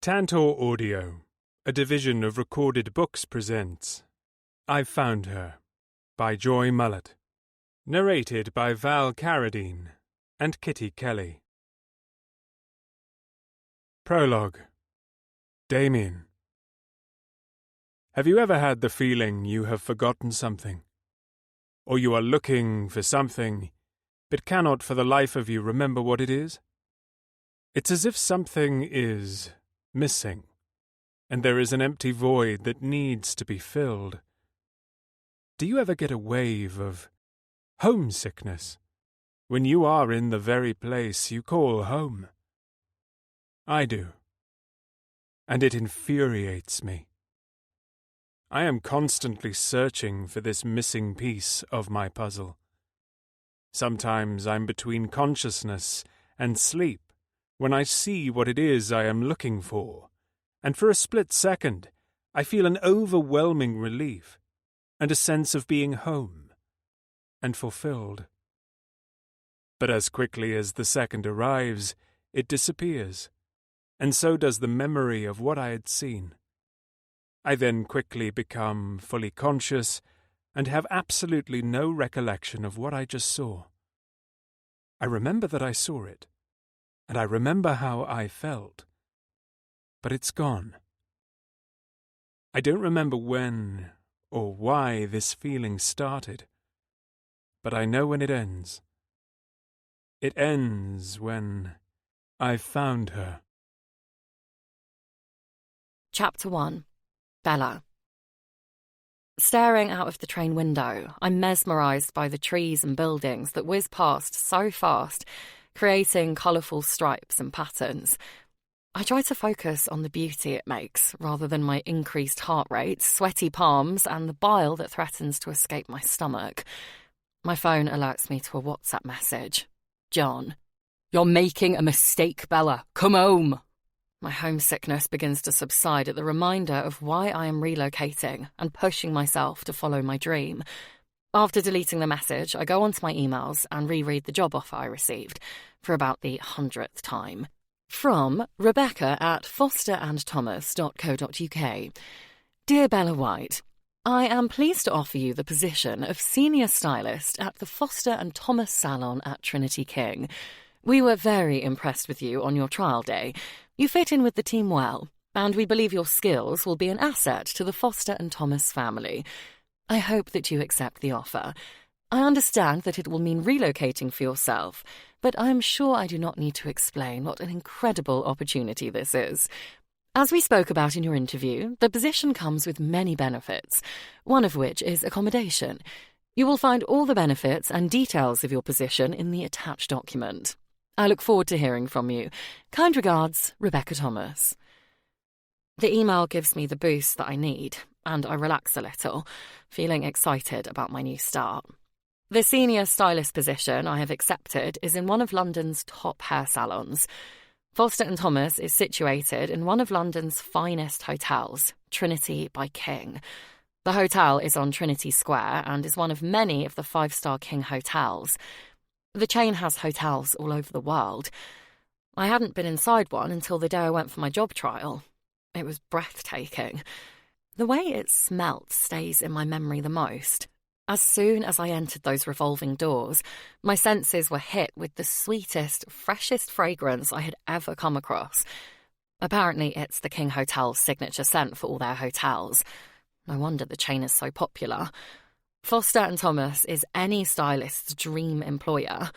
Tantor Audio, a division of Recorded Books, presents I Found Her by Joy Mullett, narrated by Val Carradine and Kitty Kelly. Prologue. Damien. Have you ever had the feeling you have forgotten something? Or you are looking for something, but cannot for the life of you remember what it is? It's as if something is missing, and there is an empty void that needs to be filled. Do you ever get a wave of homesickness when you are in the very place you call home? I do, and it infuriates me. I am constantly searching for this missing piece of my puzzle. Sometimes I'm between consciousness and sleep when I see what it is I am looking for, and for a split second I feel an overwhelming relief and a sense of being home and fulfilled. But as quickly as the second arrives, it disappears, and so does the memory of what I had seen. I then quickly become fully conscious and have absolutely no recollection of what I just saw. I remember that I saw it, and I remember how I felt, but it's gone. I don't remember when or why this feeling started, but I know when it ends. It ends when I've found her. Chapter 1. Bella. Staring out of the train window, I'm mesmerised by the trees and buildings that whiz past so fast, creating colourful stripes and patterns. I try to focus on the beauty it makes, rather than my increased heart rate, sweaty palms, and the bile that threatens to escape my stomach. My phone alerts me to a WhatsApp message. John. "You're making a mistake, Bella. Come home." My homesickness begins to subside at the reminder of why I am relocating and pushing myself to follow my dream. After deleting the message, I go onto my emails and reread the job offer I received, for about the 100th time. From Rebecca at fosterandthomas.co.uk. Dear Bella White, I am pleased to offer you the position of Senior Stylist at the Foster and Thomas Salon at Trinity King. We were very impressed with you on your trial day. You fit in with the team well, and we believe your skills will be an asset to the Foster and Thomas family. I hope that you accept the offer. I understand that it will mean relocating for yourself, but I am sure I do not need to explain what an incredible opportunity this is. As we spoke about in your interview, the position comes with many benefits, one of which is accommodation. You will find all the benefits and details of your position in the attached document. I look forward to hearing from you. Kind regards, Rebecca Thomas. The email gives me the boost that I need, and I relax a little, feeling excited about my new start. The senior stylist position I have accepted is in one of London's top hair salons. Foster and Thomas is situated in one of London's finest hotels, Trinity by King. The hotel is on Trinity Square and is one of many of the 5-star King hotels. The chain has hotels all over the world. I hadn't been inside one until the day I went for my job trial. It was breathtaking. The way it smelt stays in my memory the most. As soon as I entered those revolving doors, my senses were hit with the sweetest, freshest fragrance I had ever come across. Apparently, it's the King Hotel's signature scent for all their hotels. No wonder the chain is so popular. Foster and Thomas is any stylist's dream employer.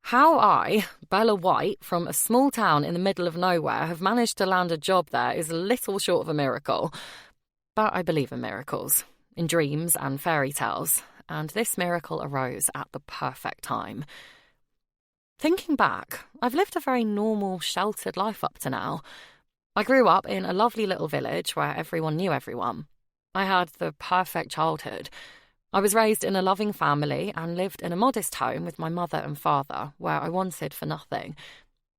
How I, Bella White, from a small town in the middle of nowhere, have managed to land a job there is little short of a miracle. But I believe in miracles, in dreams and fairy tales, and this miracle arose at the perfect time. Thinking back, I've lived a very normal, sheltered life up to now. I grew up in a lovely little village where everyone knew everyone. I had the perfect childhood. I was raised in a loving family and lived in a modest home with my mother and father, where I wanted for nothing.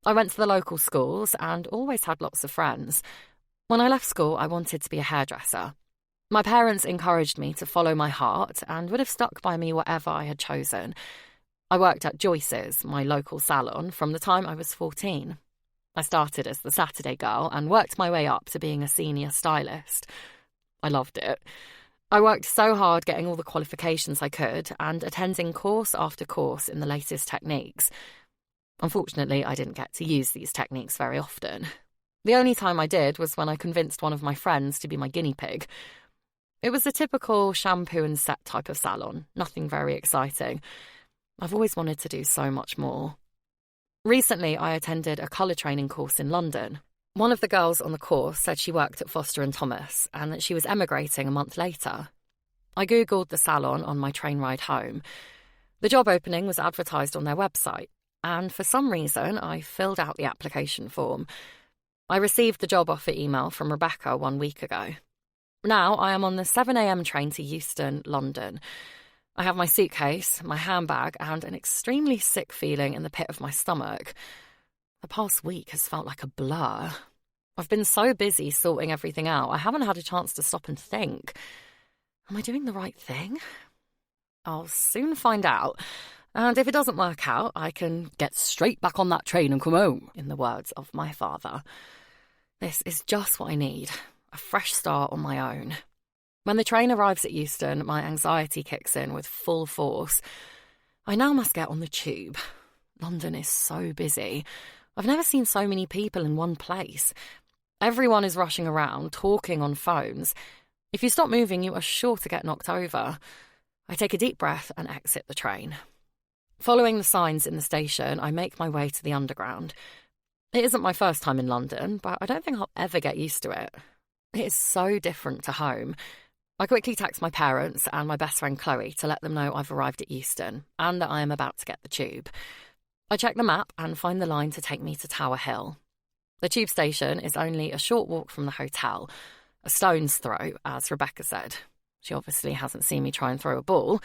I went to the local schools and always had lots of friends. When I left school, I wanted to be a hairdresser. My parents encouraged me to follow my heart and would have stuck by me whatever I had chosen. I worked at Joyce's, my local salon, from the time I was 14. I started as the Saturday girl and worked my way up to being a senior stylist. I loved it. I worked so hard getting all the qualifications I could and attending course after course in the latest techniques. Unfortunately, I didn't get to use these techniques very often. The only time I did was when I convinced one of my friends to be my guinea pig. It was a typical shampoo and set type of salon, nothing very exciting. I've always wanted to do so much more. Recently, I attended a colour training course in London. One of the girls on the course said she worked at Foster & Thomas and that she was emigrating a month later. I googled the salon on my train ride home. The job opening was advertised on their website, and for some reason, I filled out the application form. I received the job offer email from Rebecca 1 week ago. Now I am on the 7 a.m. train to Euston, London. I have my suitcase, my handbag, and an extremely sick feeling in the pit of my stomach. The past week has felt like a blur. I've been so busy sorting everything out, I haven't had a chance to stop and think. Am I doing the right thing? I'll soon find out. And if it doesn't work out, I can get straight back on that train and come home, in the words of my father. This is just what I need. A fresh start on my own. When the train arrives at Euston, my anxiety kicks in with full force. I now must get on the tube. London is so busy. I've never seen so many people in one place. Everyone is rushing around, talking on phones. If you stop moving, you are sure to get knocked over. I take a deep breath and exit the train. Following the signs in the station, I make my way to the Underground. It isn't my first time in London, but I don't think I'll ever get used to it. It is so different to home. I quickly text my parents and my best friend Chloe to let them know I've arrived at Euston and that I am about to get the tube. I check the map and find the line to take me to Tower Hill. The tube station is only a short walk from the hotel, a stone's throw, as Rebecca said. She obviously hasn't seen me try and throw a ball.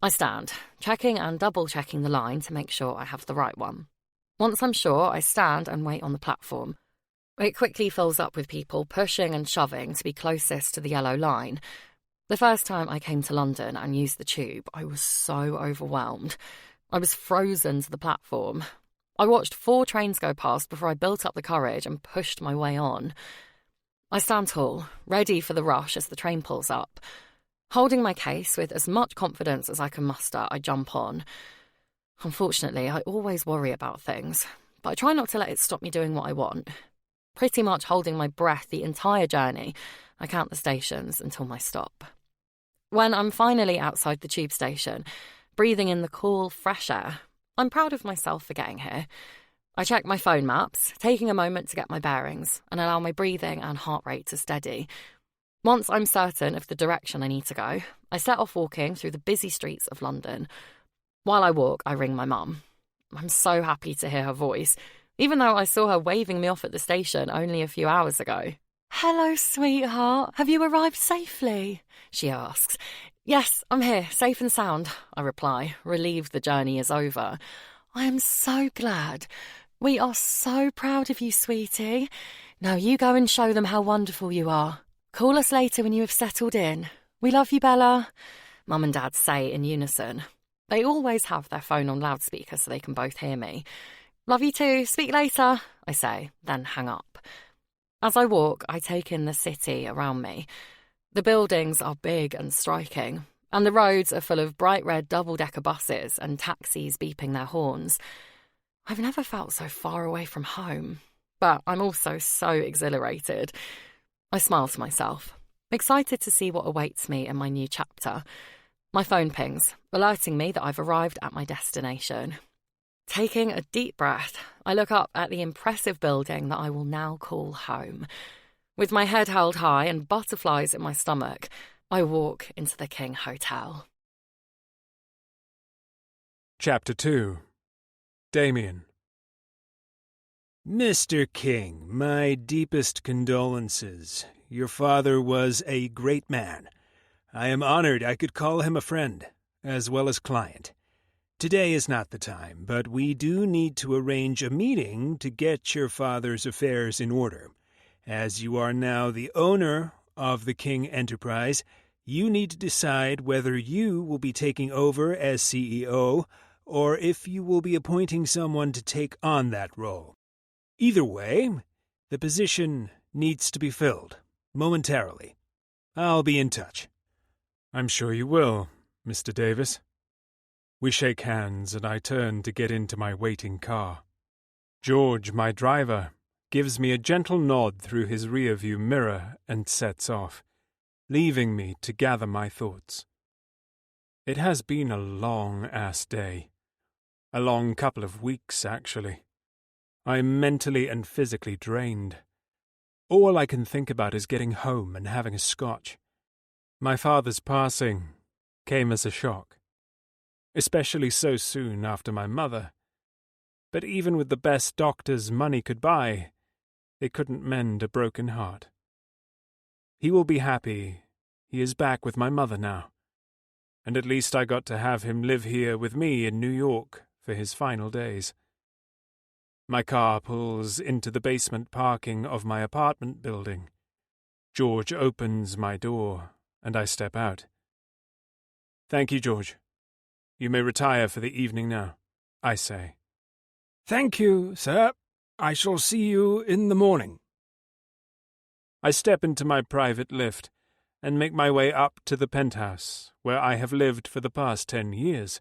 I stand, checking and double-checking the line to make sure I have the right one. Once I'm sure, I stand and wait on the platform. It quickly fills up with people pushing and shoving to be closest to the yellow line. The first time I came to London and used the tube, I was so overwhelmed. I was frozen to the platform. I watched 4 trains go past before I built up the courage and pushed my way on. I stand tall, ready for the rush as the train pulls up. Holding my case with as much confidence as I can muster, I jump on. Unfortunately, I always worry about things, but I try not to let it stop me doing what I want. Pretty much holding my breath the entire journey, I count the stations until my stop. When I'm finally outside the tube station, breathing in the cool, fresh air, I'm proud of myself for getting here. I check my phone maps, taking a moment to get my bearings and allow my breathing and heart rate to steady. Once I'm certain of the direction I need to go, I set off walking through the busy streets of London. While I walk, I ring my mum. I'm so happy to hear her voice, even though I saw her waving me off at the station only a few hours ago. "Hello, sweetheart. Have you arrived safely?" she asks. "Yes, I'm here, safe and sound," I reply, relieved the journey is over. "I am so glad. We are so proud of you, sweetie. Now you go and show them how wonderful you are. Call us later when you have settled in. We love you, Bella," Mum and Dad say in unison. They always have their phone on loudspeaker so they can both hear me. "Love you too. Speak later," I say, then hang up. As I walk, I take in the city around me. The buildings are big and striking, and the roads are full of bright red double-decker buses and taxis beeping their horns. I've never felt so far away from home, but I'm also so exhilarated. I smile to myself, excited to see what awaits me in my new chapter. My phone pings, alerting me that I've arrived at my destination. Taking a deep breath, I look up at the impressive building that I will now call home. With my head held high and butterflies in my stomach, I walk into the King Hotel. Chapter 2. Damien. Mr. King, my deepest condolences. Your father was a great man. I am honored I could call him a friend, as well as client. Today is not the time, but we do need to arrange a meeting to get your father's affairs in order. As you are now the owner of the King Enterprise, you need to decide whether you will be taking over as CEO or if you will be appointing someone to take on that role. Either way, the position needs to be filled, momentarily. I'll be in touch. I'm sure you will, Mr. Davis. We shake hands and I turn to get into my waiting car. George, my driver, gives me a gentle nod through his rearview mirror and sets off, leaving me to gather my thoughts. It has been a long-ass day. A long couple of weeks, actually. I'm mentally and physically drained. All I can think about is getting home and having a scotch. My father's passing came as a shock, especially so soon after my mother. But even with the best doctors money could buy, they couldn't mend a broken heart. He will be happy he is back with my mother now, and at least I got to have him live here with me in New York for his final days. My car pulls into the basement parking of my apartment building. George opens my door, and I step out. "Thank you, George. You may retire for the evening now," I say. Thank you, sir. I shall see you in the morning. I step into my private lift and make my way up to the penthouse, where I have lived for the past 10 years.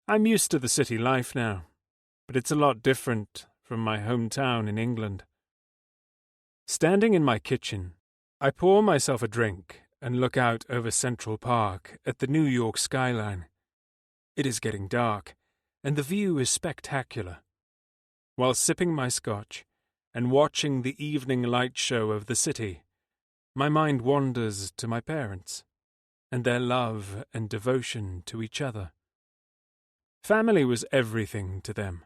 I'm used to the city life now, but it's a lot different from my hometown in England. Standing in my kitchen, I pour myself a drink and look out over Central Park at the New York skyline. It is getting dark, and the view is spectacular. While sipping my scotch and watching the evening light show of the city, my mind wanders to my parents and their love and devotion to each other. Family was everything to them.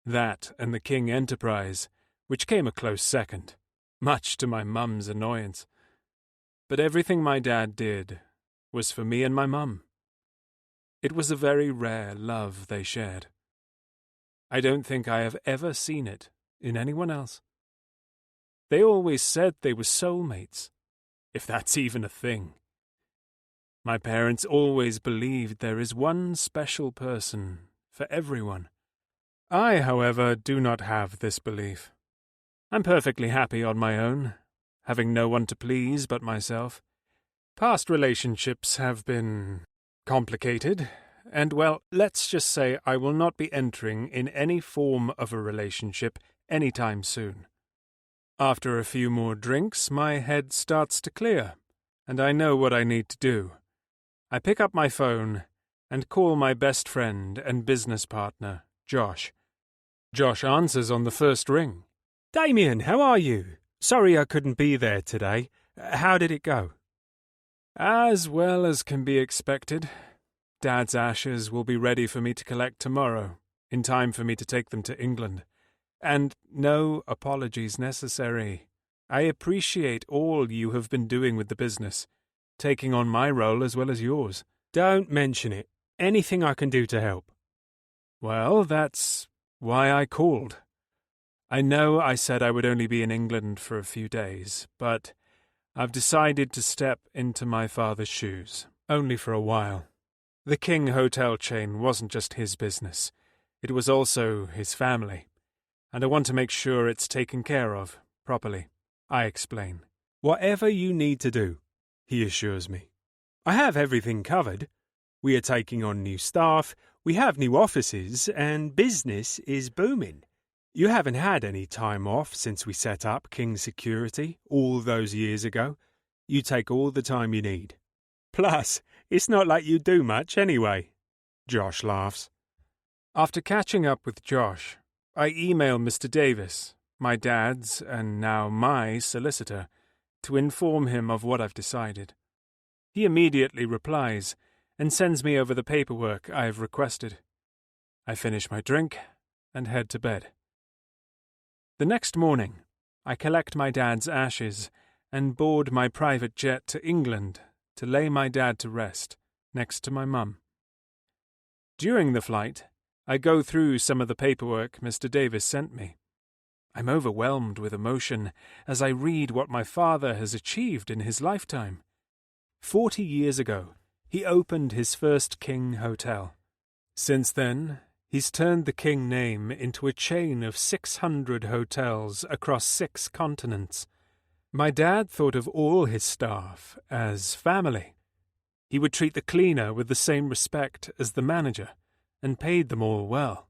That and the King enterprise, which came a close second, much to my mum's annoyance. But everything my dad did was for me and my mum. It was a very rare love they shared. I don't think I have ever seen it in anyone else. They always said they were soulmates, if that's even a thing. My parents always believed there is one special person for everyone. I, however, do not have this belief. I'm perfectly happy on my own, having no one to please but myself. Past relationships have been complicated, and, well, let's just say I will not be entering in any form of a relationship anytime soon. After a few more drinks, my head starts to clear, and I know what I need to do. I pick up my phone and call my best friend and business partner, Josh. Josh answers on the first ring. Damien, how are you? Sorry I couldn't be there today. How did it go? As well as can be expected. Dad's ashes will be ready for me to collect tomorrow, in time for me to take them to England. And no apologies necessary. I appreciate all you have been doing with the business, taking on my role as well as yours. Don't mention it. Anything I can do to help. Well, that's why I called. I know I said I would only be in England for a few days, but I've decided to step into my father's shoes, only for a while. The King hotel chain wasn't just his business. It was also his family, and I want to make sure it's taken care of properly. I explain. Whatever you need to do, he assures me. I have everything covered. We are taking on new staff, we have new offices, and business is booming. You haven't had any time off since we set up King Security all those years ago. You take all the time you need. Plus, it's not like you do much anyway. Josh laughs. After catching up with Josh, I email Mr. Davis, my dad's and now my solicitor, to inform him of what I've decided. He immediately replies and sends me over the paperwork I have requested. I finish my drink and head to bed. The next morning, I collect my dad's ashes and board my private jet to England to lay my dad to rest next to my mum. During the flight, I go through some of the paperwork Mr. Davis sent me. I'm overwhelmed with emotion as I read what my father has achieved in his lifetime. 40 years ago, he opened his first King Hotel. Since then, He's turned the King name into a chain of 600 hotels across 6 continents. My dad thought of all his staff as family. He would treat the cleaner with the same respect as the manager, and paid them all well.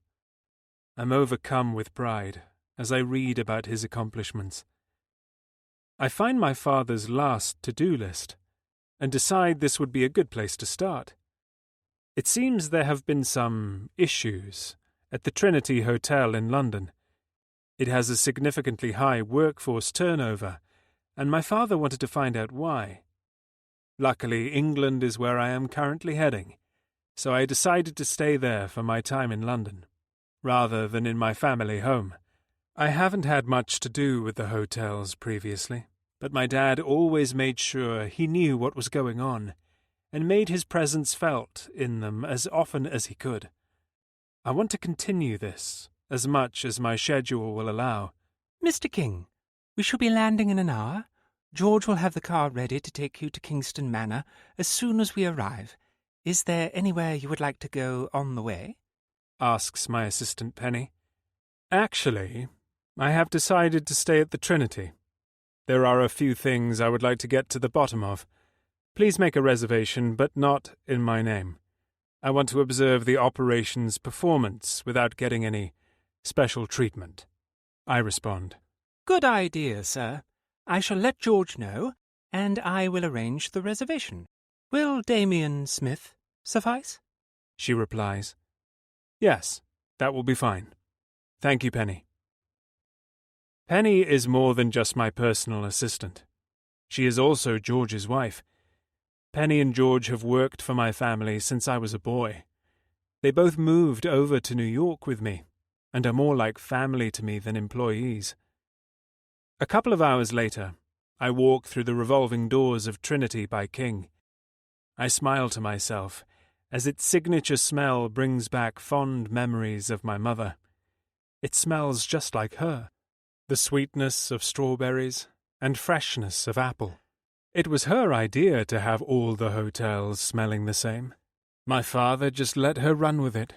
I'm overcome with pride as I read about his accomplishments. I find my father's last to-do list, and decide this would be a good place to start. It seems there have been some issues at the Trinity Hotel in London. It has a significantly high workforce turnover, and my father wanted to find out why. Luckily, England is where I am currently heading, so I decided to stay there for my time in London, rather than in my family home. I haven't had much to do with the hotels previously, but my dad always made sure he knew what was going on, and made his presence felt in them as often as he could. I want to continue this, as much as my schedule will allow. Mr. King, we shall be landing in an hour. George will have the car ready to take you to Kingston Manor as soon as we arrive. Is there anywhere you would like to go on the way? Asks my assistant Penny. Actually, I have decided to stay at the Trinity. There are a few things I would like to get to the bottom of. Please make a reservation, but not in my name. I want to observe the operation's performance without getting any special treatment. I respond. Good idea, sir. I shall let George know, and I will arrange the reservation. Will Damien Smith suffice? She replies. Yes, that will be fine. Thank you, Penny. Penny is more than just my personal assistant. She is also George's wife. Penny and George have worked for my family since I was a boy. They both moved over to New York with me, and are more like family to me than employees. A couple of hours later, I walk through the revolving doors of Trinity by King. I smile to myself, as its signature smell brings back fond memories of my mother. It smells just like her, the sweetness of strawberries and freshness of apple. It was her idea to have all the hotels smelling the same. My father just let her run with it.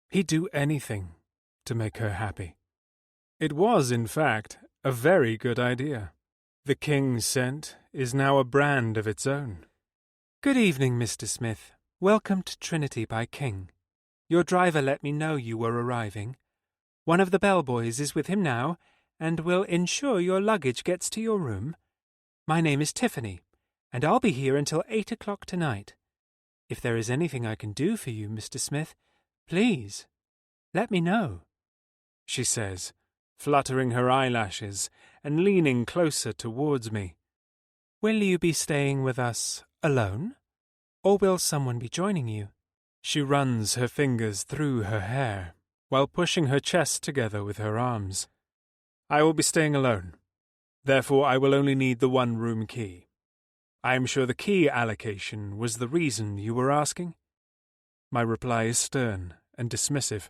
He'd do anything to make her happy. It was, in fact, a very good idea. The King's scent is now a brand of its own. Good evening, Mr. Smith. Welcome to Trinity by King. Your driver let me know you were arriving. One of the bellboys is with him now, and will ensure your luggage gets to your room. My name is Tiffany, and I'll be here until 8 o'clock tonight. If there is anything I can do for you, Mr. Smith, please let me know, she says, fluttering her eyelashes and leaning closer towards me. Will you be staying with us alone, or will someone be joining you? She runs her fingers through her hair, while pushing her chest together with her arms. I will be staying alone. Therefore, I will only need the one-room key. I am sure the key allocation was the reason you were asking. My reply is stern and dismissive.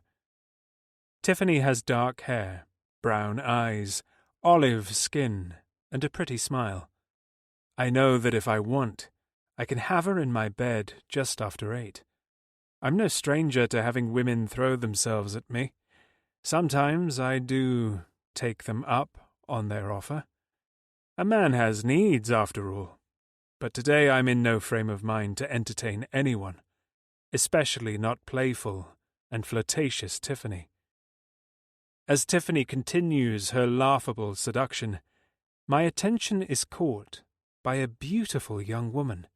Tiffany has dark hair, brown eyes, olive skin, and a pretty smile. I know that if I want, I can have her in my bed just after 8. I'm no stranger to having women throw themselves at me. Sometimes I do take them up on their offer. A man has needs, after all. But today I'm in no frame of mind to entertain anyone, especially not playful and flirtatious Tiffany. As Tiffany continues her laughable seduction, my attention is caught by a beautiful young woman.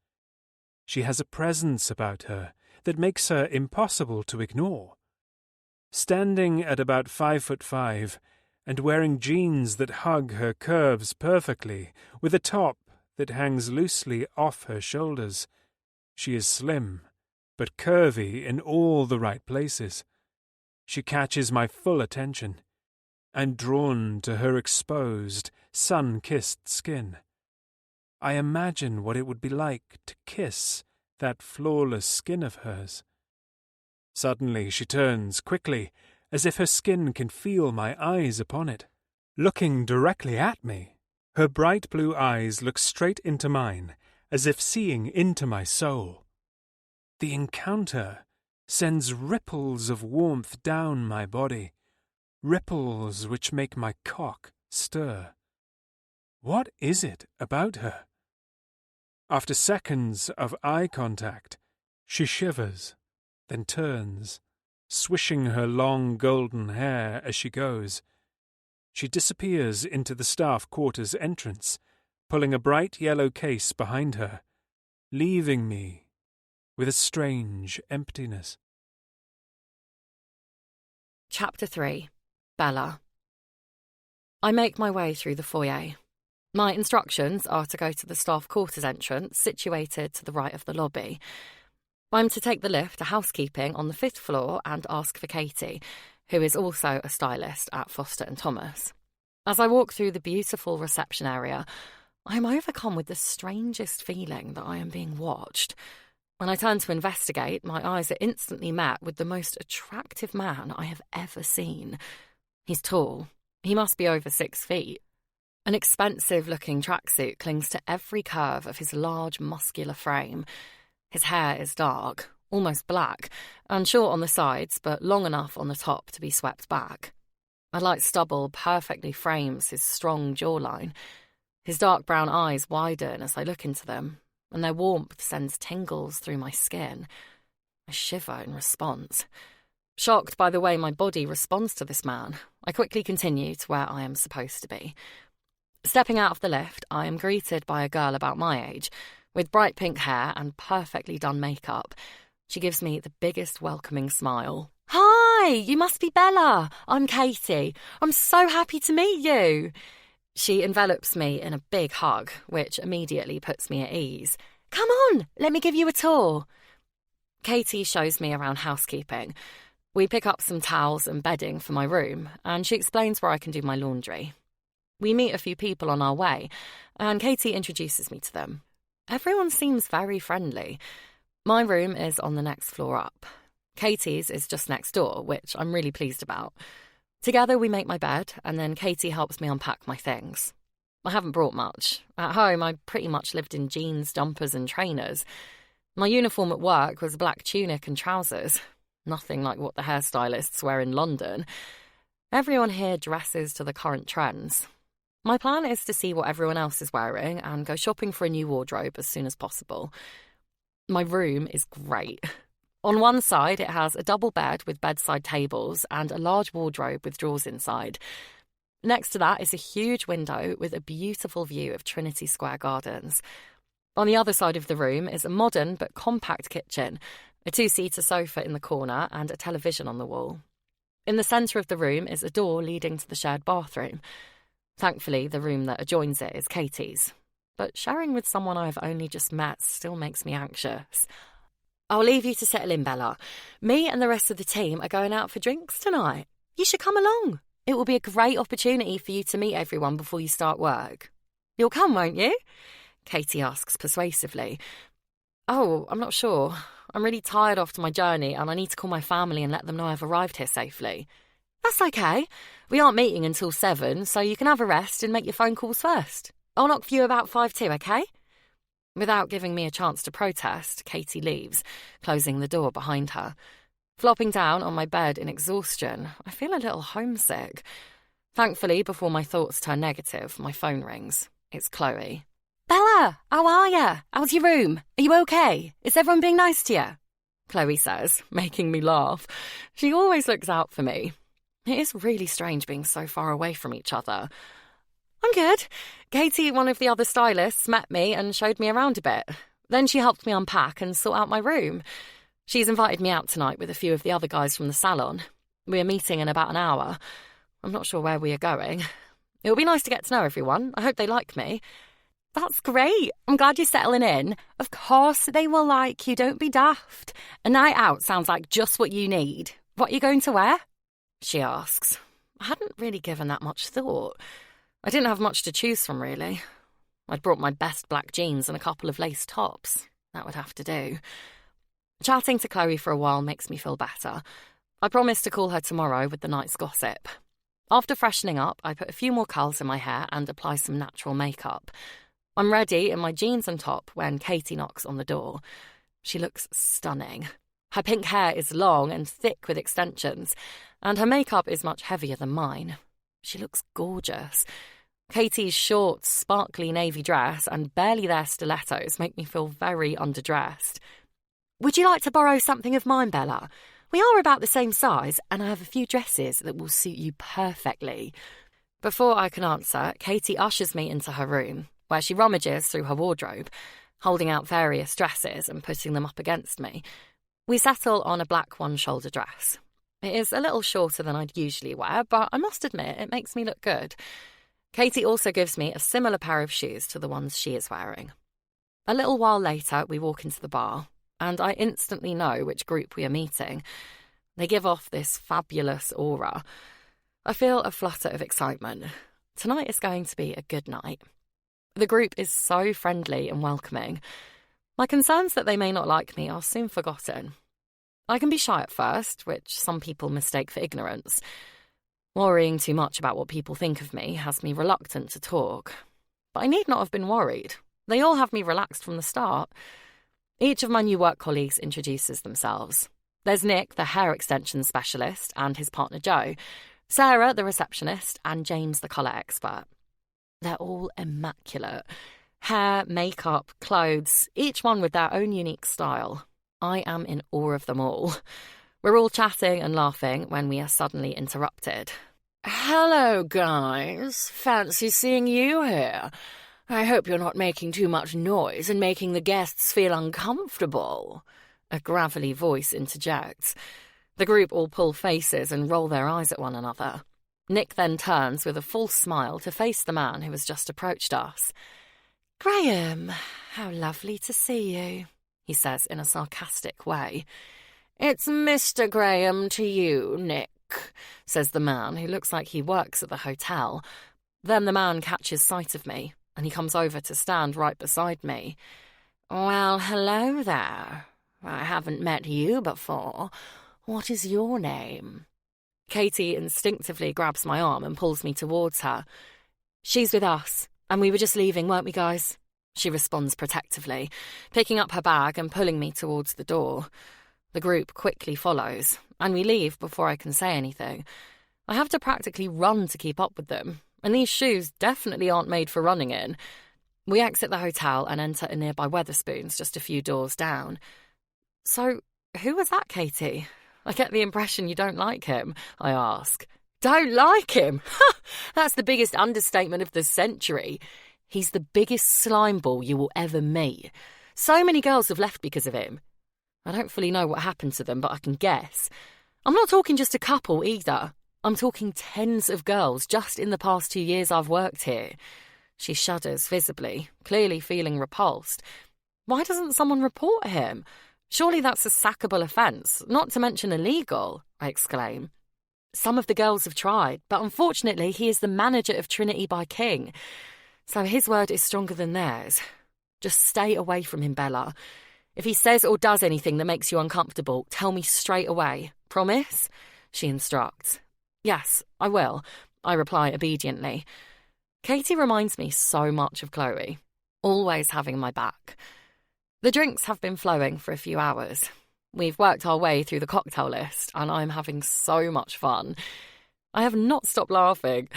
She has a presence about her that makes her impossible to ignore. Standing at about 5'5", and wearing jeans that hug her curves perfectly, with a top that hangs loosely off her shoulders. She is slim, but curvy in all the right places. She catches my full attention. I'm drawn to her exposed, sun-kissed skin. I imagine what it would be like to kiss that flawless skin of hers. Suddenly she turns quickly, as if her skin can feel my eyes upon it. Looking directly at me, her bright blue eyes look straight into mine, as if seeing into my soul. The encounter sends ripples of warmth down my body, ripples which make my cock stir. What is it about her? After seconds of eye contact, she shivers, then turns, swishing her long golden hair as she goes. She disappears into the staff quarters entrance, pulling a bright yellow case behind her, leaving me with a strange emptiness. Chapter 3. Bella. I make my way through the foyer. My instructions are to go to the staff quarters entrance, situated to the right of the lobby. I'm to take the lift to housekeeping on the 5th floor and ask for Katie, who is also a stylist at Foster and Thomas. As I walk through the beautiful reception area, I am overcome with the strangest feeling that I am being watched. When I turn to investigate, my eyes are instantly met with the most attractive man I have ever seen. He's tall. He must be over 6 feet. An expensive-looking tracksuit clings to every curve of his large, muscular frame. His hair is dark, almost black, and short on the sides, but long enough on the top to be swept back. A light stubble perfectly frames his strong jawline. His dark brown eyes widen as I look into them, and their warmth sends tingles through my skin. I shiver in response. Shocked by the way my body responds to this man, I quickly continue to where I am supposed to be. Stepping out of the lift, I am greeted by a girl about my age, with bright pink hair and perfectly done makeup. She gives me the biggest welcoming smile. "Hi, you must be Bella. I'm Katie. I'm so happy to meet you." She envelops me in a big hug, which immediately puts me at ease. "Come on, let me give you a tour." Katie shows me around housekeeping. We pick up some towels and bedding for my room, and she explains where I can do my laundry. We meet a few people on our way, and Katie introduces me to them. Everyone seems very friendly. My room is on the next floor up. Katie's is just next door, which I'm really pleased about. Together we make my bed, and then Katie helps me unpack my things. I haven't brought much. At home, I pretty much lived in jeans, jumpers and trainers. My uniform at work was a black tunic and trousers. Nothing like what the hairstylists wear in London. Everyone here dresses to the current trends. My plan is to see what everyone else is wearing and go shopping for a new wardrobe as soon as possible. My room is great. On one side, it has a double bed with bedside tables and a large wardrobe with drawers inside. Next to that is a huge window with a beautiful view of Trinity Square Gardens. On the other side of the room is a modern but compact kitchen, a 2-seater sofa in the corner and a television on the wall. In the centre of the room is a door leading to the shared bathroom. Thankfully, the room that adjoins it is Katie's, but sharing with someone I've only just met still makes me anxious. "I'll leave you to settle in, Bella. Me and the rest of the team are going out for drinks tonight. You should come along. It will be a great opportunity for you to meet everyone before you start work. You'll come, won't you?" Katie asks persuasively. "Oh, I'm not sure. I'm really tired after my journey and I need to call my family and let them know I've arrived here safely." "That's okay. We aren't meeting until 7, so you can have a rest and make your phone calls first. I'll knock for you about 5 too, okay?" Without giving me a chance to protest, Katie leaves, closing the door behind her. Flopping down on my bed in exhaustion, I feel a little homesick. Thankfully, before my thoughts turn negative, my phone rings. It's Chloe. "Bella, how are you? How's your room? Are you okay? Is everyone being nice to you?" Chloe says, making me laugh. She always looks out for me. It is really strange being so far away from each other. "I'm good. Katie, one of the other stylists, met me and showed me around a bit. Then she helped me unpack and sort out my room. She's invited me out tonight with a few of the other guys from the salon. We are meeting in about an hour. I'm not sure where we are going. It'll be nice to get to know everyone. I hope they like me." "That's great. I'm glad you're settling in. Of course they will like you. Don't be daft. A night out sounds like just what you need. What are you going to wear?" she asks. I hadn't really given that much thought. I didn't have much to choose from, really. I'd brought my best black jeans and a couple of lace tops. That would have to do. Chatting to Chloe for a while makes me feel better. I promised to call her tomorrow with the night's gossip. After freshening up, I put a few more curls in my hair and apply some natural makeup. I'm ready in my jeans and top when Katie knocks on the door. She looks stunning. Her pink hair is long and thick with extensions, and her makeup is much heavier than mine. She looks gorgeous. Katie's short, sparkly navy dress and barely there stilettos make me feel very underdressed. "Would you like to borrow something of mine, Bella? We are about the same size, and I have a few dresses that will suit you perfectly." Before I can answer, Katie ushers me into her room, where she rummages through her wardrobe, holding out various dresses and putting them up against me. We settle on a black one-shoulder dress. It is a little shorter than I'd usually wear, but I must admit it makes me look good. Katie also gives me a similar pair of shoes to the ones she is wearing. A little while later, we walk into the bar, and I instantly know which group we are meeting. They give off this fabulous aura. I feel a flutter of excitement. Tonight is going to be a good night. The group is so friendly and welcoming. My concerns that they may not like me are soon forgotten. I can be shy at first, which some people mistake for ignorance. Worrying too much about what people think of me has me reluctant to talk. But I need not have been worried. They all have me relaxed from the start. Each of my new work colleagues introduces themselves. There's Nick, the hair extension specialist, and his partner Joe, Sarah, the receptionist, and James, the colour expert. They're all immaculate. Hair, makeup, clothes, each one with their own unique style. I am in awe of them all. We're all chatting and laughing when we are suddenly interrupted. "Hello, guys. Fancy seeing you here. I hope you're not making too much noise and making the guests feel uncomfortable," a gravelly voice interjects. The group all pull faces and roll their eyes at one another. Nick then turns with a full smile to face the man who has just approached us. "Graham, how lovely to see you," he says in a sarcastic way. "It's Mr. Graham to you, Nick," says the man who looks like he works at the hotel. Then the man catches sight of me, and he comes over to stand right beside me. "Well, hello there. I haven't met you before. What is your name?" Katie instinctively grabs my arm and pulls me towards her. "She's with us, and we were just leaving, weren't we, guys?" She responds protectively, picking up her bag and pulling me towards the door. The group quickly follows, and we leave before I can say anything. I have to practically run to keep up with them, and these shoes definitely aren't made for running in. We exit the hotel and enter a nearby Wetherspoons just a few doors down. "So, who was that, Katie? I get the impression you don't like him," I ask. "Don't like him? Ha! That's the biggest understatement of the century. He's the biggest slimeball you will ever meet. So many girls have left because of him. I don't fully know what happened to them, but I can guess. I'm not talking just a couple either. I'm talking tens of girls just in the past 2 years I've worked here." She shudders visibly, clearly feeling repulsed. "Why doesn't someone report him? Surely that's a sackable offence, not to mention illegal," I exclaim. "Some of the girls have tried, but unfortunately he is the manager of Trinity by King, so his word is stronger than theirs. Just stay away from him, Bella. If he says or does anything that makes you uncomfortable, tell me straight away. Promise?" she instructs. "Yes, I will," I reply obediently. Katie reminds me so much of Chloe, always having my back. The drinks have been flowing for a few hours. We've worked our way through the cocktail list, and I'm having so much fun. I have not stopped laughing.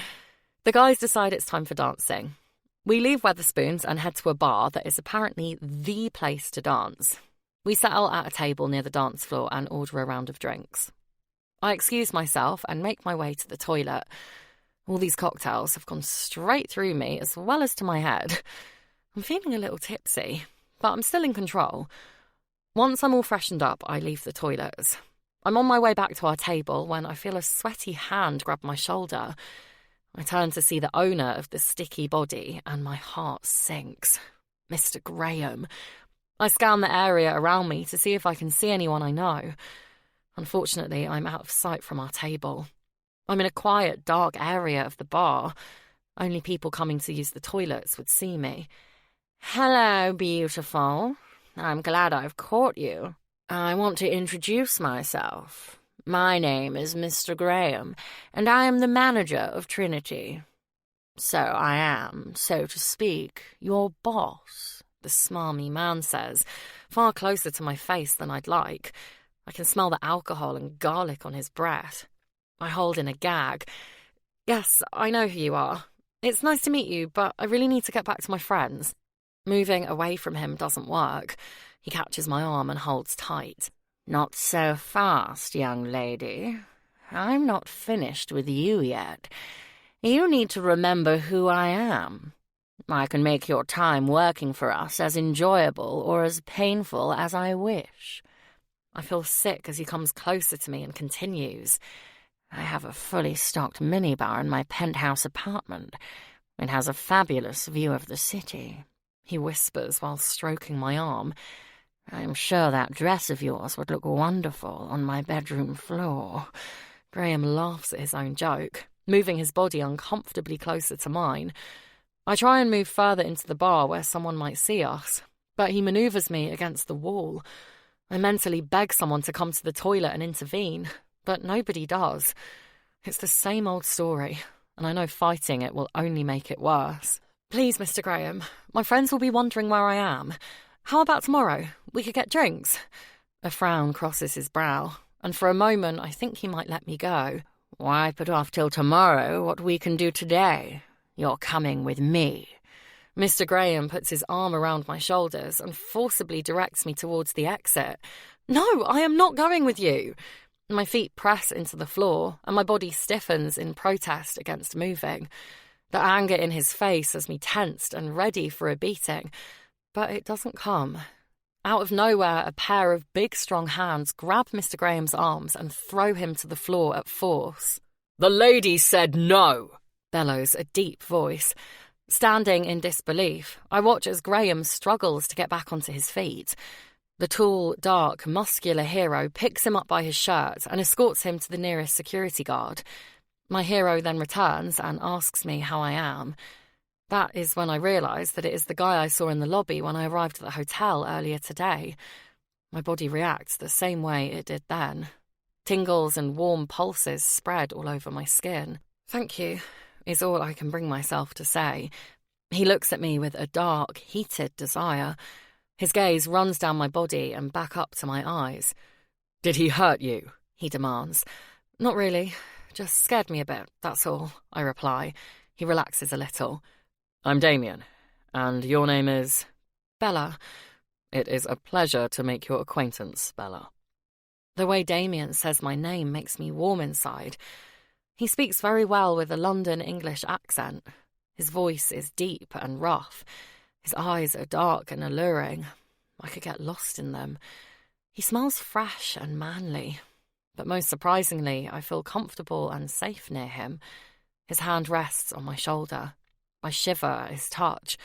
The guys decide it's time for dancing. We leave Wetherspoons and head to a bar that is apparently the place to dance. We settle at a table near the dance floor and order a round of drinks. I excuse myself and make my way to the toilet. All these cocktails have gone straight through me as well as to my head. I'm feeling a little tipsy, but I'm still in control. Once I'm all freshened up, I leave the toilets. I'm on my way back to our table when I feel a sweaty hand grab my shoulder. I turn to see the owner of the sticky body, and my heart sinks. Mr. Graham. I scan the area around me to see if I can see anyone I know. Unfortunately, I'm out of sight from our table. I'm in a quiet, dark area of the bar. Only people coming to use the toilets would see me. "Hello, beautiful. I'm glad I've caught you. I want to introduce myself. My name is Mr. Graham, and I am the manager of Trinity. So I am, so to speak, your boss," the smarmy man says, far closer to my face than I'd like. I can smell the alcohol and garlic on his breath. I hold in a gag. Yes, I know who you are. It's nice to meet you, but I really need to get back to my friends. Moving away from him doesn't work. He catches my arm and holds tight. Not so fast, young lady. I'm not finished with you yet. You need to remember who I am. I can make your time working for us as enjoyable or as painful as I wish. I feel sick as he comes closer to me and continues. I have a fully stocked minibar in my penthouse apartment. It has a fabulous view of the city, he whispers while stroking my arm. I'm sure that dress of yours would look wonderful on my bedroom floor. Graham laughs at his own joke, moving his body uncomfortably closer to mine. I try and move further into the bar where someone might see us, but he maneuvers me against the wall. I mentally beg someone to come to the toilet and intervene, but nobody does. It's the same old story, and I know fighting it will only make it worse. Please, Mr. Graham, my friends will be wondering where I am. How about tomorrow? We could get drinks. A frown crosses his brow, and for a moment I think he might let me go. Why put off till tomorrow what we can do today? You're coming with me. Mr. Graham puts his arm around my shoulders and forcibly directs me towards the exit. No, I am not going with you. My feet press into the floor, and my body stiffens in protest against moving. The anger in his face has me tensed and ready for a beating, but it doesn't come. Out of nowhere, a pair of big, strong hands grab Mr. Graham's arms and throw him to the floor at force. "The lady said no!" bellows a deep voice. Standing in disbelief, I watch as Graham struggles to get back onto his feet. The tall, dark, muscular hero picks him up by his shirt and escorts him to the nearest security guard. My hero then returns and asks me how I am. That is when I realise that it is the guy I saw in the lobby when I arrived at the hotel earlier today. My body reacts the same way it did then. Tingles and warm pulses spread all over my skin. "Thank you," is all I can bring myself to say. He looks at me with a dark, heated desire. His gaze runs down my body and back up to my eyes. "Did he hurt you?" he demands. "Not really. Just scared me a bit, that's all," I reply. He relaxes a little. "I'm Damien, and your name is?" "Bella." "It is a pleasure to make your acquaintance, Bella." The way Damien says my name makes me warm inside. He speaks very well with a London English accent. His voice is deep and rough. His eyes are dark and alluring. I could get lost in them. He smells fresh and manly. But most surprisingly, I feel comfortable and safe near him. His hand rests on my shoulder. I shiver at his touch.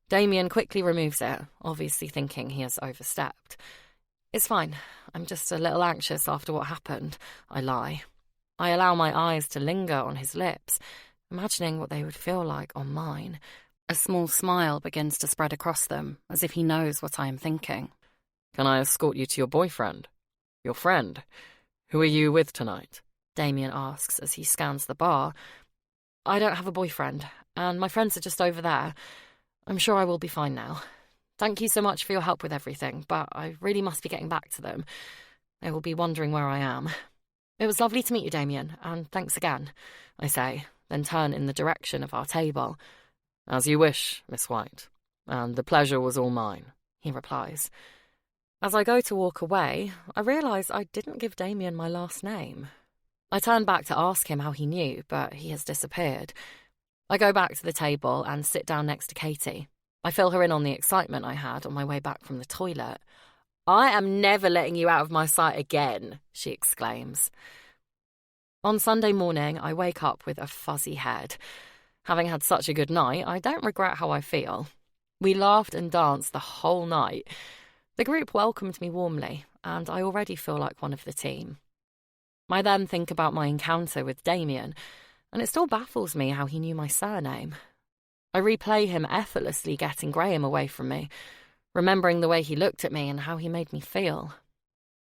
Damien quickly removes it, obviously thinking he has overstepped. "It's fine. I'm just a little anxious after what happened," I lie. I allow my eyes to linger on his lips, imagining what they would feel like on mine. A small smile begins to spread across them, as if he knows what I am thinking. "Can I escort you to your boyfriend? Your friend? Who are you with tonight?" Damien asks as he scans the bar. "I don't have a boyfriend, and my friends are just over there. I'm sure I will be fine now. Thank you so much for your help with everything, but I really must be getting back to them. They will be wondering where I am." "It was lovely to meet you, Damien, and thanks again," I say, then turn in the direction of our table. "As you wish, Miss White, and the pleasure was all mine," he replies. As I go to walk away, I realise I didn't give Damien my last name. I turn back to ask him how he knew, but he has disappeared. I go back to the table and sit down next to Katie. I fill her in on the excitement I had on my way back from the toilet. "I am never letting you out of my sight again," she exclaims. On Sunday morning, I wake up with a fuzzy head. Having had such a good night, I don't regret how I feel. We laughed and danced the whole night. The group welcomed me warmly, and I already feel like one of the team. I then think about my encounter with Damien, and it still baffles me how he knew my surname. I replay him effortlessly getting Graham away from me, remembering the way he looked at me and how he made me feel.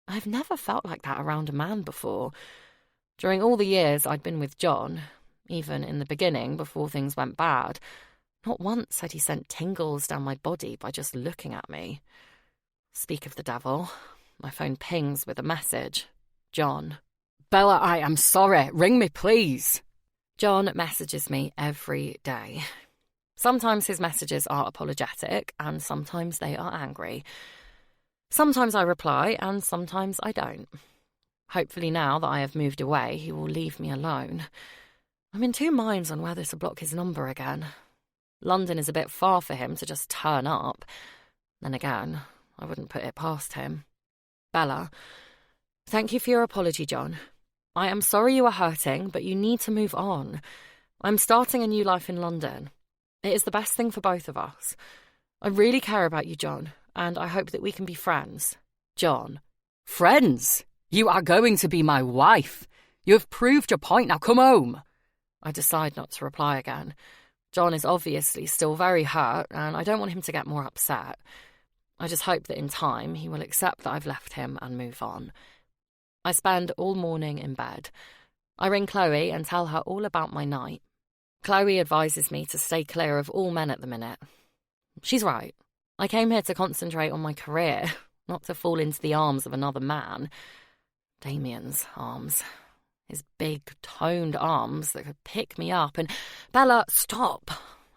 I've never felt like that around a man before. During all the years I'd been with John, even in the beginning before things went bad, not once had he sent tingles down my body by just looking at me. Speak of the devil, my phone pings with a message. John. Bella, I am sorry. Ring me, please. John messages me every day. Sometimes his messages are apologetic, and sometimes they are angry. Sometimes I reply, and sometimes I don't. Hopefully now that I have moved away, he will leave me alone. I'm in two minds on whether to block his number again. London is a bit far for him to just turn up. Then again, I wouldn't put it past him. Bella, thank you for your apology, John. I am sorry you are hurting, but you need to move on. I'm starting a new life in London. It is the best thing for both of us. I really care about you, John, and I hope that we can be friends. John. Friends? You are going to be my wife. You have proved your point. Now come home. I decide not to reply again. John is obviously still very hurt, and I don't want him to get more upset. I just hope that in time he will accept that I've left him and move on. I spend all morning in bed. I ring Chloe and tell her all about my night. Chloe advises me to stay clear of all men at the minute. She's right. I came here to concentrate on my career, not to fall into the arms of another man. Damien's arms. His big, toned arms that could pick me up and... Bella, stop.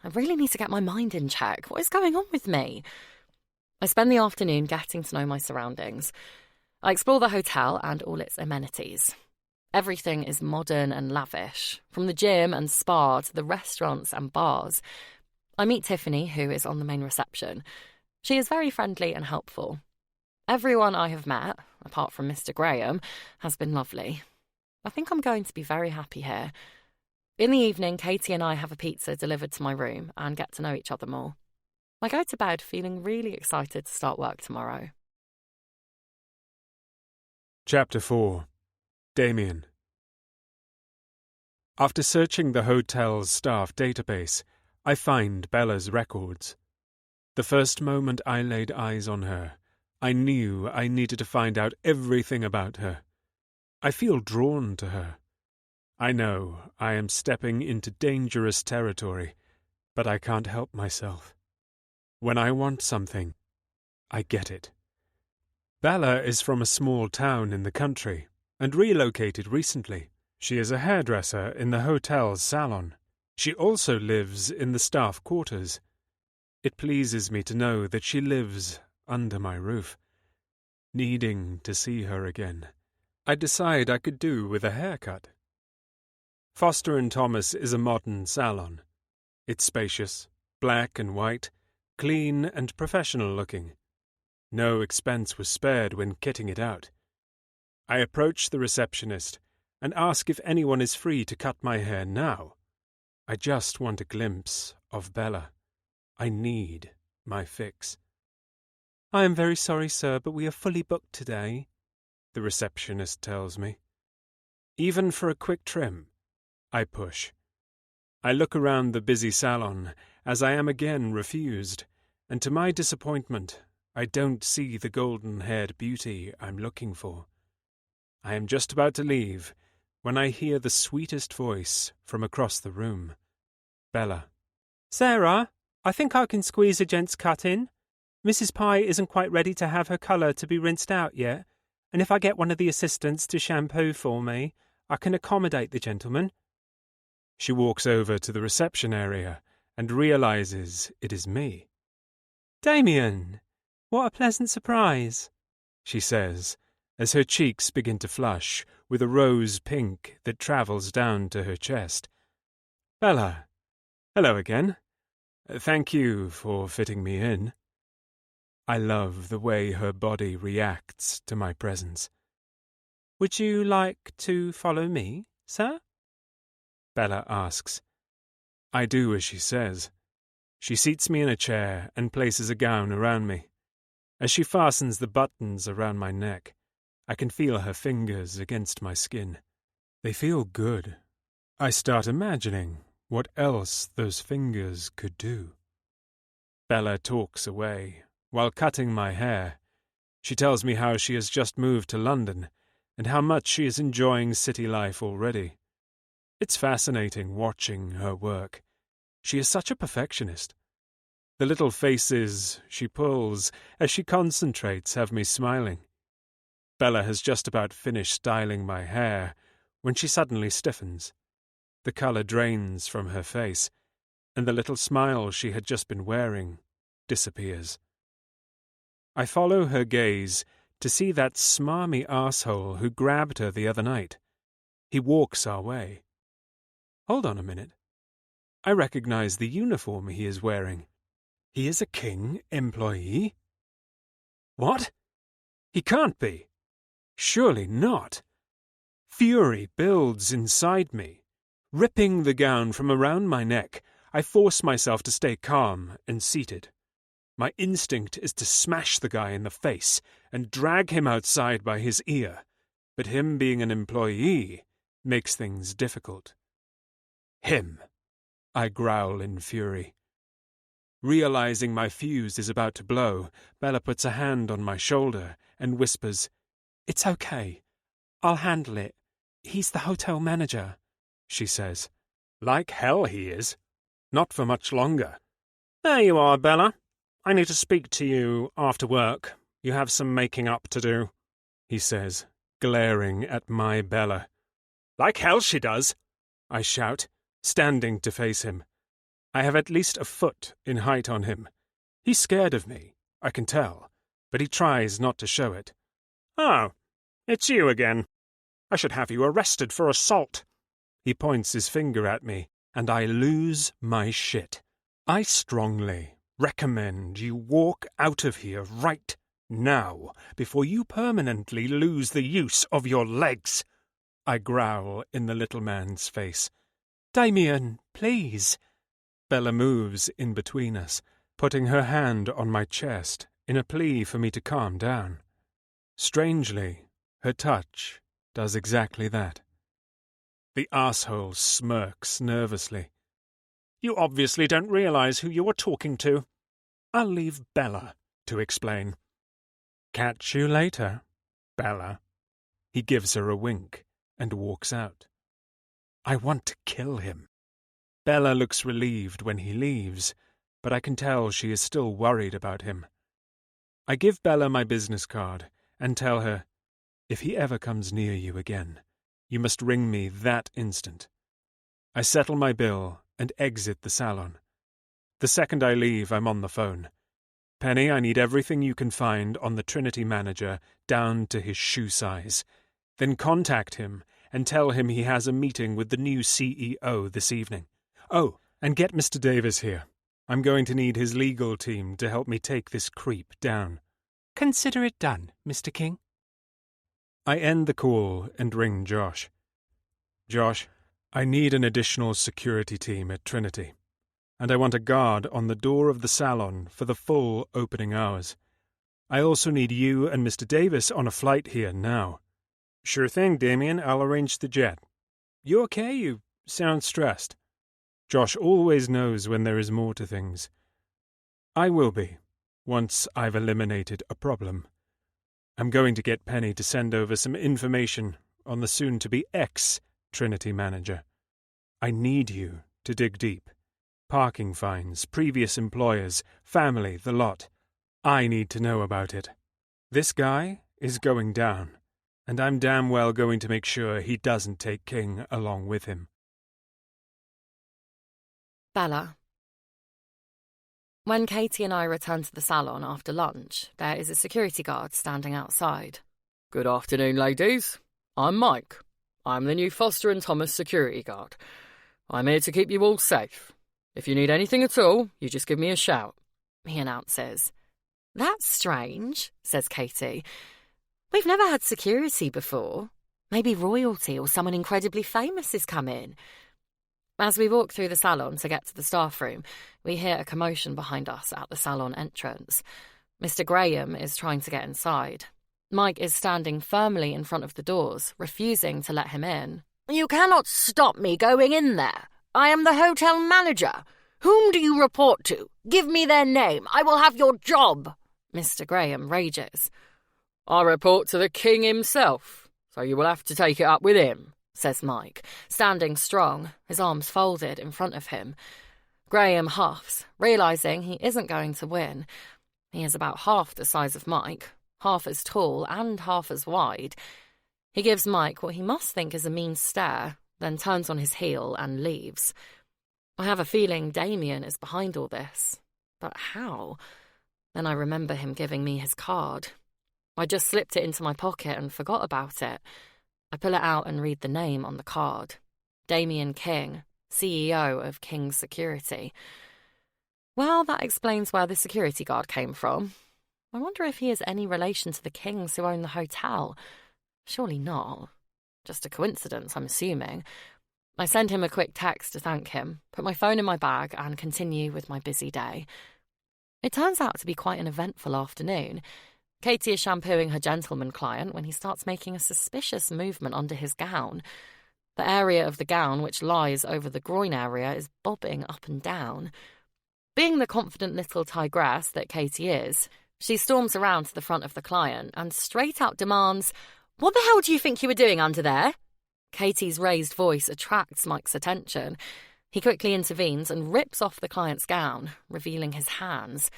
I really need to get my mind in check. What is going on with me? I spend the afternoon getting to know my surroundings. I explore the hotel and all its amenities. Everything is modern and lavish, from the gym and spa to the restaurants and bars. I meet Tiffany, who is on the main reception. She is very friendly and helpful. Everyone I have met, apart from Mr. Graham, has been lovely. I think I'm going to be very happy here. In the evening, Katie and I have a pizza delivered to my room and get to know each other more. I go to bed feeling really excited to start work tomorrow. Chapter 4. Damien. After searching the hotel's staff database, I find Bella's records. The first moment I laid eyes on her, I knew I needed to find out everything about her. I feel drawn to her. I know I am stepping into dangerous territory, but I can't help myself. When I want something, I get it. Bella is from a small town in the country and relocated recently. She is a hairdresser in the hotel's salon. She also lives in the staff quarters. It pleases me to know that she lives under my roof. Needing to see her again, I decide I could do with a haircut. Foster & Thomas is a modern salon. It's spacious, black and white, clean and professional looking. No expense was spared when kitting it out. I approach the receptionist and ask if anyone is free to cut my hair now. I just want a glimpse of Bella. I need my fix. I am very sorry, sir, but we are fully booked today, the receptionist tells me. Even for a quick trim, I push. I look around the busy salon as I am again refused, and to my disappointment, I don't see the golden-haired beauty I'm looking for. I am just about to leave when I hear the sweetest voice from across the room. Bella. Sarah, I think I can squeeze a gent's cut in. Mrs. Pye isn't quite ready to have her colour to be rinsed out yet, and if I get one of the assistants to shampoo for me, I can accommodate the gentleman. She walks over to the reception area and realizes it is me. Damien, what a pleasant surprise, she says, as her cheeks begin to flush with a rose pink that travels down to her chest. Bella, hello again. Thank you for fitting me in. I love the way her body reacts to my presence. Would you like to follow me, sir? Bella asks. I do as she says. She seats me in a chair and places a gown around me. As she fastens the buttons around my neck, I can feel her fingers against my skin. They feel good. I start imagining what else those fingers could do. Bella talks away while cutting my hair. She tells me how she has just moved to London and how much she is enjoying city life already. It's fascinating watching her work. She is such a perfectionist. The little faces she pulls as she concentrates have me smiling. Bella has just about finished styling my hair when she suddenly stiffens. The colour drains from her face, and the little smile she had just been wearing disappears. I follow her gaze to see that smarmy arsehole who grabbed her the other night. He walks our way. Hold on a minute. I recognize the uniform he is wearing. He is a King employee? What? He can't be. Surely not. Fury builds inside me. Ripping the gown from around my neck, I force myself to stay calm and seated. My instinct is to smash the guy in the face and drag him outside by his ear, but him being an employee makes things difficult. Him, I growl in fury. Realizing my fuse is about to blow, Bella puts a hand on my shoulder and whispers, "It's okay. I'll handle it. He's the hotel manager," she says. Like hell he is. Not for much longer. "There you are, Bella. I need to speak to you after work. You have some making up to do," he says, glaring at my Bella. "Like hell she does," I shout, standing to face him. I have at least a foot in height on him. He's scared of me, I can tell, but he tries not to show it. "Oh, it's you again. I should have you arrested for assault." He points his finger at me, and I lose my shit. I strongly recommend you walk out of here right now before you permanently lose the use of your legs, I growl in the little man's face. "Damien, please." Bella moves in between us, putting her hand on my chest in a plea for me to calm down. Strangely, her touch does exactly that. The arsehole smirks nervously. "You obviously don't realize who you are talking to. I'll leave Bella to explain." "Catch you later, Bella." He gives her a wink and walks out. I want to kill him. Bella looks relieved when he leaves, but I can tell she is still worried about him. I give Bella my business card and tell her, "If he ever comes near you again, you must ring me that instant." I settle my bill and exit the salon. The second I leave, I'm on the phone. "Penny, I need everything you can find on the Trinity manager down to his shoe size. Then contact him and tell him he has a meeting with the new CEO this evening. Oh, and get Mr. Davis here. I'm going to need his legal team to help me take this creep down." "Consider it done, Mr. King." I end the call and ring Josh. "Josh, I need an additional security team at Trinity, and I want a guard on the door of the salon for the full opening hours. I also need you and Mr. Davis on a flight here now." "Sure thing, Damien. I'll arrange the jet." "You okay? You sound stressed." Josh always knows when there is more to things. I will be, once I've eliminated a problem. I'm going to get Penny to send over some information on the soon-to-be ex-Trinity manager. I need you to dig deep. Parking fines, previous employers, family, the lot. I need to know about it. This guy is going down, and I'm damn well going to make sure he doesn't take King along with him. Bella. When Katie and I return to the salon after lunch, there is a security guard standing outside. "Good afternoon, ladies. I'm Mike. I'm the new Foster and Thomas security guard. I'm here to keep you all safe. If you need anything at all, you just give me a shout," he announces. "That's strange," says Katie. "We've never had security before. Maybe royalty or someone incredibly famous is coming." As we walk through the salon to get to the staff room, we hear a commotion behind us at the salon entrance. Mr. Graham is trying to get inside. Mike is standing firmly in front of the doors, refusing to let him in. "You cannot stop me going in there. I am the hotel manager. Whom do you report to? Give me their name. I will have your job." Mr. Graham rages. "I report to the king himself, so you will have to take it up with him," says Mike, standing strong, his arms folded in front of him. Graham huffs, realising he isn't going to win. He is about half the size of Mike, half as tall and half as wide. He gives Mike what he must think is a mean stare, then turns on his heel and leaves. I have a feeling Damien is behind all this. But how? Then I remember him giving me his card. I just slipped it into my pocket and forgot about it. I pull it out and read the name on the card. Damien King, CEO of King's Security. Well, that explains where the security guard came from. I wonder if he is any relation to the Kings who own the hotel. Surely not. Just a coincidence, I'm assuming. I send him a quick text to thank him, put my phone in my bag, and continue with my busy day. It turns out to be quite an eventful afternoon. Katie is shampooing her gentleman client when he starts making a suspicious movement under his gown. The area of the gown which lies over the groin area is bobbing up and down. Being the confident little tigress that Katie is, she storms around to the front of the client and straight out demands, "What the hell do you think you were doing under there?" Katie's raised voice attracts Mike's attention. He quickly intervenes and rips off the client's gown, revealing his hands.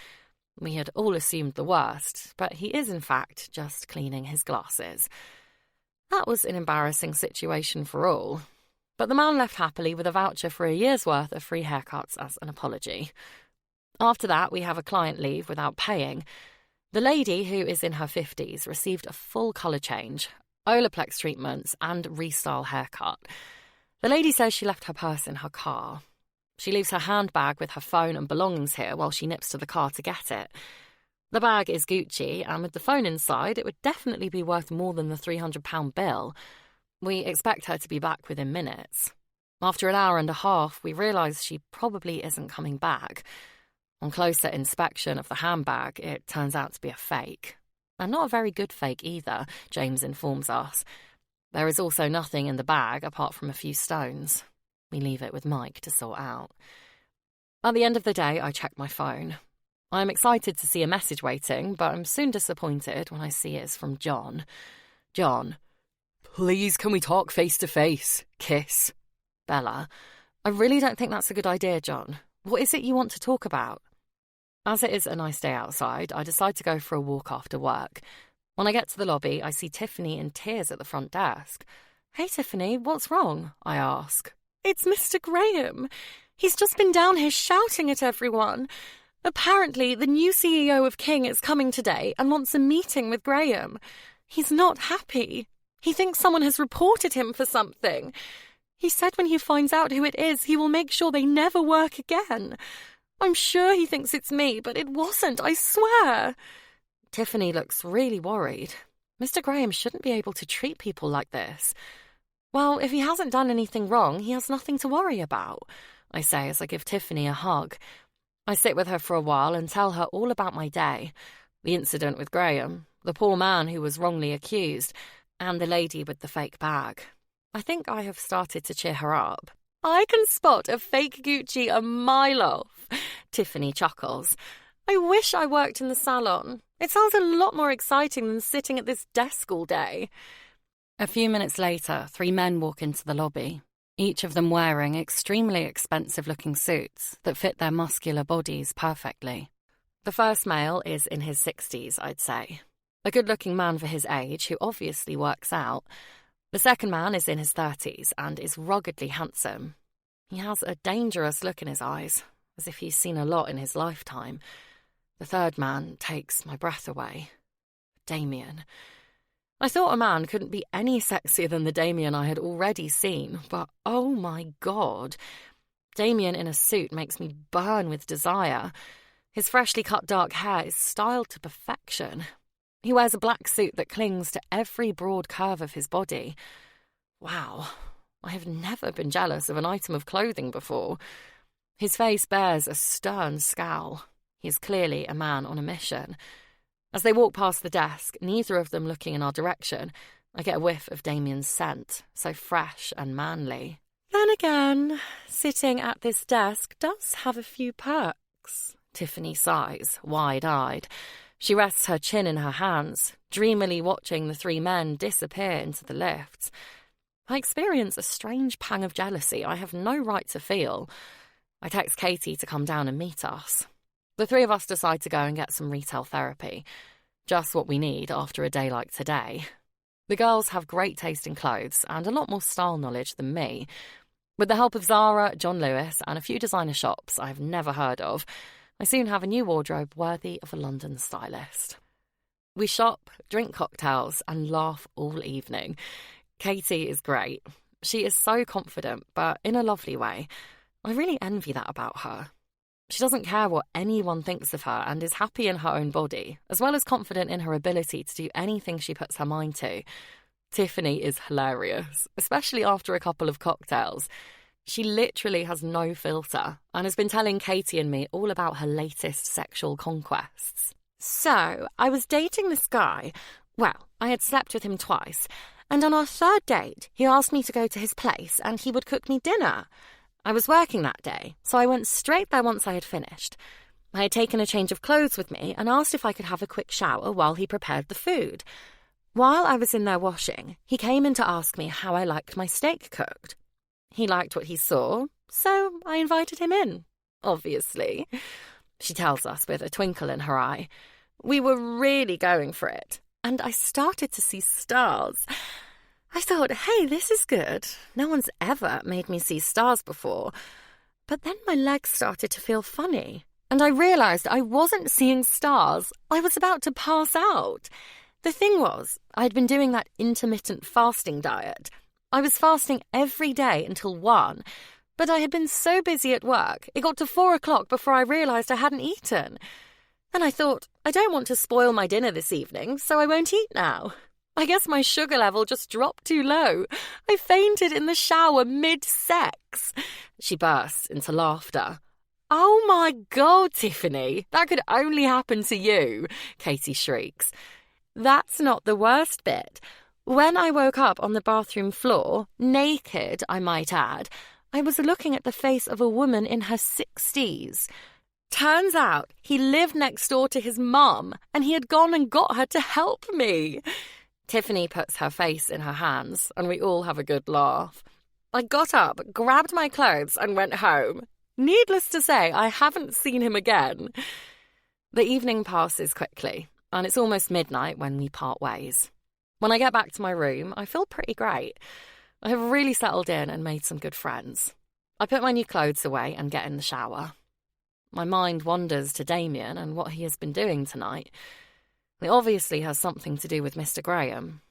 We had all assumed the worst, but he is in fact just cleaning his glasses. That was an embarrassing situation for all, but the man left happily with a voucher for a year's worth of free haircuts as an apology. After that, we have a client leave without paying. The lady, who is in her 50s, received a full colour change, Olaplex treatments and restyle haircut. The lady says she left her purse in her car. She leaves her handbag with her phone and belongings here while she nips to the car to get it. The bag is Gucci, and with the phone inside, it would definitely be worth more than the £300 bill. We expect her to be back within minutes. After an hour and a half, we realise she probably isn't coming back. On closer inspection of the handbag, it turns out to be a fake. And not a very good fake either, James informs us. There is also nothing in the bag apart from a few stones. We leave it with Mike to sort out. At the end of the day, I check my phone. I am excited to see a message waiting, but I'm soon disappointed when I see it's from John. John. "Please, can we talk face to face? Kiss." Bella. "I really don't think that's a good idea, John. What is it you want to talk about?" As it is a nice day outside, I decide to go for a walk after work. When I get to the lobby, I see Tiffany in tears at the front desk. "Hey, Tiffany, what's wrong?" I ask. "It's Mr. Graham. He's just been down here shouting at everyone. Apparently, the new CEO of King is coming today and wants a meeting with Graham. He's not happy. He thinks someone has reported him for something. He said when he finds out who it is, he will make sure they never work again. I'm sure he thinks it's me, but it wasn't, I swear." Tiffany looks really worried. Mr. Graham shouldn't be able to treat people like this. "Well, if he hasn't done anything wrong, he has nothing to worry about," I say as I give Tiffany a hug. I sit with her for a while and tell her all about my day. The incident with Graham, the poor man who was wrongly accused, and the lady with the fake bag. I think I have started to cheer her up. "I can spot a fake Gucci a mile off," Tiffany chuckles. "I wish I worked in the salon. It sounds a lot more exciting than sitting at this desk all day." A few minutes later, 3 men walk into the lobby, each of them wearing extremely expensive-looking suits that fit their muscular bodies perfectly. The first male is in his 60s, I'd say. A good-looking man for his age who obviously works out. The second man is in his 30s and is ruggedly handsome. He has a dangerous look in his eyes, as if he's seen a lot in his lifetime. The third man takes my breath away. Damien. I thought a man couldn't be any sexier than the Damien I had already seen, but oh my God. Damien in a suit makes me burn with desire. His freshly cut dark hair is styled to perfection. He wears a black suit that clings to every broad curve of his body. Wow, I have never been jealous of an item of clothing before. His face bears a stern scowl. He is clearly a man on a mission. As they walk past the desk, neither of them looking in our direction, I get a whiff of Damien's scent, so fresh and manly. Then again, sitting at this desk does have a few perks. Tiffany sighs, wide-eyed. She rests her chin in her hands, dreamily watching the 3 men disappear into the lifts. I experience a strange pang of jealousy I have no right to feel. I text Katie to come down and meet us. The 3 of us decide to go and get some retail therapy. Just what we need after a day like today. The girls have great taste in clothes and a lot more style knowledge than me. With the help of Zara, John Lewis, and a few designer shops I've never heard of, I soon have a new wardrobe worthy of a London stylist. We shop, drink cocktails, and laugh all evening. Katie is great. She is so confident, but in a lovely way. I really envy that about her. She doesn't care what anyone thinks of her and is happy in her own body, as well as confident in her ability to do anything she puts her mind to. Tiffany is hilarious, especially after a couple of cocktails. She literally has no filter and has been telling Katie and me all about her latest sexual conquests. So, I was dating this guy. Well, I had slept with him twice, and on our third date, he asked me to go to his place and he would cook me dinner. I was working that day, so I went straight there once I had finished. I had taken a change of clothes with me and asked if I could have a quick shower while he prepared the food. While I was in there washing, he came in to ask me how I liked my steak cooked. He liked what he saw, so I invited him in, obviously. She tells us with a twinkle in her eye. We were really going for it, and I started to see stars. I thought, hey, this is good. No one's ever made me see stars before. But then my legs started to feel funny, and I realised I wasn't seeing stars. I was about to pass out. The thing was, I'd been doing that intermittent fasting diet. I was fasting every day until 1, but I had been so busy at work, it got to 4 o'clock before I realised I hadn't eaten. Then I thought, I don't want to spoil my dinner this evening, so I won't eat now. I guess my sugar level just dropped too low. I fainted in the shower mid-sex. She bursts into laughter. Oh my God, Tiffany, that could only happen to you, Katie shrieks. That's not the worst bit. When I woke up on the bathroom floor, naked, I might add, I was looking at the face of a woman in her 60s. Turns out he lived next door to his mum, and he had gone and got her to help me. Tiffany puts her face in her hands, and we all have a good laugh. I got up, grabbed my clothes, and went home. Needless to say, I haven't seen him again. The evening passes quickly, and it's almost midnight when we part ways. When I get back to my room, I feel pretty great. I have really settled in and made some good friends. I put my new clothes away and get in the shower. My mind wanders to Damien and what he has been doing tonight. It obviously has something to do with Mr. Graham.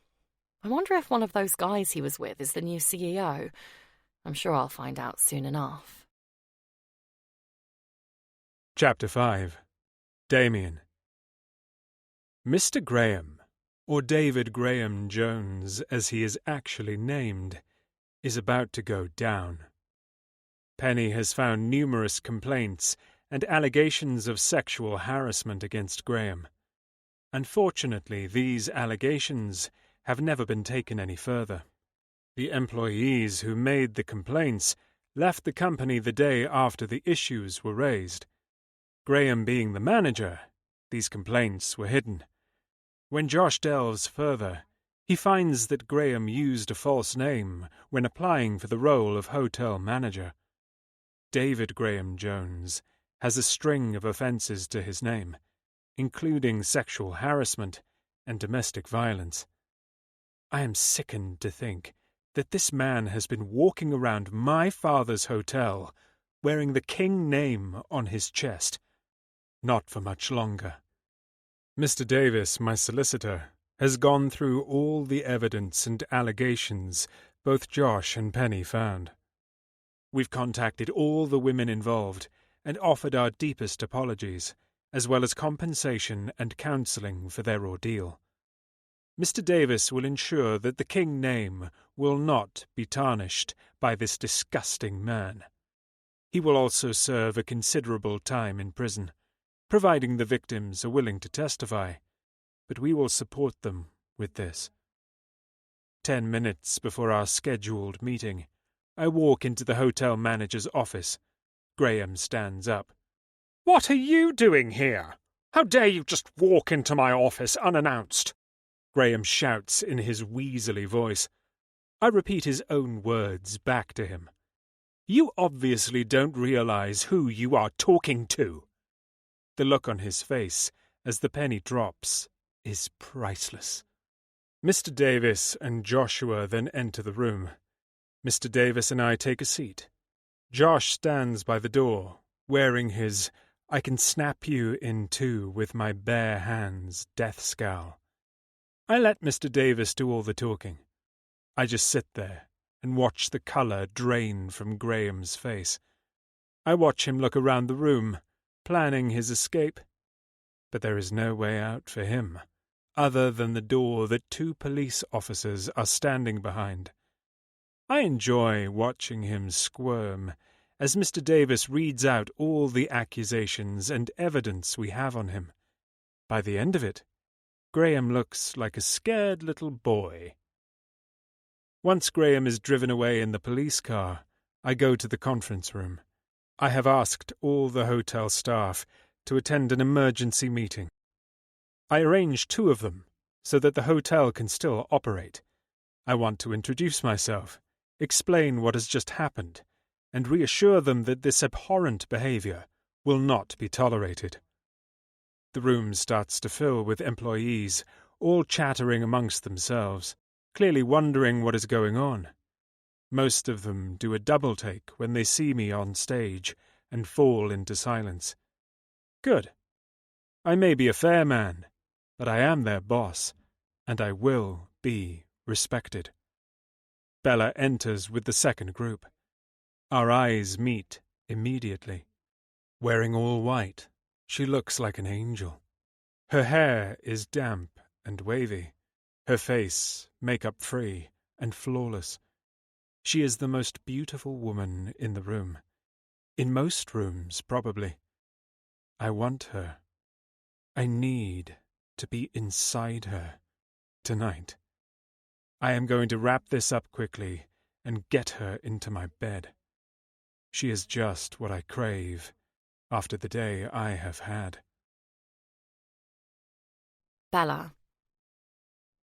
I wonder if one of those guys he was with is the new CEO. I'm sure I'll find out soon enough. Chapter 5. Damien. Mr. Graham, or David Graham Jones as he is actually named, is about to go down. Penny has found numerous complaints and allegations of sexual harassment against Graham. Unfortunately, these allegations have never been taken any further. The employees who made the complaints left the company the day after the issues were raised. Graham being the manager, these complaints were hidden. When Josh delves further, he finds that Graham used a false name when applying for the role of hotel manager. David Graham Jones has a string of offences to his name, including sexual harassment and domestic violence. I am sickened to think that this man has been walking around my father's hotel wearing the King name on his chest. Not for much longer. Mr. Davis, my solicitor, has gone through all the evidence and allegations both Josh and Penny found. We've contacted all the women involved and offered our deepest apologies, as well as compensation and counselling for their ordeal. Mr. Davis will ensure that the King name will not be tarnished by this disgusting man. He will also serve a considerable time in prison, providing the victims are willing to testify, but we will support them with this. 10 minutes before our scheduled meeting, I walk into the hotel manager's office. Graham stands up. "What are you doing here? How dare you just walk into my office unannounced?" Graham shouts in his weaselly voice. I repeat his own words back to him. You obviously don't realize who you are talking to. The look on his face as the penny drops is priceless. Mr. Davis and Joshua then enter the room. Mr. Davis and I take a seat. Josh stands by the door, wearing his "I can snap you in two with my bare hands" death scowl. I let Mr. Davis do all the talking. I just sit there and watch the colour drain from Graham's face. I watch him look around the room, planning his escape. But there is no way out for him, other than the door that 2 police officers are standing behind. I enjoy watching him squirm as Mr. Davis reads out all the accusations and evidence we have on him. By the end of it, Graham looks like a scared little boy. Once Graham is driven away in the police car, I go to the conference room. I have asked all the hotel staff to attend an emergency meeting. I arrange 2 of them so that the hotel can still operate. I want to introduce myself, explain what has just happened, and reassure them that this abhorrent behavior will not be tolerated. The room starts to fill with employees, all chattering amongst themselves, clearly wondering what is going on. Most of them do a double take when they see me on stage and fall into silence. Good. I may be a fair man, but I am their boss, and I will be respected. Bella enters with the second group. Our eyes meet immediately. Wearing all white, she looks like an angel. Her hair is damp and wavy, her face makeup-free and flawless. She is the most beautiful woman in the room. In most rooms, probably. I want her. I need to be inside her tonight. I am going to wrap this up quickly and get her into my bed. She is just what I crave after the day I have had. Bella.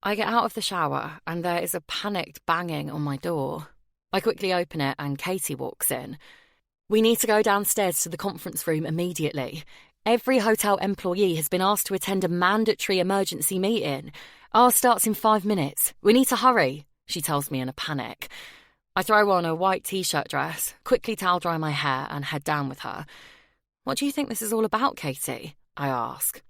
I get out of the shower and there is a panicked banging on my door. I quickly open it and Katie walks in. We need to go downstairs to the conference room immediately. Every hotel employee has been asked to attend a mandatory emergency meeting. Ours starts in 5 minutes. We need to hurry, she tells me in a panic. I throw on a white t-shirt dress, quickly towel dry my hair and head down with her. What do you think this is all about, Katie? I ask.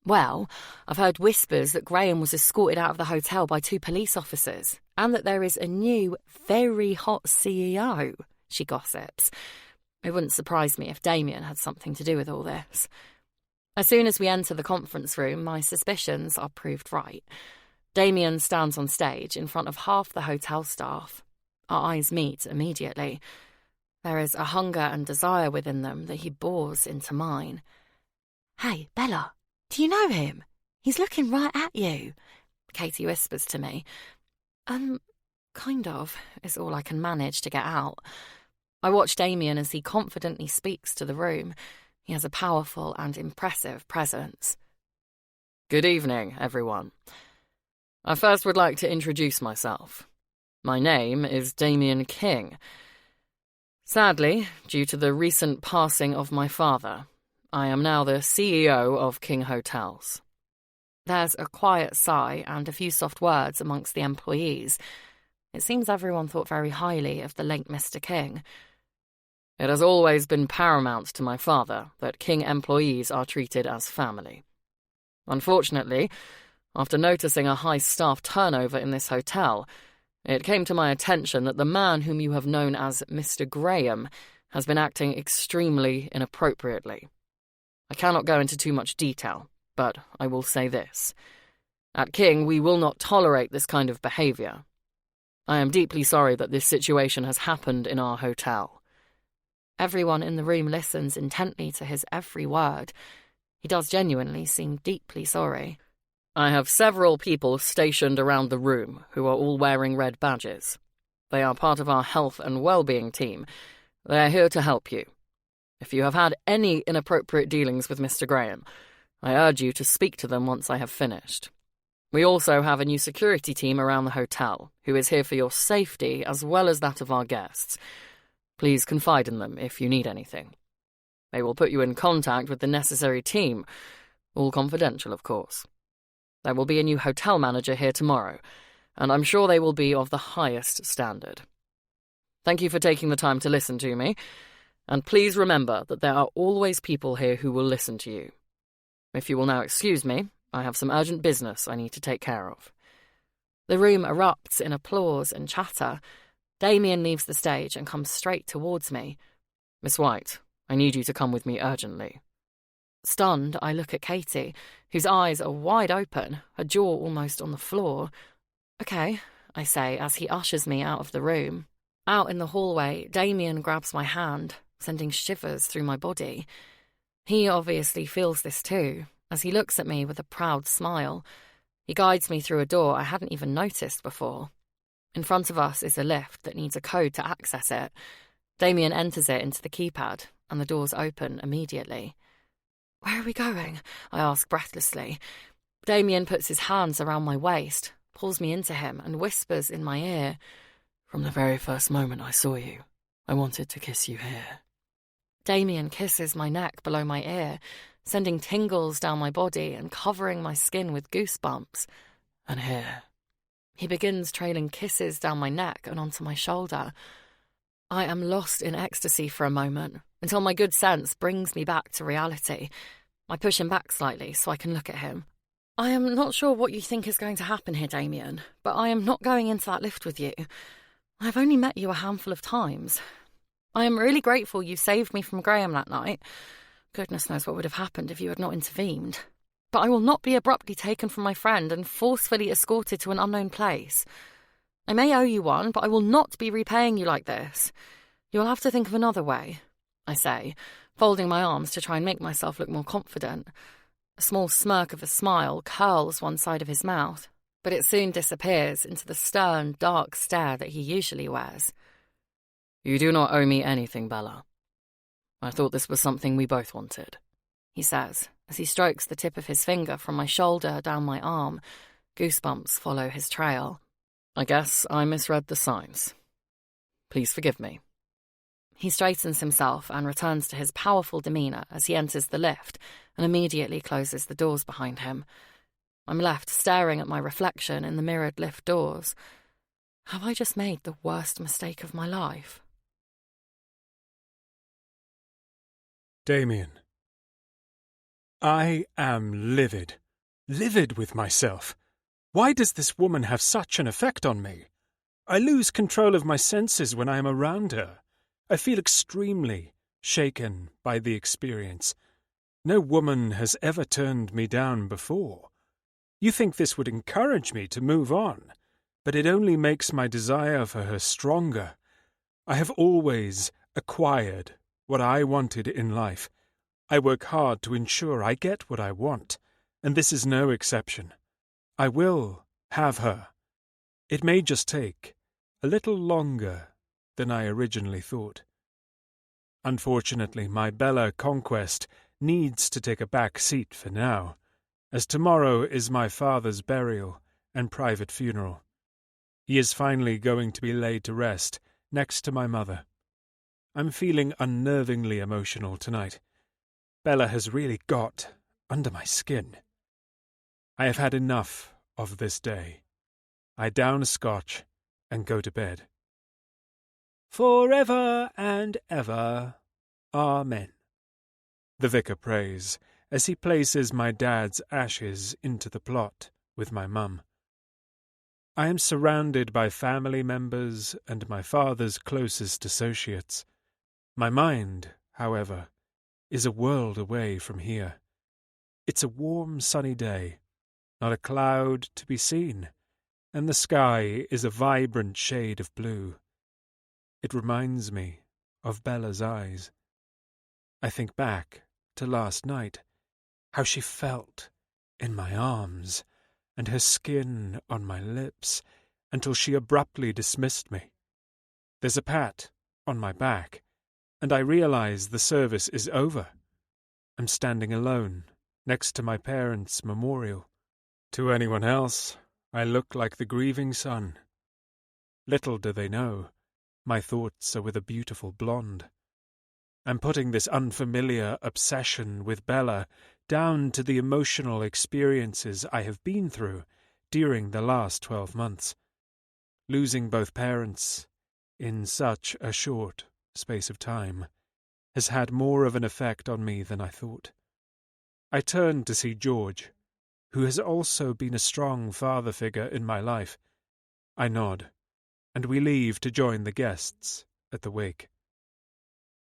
Well, I've heard whispers that Graham was escorted out of the hotel by 2 police officers, and that there is a new, very hot CEO, she gossips. It wouldn't surprise me if Damien had something to do with all this. As soon as we enter the conference room, my suspicions are proved right. Damien stands on stage in front of half the hotel staff. Our eyes meet immediately. There is a hunger and desire within them that he bores into mine. Hey, Bella, do you know him? He's looking right at you, Katie whispers to me. Kind of, is all I can manage to get out. I watch Damien as he confidently speaks to the room. He has a powerful and impressive presence. Good evening, everyone. I first would like to introduce myself. My name is Damien King. Sadly, due to the recent passing of my father, I am now the CEO of King Hotels. There's a quiet sigh and a few soft words amongst the employees. It seems everyone thought very highly of the late Mr. King. It has always been paramount to my father that King employees are treated as family. Unfortunately, after noticing a high staff turnover in this hotel, it came to my attention that the man whom you have known as Mr. Graham has been acting extremely inappropriately. I cannot go into too much detail, but I will say this. At King, we will not tolerate this kind of behavior. I am deeply sorry that this situation has happened in our hotel. Everyone in the room listens intently to his every word. He does genuinely seem deeply sorry. I have several people stationed around the room who are all wearing red badges. They are part of our health and well-being team. They are here to help you. If you have had any inappropriate dealings with Mr. Graham, I urge you to speak to them once I have finished. We also have a new security team around the hotel, who is here for your safety as well as that of our guests. Please confide in them if you need anything. They will put you in contact with the necessary team, all confidential, of course. There will be a new hotel manager here tomorrow, and I'm sure they will be of the highest standard. Thank you for taking the time to listen to me, and please remember that there are always people here who will listen to you. If you will now excuse me, I have some urgent business I need to take care of." The room erupts in applause and chatter. Damien leaves the stage and comes straight towards me. "Miss White, I need you to come with me urgently." Stunned, I look at Katie, whose eyes are wide open, her jaw almost on the floor. "Okay," I say as he ushers me out of the room. Out in the hallway, Damien grabs my hand, sending shivers through my body. He obviously feels this too, as he looks at me with a proud smile. He guides me through a door I hadn't even noticed before. In front of us is a lift that needs a code to access it. Damien enters it into the keypad, and the doors open immediately. "Where are we going?" I ask breathlessly. Damien puts his hands around my waist, pulls me into him, and whispers in my ear, "From the very first moment I saw you, I wanted to kiss you here." Damien kisses my neck below my ear, sending tingles down my body and covering my skin with goosebumps. "And here." He begins trailing kisses down my neck and onto my shoulder. I am lost in ecstasy for a moment, until my good sense brings me back to reality. I push him back slightly so I can look at him. "I am not sure what you think is going to happen here, Damien, but I am not going into that lift with you. I have only met you a handful of times. I am really grateful you saved me from Graham that night. Goodness knows what would have happened if you had not intervened. But I will not be abruptly taken from my friend and forcefully escorted to an unknown place. I may owe you one, but I will not be repaying you like this. You will have to think of another way," I say, folding my arms to try and make myself look more confident. A small smirk of a smile curls one side of his mouth, but it soon disappears into the stern, dark stare that he usually wears. "You do not owe me anything, Bella. I thought this was something we both wanted," he says, as he strokes the tip of his finger from my shoulder down my arm. Goosebumps follow his trail. "I guess I misread the signs. Please forgive me." He straightens himself and returns to his powerful demeanour as he enters the lift and immediately closes the doors behind him. I'm left staring at my reflection in the mirrored lift doors. Have I just made the worst mistake of my life? Damien. I am livid with myself. Why does this woman have such an effect on me? I lose control of my senses when I am around her. I feel extremely shaken by the experience. No woman has ever turned me down before. You think this would encourage me to move on, but it only makes my desire for her stronger. I have always acquired what I wanted in life. I work hard to ensure I get what I want, and this is no exception. I will have her. It may just take a little longer than I originally thought. Unfortunately, my Bella conquest needs to take a back seat for now, as tomorrow is my father's burial and private funeral. He is finally going to be laid to rest next to my mother. I'm feeling unnervingly emotional tonight. Bella has really got under my skin. I have had enough of this day. I down a scotch and go to bed. Forever and ever. Amen. The vicar prays as he places my dad's ashes into the plot with my mum. I am surrounded by family members and my father's closest associates. My mind, however, is a world away from here. It's a warm, sunny day, not a cloud to be seen, and the sky is a vibrant shade of blue. It reminds me of Bella's eyes. I think back to last night, how she felt in my arms and her skin on my lips until she abruptly dismissed me. There's a pat on my back, and I realize the service is over. I'm standing alone next to my parents' memorial. To anyone else, I look like the grieving son. Little do they know, my thoughts are with a beautiful blonde. I'm putting this unfamiliar obsession with Bella down to the emotional experiences I have been through during the last 12 months. Losing both parents in such a short space of time has had more of an effect on me than I thought. I turned to see George, who has also been a strong father figure in my life. I nod, and we leave to join the guests at the wake.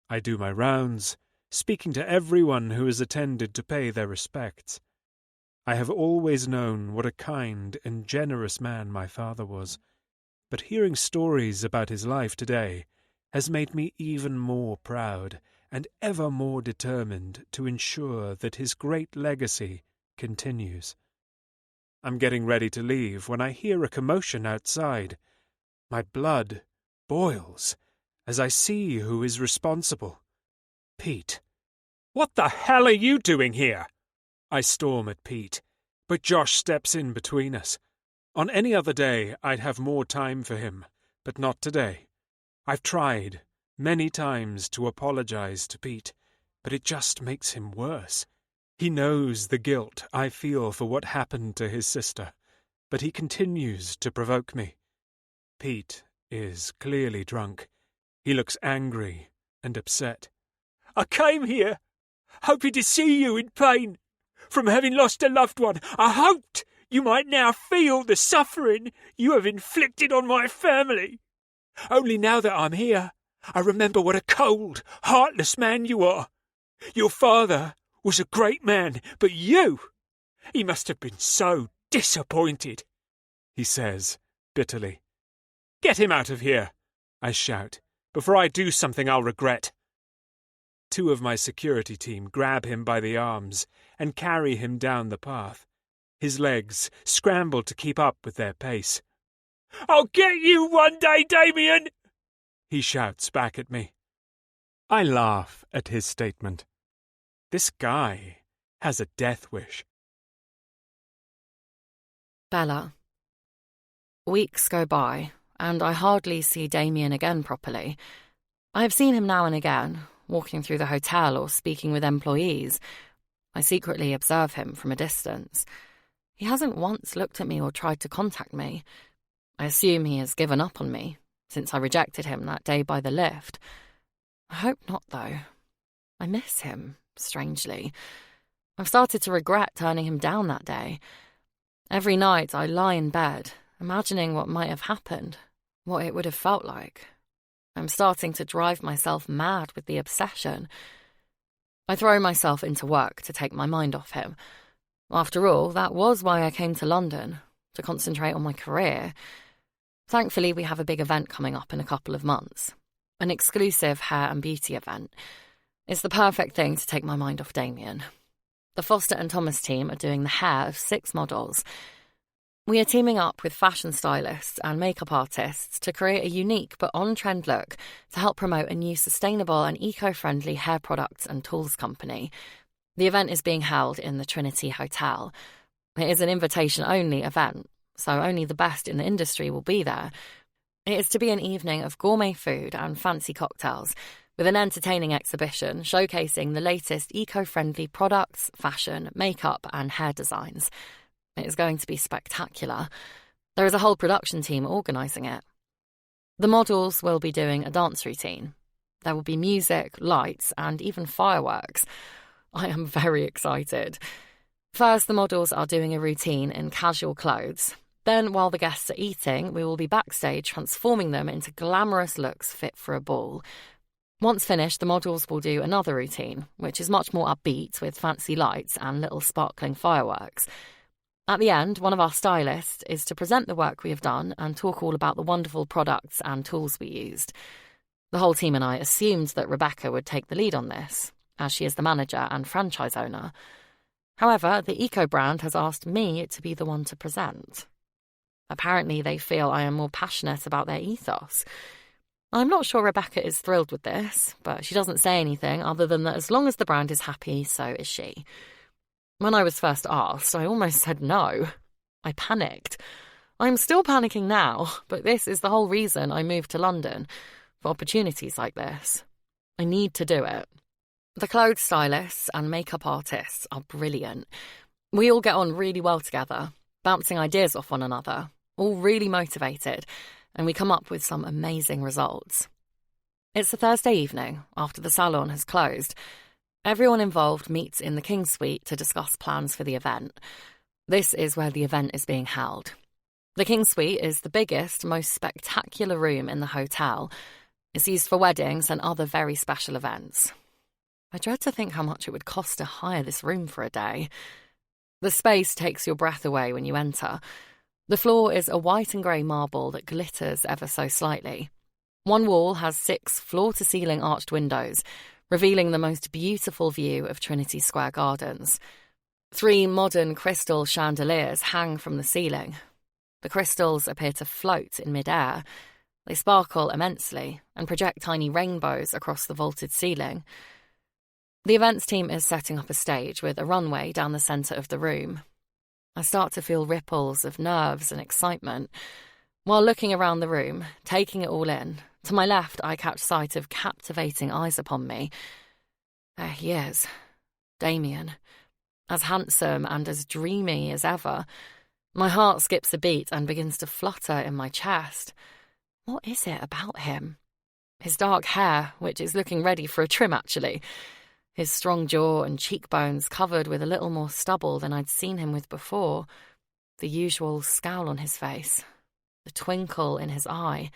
I do my rounds, speaking to everyone who has attended to pay their respects. I have always known what a kind and generous man my father was, but hearing stories about his life today has made me even more proud and ever more determined to ensure that his great legacy continues. I'm getting ready to leave when I hear a commotion outside. My blood boils as I see who is responsible. Pete. What the hell are you doing here? I storm at Pete, but Josh steps in between us. On any other day, I'd have more time for him, but not today. I've tried many times to apologize to Pete, but it just makes him worse. He knows the guilt I feel for what happened to his sister, but he continues to provoke me. Pete is clearly drunk. He looks angry and upset. I came here, hoping to see you in pain. From having lost a loved one, I hoped you might now feel the suffering you have inflicted on my family. Only now that I'm here, I remember what a cold, heartless man you are. Your father was a great man, but he must have been so disappointed, he says bitterly. Get him out of here, I shout, before I do something I'll regret. 2 of my security team grab him by the arms and carry him down the path. His legs scramble to keep up with their pace. I'll get you one day, Damien! He shouts back at me. I laugh at his statement. This guy has a death wish. Bella. Weeks go by, and I hardly see Damien again properly. I have seen him now and again, walking through the hotel or speaking with employees. I secretly observe him from a distance. He hasn't once looked at me or tried to contact me. I assume he has given up on me, since I rejected him that day by the lift. I hope not, though. I miss him, strangely. I've started to regret turning him down that day. Every night I lie in bed, imagining what might have happened, what it would have felt like. I'm starting to drive myself mad with the obsession. I throw myself into work to take my mind off him. After all, that was why I came to London, to concentrate on my career. Thankfully, we have a big event coming up in a couple of months, an exclusive hair and beauty event. It's the perfect thing to take my mind off Damien. The Foster and Thomas team are doing the hair of 6 models. We are teaming up with fashion stylists and makeup artists to create a unique but on-trend look to help promote a new sustainable and eco-friendly hair products and tools company. The event is being held in the Trinity Hotel. It is an invitation-only event, so only the best in the industry will be there. It is to be an evening of gourmet food and fancy cocktails, with an entertaining exhibition showcasing the latest eco-friendly products, fashion, makeup and hair designs. It is going to be spectacular. There is a whole production team organising it. The models will be doing a dance routine. There will be music, lights and even fireworks. I am very excited. First, the models are doing a routine in casual clothes. Then, while the guests are eating, we will be backstage transforming them into glamorous looks fit for a ball. Once finished, the models will do another routine, which is much more upbeat with fancy lights and little sparkling fireworks. At the end, one of our stylists is to present the work we have done and talk all about the wonderful products and tools we used. The whole team and I assumed that Rebecca would take the lead on this, as she is the manager and franchise owner. However, the eco brand has asked me to be the one to present. Apparently, they feel I am more passionate about their ethos. I'm not sure Rebecca is thrilled with this, but she doesn't say anything other than that as long as the brand is happy, so is she. When I was first asked, I almost said no. I panicked. I'm still panicking now, but this is the whole reason I moved to London, for opportunities like this. I need to do it. The clothes stylists and makeup artists are brilliant. We all get on really well together, bouncing ideas off one another, all really motivated, and we come up with some amazing results. It's a Thursday evening, after the salon has closed. Everyone involved meets in the King's Suite to discuss plans for the event. This is where the event is being held. The King's Suite is the biggest, most spectacular room in the hotel. It's used for weddings and other very special events. I dread to think how much it would cost to hire this room for a day. The space takes your breath away when you enter. The floor is a white and grey marble that glitters ever so slightly. One wall has 6 floor-to-ceiling arched windows, revealing the most beautiful view of Trinity Square Gardens. 3 modern crystal chandeliers hang from the ceiling. The crystals appear to float in mid-air. They sparkle immensely and project tiny rainbows across the vaulted ceiling. The events team is setting up a stage with a runway down the centre of the room. I start to feel ripples of nerves and excitement. While looking around the room, taking it all in, to my left I catch sight of captivating eyes upon me. There he is, Damien, as handsome and as dreamy as ever. My heart skips a beat and begins to flutter in my chest. What is it about him? His dark hair, which is looking ready for a trim actually. His strong jaw and cheekbones covered with a little more stubble than I'd seen him with before. The usual scowl on his face. The twinkle in his eye.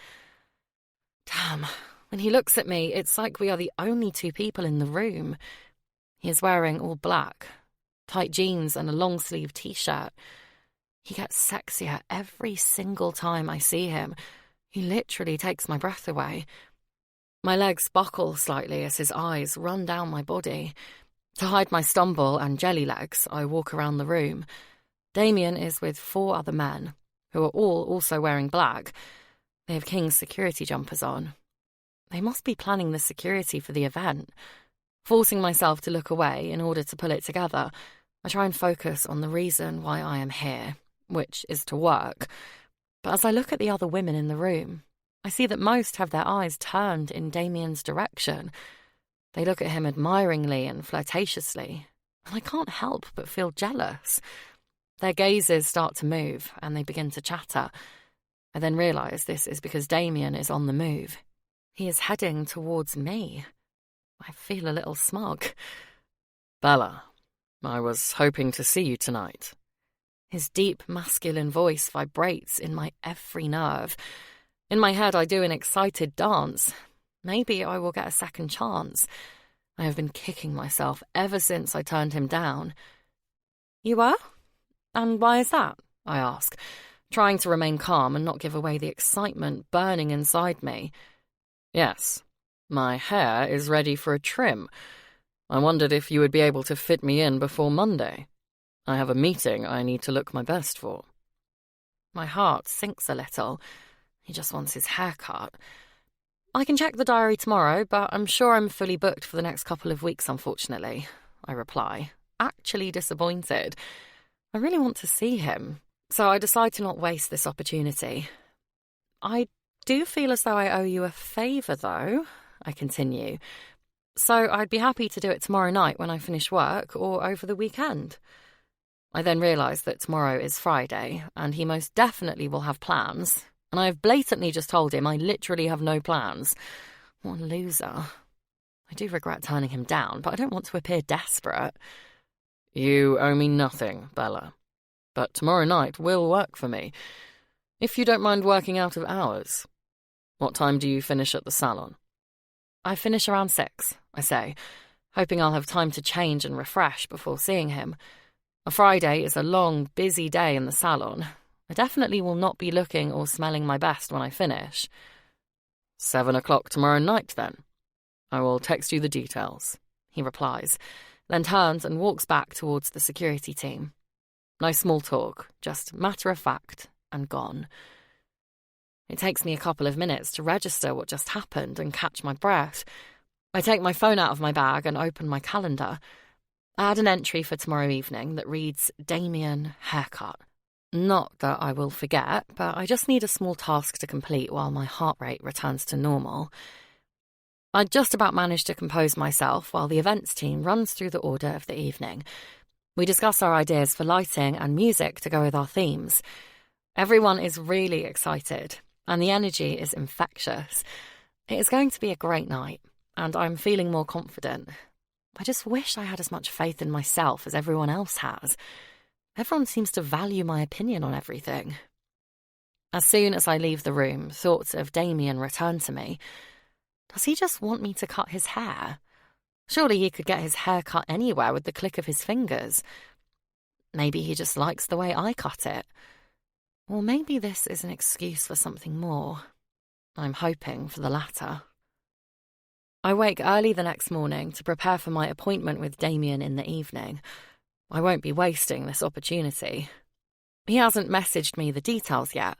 Damn, when he looks at me, it's like we are the only 2 people in the room. He is wearing all black, tight jeans and a long-sleeved t-shirt. He gets sexier every single time I see him. He literally takes my breath away. My legs buckle slightly as his eyes run down my body. To hide my stumble and jelly legs, I walk around the room. Damien is with 4 other men, who are all also wearing black. They have King's security jumpers on. They must be planning the security for the event. Forcing myself to look away in order to pull it together, I try and focus on the reason why I am here, which is to work. But as I look at the other women in the room, I see that most have their eyes turned in Damien's direction. They look at him admiringly and flirtatiously, and I can't help but feel jealous. Their gazes start to move, and they begin to chatter. I then realise this is because Damien is on the move. He is heading towards me. I feel a little smug. Bella, I was hoping to see you tonight. His deep, masculine voice vibrates in my every nerve. In my head, I do an excited dance. Maybe I will get a second chance. I have been kicking myself ever since I turned him down. You were? And why is that? I ask, trying to remain calm and not give away the excitement burning inside me. Yes, my hair is ready for a trim. I wondered if you would be able to fit me in before Monday. I have a meeting I need to look my best for. My heart sinks a little. He just wants his hair cut. I can check the diary tomorrow, but I'm sure I'm fully booked for the next couple of weeks, unfortunately, I reply, actually disappointed. I really want to see him, so I decide to not waste this opportunity. I do feel as though I owe you a favour, though, I continue. So I'd be happy to do it tomorrow night when I finish work or over the weekend. I then realise that tomorrow is Friday, and he most definitely will have plans, and I have blatantly just told him I literally have no plans. What a loser. I do regret turning him down, but I don't want to appear desperate. You owe me nothing, Bella. But tomorrow night will work for me, if you don't mind working out of hours. What time do you finish at the salon? I finish around 6, I say, hoping I'll have time to change and refresh before seeing him. A Friday is a long, busy day in the salon. I definitely will not be looking or smelling my best when I finish. 7 o'clock tomorrow night, then. I will text you the details, he replies, then turns and walks back towards the security team. No small talk, just matter of fact and gone. It takes me a couple of minutes to register what just happened and catch my breath. I take my phone out of my bag and open my calendar. I add an entry for tomorrow evening that reads Damien haircut. Not that I will forget, but I just need a small task to complete while my heart rate returns to normal. I'd just about managed to compose myself while the events team runs through the order of the evening. We discuss our ideas for lighting and music to go with our themes. Everyone is really excited, and the energy is infectious. It is going to be a great night, and I'm feeling more confident. I just wish I had as much faith in myself as everyone else has. Everyone seems to value my opinion on everything. As soon as I leave the room, thoughts of Damien return to me. Does he just want me to cut his hair? Surely he could get his hair cut anywhere with the click of his fingers. Maybe he just likes the way I cut it. Or maybe this is an excuse for something more. I'm hoping for the latter. I wake early the next morning to prepare for my appointment with Damien in the evening. I won't be wasting this opportunity. He hasn't messaged me the details yet,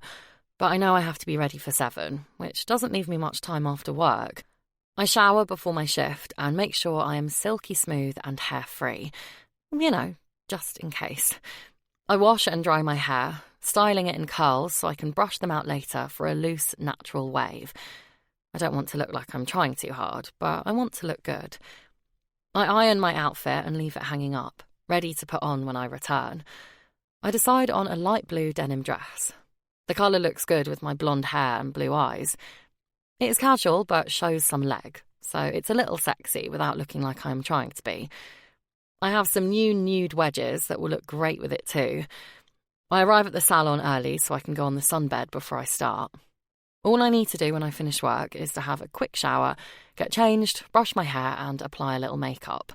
but I know I have to be ready for 7, which doesn't leave me much time after work. I shower before my shift and make sure I am silky smooth and hair-free. Just in case. I wash and dry my hair, styling it in curls so I can brush them out later for a loose, natural wave. I don't want to look like I'm trying too hard, but I want to look good. I iron my outfit and leave it hanging up, ready to put on when I return. I decide on a light blue denim dress. The colour looks good with my blonde hair and blue eyes. It is casual but shows some leg, so it's a little sexy without looking like I'm trying to be. I have some new nude wedges that will look great with it too. I arrive at the salon early so I can go on the sunbed before I start. All I need to do when I finish work is to have a quick shower, get changed, brush my hair and apply a little makeup.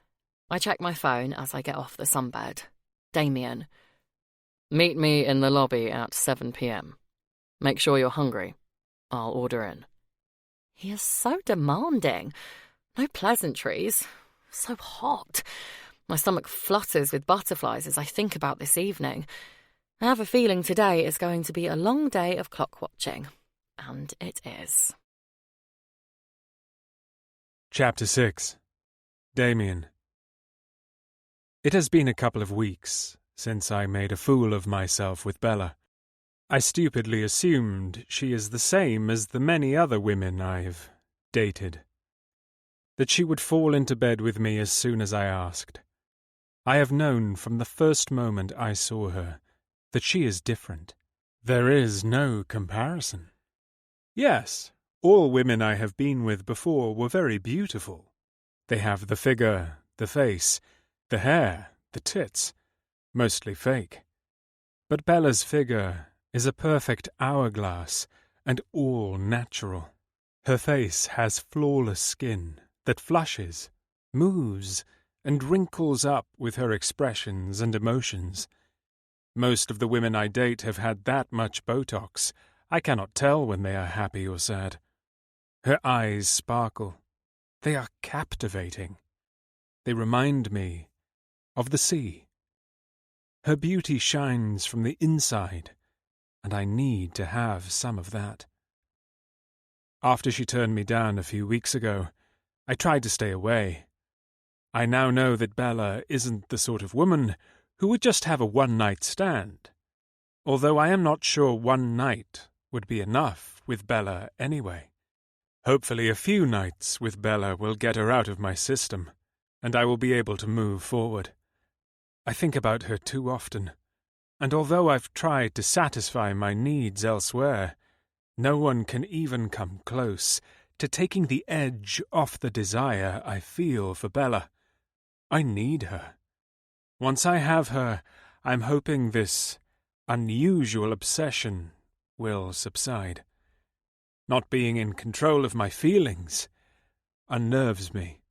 I check my phone as I get off the sunbed. Damien. Meet me in the lobby at 7 p.m. Make sure you're hungry. I'll order in. He is so demanding. No pleasantries. So hot. My stomach flutters with butterflies as I think about this evening. I have a feeling today is going to be a long day of clock watching. And it is. Chapter 6. Damien. It has been a couple of weeks since I made a fool of myself with Bella. I stupidly assumed she is the same as the many other women I've dated. That she would fall into bed with me as soon as I asked. I have known from the first moment I saw her that she is different. There is no comparison. Yes, all women I have been with before were very beautiful. They have the figure, the face, the hair, the tits, mostly fake. But Bella's figure is a perfect hourglass and all natural. Her face has flawless skin that flushes, moves, and wrinkles up with her expressions and emotions. Most of the women I date have had that much Botox. I cannot tell when they are happy or sad. Her eyes sparkle. They are captivating. They remind me of the sea. Her beauty shines from the inside, and I need to have some of that. After she turned me down a few weeks ago, I tried to stay away. I now know that Bella isn't the sort of woman who would just have a one-night stand, although I am not sure one night would be enough with Bella anyway. Hopefully a few nights with Bella will get her out of my system, and I will be able to move forward. I think about her too often, and although I've tried to satisfy my needs elsewhere, no one can even come close to taking the edge off the desire I feel for Bella. I need her. Once I have her, I'm hoping this unusual obsession will subside. Not being in control of my feelings unnerves me.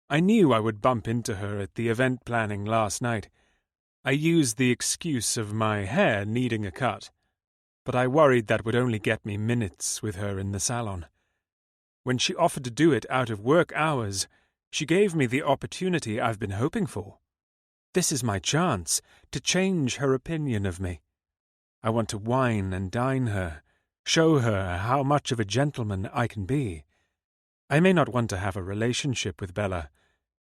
I knew I would bump into her at the event planning last night. I used the excuse of my hair needing a cut, but I worried that would only get me minutes with her in the salon. When she offered to do it out of work hours, she gave me the opportunity I've been hoping for. This is my chance to change her opinion of me. I want to wine and dine her, show her how much of a gentleman I can be. I may not want to have a relationship with Bella,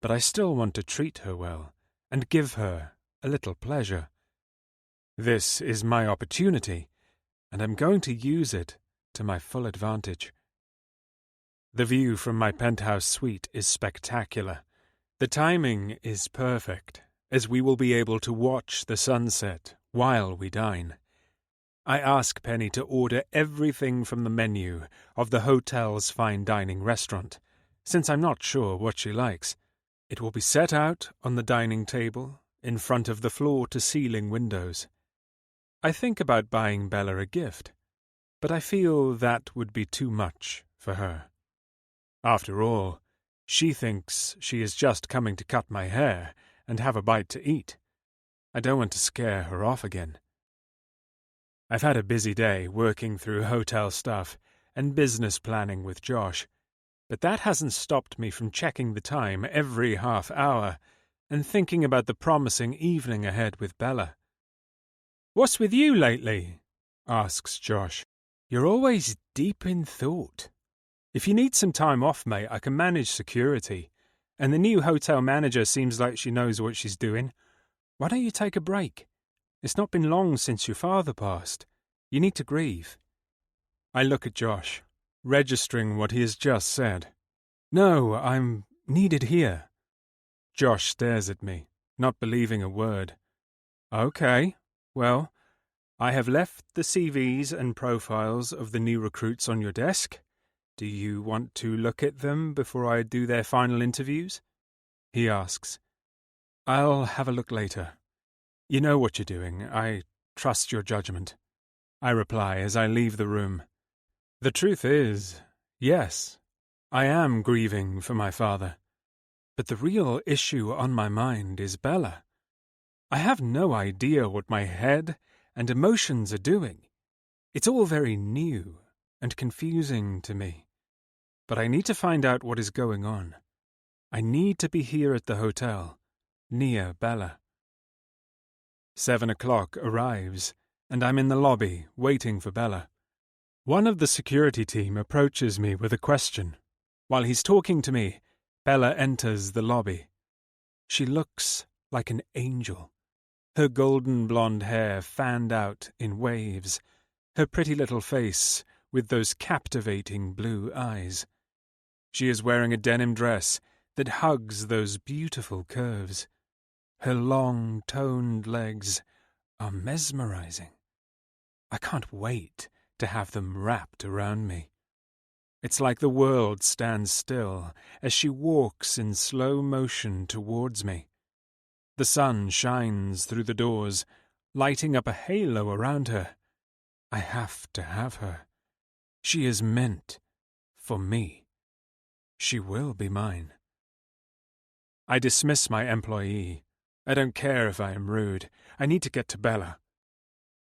but I still want to treat her well and give her a little pleasure. This is my opportunity, and I'm going to use it to my full advantage. The view from my penthouse suite is spectacular. The timing is perfect, as we will be able to watch the sunset while we dine. I ask Penny to order everything from the menu of the hotel's fine dining restaurant, since I'm not sure what she likes. It will be set out on the dining table, in front of the floor-to-ceiling windows. I think about buying Bella a gift, but I feel that would be too much for her. After all, she thinks she is just coming to cut my hair and have a bite to eat. I don't want to scare her off again. I've had a busy day working through hotel stuff and business planning with Josh, but that hasn't stopped me from checking the time every half hour and thinking about the promising evening ahead with Bella. "What's with you lately?" asks Josh. "You're always deep in thought. If you need some time off, mate, I can manage security, and the new hotel manager seems like she knows what she's doing. Why don't you take a break? It's not been long since your father passed. You need to grieve." I look at Josh, registering what he has just said. "No, I'm needed here." Josh stares at me, not believing a word. "Okay, well, I have left the CVs and profiles of the new recruits on your desk. Do you want to look at them before I do their final interviews?" he asks. "I'll have a look later. You know what you're doing. I trust your judgment," I reply as I leave the room. The truth is, yes, I am grieving for my father. But the real issue on my mind is Bella. I have no idea what my head and emotions are doing. It's all very new and confusing to me. But I need to find out what is going on. I need to be here at the hotel, near Bella. 7 o'clock arrives, and I'm in the lobby, waiting for Bella. One of the security team approaches me with a question. While he's talking to me, Bella enters the lobby. She looks like an angel. Her golden blonde hair fanned out in waves, her pretty little face with those captivating blue eyes. She is wearing a denim dress that hugs those beautiful curves. Her long, toned legs are mesmerizing. I can't wait to have them wrapped around me. It's like the world stands still as she walks in slow motion towards me. The sun shines through the doors, lighting up a halo around her. I have to have her. She is meant for me. She will be mine. I dismiss my employee. I don't care if I am rude. I need to get to Bella.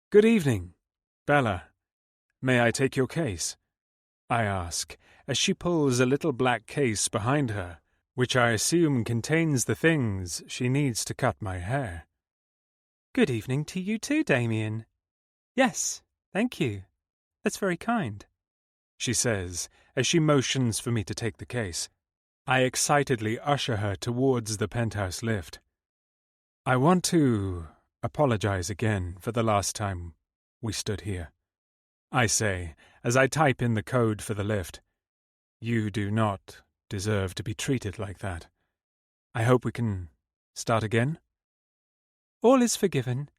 "Good evening, Bella. May I take your case?" I ask, as she pulls a little black case behind her, which I assume contains the things she needs to cut my hair. "Good evening to you too, Damien." "Yes, thank you. That's very kind," she says, as she motions for me to take the case. I excitedly usher her towards the penthouse lift. "I want to apologize again for the last time we stood here," I say, as I type in the code for the lift. "You do not deserve to be treated like that. I hope we can start again." "All is forgiven.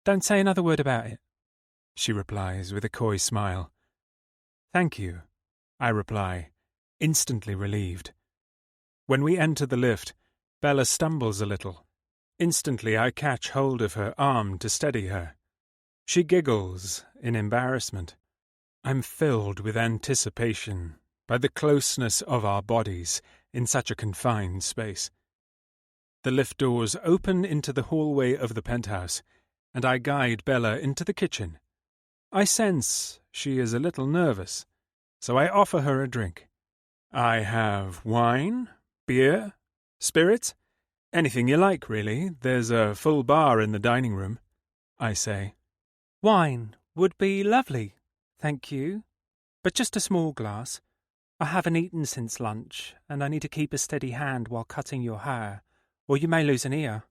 Don't say another word about it," she replies with a coy smile. "Thank you," I reply, instantly relieved. When we enter the lift, Bella stumbles a little. Instantly I catch hold of her arm to steady her. She giggles in embarrassment. I'm filled with anticipation by the closeness of our bodies in such a confined space. The lift doors open into the hallway of the penthouse, and I guide Bella into the kitchen. I sense she is a little nervous, so I offer her a drink. I have wine, beer, spirits, anything you like, really. There's a full bar in the dining room, I say. "Wine would be lovely, thank you, but just a small glass. I haven't eaten since lunch, and I need to keep a steady hand while cutting your hair, or you may lose an ear,"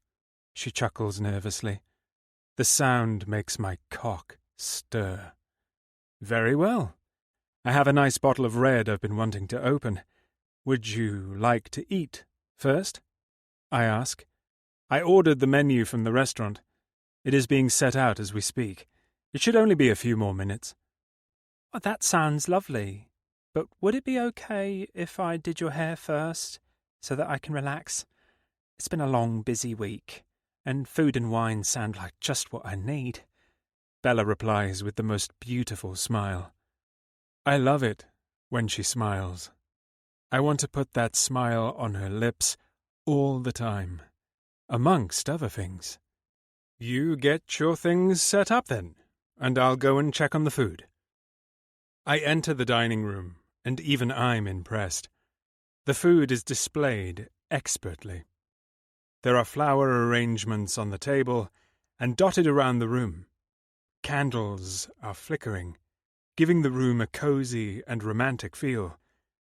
she chuckles nervously. The sound makes my cock stir. Very well. I have a nice bottle of red I've been wanting to open. Would you like to eat first? I ask. I ordered the menu from the restaurant. It is being set out as we speak. It should only be a few more minutes. Oh, that sounds lovely. But would it be okay if I did your hair first, so that I can relax? It's been a long, busy week, and food and wine sound like just what I need. Bella replies with the most beautiful smile. I love it when she smiles. I want to put that smile on her lips all the time, amongst other things. You get your things set up then, and I'll go and check on the food. I enter the dining room, and even I'm impressed. The food is displayed expertly. There are flower arrangements on the table and dotted around the room. Candles are flickering, giving the room a cozy and romantic feel,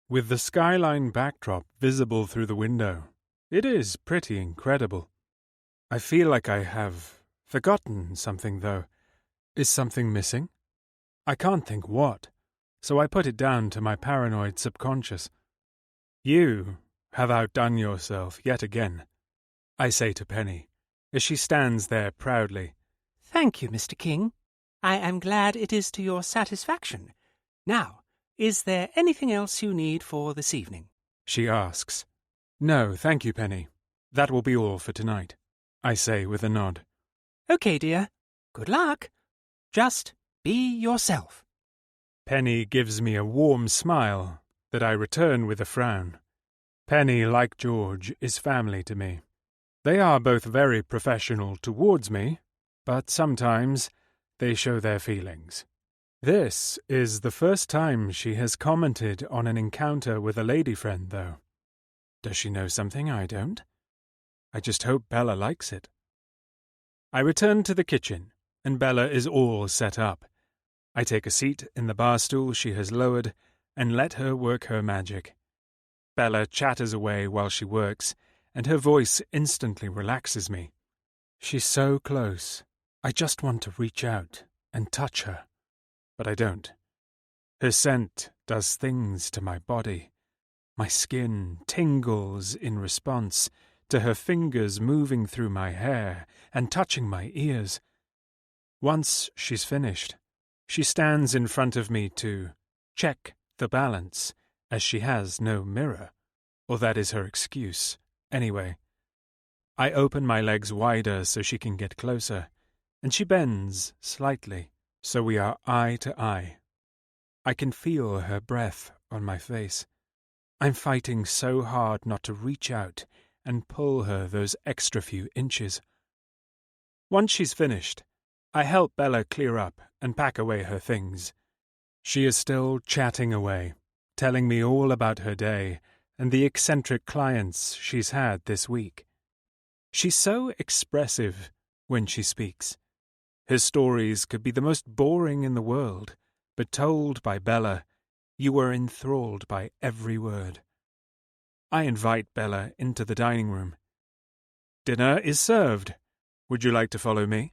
with the skyline backdrop visible through the window. It is pretty incredible. I feel like I have forgotten something, though. Is something missing? I can't think what, so I put it down to my paranoid subconscious. You have outdone yourself yet again, I say to Penny, as she stands there proudly. Thank you, Mr. King. I am glad it is to your satisfaction. Now, is there anything else you need for this evening? She asks. No, thank you, Penny. That will be all for tonight, I say with a nod. Okay, dear. Good luck. Just be yourself. Penny gives me a warm smile that I return with a frown. Penny, like George, is family to me. They are both very professional towards me, but sometimes they show their feelings. This is the first time she has commented on an encounter with a lady friend, though. Does she know something I don't? I just hope Bella likes it. I return to the kitchen, and Bella is all set up. I take a seat in the bar stool she has lowered and let her work her magic. Bella chatters away while she works, and her voice instantly relaxes me. She's so close. I just want to reach out and touch her, but I don't. Her scent does things to my body. My skin tingles in response to her fingers moving through my hair and touching my ears. Once she's finished, she stands in front of me to check the balance, as she has no mirror, or that is her excuse, anyway. I open my legs wider so she can get closer, and she bends slightly, so we are eye to eye. I can feel her breath on my face. I'm fighting so hard not to reach out and pull her those extra few inches. Once she's finished, I help Bella clear up and pack away her things. She is still chatting away, telling me all about her day and the eccentric clients she's had this week. She's so expressive when she speaks. Her stories could be the most boring in the world, but told by Bella, you were enthralled by every word. I invite Bella into the dining room. Dinner is served. Would you like to follow me?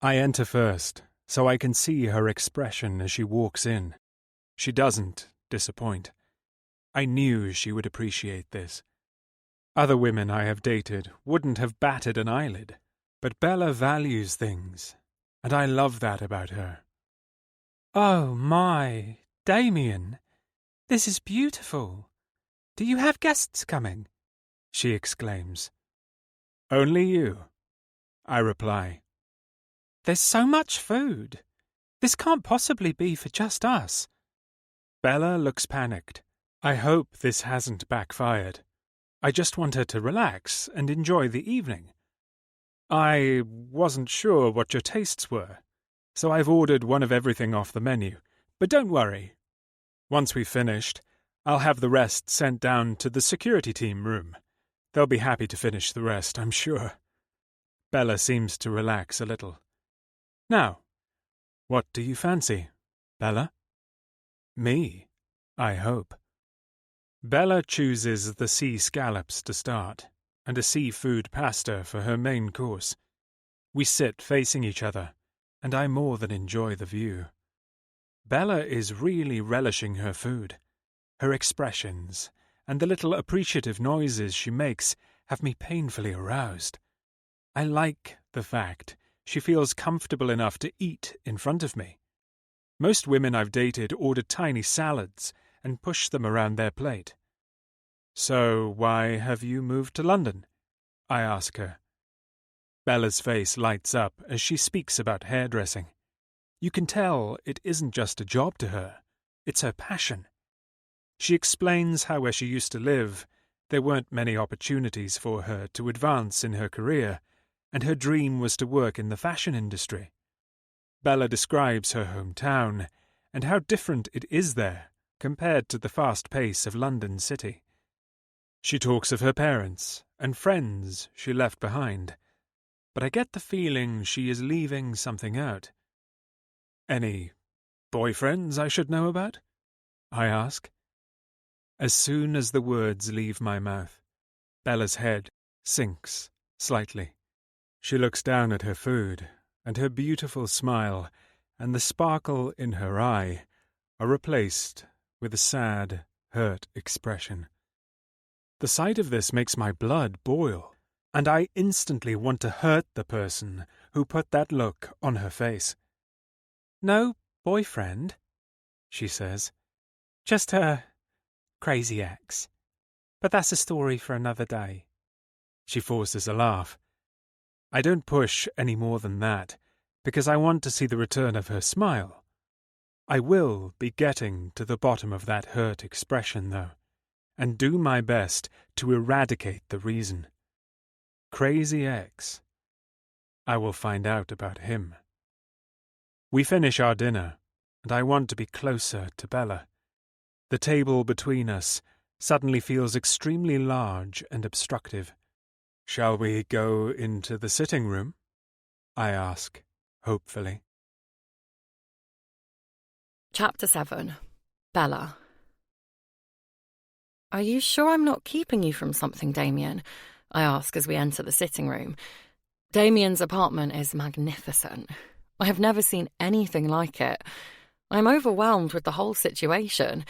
I enter first, so I can see her expression as she walks in. She doesn't disappoint. I knew she would appreciate this. Other women I have dated wouldn't have batted an eyelid, but Bella values things, and I love that about her. Oh my, Damien, this is beautiful. Do you have guests coming? She exclaims. Only you, I reply. There's so much food. This can't possibly be for just us. Bella looks panicked. I hope this hasn't backfired. I just want her to relax and enjoy the evening. I wasn't sure what your tastes were, so I've ordered one of everything off the menu. But don't worry. Once we've finished, I'll have the rest sent down to the security team room. They'll be happy to finish the rest, I'm sure. Bella seems to relax a little. Now, what do you fancy, Bella? Me, I hope. Bella chooses the sea scallops to start, and a seafood pasta for her main course. We sit facing each other, and I more than enjoy the view. Bella is really relishing her food. Her expressions and the little appreciative noises she makes have me painfully aroused. I like the fact she feels comfortable enough to eat in front of me. Most women I've dated order tiny salads and push them around their plate. "So why have you moved to London?" I ask her. Bella's face lights up as she speaks about hairdressing. You can tell it isn't just a job to her, it's her passion. She explains how where she used to live, there weren't many opportunities for her to advance in her career, and her dream was to work in the fashion industry. Bella describes her hometown and how different it is there compared to the fast pace of London City. She talks of her parents and friends she left behind, but I get the feeling she is leaving something out. "Any boyfriends I should know about?" I ask. As soon as the words leave my mouth, Bella's head sinks slightly. She looks down at her food, and her beautiful smile and the sparkle in her eye are replaced with a sad, hurt expression. The sight of this makes my blood boil, and I instantly want to hurt the person who put that look on her face. "No boyfriend," she says. "Just her crazy ex. But that's a story for another day." She forces a laugh. I don't push any more than that, because I want to see the return of her smile. I will be getting to the bottom of that hurt expression, though, and do my best to eradicate the reason. Crazy ex. I will find out about him. We finish our dinner, and I want to be closer to Bella. The table between us suddenly feels extremely large and obstructive. "Shall we go into the sitting room?" I ask, hopefully. Chapter 7. Bella. "Are you sure I'm not keeping you from something, Damien?" I ask as we enter the sitting room. Damien's apartment is magnificent. I have never seen anything like it. I'm overwhelmed with the whole situation.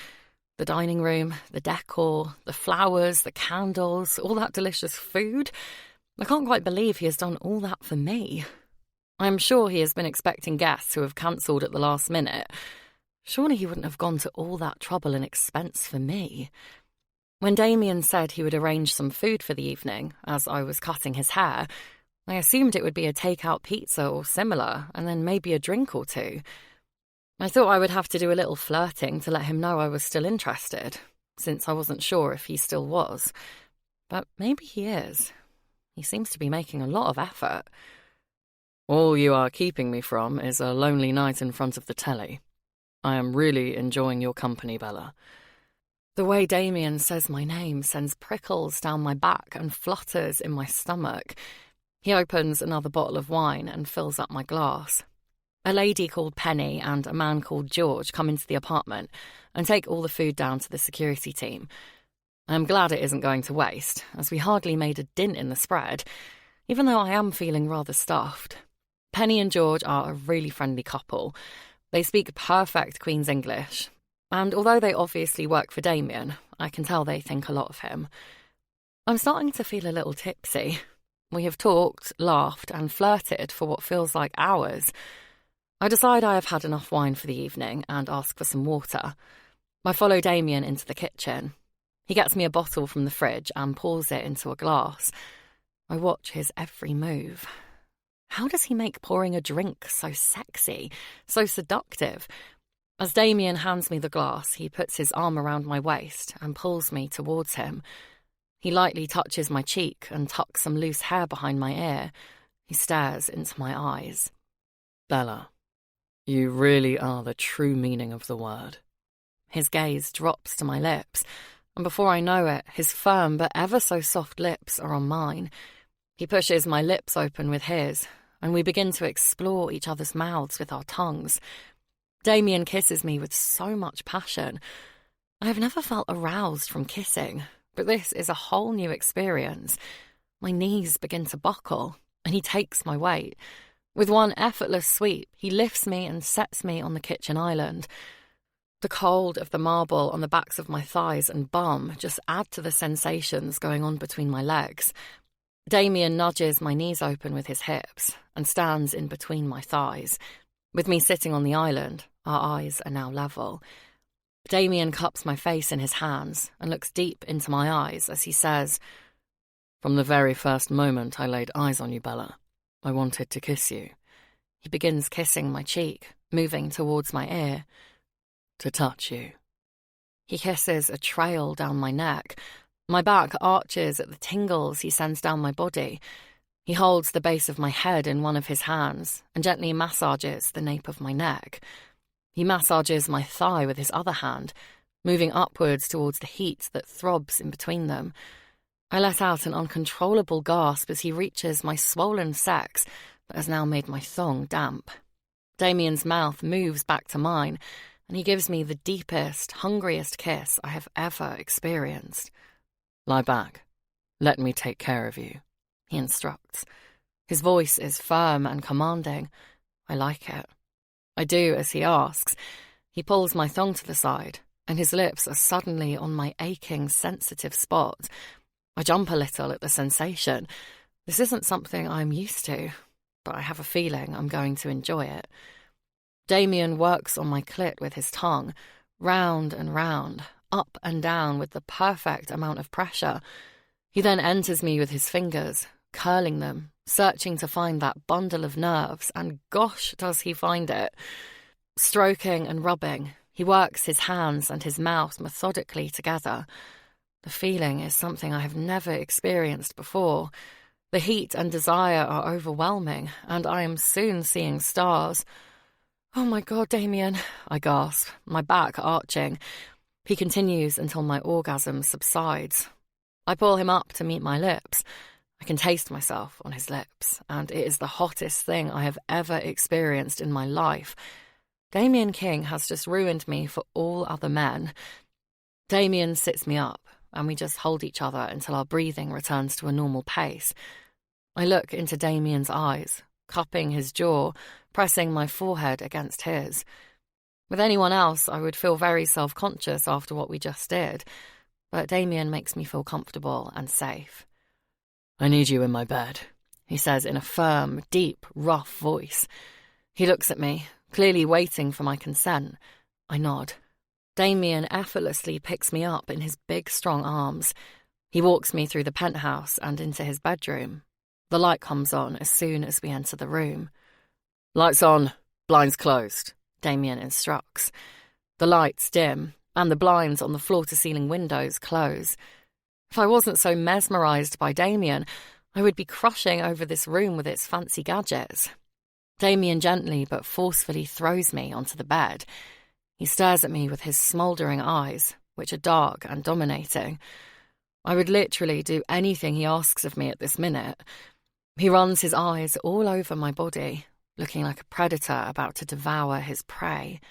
The dining room, the decor, the flowers, the candles, all that delicious food. I can't quite believe he has done all that for me. I'm sure he has been expecting guests who have cancelled at the last minute. Surely he wouldn't have gone to all that trouble and expense for me. When Damien said he would arrange some food for the evening, as I was cutting his hair, I assumed it would be a take-out pizza or similar, and then maybe a drink or two. I thought I would have to do a little flirting to let him know I was still interested, since I wasn't sure if he still was. But maybe he is. He seems to be making a lot of effort. "All you are keeping me from is a lonely night in front of the telly. I am really enjoying your company, Bella." The way Damien says my name sends prickles down my back and flutters in my stomach. He opens another bottle of wine and fills up my glass. A lady called Penny and a man called George come into the apartment and take all the food down to the security team. I'm glad it isn't going to waste, as we hardly made a dint in the spread, even though I am feeling rather stuffed. Penny and George are a really friendly couple. They speak perfect Queen's English, and although they obviously work for Damien, I can tell they think a lot of him. I'm starting to feel a little tipsy. We have talked, laughed, and flirted for what feels like hours. I decide I have had enough wine for the evening and ask for some water. I follow Damien into the kitchen. He gets me a bottle from the fridge and pours it into a glass. I watch his every move. How does he make pouring a drink so sexy, so seductive? As Damien hands me the glass, he puts his arm around my waist and pulls me towards him. He lightly touches my cheek and tucks some loose hair behind my ear. He stares into my eyes. "Bella, you really are the true meaning of the word." His gaze drops to my lips, and before I know it, his firm but ever so soft lips are on mine. He pushes my lips open with his, and we begin to explore each other's mouths with our tongues. Damien kisses me with so much passion. I have never felt aroused from kissing, but this is a whole new experience. My knees begin to buckle, and he takes my weight. With one effortless sweep, he lifts me and sets me on the kitchen island. The cold of the marble on the backs of my thighs and bum just add to the sensations going on between my legs. Damien nudges my knees open with his hips and stands in between my thighs. With me sitting on the island, our eyes are now level. Damien cups my face in his hands and looks deep into my eyes as he says, "From the very first moment I laid eyes on you, Bella, I wanted to kiss you." He begins kissing my cheek, moving towards my ear. "To touch you." He kisses a trail down my neck. My back arches at the tingles he sends down my body. He holds the base of my head in one of his hands and gently massages the nape of my neck. He massages my thigh with his other hand, moving upwards towards the heat that throbs in between them. I let out an uncontrollable gasp as he reaches my swollen sex that has now made my thong damp. Damien's mouth moves back to mine, and he gives me the deepest, hungriest kiss I have ever experienced. "Lie back. Let me take care of you," he instructs. His voice is firm and commanding. I like it. I do as he asks. He pulls my thong to the side, and his lips are suddenly on my aching, sensitive spot. I jump a little at the sensation. This isn't something I'm used to, but I have a feeling I'm going to enjoy it. Damien works on my clit with his tongue, round and round, up and down with the perfect amount of pressure. He then enters me with his fingers, curling them, searching to find that bundle of nerves, and gosh, does he find it. Stroking and rubbing, he works his hands and his mouth methodically together. The feeling is something I have never experienced before. The heat and desire are overwhelming, and I am soon seeing stars. "Oh my God, Damien," I gasp, my back arching. He continues until my orgasm subsides. I pull him up to meet my lips. I can taste myself on his lips, and it is the hottest thing I have ever experienced in my life. Damien King has just ruined me for all other men. Damien sits me up, and we just hold each other until our breathing returns to a normal pace. I look into Damien's eyes, cupping his jaw, pressing my forehead against his. With anyone else, I would feel very self-conscious after what we just did, but Damien makes me feel comfortable and safe. "I need you in my bed," he says in a firm, deep, rough voice. He looks at me, clearly waiting for my consent. I nod. Damien effortlessly picks me up in his big, strong arms. He walks me through the penthouse and into his bedroom. The light comes on as soon as we enter the room. "Lights on, blinds closed," Damien instructs. The lights dim, and the blinds on the floor-to-ceiling windows close. If I wasn't so mesmerised by Damien, I would be crushing over this room with its fancy gadgets. Damien gently but forcefully throws me onto the bed. He stares at me with his smouldering eyes, which are dark and dominating. I would literally do anything he asks of me at this minute. He runs his eyes all over my body, looking like a predator about to devour his prey.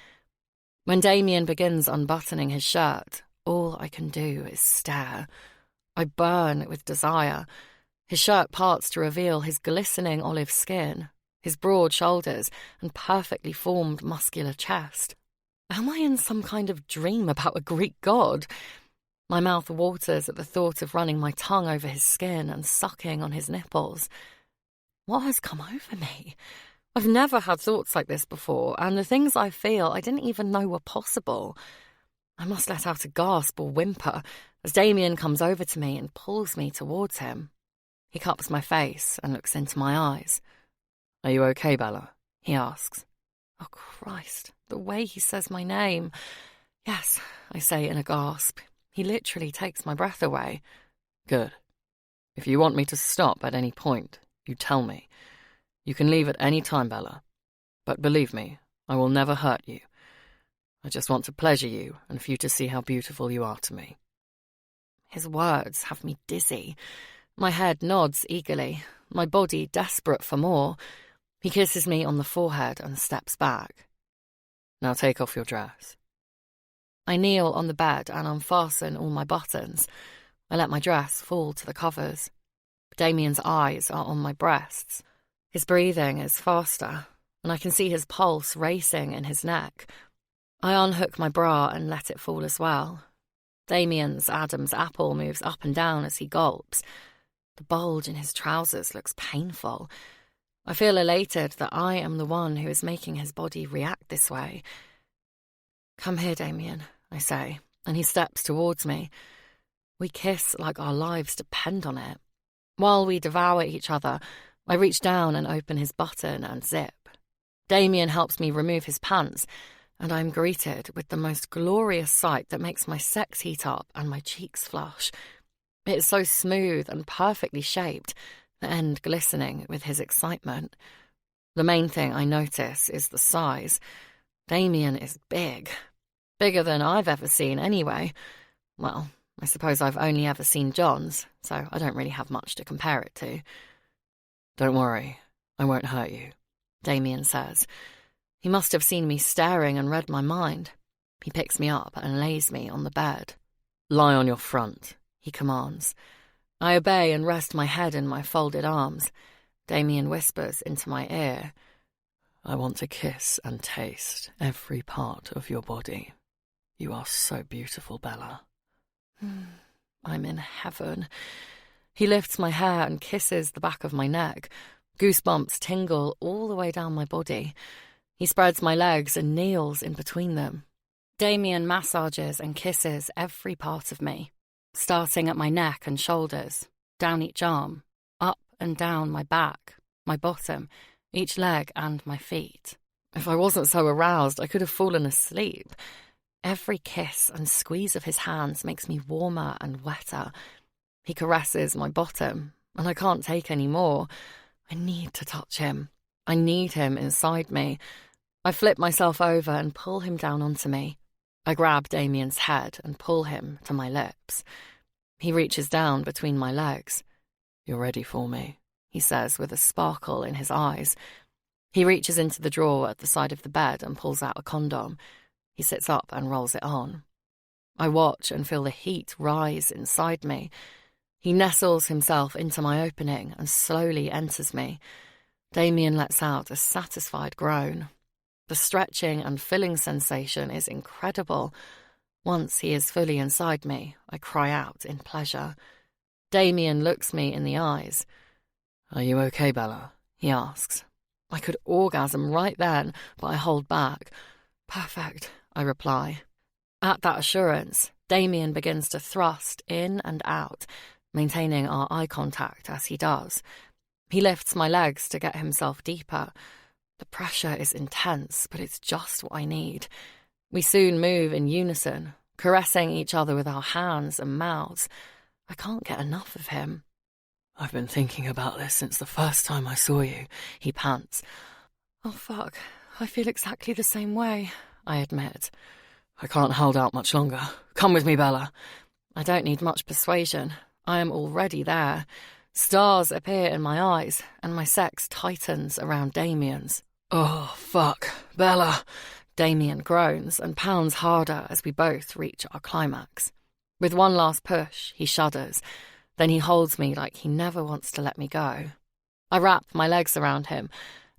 When Damien begins unbuttoning his shirt, all I can do is stare. I burn with desire. His shirt parts to reveal his glistening olive skin, his broad shoulders, and perfectly formed muscular chest. Am I in some kind of dream about a Greek god? My mouth waters at the thought of running my tongue over his skin and sucking on his nipples. What has come over me? I've never had thoughts like this before, and the things I feel I didn't even know were possible. I must let out a gasp or whimper as Damien comes over to me and pulls me towards him. He cups my face and looks into my eyes. "Are you okay, Bella?" he asks. Oh, Christ, the way he says my name. "Yes," I say in a gasp. He literally takes my breath away. "Good. If you want me to stop at any point, you tell me. You can leave at any time, Bella. But believe me, I will never hurt you. I just want to pleasure you and for you to see how beautiful you are to me." His words have me dizzy. My head nods eagerly, my body desperate for more. He kisses me on the forehead and steps back. "Now take off your dress." I kneel on the bed and unfasten all my buttons. I let my dress fall to the covers. Damien's eyes are on my breasts. His breathing is faster, and I can see his pulse racing in his neck. I unhook my bra and let it fall as well. Damien's Adam's apple moves up and down as he gulps. The bulge in his trousers looks painful. I feel elated that I am the one who is making his body react this way. "Come here, Damien," I say, and he steps towards me. We kiss like our lives depend on it. While we devour each other, I reach down and open his button and zip. Damien helps me remove his pants, and I am greeted with the most glorious sight that makes my sex heat up and my cheeks flush. It is so smooth and perfectly shaped, the end glistening with his excitement. The main thing I notice is the size. Damien is big. Bigger than I've ever seen anyway. Well, I suppose I've only ever seen John's, so I don't really have much to compare it to. "Don't worry, I won't hurt you," Damien says. He must have seen me staring and read my mind. He picks me up and lays me on the bed. "Lie on your front," he commands. I obey and rest my head in my folded arms. Damien whispers into my ear, "I want to kiss and taste every part of your body. You are so beautiful, Bella." I'm in heaven. He lifts my hair and kisses the back of my neck. Goosebumps tingle all the way down my body. He spreads my legs and kneels in between them. Damien massages and kisses every part of me, starting at my neck and shoulders, down each arm, up and down my back, my bottom, each leg and my feet. If I wasn't so aroused, I could have fallen asleep. Every kiss and squeeze of his hands makes me warmer and wetter. He caresses my bottom, and I can't take any more. I need to touch him. I need him inside me. I flip myself over and pull him down onto me. I grab Damien's head and pull him to my lips. He reaches down between my legs. "You're ready for me," he says with a sparkle in his eyes. He reaches into the drawer at the side of the bed and pulls out a condom. He sits up and rolls it on. I watch and feel the heat rise inside me. He nestles himself into my opening and slowly enters me. Damien lets out a satisfied groan. The stretching and filling sensation is incredible. Once he is fully inside me, I cry out in pleasure. Damien looks me in the eyes. "Are you okay, Bella?" he asks. I could orgasm right then, but I hold back. "Perfect," I reply. At that assurance, Damien begins to thrust in and out, maintaining our eye contact as he does. He lifts my legs to get himself deeper. The pressure is intense, but it's just what I need. We soon move in unison, caressing each other with our hands and mouths. I can't get enough of him. "I've been thinking about this since the first time I saw you," he pants. "Oh, fuck. I feel exactly the same way," I admit. "I can't hold out much longer. Come with me, Bella." I don't need much persuasion. I am already there. Stars appear in my eyes, and my sex tightens around Damien's. "Oh, fuck. Bella." Damien groans and pounds harder as we both reach our climax. With one last push, he shudders. Then he holds me like he never wants to let me go. I wrap my legs around him,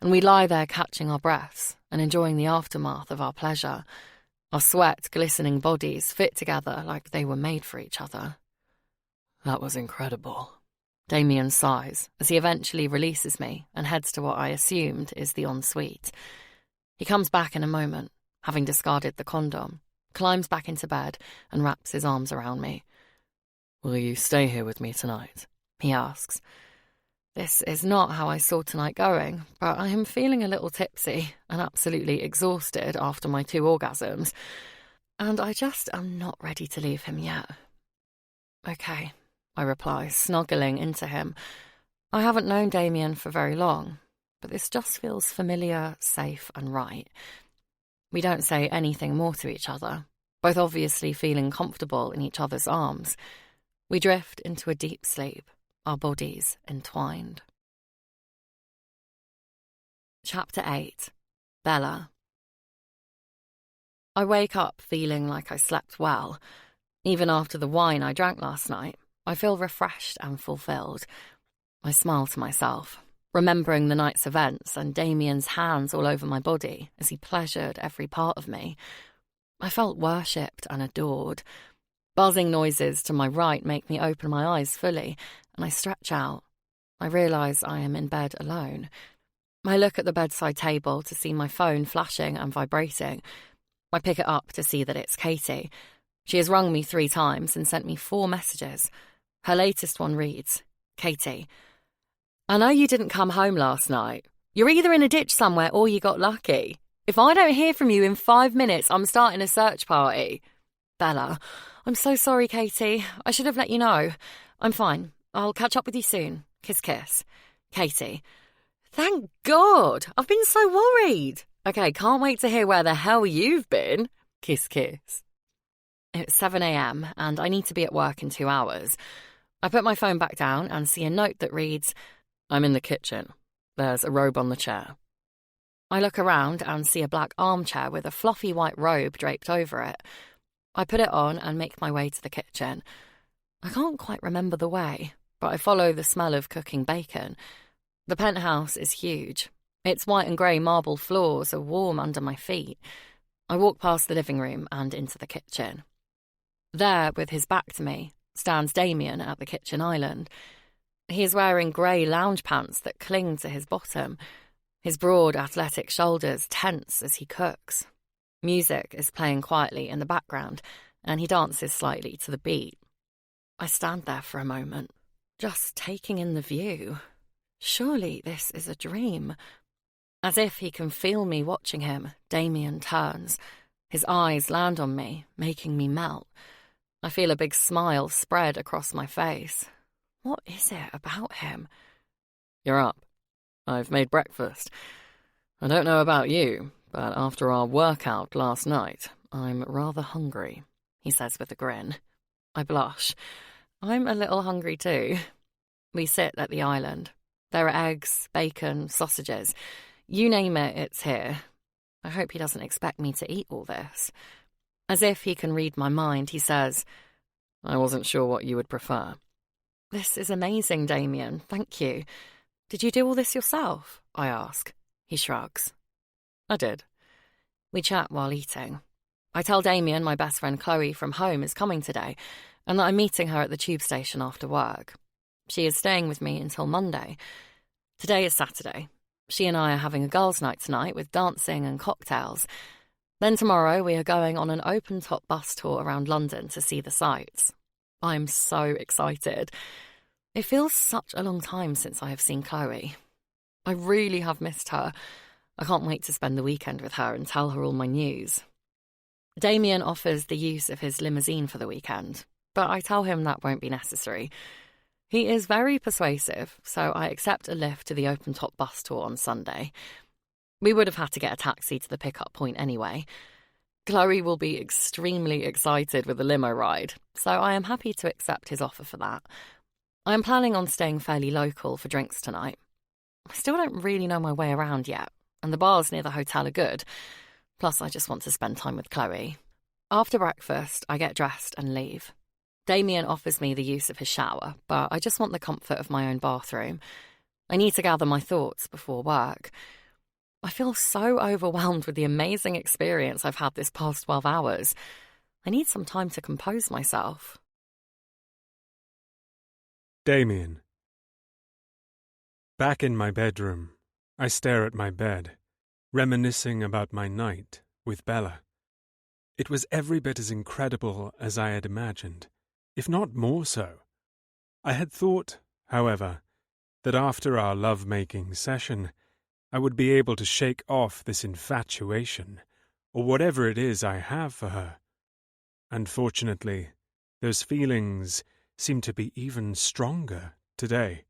and we lie there catching our breaths and enjoying the aftermath of our pleasure. Our sweat glistening bodies fit together like they were made for each other. "That was incredible." Damien sighs as he eventually releases me and heads to what I assumed is the ensuite. He comes back in a moment, having discarded the condom, climbs back into bed and wraps his arms around me. "Will you stay here with me tonight?" he asks. This is not how I saw tonight going, but I am feeling a little tipsy and absolutely exhausted after my 2 orgasms, and I just am not ready to leave him yet. "Okay," I reply, snuggling into him. I haven't known Damien for very long, but this just feels familiar, safe and right. We don't say anything more to each other, both obviously feeling comfortable in each other's arms. We drift into a deep sleep, our bodies entwined. Chapter 8. Bella. I wake up feeling like I slept well. Even after the wine I drank last night, I feel refreshed and fulfilled. I smile to myself. remembering the night's events and Damien's hands all over my body as he pleasured every part of me. I felt worshipped and adored. Buzzing noises to my right make me open my eyes fully, and I stretch out. I realise I am in bed alone. I look at the bedside table to see my phone flashing and vibrating. I pick it up to see that it's Katie. She has rung me 3 times and sent me 4 messages. Her latest one reads, "Katie, I know you didn't come home last night. You're either in a ditch somewhere or you got lucky. If I don't hear from you in 5 minutes, I'm starting a search party. Bella, I'm so sorry, Katie. I should have let you know. I'm fine. I'll catch up with you soon. Kiss, kiss. Katie. Thank God. I've been so worried. Okay, can't wait to hear where the hell you've been. Kiss, kiss." It's 7 a.m. and I need to be at work in 2 hours. I put my phone back down and see a note that reads, "I'm in the kitchen. There's a robe on the chair." I look around and see a black armchair with a fluffy white robe draped over it. I put it on and make my way to the kitchen. I can't quite remember the way, but I follow the smell of cooking bacon. The penthouse is huge. Its white and grey marble floors are warm under my feet. I walk past the living room and into the kitchen. There, with his back to me, stands Damien at the kitchen island. He is wearing grey lounge pants that cling to his bottom. His broad, athletic shoulders tense as he cooks. Music is playing quietly in the background, and he dances slightly to the beat. I stand there for a moment, just taking in the view. Surely this is a dream. As if he can feel me watching him, Damien turns. His eyes land on me, making me melt. I feel a big smile spread across my face. What is it about him? "You're up. I've made breakfast. I don't know about you, but after our workout last night, I'm rather hungry," he says with a grin. I blush. I'm a little hungry too. We sit at the island. There are eggs, bacon, sausages. You name it, it's here. I hope he doesn't expect me to eat all this. As if he can read my mind, he says, "I wasn't sure what you would prefer." This is amazing, Damien. Thank you. Did you do all this yourself? I ask. He shrugs. I did. We chat while eating. I tell Damien my best friend Chloe from home is coming today, and that I'm meeting her at the tube station after work. She is staying with me until Monday. Today is Saturday. She and I are having a girls' night tonight with dancing and cocktails. Then tomorrow we are going on an open-top bus tour around London to see the sights. I'm so excited. It feels such a long time since I have seen Chloe. I really have missed her. I can't wait to spend the weekend with her and tell her all my news. Damien offers the use of his limousine for the weekend, but I tell him that won't be necessary. He is very persuasive, so I accept a lift to the open-top bus tour on Sunday. We would have had to get a taxi to the pickup point anyway. Chloe will be extremely excited with the limo ride, so I am happy to accept his offer for that. I am planning on staying fairly local for drinks tonight. I still don't really know my way around yet, and the bars near the hotel are good. Plus, I just want to spend time with Chloe. After breakfast, I get dressed and leave. Damien offers me the use of his shower, but I just want the comfort of my own bathroom. I need to gather my thoughts before work. I feel so overwhelmed with the amazing experience I've had this past 12 hours. I need some time to compose myself. Damien. Back in my bedroom, I stare at my bed, reminiscing about my night with Bella. It was every bit as incredible as I had imagined, if not more so. I had thought, however, that after our love-making session, I would be able to shake off this infatuation, or whatever it is I have for her. Unfortunately, those feelings seem to be even stronger today.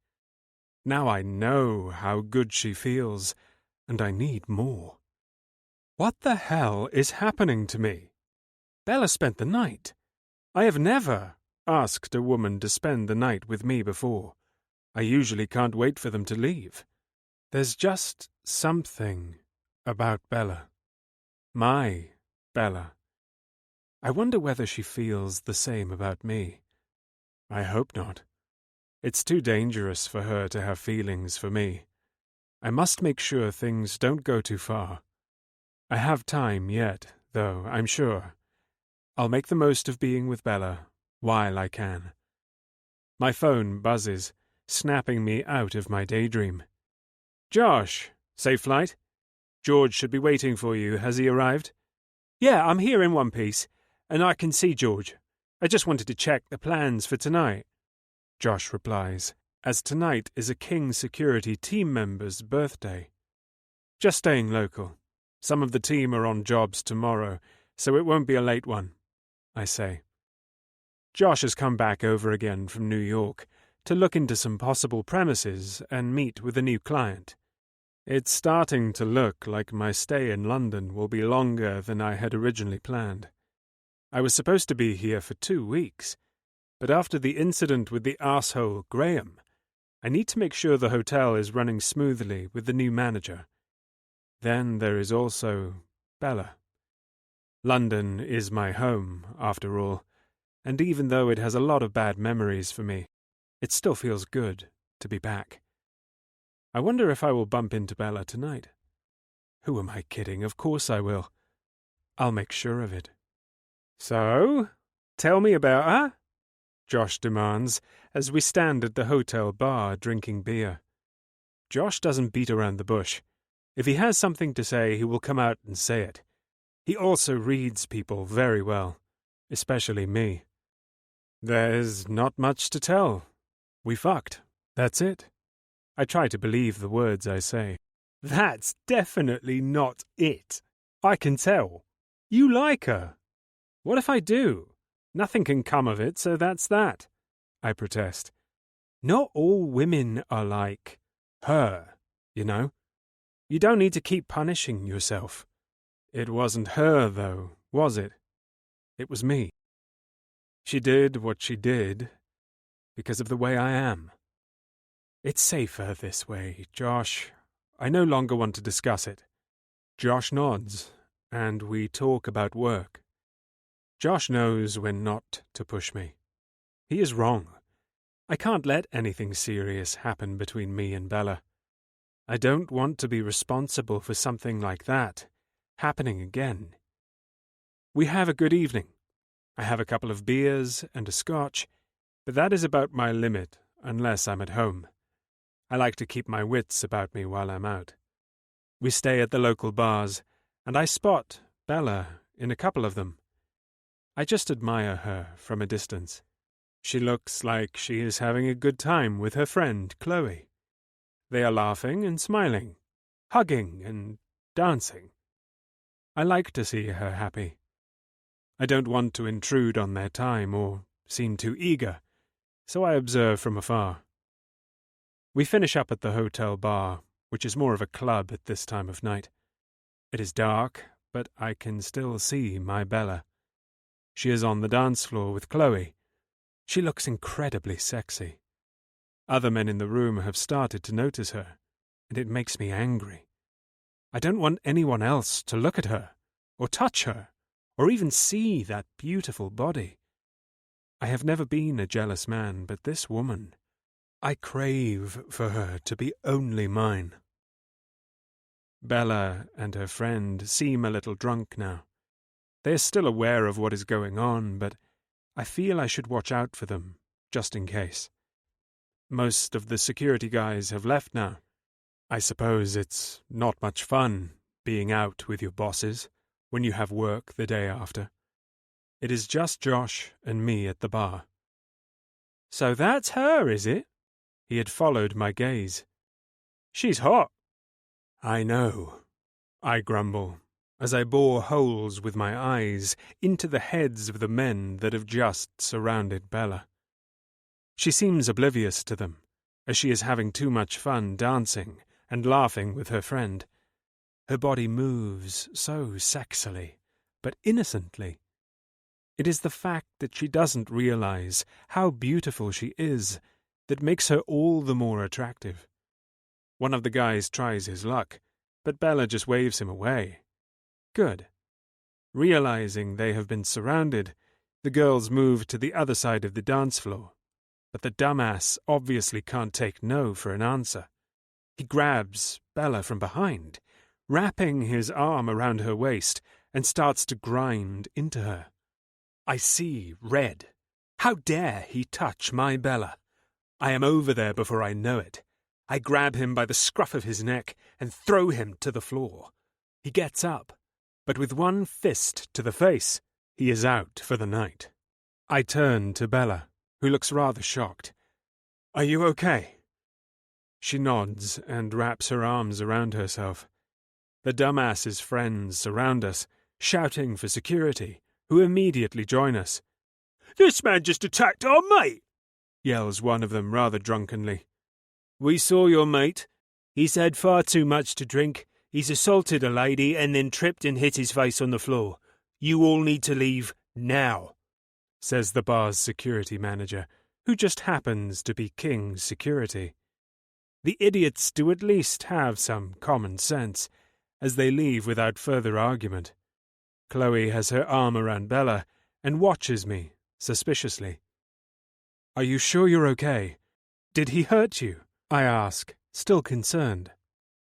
Now I know how good she feels, and I need more. What the hell is happening to me? Bella spent the night. I have never asked a woman to spend the night with me before. I usually can't wait for them to leave. There's just something about Bella. My Bella. I wonder whether she feels the same about me. I hope not. It's too dangerous for her to have feelings for me. I must make sure things don't go too far. I have time yet, though, I'm sure. I'll make the most of being with Bella while I can. My phone buzzes, snapping me out of my daydream. Josh, safe flight? George should be waiting for you. Has he arrived? Yeah, I'm here in one piece, and I can see George. I just wanted to check the plans for tonight. Josh replies, as tonight is a King Security team member's birthday. Just staying local. Some of the team are on jobs tomorrow, so it won't be a late one, I say. Josh has come back over again from New York to look into some possible premises and meet with a new client. It's starting to look like my stay in London will be longer than I had originally planned. I was supposed to be here for 2 weeks, but after the incident with the arsehole Graham, I need to make sure the hotel is running smoothly with the new manager. Then there is also Bella. London is my home, after all, and even though it has a lot of bad memories for me, it still feels good to be back. I wonder if I will bump into Bella tonight. Who am I kidding? Of course I will. I'll make sure of it. So, tell me about her, Josh demands, as we stand at the hotel bar drinking beer. Josh doesn't beat around the bush. If he has something to say, he will come out and say it. He also reads people very well, especially me. There's not much to tell. We fucked. That's it. I try to believe the words I say. That's definitely not it. I can tell. You like her. What if I do? Nothing can come of it, so that's that, I protest. Not all women are like her, you know. You don't need to keep punishing yourself. It wasn't her, though, was it? It was me. She did what she did because of the way I am. It's safer this way, Josh. I no longer want to discuss it. Josh nods, and we talk about work. Josh knows when not to push me. He is wrong. I can't let anything serious happen between me and Bella. I don't want to be responsible for something like that happening again. We have a good evening. I have a couple of beers and a scotch, but that is about my limit unless I'm at home. I like to keep my wits about me while I'm out. We stay at the local bars, and I spot Bella in a couple of them. I just admire her from a distance. She looks like she is having a good time with her friend, Chloe. They are laughing and smiling, hugging and dancing. I like to see her happy. I don't want to intrude on their time or seem too eager, so I observe from afar. We finish up at the hotel bar, which is more of a club at this time of night. It is dark, but I can still see my Bella. She is on the dance floor with Chloe. She looks incredibly sexy. Other men in the room have started to notice her, and it makes me angry. I don't want anyone else to look at her, or touch her, or even see that beautiful body. I have never been a jealous man, but this woman, I crave for her to be only mine. Bella and her friend seem a little drunk now. They are still aware of what is going on, but I feel I should watch out for them, just in case. Most of the security guys have left now. I suppose it's not much fun being out with your bosses when you have work the day after. It is just Josh and me at the bar. So that's her, is it? He had followed my gaze. She's hot. I know, I grumble, as I bore holes with my eyes into the heads of the men that have just surrounded Bella. She seems oblivious to them, as she is having too much fun dancing and laughing with her friend. Her body moves so sexily, but innocently. It is the fact that she doesn't realize how beautiful she is that makes her all the more attractive. One of the guys tries his luck, but Bella just waves him away. Good. Realizing they have been surrounded, the girls move to the other side of the dance floor, but the dumbass obviously can't take no for an answer. He grabs Bella from behind, wrapping his arm around her waist, and starts to grind into her. I see red. How dare he touch my Bella? I am over there before I know it. I grab him by the scruff of his neck and throw him to the floor. He gets up, but with one fist to the face, he is out for the night. I turn to Bella, who looks rather shocked. "Are you okay?" She nods and wraps her arms around herself. The dumbass's friends surround us, shouting for security, who immediately join us. "This man just attacked our mate," yells one of them rather drunkenly. "We saw your mate. He's had far too much to drink. He's assaulted a lady and then tripped and hit his face on the floor. You all need to leave now," says the bar's security manager, who just happens to be King's security. The idiots do at least have some common sense, as they leave without further argument. Chloe has her arm around Bella and watches me suspiciously. "Are you sure you're okay? Did he hurt you?" I ask, still concerned.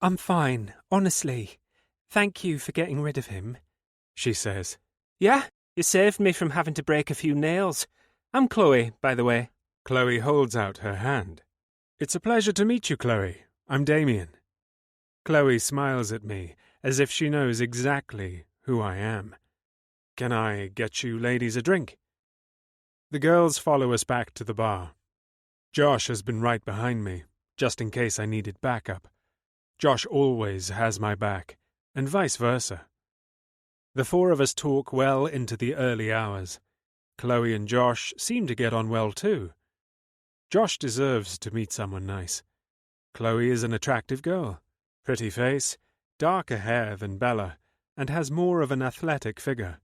"I'm fine, honestly. Thank you for getting rid of him," she says. "Yeah, you saved me from having to break a few nails. I'm Chloe, by the way." Chloe holds out her hand. "It's a pleasure to meet you, Chloe. I'm Damien." Chloe smiles at me as if she knows exactly who I am. "Can I get you ladies a drink?" The girls follow us back to the bar. Josh has been right behind me, just in case I needed backup. Josh always has my back, and vice versa. The four of us talk well into the early hours. Chloe and Josh seem to get on well too. Josh deserves to meet someone nice. Chloe is an attractive girl, pretty face, darker hair than Bella, and has more of an athletic figure.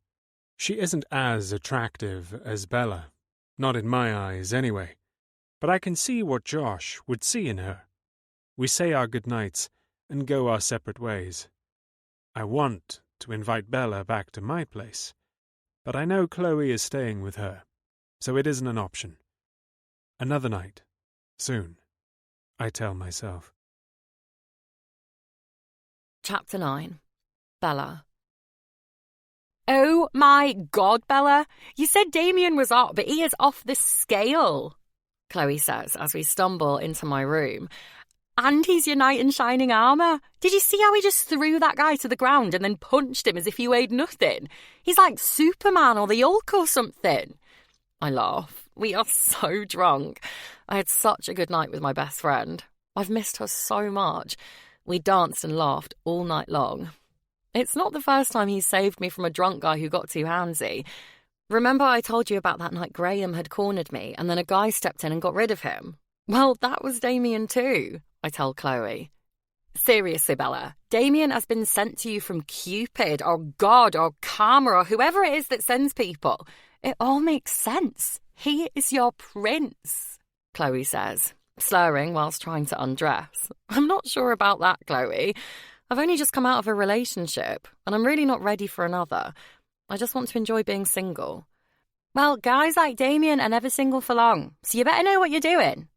She isn't as attractive as Bella, not in my eyes anyway, but I can see what Josh would see in her. We say our goodnights and go our separate ways. I want to invite Bella back to my place, but I know Chloe is staying with her, so it isn't an option. Another night, soon, I tell myself. Chapter 9. Bella. "Oh my God, Bella. You said Damien was up, but he is off the scale," Chloe says as we stumble into my room. "And he's your knight in shining armour. Did you see how he just threw that guy to the ground and then punched him as if he weighed nothing? He's like Superman or the Hulk or something." I laugh. We are so drunk. I had such a good night with my best friend. I've missed her so much. We danced and laughed all night long. It's not the first time he's saved me from a drunk guy who got too handsy. Remember I told you about that night Graham had cornered me and then a guy stepped in and got rid of him? Well, that was Damien too, I tell Chloe. "Seriously, Bella, Damien has been sent to you from Cupid or God or Karma or whoever it is that sends people. It all makes sense. He is your prince," Chloe says, slurring whilst trying to undress. I'm not sure about that, Chloe. I've only just come out of a relationship, and I'm really not ready for another. I just want to enjoy being single. "Well, guys like Damien are never single for long, so you better know what you're doing."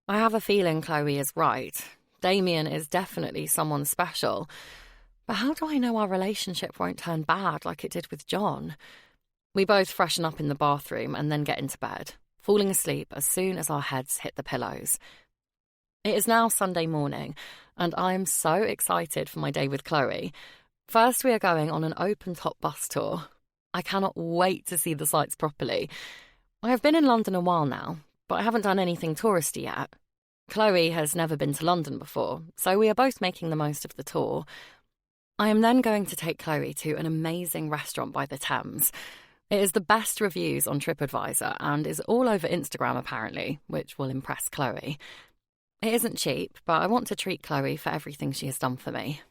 I have a feeling Chloe is right. Damien is definitely someone special. But how do I know our relationship won't turn bad like it did with John? We both freshen up in the bathroom and then get into bed, falling asleep as soon as our heads hit the pillows. It is now Sunday morning, and I am so excited for my day with Chloe. First, we are going on an open-top bus tour. I cannot wait to see the sights properly. I have been in London a while now, but I haven't done anything touristy yet. Chloe has never been to London before, so we are both making the most of the tour. I am then going to take Chloe to an amazing restaurant by the Thames. It is the best reviews on TripAdvisor and is all over Instagram apparently, which will impress Chloe. It isn't cheap, but I want to treat Chloe for everything she has done for me.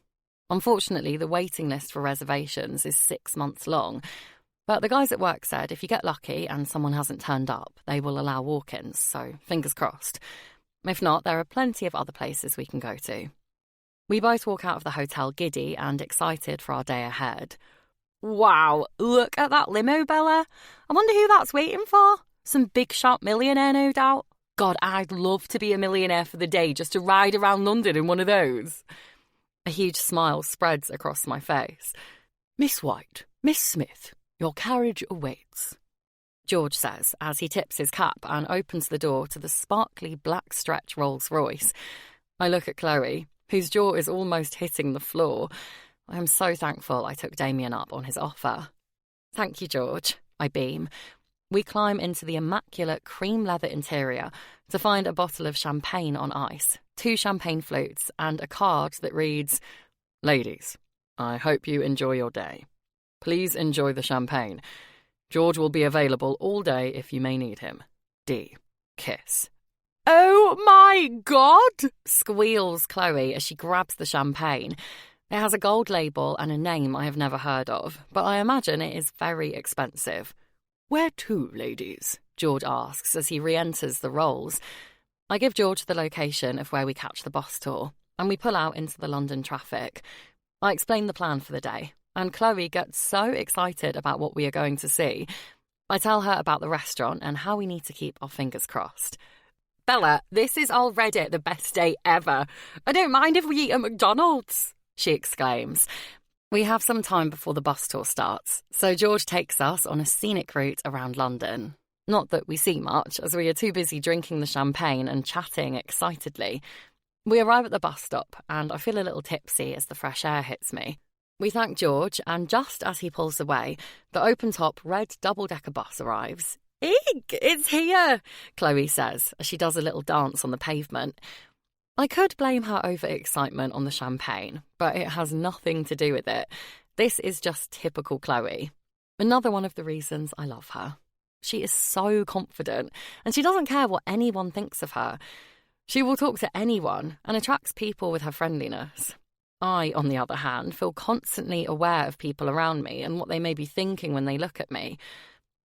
Unfortunately, the waiting list for reservations is 6 months long, but the guys at work said if you get lucky and someone hasn't turned up, they will allow walk-ins, so fingers crossed. If not, there are plenty of other places we can go to. We both walk out of the hotel giddy and excited for our day ahead. "Wow, look at that limo, Bella. I wonder who that's waiting for. Some big shot millionaire, no doubt." God, I'd love to be a millionaire for the day just to ride around London in one of those. A huge smile spreads across my face. Miss White, Miss Smith, your carriage awaits, George says as he tips his cap and opens the door to the sparkly black stretch Rolls-Royce. I look at Chloe, whose jaw is almost hitting the floor. I am so thankful I took Damien up on his offer. Thank you, George, I beam. We climb into the immaculate cream leather interior to find a bottle of champagne on ice, 2 champagne flutes, and a card that reads, Ladies, I hope you enjoy your day. Please enjoy the champagne. George will be available all day if you may need him. D. Kiss. Oh my God! Squeals Chloe as she grabs the champagne. It has a gold label and a name I have never heard of, but I imagine it is very expensive. Where to, ladies? George asks as he re-enters the Rolls. I give George the location of where we catch the bus tour, and we pull out into the London traffic. I explain the plan for the day, and Chloe gets so excited about what we are going to see. I tell her about the restaurant and how we need to keep our fingers crossed. Bella, this is already the best day ever. I don't mind if we eat at McDonald's, she exclaims. We have some time before the bus tour starts, so George takes us on a scenic route around London. Not that we see much, as we are too busy drinking the champagne and chatting excitedly. We arrive at the bus stop, and I feel a little tipsy as the fresh air hits me. We thank George, and just as he pulls away, the open-top red double-decker bus arrives. Eek, it's here, Chloe says, as she does a little dance on the pavement. I could blame her overexcitement on the champagne, but it has nothing to do with it. This is just typical Chloe. Another one of the reasons I love her. She is so confident, and she doesn't care what anyone thinks of her. She will talk to anyone and attracts people with her friendliness. I, on the other hand, feel constantly aware of people around me and what they may be thinking when they look at me.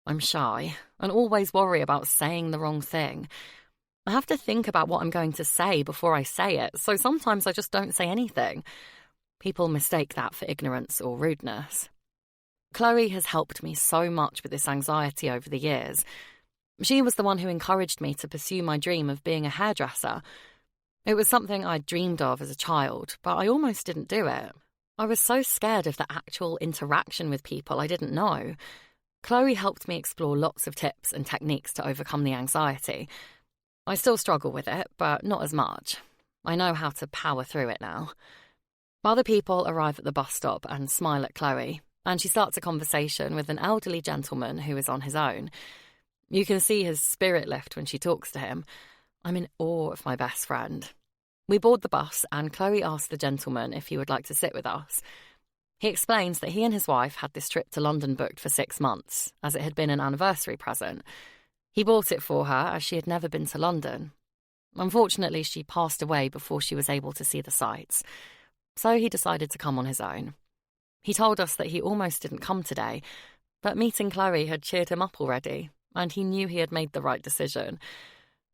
I'm shy and always worry about saying the wrong thing. I have to think about what I'm going to say before I say it, so sometimes I just don't say anything. People mistake that for ignorance or rudeness. Chloe has helped me so much with this anxiety over the years. She was the one who encouraged me to pursue my dream of being a hairdresser. It was something I'd dreamed of as a child, but I almost didn't do it. I was so scared of the actual interaction with people I didn't know. Chloe helped me explore lots of tips and techniques to overcome the anxiety. I still struggle with it, but not as much. I know how to power through it now. Other people arrive at the bus stop and smile at Chloe, and she starts a conversation with an elderly gentleman who is on his own. You can see his spirit lift when she talks to him. I'm in awe of my best friend. We board the bus, and Chloe asks the gentleman if he would like to sit with us. He explains that he and his wife had this trip to London booked for 6 months, as it had been an anniversary present. He bought it for her as she had never been to London. Unfortunately, she passed away before she was able to see the sights, so he decided to come on his own. He told us that he almost didn't come today, but meeting Chloe had cheered him up already, and he knew he had made the right decision.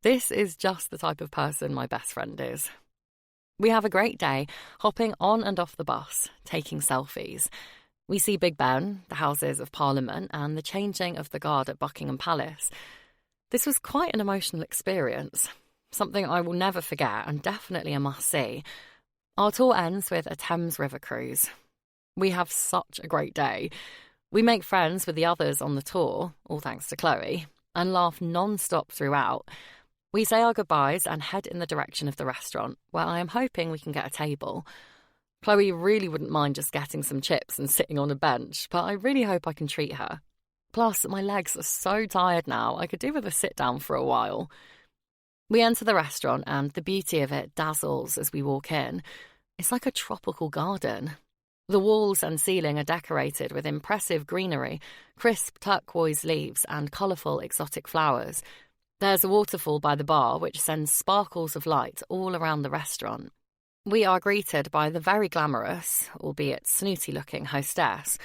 This is just the type of person my best friend is. We have a great day, hopping on and off the bus, taking selfies. We see Big Ben, the Houses of Parliament, and the changing of the guard at Buckingham Palace. This was quite an emotional experience, something I will never forget and definitely a must-see. Our tour ends with a Thames River cruise. We have such a great day. We make friends with the others on the tour, all thanks to Chloe, and laugh non-stop throughout. We say our goodbyes and head in the direction of the restaurant, where I am hoping we can get a table. Chloe really wouldn't mind just getting some chips and sitting on a bench, but I really hope I can treat her. Plus, my legs are so tired now, I could do with a sit-down for a while. We enter the restaurant, and the beauty of it dazzles as we walk in. It's like a tropical garden. The walls and ceiling are decorated with impressive greenery, crisp turquoise leaves, and colourful exotic flowers. There's a waterfall by the bar which sends sparkles of light all around the restaurant. We are greeted by the very glamorous, albeit snooty-looking hostess.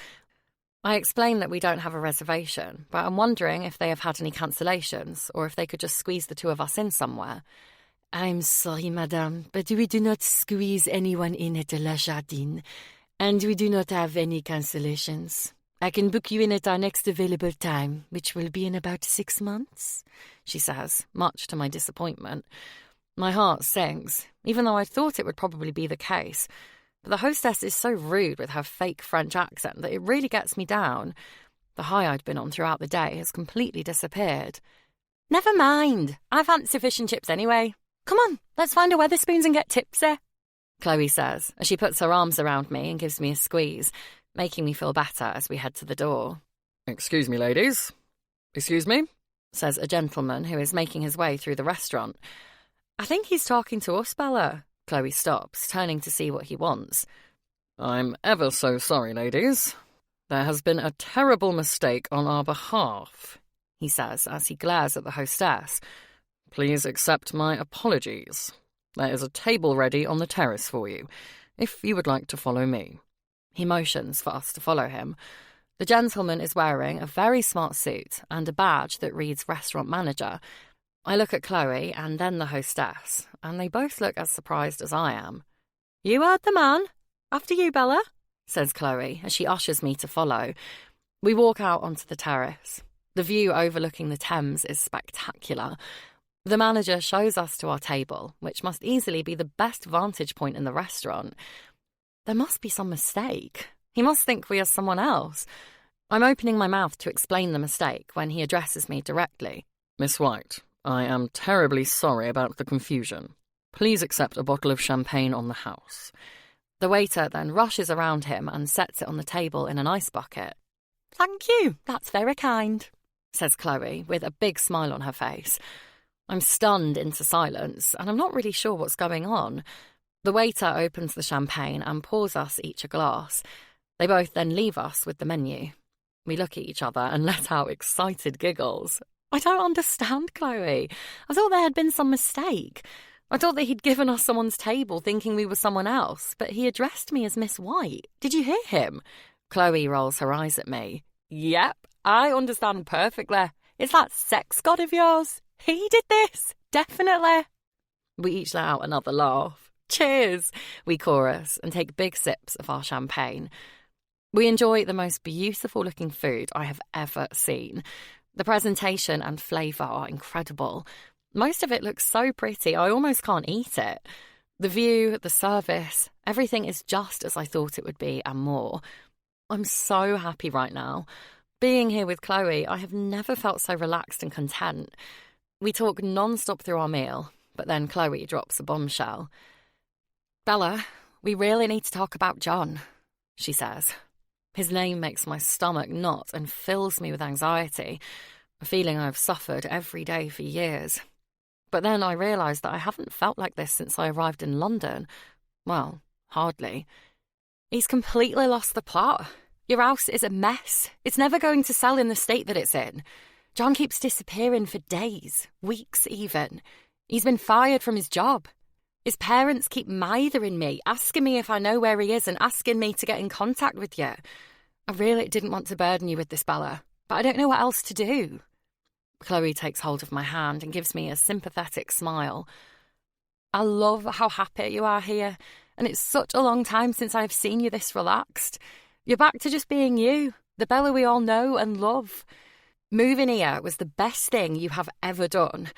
I explain that we don't have a reservation, but I'm wondering if they have had any cancellations, or if they could just squeeze the two of us in somewhere. I'm sorry, madame, but we do not squeeze anyone in at La Jardine, and we do not have any cancellations. I can book you in at our next available time, which will be in about 6 months, she says, much to my disappointment. My heart sinks, even though I thought it would probably be the case. But the hostess is so rude with her fake French accent that it really gets me down. The high I'd been on throughout the day has completely disappeared. Never mind. I've had sufficient chips anyway. Come on, let's find a Wetherspoons and get tipsy, Chloe says, as she puts her arms around me and gives me a squeeze, making me feel better as we head to the door. Excuse me, ladies. Excuse me, says a gentleman who is making his way through the restaurant. I think he's talking to us, Bella. Chloe stops, turning to see what he wants. I'm ever so sorry, ladies. There has been a terrible mistake on our behalf, he says as he glares at the hostess. Please accept my apologies. There is a table ready on the terrace for you, if you would like to follow me. He motions for us to follow him. The gentleman is wearing a very smart suit and a badge that reads restaurant manager. I look at Chloe and then the hostess, and they both look as surprised as I am. You heard the man. After you, Bella, says Chloe as she ushers me to follow. We walk out onto the terrace. The view overlooking the Thames is spectacular. The manager shows us to our table, which must easily be the best vantage point in the restaurant. There must be some mistake. He must think we are someone else. I'm opening my mouth to explain the mistake when he addresses me directly. Miss White, I am terribly sorry about the confusion. Please accept a bottle of champagne on the house. The waiter then rushes around him and sets it on the table in an ice bucket. Thank you, that's very kind, says Chloe with a big smile on her face. I'm stunned into silence, and I'm not really sure what's going on. The waiter opens the champagne and pours us each a glass. They both then leave us with the menu. We look at each other and let out excited giggles. I don't understand, Chloe. I thought there had been some mistake. I thought that he'd given us someone's table thinking we were someone else, but he addressed me as Miss White. Did you hear him? Chloe rolls her eyes at me. Yep, I understand perfectly. It's that sex god of yours. He did this, definitely. We each let out another laugh. Cheers, we chorus and take big sips of our champagne. We enjoy the most beautiful-looking food I have ever seen. The presentation and flavour are incredible. Most of it looks so pretty, I almost can't eat it. The view, the service, everything is just as I thought it would be and more. I'm so happy right now. Being here with Chloe, I have never felt so relaxed and content. We talk non-stop through our meal, but then Chloe drops a bombshell. Bella, we really need to talk about John, she says. His name makes my stomach knot and fills me with anxiety, a feeling I've suffered every day for years. But then I realise that I haven't felt like this since I arrived in London. Well, hardly. He's completely lost the plot. Your house is a mess. It's never going to sell in the state that it's in. John keeps disappearing for days, weeks even. He's been fired from his job. His parents keep mithering me, asking me if I know where he is and asking me to get in contact with you. I really didn't want to burden you with this, Bella, but I don't know what else to do. Chloe takes hold of my hand and gives me a sympathetic smile. I love how happy you are here, and it's such a long time since I've seen you this relaxed. You're back to just being you, the Bella we all know and love. Moving here was the best thing you have ever done.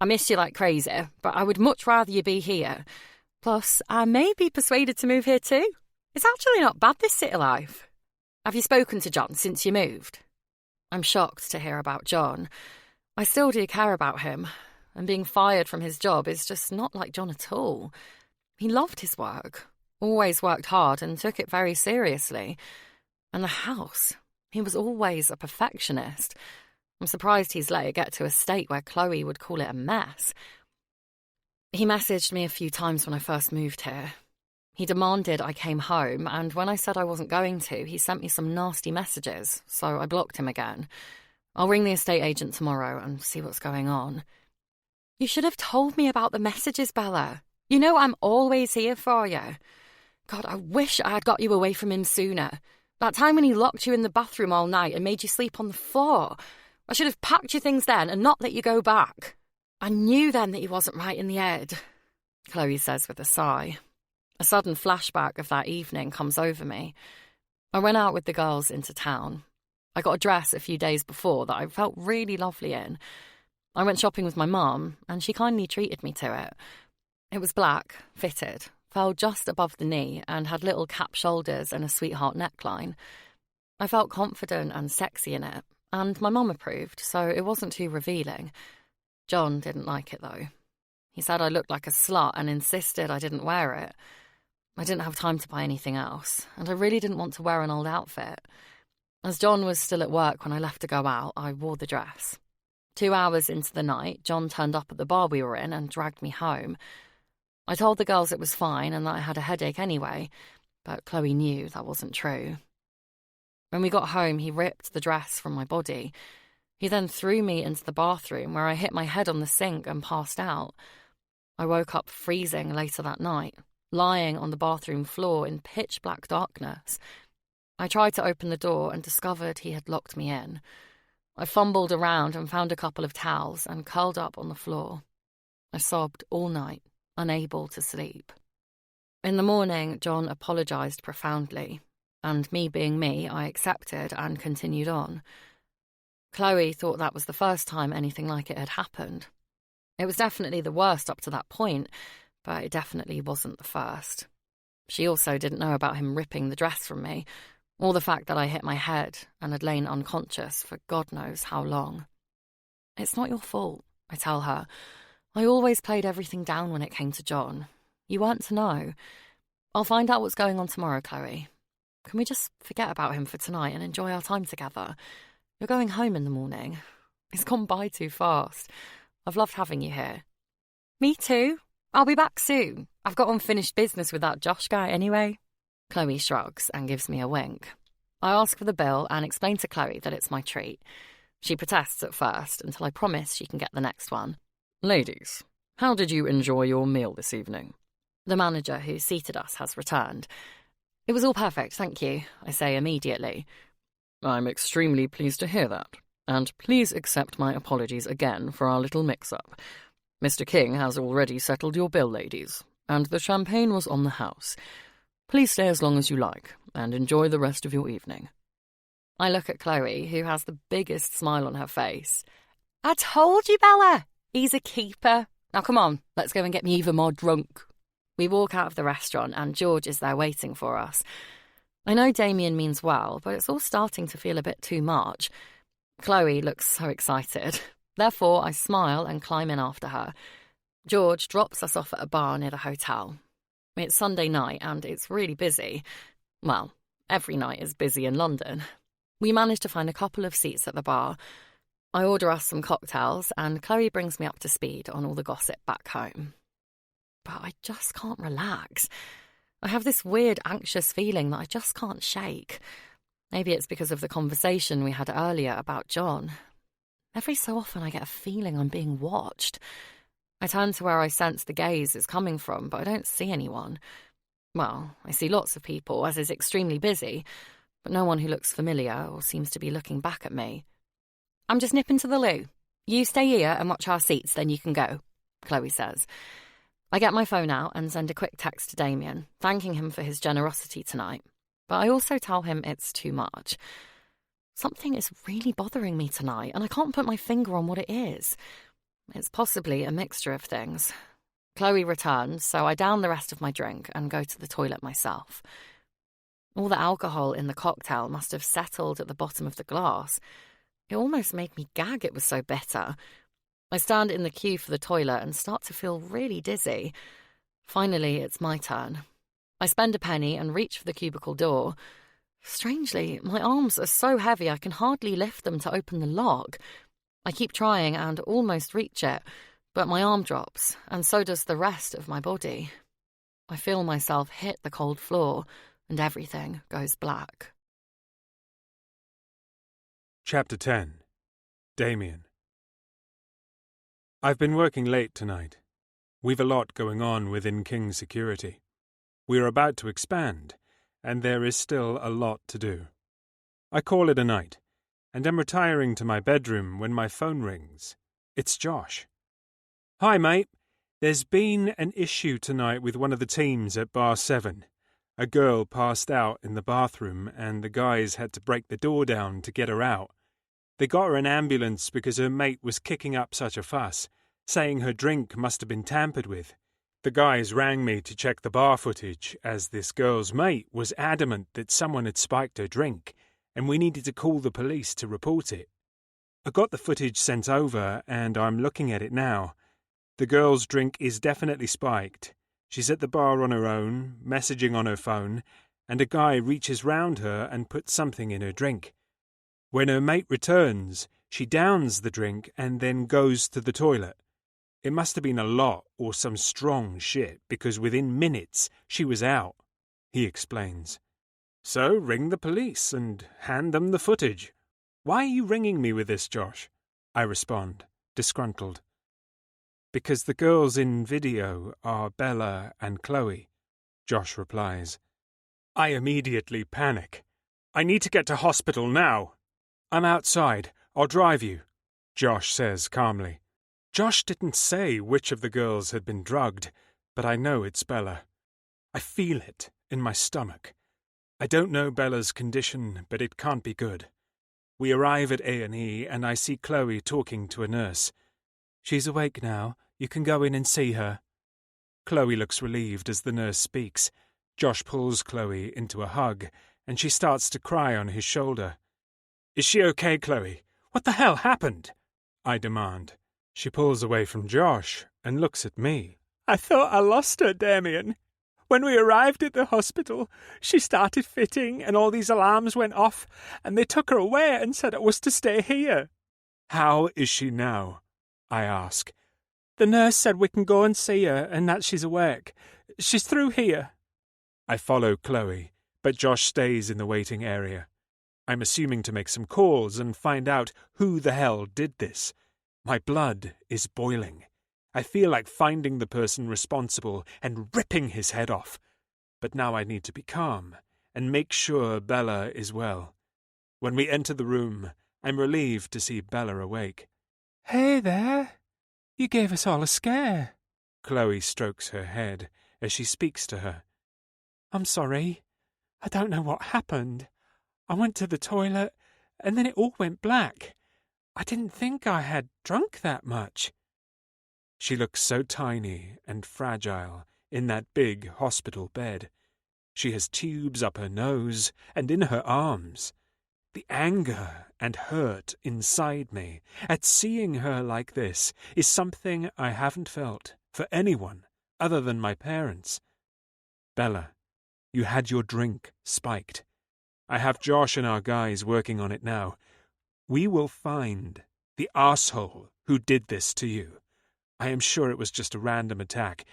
I miss you like crazy, but I would much rather you be here. Plus, I may be persuaded to move here too. It's actually not bad, this city life. Have you spoken to John since you moved? I'm shocked to hear about John. I still do care about him, and being fired from his job is just not like John at all. He loved his work, always worked hard and took it very seriously. And the house, he was always a perfectionist. I'm surprised he's let it get to a state where Chloe would call it a mess. He messaged me a few times when I first moved here. He demanded I came home, and when I said I wasn't going to, he sent me some nasty messages, so I blocked him again. I'll ring the estate agent tomorrow and see what's going on. You should have told me about the messages, Bella. You know I'm always here for you. God, I wish I had got you away from him sooner. That time when he locked you in the bathroom all night and made you sleep on the floor. I should have packed your things then and not let you go back. I knew then that he wasn't right in the head, Chloe says with a sigh. A sudden flashback of that evening comes over me. I went out with the girls into town. I got a dress a few days before that I felt really lovely in. I went shopping with my mum, and she kindly treated me to it. It was black, fitted, fell just above the knee, and had little cap shoulders and a sweetheart neckline. I felt confident and sexy in it, and my mum approved, so it wasn't too revealing. John didn't like it, though. He said I looked like a slut and insisted I didn't wear it. I didn't have time to buy anything else, and I really didn't want to wear an old outfit. As John was still at work when I left to go out, I wore the dress. 2 hours into the night, John turned up at the bar we were in and dragged me home. I told the girls it was fine and that I had a headache anyway, but Chloe knew that wasn't true. When we got home, he ripped the dress from my body. He then threw me into the bathroom, where I hit my head on the sink and passed out. I woke up freezing later that night, lying on the bathroom floor in pitch-black darkness. I tried to open the door and discovered he had locked me in. I fumbled around and found a couple of towels and curled up on the floor. I sobbed all night, unable to sleep. In the morning, John apologised profoundly, and me being me, I accepted and continued on. Chloe thought that was the first time anything like it had happened. It was definitely the worst up to that point, but it definitely wasn't the first. She also didn't know about him ripping the dress from me, or the fact that I hit my head and had lain unconscious for God knows how long. It's not your fault, I tell her. I always played everything down when it came to John. You weren't to know. I'll find out what's going on tomorrow, Chloe. Can we just forget about him for tonight and enjoy our time together? You're going home in the morning. It's gone by too fast. I've loved having you here. Me too. I'll be back soon. I've got unfinished business with that Josh guy anyway. Chloe shrugs and gives me a wink. I ask for the bill and explain to Chloe that it's my treat. She protests at first until I promise she can get the next one. Ladies, how did you enjoy your meal this evening? The manager who seated us has returned. It was all perfect, thank you, I say immediately. I'm extremely pleased to hear that, and please accept my apologies again for our little mix-up. Mr. King has already settled your bill, ladies, and the champagne was on the house. Please stay as long as you like, and enjoy the rest of your evening. I look at Chloe, who has the biggest smile on her face. I told you, Bella. He's a keeper. Now come on, let's go and get me even more drunk. We walk out of the restaurant and George is there waiting for us. I know Damien means well, but it's all starting to feel a bit too much. Chloe looks so excited. Therefore, I smile and climb in after her. George drops us off at a bar near the hotel. It's Sunday night and it's really busy. Well, every night is busy in London. We manage to find a couple of seats at the bar. I order us some cocktails and Chloe brings me up to speed on all the gossip back home. But I just can't relax. I have this weird anxious feeling that I just can't shake. Maybe it's because of the conversation we had earlier about John. Every so often I get a feeling I'm being watched. I turn to where I sense the gaze is coming from, but I don't see anyone. Well, I see lots of people, as is extremely busy, but no one who looks familiar or seems to be looking back at me. I'm just nipping to the loo. You stay here and watch our seats, then you can go, Chloe says. I get my phone out and send a quick text to Damien, thanking him for his generosity tonight. But I also tell him it's too much. Something is really bothering me tonight, and I can't put my finger on what it is. It's possibly a mixture of things. Chloe returns, so I down the rest of my drink and go to the toilet myself. All the alcohol in the cocktail must have settled at the bottom of the glass. It almost made me gag, it was so bitter. I stand in the queue for the toilet and start to feel really dizzy. Finally, it's my turn. I spend a penny and reach for the cubicle door. Strangely, my arms are so heavy I can hardly lift them to open the lock. I keep trying and almost reach it, but my arm drops, and so does the rest of my body. I feel myself hit the cold floor, and everything goes black. Chapter 10. Damien. I've been working late tonight. We've a lot going on within King's security. We're about to expand, and there is still a lot to do. I call it a night, and am retiring to my bedroom when my phone rings. It's Josh. Hi, mate. There's been an issue tonight with one of the teams at Bar 7. A girl passed out in the bathroom and the guys had to break the door down to get her out. They got her an ambulance because her mate was kicking up such a fuss, saying her drink must have been tampered with. The guys rang me to check the bar footage, as this girl's mate was adamant that someone had spiked her drink, and we needed to call the police to report it. I got the footage sent over, and I'm looking at it now. The girl's drink is definitely spiked. She's at the bar on her own, messaging on her phone, and a guy reaches round her and puts something in her drink. When her mate returns, she downs the drink and then goes to the toilet. It must have been a lot or some strong shit, because within minutes she was out, he explains. So ring the police and hand them the footage. Why are you ringing me with this, Josh? I respond, disgruntled. Because the girls in video are Bella and Chloe, Josh replies. I immediately panic. I need to get to hospital now. I'm outside. I'll drive you, Josh says calmly. Josh didn't say which of the girls had been drugged, but I know it's Bella. I feel it in my stomach. I don't know Bella's condition, but it can't be good. We arrive at A&E and I see Chloe talking to a nurse. She's awake now. You can go in and see her. Chloe looks relieved as the nurse speaks. Josh pulls Chloe into a hug, and she starts to cry on his shoulder. Is she okay, Chloe? What the hell happened? I demand. She pulls away from Josh and looks at me. I thought I lost her, Damien. When we arrived at the hospital, she started fitting and all these alarms went off, and they took her away and said it was to stay here. How is she now? I ask. The nurse said we can go and see her and that she's awake. She's through here. I follow Chloe, but Josh stays in the waiting area. I'm assuming to make some calls and find out who the hell did this. My blood is boiling. I feel like finding the person responsible and ripping his head off. But now I need to be calm and make sure Bella is well. When we enter the room, I'm relieved to see Bella awake. Hey there. You gave us all a scare. Chloe strokes her head as she speaks to her. I'm sorry. I don't know what happened. I went to the toilet, and then it all went black. I didn't think I had drunk that much. She looks so tiny and fragile in that big hospital bed. She has tubes up her nose and in her arms. The anger and hurt inside me at seeing her like this is something I haven't felt for anyone other than my parents. Bella, you had your drink spiked. I have Josh and our guys working on it now. We will find the arsehole who did this to you. I am sure it was just a random attack,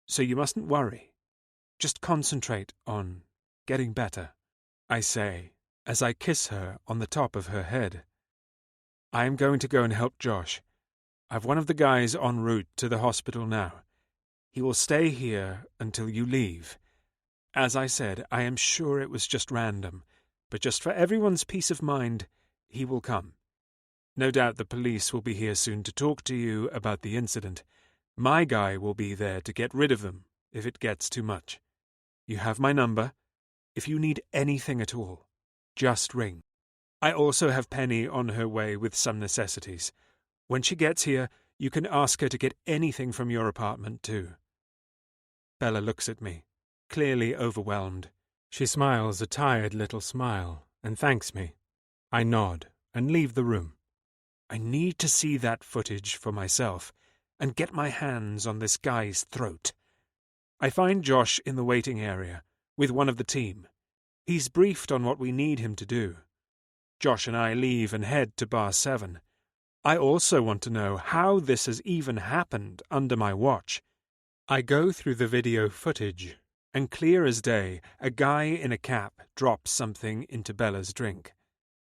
so you mustn't worry. Just concentrate on getting better, I say, as I kiss her on the top of her head. I am going to go and help Josh. I've one of the guys en route to the hospital now. He will stay here until you leave. As I said, I am sure it was just random, but just for everyone's peace of mind, he will come. No doubt the police will be here soon to talk to you about the incident. My guy will be there to get rid of them if it gets too much. You have my number. If you need anything at all, just ring. I also have Penny on her way with some necessities. When she gets here, you can ask her to get anything from your apartment too. Bella looks at me, clearly overwhelmed. She smiles a tired little smile and thanks me. I nod and leave the room. I need to see that footage for myself and get my hands on this guy's throat. I find Josh in the waiting area with one of the team. He's briefed on what we need him to do. Josh and I leave and head to Bar 7. I also want to know how this has even happened under my watch. I go through the video footage, and clear as day, a guy in a cap drops something into Bella's drink.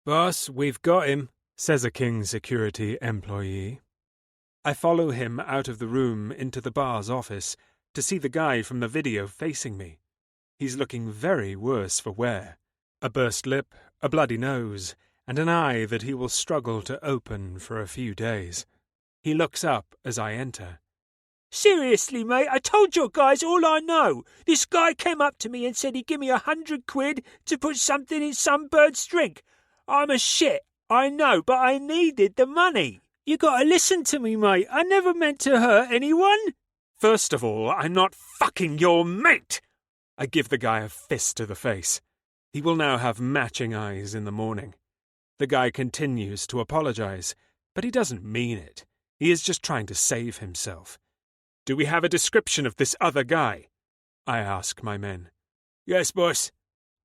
"Boss, we've got him," says a King security employee. I follow him out of the room into the bar's office to see the guy from the video facing me. He's looking very worse for wear. A burst lip, a bloody nose, and an eye that he will struggle to open for a few days. He looks up as I enter. Seriously, mate, I told your guys all I know. This guy came up to me and said he'd give me 100 quid to put something in some bird's drink. I'm a shit, I know, but I needed the money. You gotta listen to me, mate. I never meant to hurt anyone. First of all, I'm not fucking your mate! I give the guy a fist to the face. He will now have matching eyes in the morning. The guy continues to apologize, but he doesn't mean it. He is just trying to save himself. Do we have a description of this other guy? I ask my men. Yes, boss.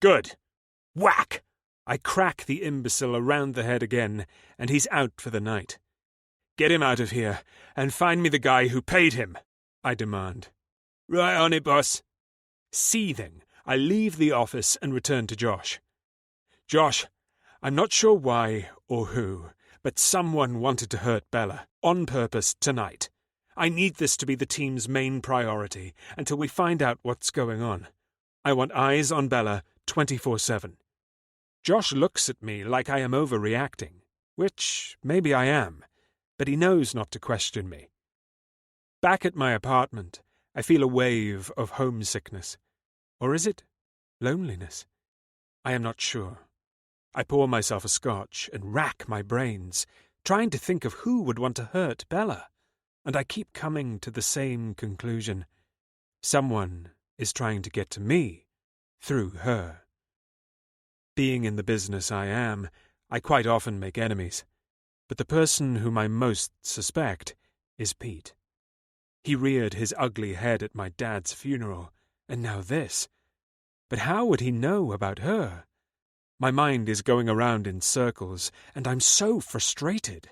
Good. Whack! I crack the imbecile around the head again, and he's out for the night. Get him out of here, and find me the guy who paid him, I demand. Right on it, boss. Seething, I leave the office and return to Josh. Josh, I'm not sure why or who, but someone wanted to hurt Bella, on purpose, tonight. I need this to be the team's main priority until we find out what's going on. I want eyes on Bella 24/7. Josh looks at me like I am overreacting, which maybe I am, but he knows not to question me. Back at my apartment, I feel a wave of homesickness. Or is it loneliness? I am not sure. I pour myself a scotch and rack my brains, trying to think of who would want to hurt Bella, and I keep coming to the same conclusion. Someone is trying to get to me through her. Being in the business I am, I quite often make enemies, but the person whom I most suspect is Pete. He reared his ugly head at my dad's funeral, and now this. But how would he know about her? My mind is going around in circles, and I'm so frustrated.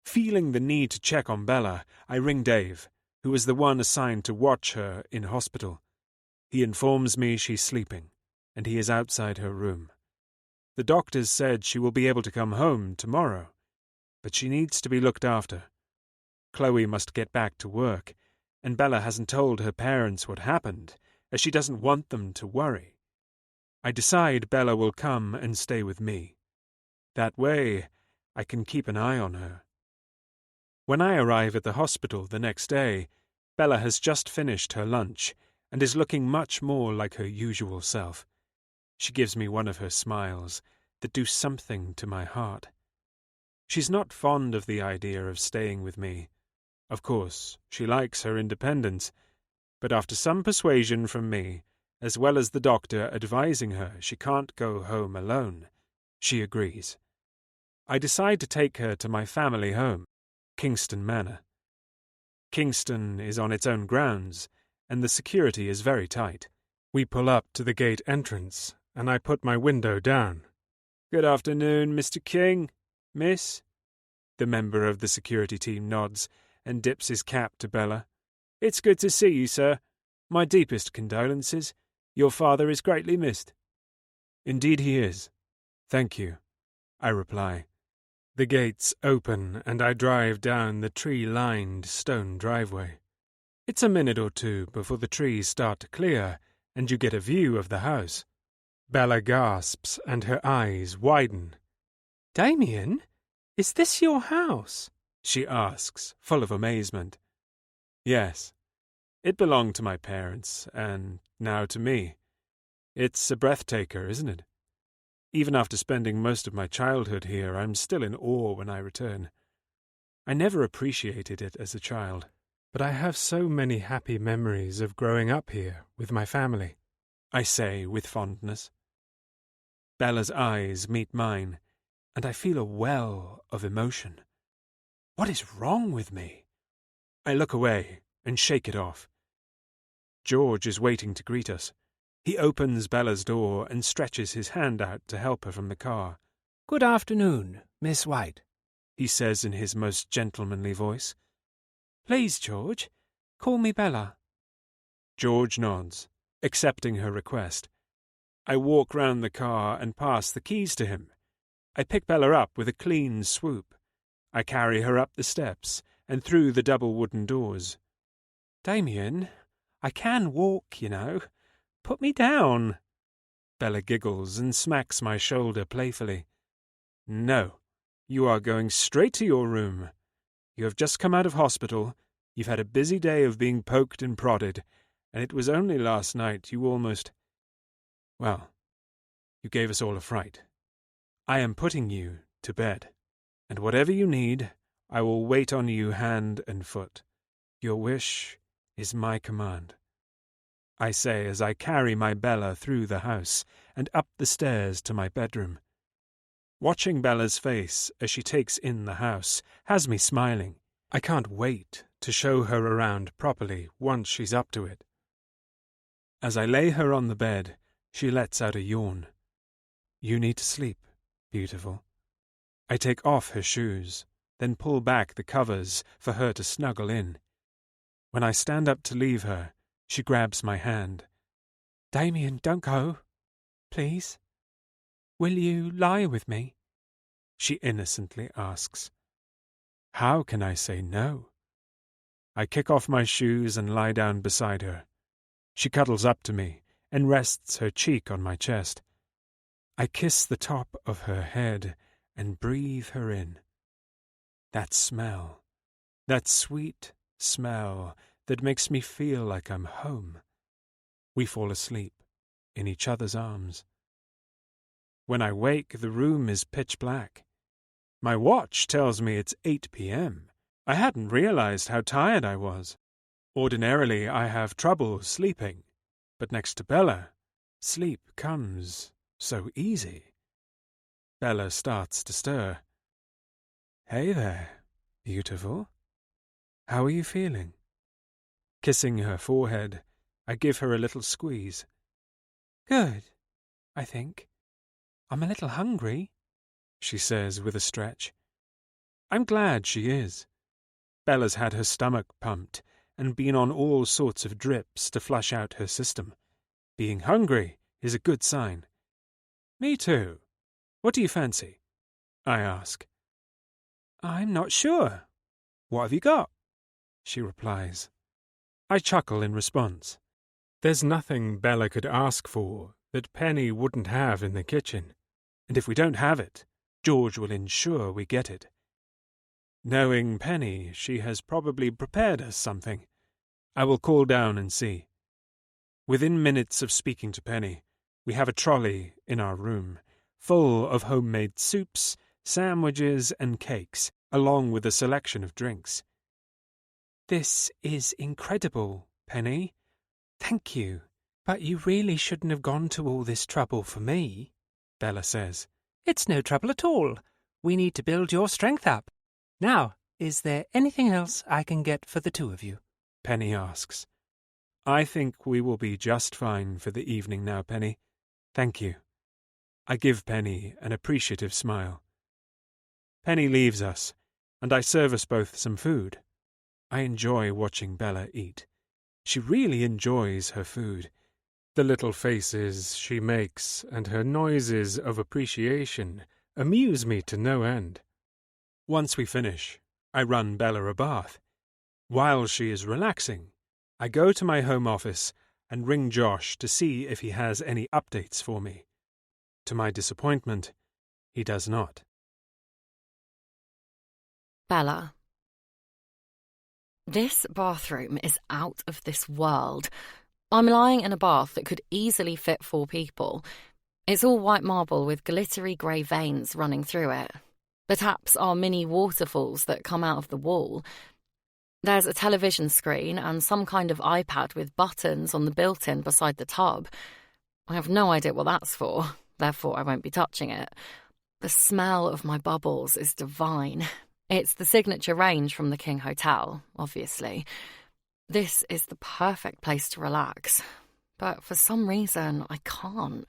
Feeling the need to check on Bella, I ring Dave, who is the one assigned to watch her in hospital. He informs me she's sleeping, and he is outside her room. The doctors said she will be able to come home tomorrow, but she needs to be looked after. Chloe must get back to work, and Bella hasn't told her parents what happened, as she doesn't want them to worry. I decide Bella will come and stay with me. That way, I can keep an eye on her. When I arrive at the hospital the next day, Bella has just finished her lunch and is looking much more like her usual self. She gives me one of her smiles that do something to my heart. She's not fond of the idea of staying with me. Of course, she likes her independence, but after some persuasion from me, as well as the doctor advising her she can't go home alone, she agrees. I decide to take her to my family home, Kingston Manor. Kingston is on its own grounds, and the security is very tight. We pull up to the gate entrance, and I put my window down. "Good afternoon, Mr. King, miss." The member of the security team nods and dips his cap to Bella. "It's good to see you, sir. My deepest condolences. Your father is greatly missed." "Indeed he is. Thank you," I reply. The gates open, and I drive down the tree-lined stone driveway. It's a minute or two before the trees start to clear, and you get a view of the house. Bella gasps, and her eyes widen. "Damien, is this your house?" she asks, full of amazement. "Yes. It belonged to my parents, and now to me. It's a breathtaker, isn't it? Even after spending most of my childhood here, I'm still in awe when I return. I never appreciated it as a child, but I have so many happy memories of growing up here with my family," I say with fondness. Bella's eyes meet mine, and I feel a well of emotion. What is wrong with me? I look away and shake it off. George is waiting to greet us. He opens Bella's door and stretches his hand out to help her from the car. "Good afternoon, Miss White," he says in his most gentlemanly voice. "Please, George, call me Bella." George nods, accepting her request. I walk round the car and pass the keys to him. I pick Bella up with a clean swoop. I carry her up the steps and through the double wooden doors. "Damien, I can walk, you know. Put me down." Bella giggles and smacks my shoulder playfully. "No, you are going straight to your room. You have just come out of hospital. You've had a busy day of being poked and prodded, and it was only last night you almost... Well, you gave us all a fright. I am putting you to bed, and whatever you need, I will wait on you hand and foot. Your wish is my command, I say as I carry my Bella through the house and up the stairs to my bedroom. Watching Bella's face as she takes in the house has me smiling. I can't wait to show her around properly once she's up to it. As I lay her on the bed, she lets out a yawn. You need to sleep, beautiful. I take off her shoes, then pull back the covers for her to snuggle in. When I stand up to leave her, she grabs my hand. Damien, don't go. Please. Will you lie with me? She innocently asks. How can I say no? I kick off my shoes and lie down beside her. She cuddles up to me and rests her cheek on my chest. I kiss the top of her head and breathe her in. That smell, that sweet smell that makes me feel like I'm home. We fall asleep in each other's arms. When I wake, the room is pitch black. My watch tells me it's 8 p.m. I hadn't realized how tired I was. Ordinarily, I have trouble sleeping, but next to Bella, sleep comes so easy. Bella starts to stir. Hey there, beautiful. How are you feeling? Kissing her forehead, I give her a little squeeze. Good, I think. I'm a little hungry, she says with a stretch. I'm glad she is. Bella's had her stomach pumped and been on all sorts of drips to flush out her system. Being hungry is a good sign. Me too. What do you fancy? I ask. I'm not sure. What have you got? She replies. I chuckle in response. There's nothing Bella could ask for that Penny wouldn't have in the kitchen, and if we don't have it, George will ensure we get it. Knowing Penny, she has probably prepared us something. I will call down and see. Within minutes of speaking to Penny, we have a trolley in our room, full of homemade soups, sandwiches, and cakes, along with a selection of drinks. This is incredible, Penny. Thank you. But you really shouldn't have gone to all this trouble for me, Bella says. It's no trouble at all. We need to build your strength up. Now, is there anything else I can get for the two of you? Penny asks. I think we will be just fine for the evening now, Penny. Thank you. I give Penny an appreciative smile. Penny leaves us, and I serve us both some food. I enjoy watching Bella eat. She really enjoys her food. The little faces she makes and her noises of appreciation amuse me to no end. Once we finish, I run Bella a bath. While she is relaxing, I go to my home office and ring Josh to see if he has any updates for me. To my disappointment, he does not. Bella. This bathroom is out of this world. I'm lying in a bath that could easily fit 4 people. It's all white marble with glittery grey veins running through it. The taps are mini waterfalls that come out of the wall. There's a television screen and some kind of iPad with buttons on the built-in beside the tub. I have no idea what that's for, therefore I won't be touching it. The smell of my bubbles is divine. It's the signature range from the King Hotel, obviously. This is the perfect place to relax. But for some reason, I can't.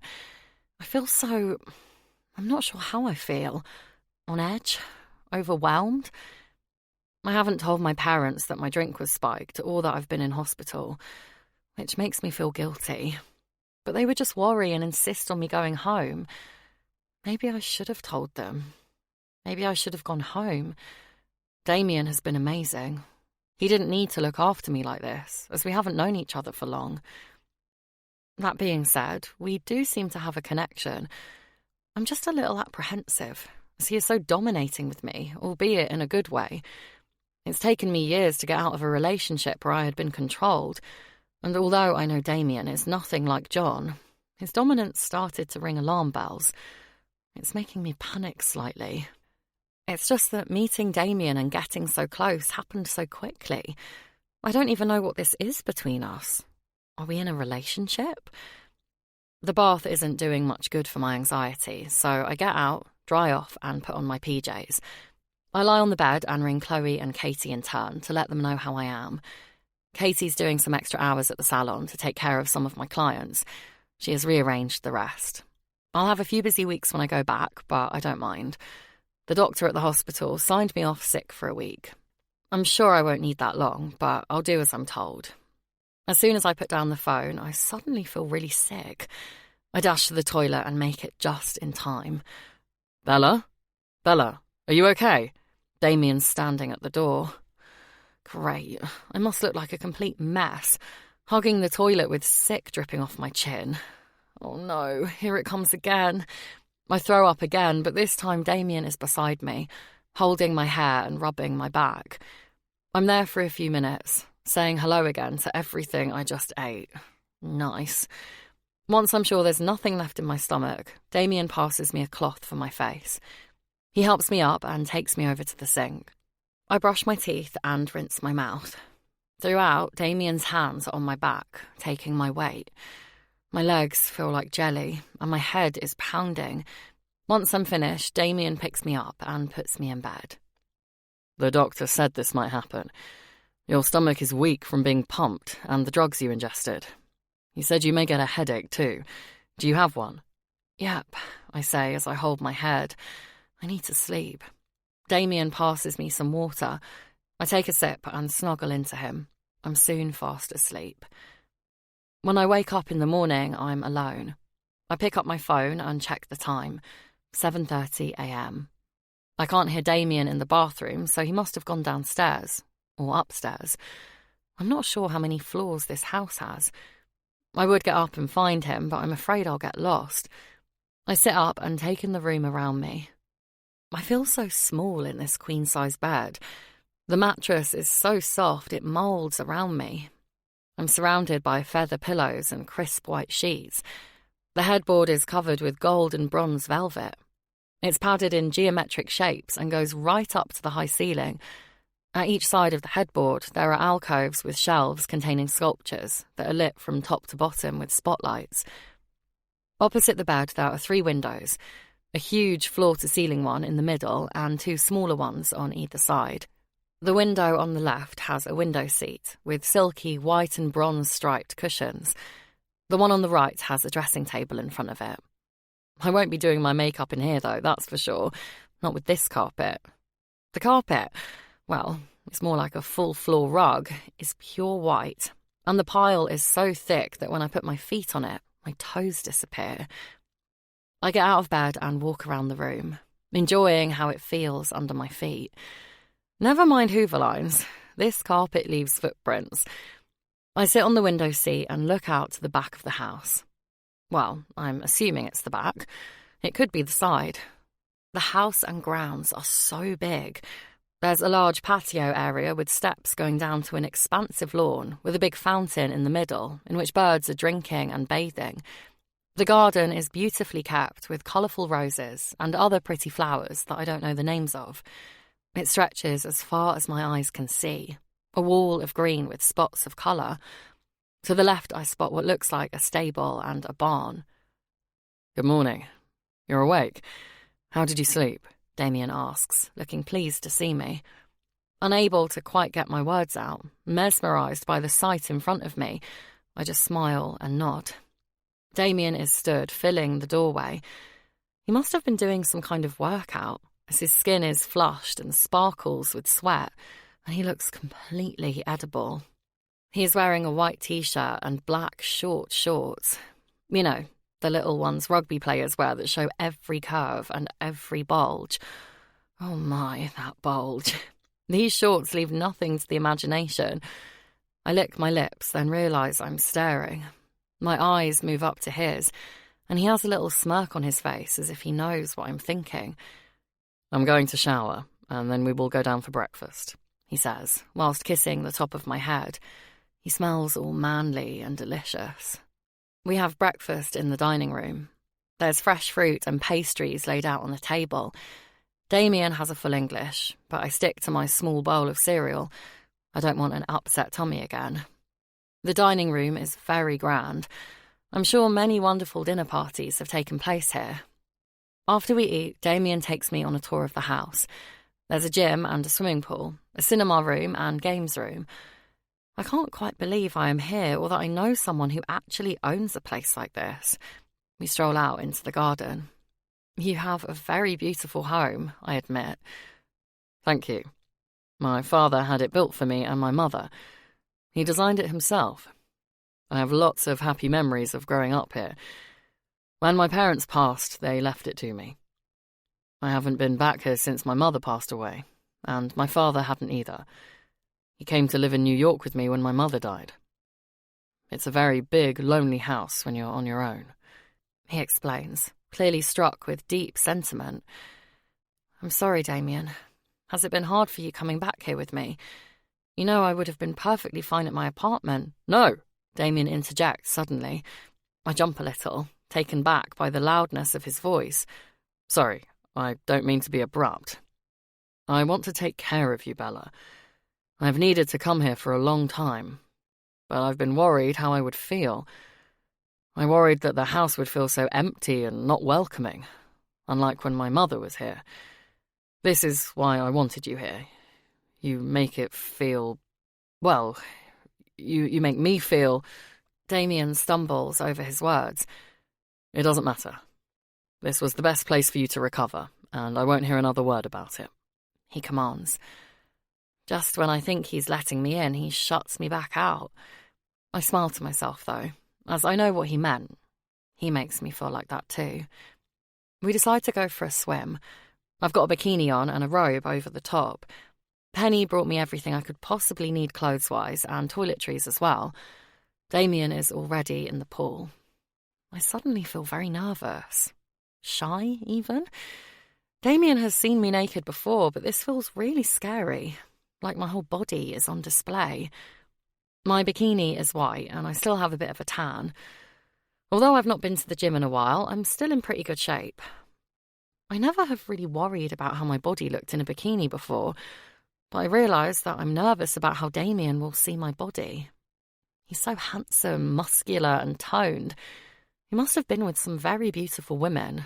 I feel so... I'm not sure how I feel. On edge? Overwhelmed? I haven't told my parents that my drink was spiked or that I've been in hospital, which makes me feel guilty. But they would just worry and insist on me going home. Maybe I should have told them. Maybe I should have gone home. Damien has been amazing. He didn't need to look after me like this, as we haven't known each other for long. That being said, we do seem to have a connection. I'm just a little apprehensive, as he is so dominating with me, albeit in a good way. It's taken me years to get out of a relationship where I had been controlled, and although I know Damien is nothing like John, his dominance started to ring alarm bells. It's making me panic slightly. It's just that meeting Damien and getting so close happened so quickly. I don't even know what this is between us. Are we in a relationship? The bath isn't doing much good for my anxiety, so I get out, dry off, and put on my PJs. I lie on the bed and ring Chloe and Katie in turn to let them know how I am. Katie's doing some extra hours at the salon to take care of some of my clients. She has rearranged the rest. I'll have a few busy weeks when I go back, but I don't mind. The doctor at the hospital signed me off sick for a week. I'm sure I won't need that long, but I'll do as I'm told. As soon as I put down the phone, I suddenly feel really sick. I dash to the toilet and make it just in time. Bella? Bella, are you okay? Damien's standing at the door. Great. I must look like a complete mess, hugging the toilet with sick dripping off my chin. Oh no, here it comes again. I throw up again, but this time Damien is beside me, holding my hair and rubbing my back. I'm there for a few minutes, saying hello again to everything I just ate. Nice. Once I'm sure there's nothing left in my stomach, Damien passes me a cloth for my face. He helps me up and takes me over to the sink. I brush my teeth and rinse my mouth. Throughout, Damien's hands are on my back, taking my weight. My legs feel like jelly, and my head is pounding. Once I'm finished, Damien picks me up and puts me in bed. The doctor said this might happen. Your stomach is weak from being pumped and the drugs you ingested. He said you may get a headache too. Do you have one? Yep, I say as I hold my head. I need to sleep. Damien passes me some water. I take a sip and snuggle into him. I'm soon fast asleep. When I wake up in the morning, I'm alone. I pick up my phone and check the time. 7:30 a.m. I can't hear Damien in the bathroom, so he must have gone downstairs. Or upstairs. I'm not sure how many floors this house has. I would get up and find him, but I'm afraid I'll get lost. I sit up and take in the room around me. I feel so small in this queen-size bed. The mattress is so soft it moulds around me. I'm surrounded by feather pillows and crisp white sheets. The headboard is covered with gold and bronze velvet. It's padded in geometric shapes and goes right up to the high ceiling. At each side of the headboard, there are alcoves with shelves containing sculptures that are lit from top to bottom with spotlights. Opposite the bed, there are 3 windows, a huge floor-to-ceiling one in the middle and 2 smaller ones on either side. The window on the left has a window seat with silky white and bronze striped cushions. The one on the right has a dressing table in front of it. I won't be doing my makeup in here, though, that's for sure. Not with this carpet. The carpet, well, it's more like a full floor rug, is pure white, and the pile is so thick that when I put my feet on it, my toes disappear. I get out of bed and walk around the room, enjoying how it feels under my feet. Never mind Hoover lines, this carpet leaves footprints. I sit on the window seat and look out to the back of the house. Well, I'm assuming it's the back. It could be the side. The house and grounds are so big. There's a large patio area with steps going down to an expansive lawn with a big fountain in the middle in which birds are drinking and bathing. The garden is beautifully kept with colourful roses and other pretty flowers that I don't know the names of. It stretches as far as my eyes can see, a wall of green with spots of colour. To the left I spot what looks like a stable and a barn. Good morning. You're awake. How did you sleep? Damien asks, looking pleased to see me. Unable to quite get my words out, mesmerised by the sight in front of me, I just smile and nod. Damien is stood, filling the doorway. He must have been doing some kind of workout, as his skin is flushed and sparkles with sweat, and he looks completely edible. He is wearing a white t-shirt and black short shorts. You know, the little ones rugby players wear that show every curve and every bulge. Oh my, that bulge. These shorts leave nothing to the imagination. I lick my lips, then realise I'm staring. My eyes move up to his, and he has a little smirk on his face as if he knows what I'm thinking. I'm going to shower, and then we will go down for breakfast. he says, whilst kissing the top of my head. He smells all manly and delicious. We have breakfast in the dining room. There's fresh fruit and pastries laid out on the table. Damien has a full English, but I stick to my small bowl of cereal. I don't want an upset tummy again. The dining room is very grand. I'm sure many wonderful dinner parties have taken place here. After we eat, Damien takes me on a tour of the house. There's a gym and a swimming pool, a cinema room and games room. I can't quite believe I am here or that I know someone who actually owns a place like this. We stroll out into the garden. You have a very beautiful home, I admit. Thank you. My father had it built for me and my mother. He designed it himself. I have lots of happy memories of growing up here. When my parents passed, they left it to me. I haven't been back here since my mother passed away, and my father hadn't either. He came to live in New York with me when my mother died. It's a very big, lonely house when you're on your own. He explains, clearly struck with deep sentiment. I'm sorry, Damien. Has it been hard for you coming back here with me? You know I would have been perfectly fine at my apartment. No, Damien interjects suddenly. I jump a little, taken back by the loudness of his voice. Sorry, I don't mean to be abrupt. I want to take care of you, Bella. I've needed to come here for a long time, but I've been worried how I would feel. I worried that the house would feel so empty and not welcoming, unlike when my mother was here. This is why I wanted you here. You make it feel... well, you make me feel... Damien stumbles over his words. It doesn't matter. This was the best place for you to recover, and I won't hear another word about it. He commands. Just when I think he's letting me in, he shuts me back out. I smile to myself, though, as I know what he meant. He makes me feel like that, too. We decide to go for a swim. I've got a bikini on and a robe over the top. Penny brought me everything I could possibly need clothes-wise, and toiletries as well. Damien is already in the pool. I suddenly feel very nervous. Shy, even? Damien has seen me naked before, but this feels really scary. Like my whole body is on display. My bikini is white, and I still have a bit of a tan. Although I've not been to the gym in a while, I'm still in pretty good shape. I never have really worried about how my body looked in a bikini before, but I realise that I'm nervous about how Damien will see my body. He's so handsome, muscular, and toned. He must have been with some very beautiful women.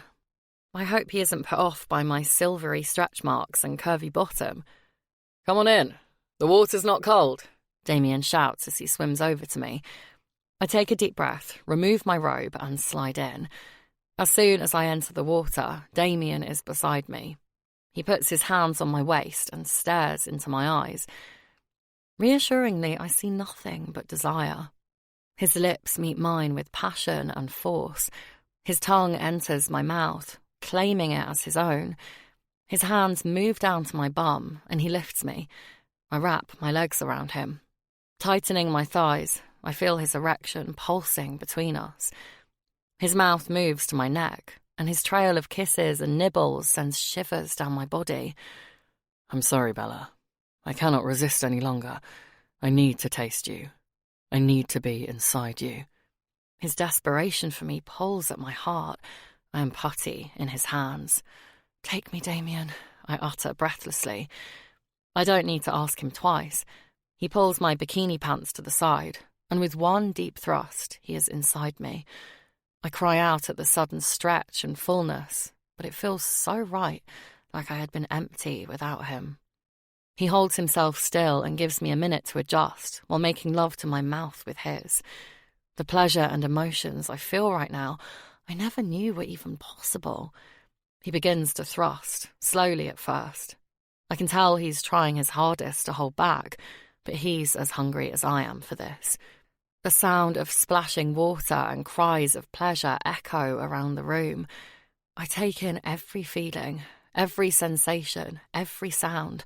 I hope he isn't put off by my silvery stretch marks and curvy bottom. Come on in. The water's not cold, Damien shouts as he swims over to me. I take a deep breath, remove my robe, and slide in. As soon as I enter the water, Damien is beside me. He puts his hands on my waist and stares into my eyes. Reassuringly, I see nothing but desire. His lips meet mine with passion and force. His tongue enters my mouth, claiming it as his own. His hands move down to my bum, and he lifts me. I wrap my legs around him. Tightening my thighs, I feel his erection pulsing between us. His mouth moves to my neck, and his trail of kisses and nibbles sends shivers down my body. I'm sorry, Bella. I cannot resist any longer. I need to taste you. I need to be inside you. His desperation for me pulls at my heart. I am putty in his hands. Take me, Damien, I utter breathlessly. I don't need to ask him twice. He pulls my bikini pants to the side, and with one deep thrust, he is inside me. I cry out at the sudden stretch and fullness, but it feels so right, like I had been empty without him. He holds himself still and gives me a minute to adjust while making love to my mouth with his. The pleasure and emotions I feel right now, I never knew were even possible. He begins to thrust, slowly at first. I can tell he's trying his hardest to hold back, but he's as hungry as I am for this. The sound of splashing water and cries of pleasure echo around the room. I take in every feeling, every sensation, every sound.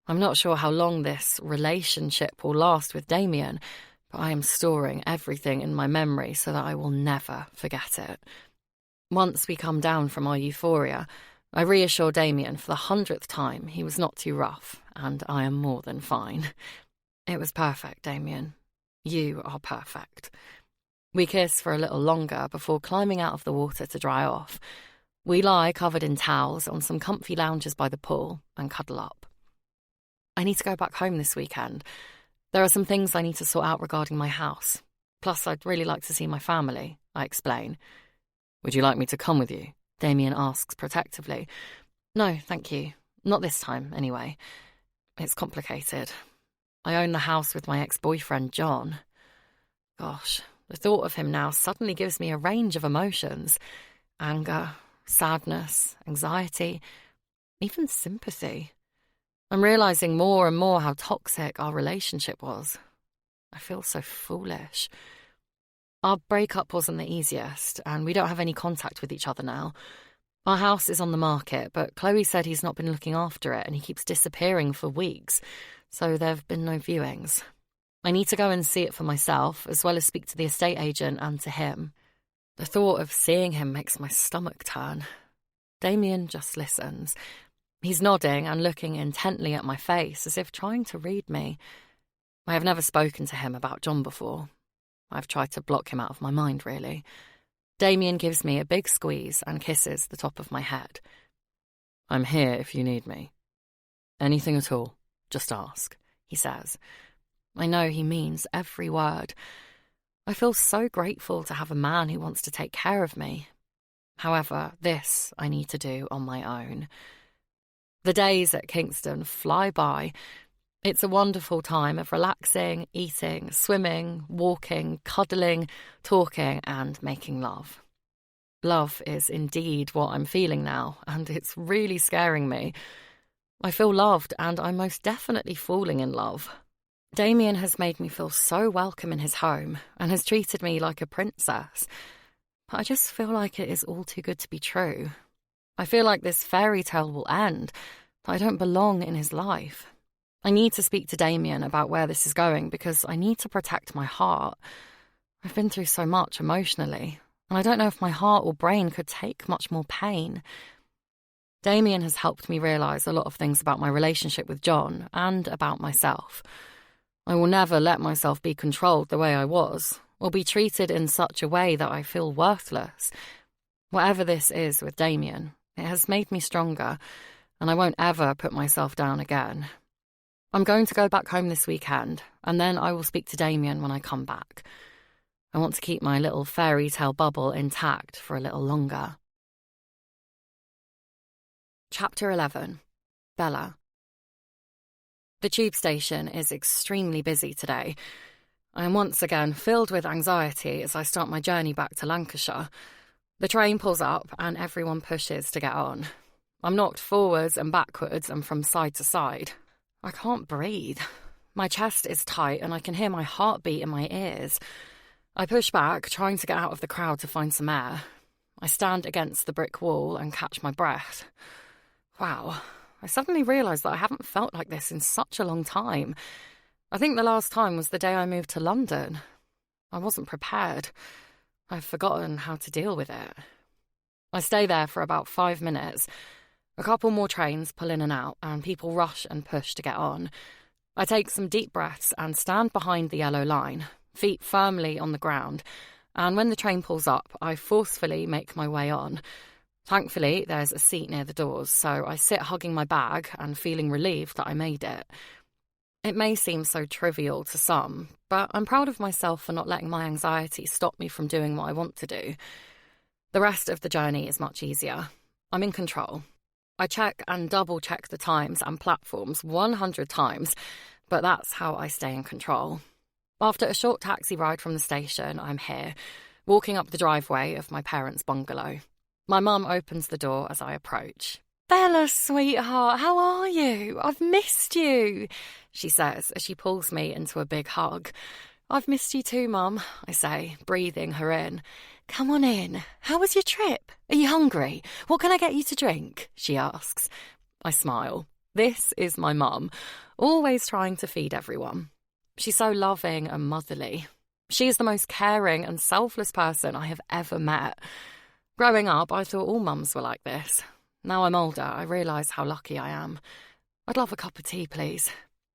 I'm not sure how long this relationship will last with Damien, but I am storing everything in my memory so that I will never forget it. Once we come down from our euphoria, I reassure Damien for the 100th time he was not too rough, and I am more than fine. It was perfect, Damien. You are perfect. We kiss for a little longer before climbing out of the water to dry off. We lie covered in towels on some comfy lounges by the pool and cuddle up. I need to go back home this weekend. There are some things I need to sort out regarding my house. Plus, I'd really like to see my family, I explain. Would you like me to come with you? Damien asks protectively. No, thank you. Not this time, anyway. It's complicated. I own the house with my ex-boyfriend, John. Gosh, the thought of him now suddenly gives me a range of emotions. Anger, sadness, anxiety, even sympathy. I'm realising more and more how toxic our relationship was. I feel so foolish. Our breakup wasn't the easiest, and we don't have any contact with each other now. Our house is on the market, but Chloe said he's not been looking after it and he keeps disappearing for weeks, so there have been no viewings. I need to go and see it for myself, as well as speak to the estate agent and to him. The thought of seeing him makes my stomach turn. Damien just listens. He's nodding and looking intently at my face, as if trying to read me. I have never spoken to him about John before. I've tried to block him out of my mind, really. Damien gives me a big squeeze and kisses the top of my head. I'm here if you need me. Anything at all, just ask, he says. I know he means every word. I feel so grateful to have a man who wants to take care of me. However, this I need to do on my own. The days at Kingston fly by. It's a wonderful time of relaxing, eating, swimming, walking, cuddling, talking, and making love. Love is indeed what I'm feeling now, and it's really scaring me. I feel loved, and I'm most definitely falling in love. Damien has made me feel so welcome in his home, and has treated me like a princess. But I just feel like it is all too good to be true. I feel like this fairy tale will end, that I don't belong in his life. I need to speak to Damien about where this is going because I need to protect my heart. I've been through so much emotionally, and I don't know if my heart or brain could take much more pain. Damien has helped me realise a lot of things about my relationship with John and about myself. I will never let myself be controlled the way I was, or be treated in such a way that I feel worthless. Whatever this is with Damien, it has made me stronger, and I won't ever put myself down again. I'm going to go back home this weekend, and then I will speak to Damien when I come back. I want to keep my little fairy tale bubble intact for a little longer. Chapter 11. Bella. The tube station is extremely busy today. I am once again filled with anxiety as I start my journey back to Lancashire. The train pulls up and everyone pushes to get on. I'm knocked forwards and backwards and from side to side. I can't breathe. My chest is tight and I can hear my heartbeat in my ears. I push back, trying to get out of the crowd to find some air. I stand against the brick wall and catch my breath. Wow, I suddenly realise that I haven't felt like this in such a long time. I think the last time was the day I moved to London. I wasn't prepared. I've forgotten how to deal with it. I stay there for about 5 minutes. A couple more trains pull in and out, and people rush and push to get on. I take some deep breaths and stand behind the yellow line, feet firmly on the ground, and when the train pulls up, I forcefully make my way on. Thankfully, there's a seat near the doors, so I sit hugging my bag and feeling relieved that I made it. It may seem so trivial to some, but I'm proud of myself for not letting my anxiety stop me from doing what I want to do. The rest of the journey is much easier. I'm in control. I check and double-check the times and platforms 100 times, but that's how I stay in control. After a short taxi ride from the station, I'm here, walking up the driveway of my parents' bungalow. My mum opens the door as I approach. "Bella, sweetheart, how are you? I've missed you," she says as she pulls me into a big hug. "I've missed you too, Mum," I say, breathing her in. "Come on in. How was your trip? Are you hungry? What can I get you to drink?" she asks. I smile. This is my mum, always trying to feed everyone. She's so loving and motherly. She is the most caring and selfless person I have ever met. Growing up, I thought all mums were like this. Now I'm older, I realise how lucky I am. I'd love a cup of tea, please.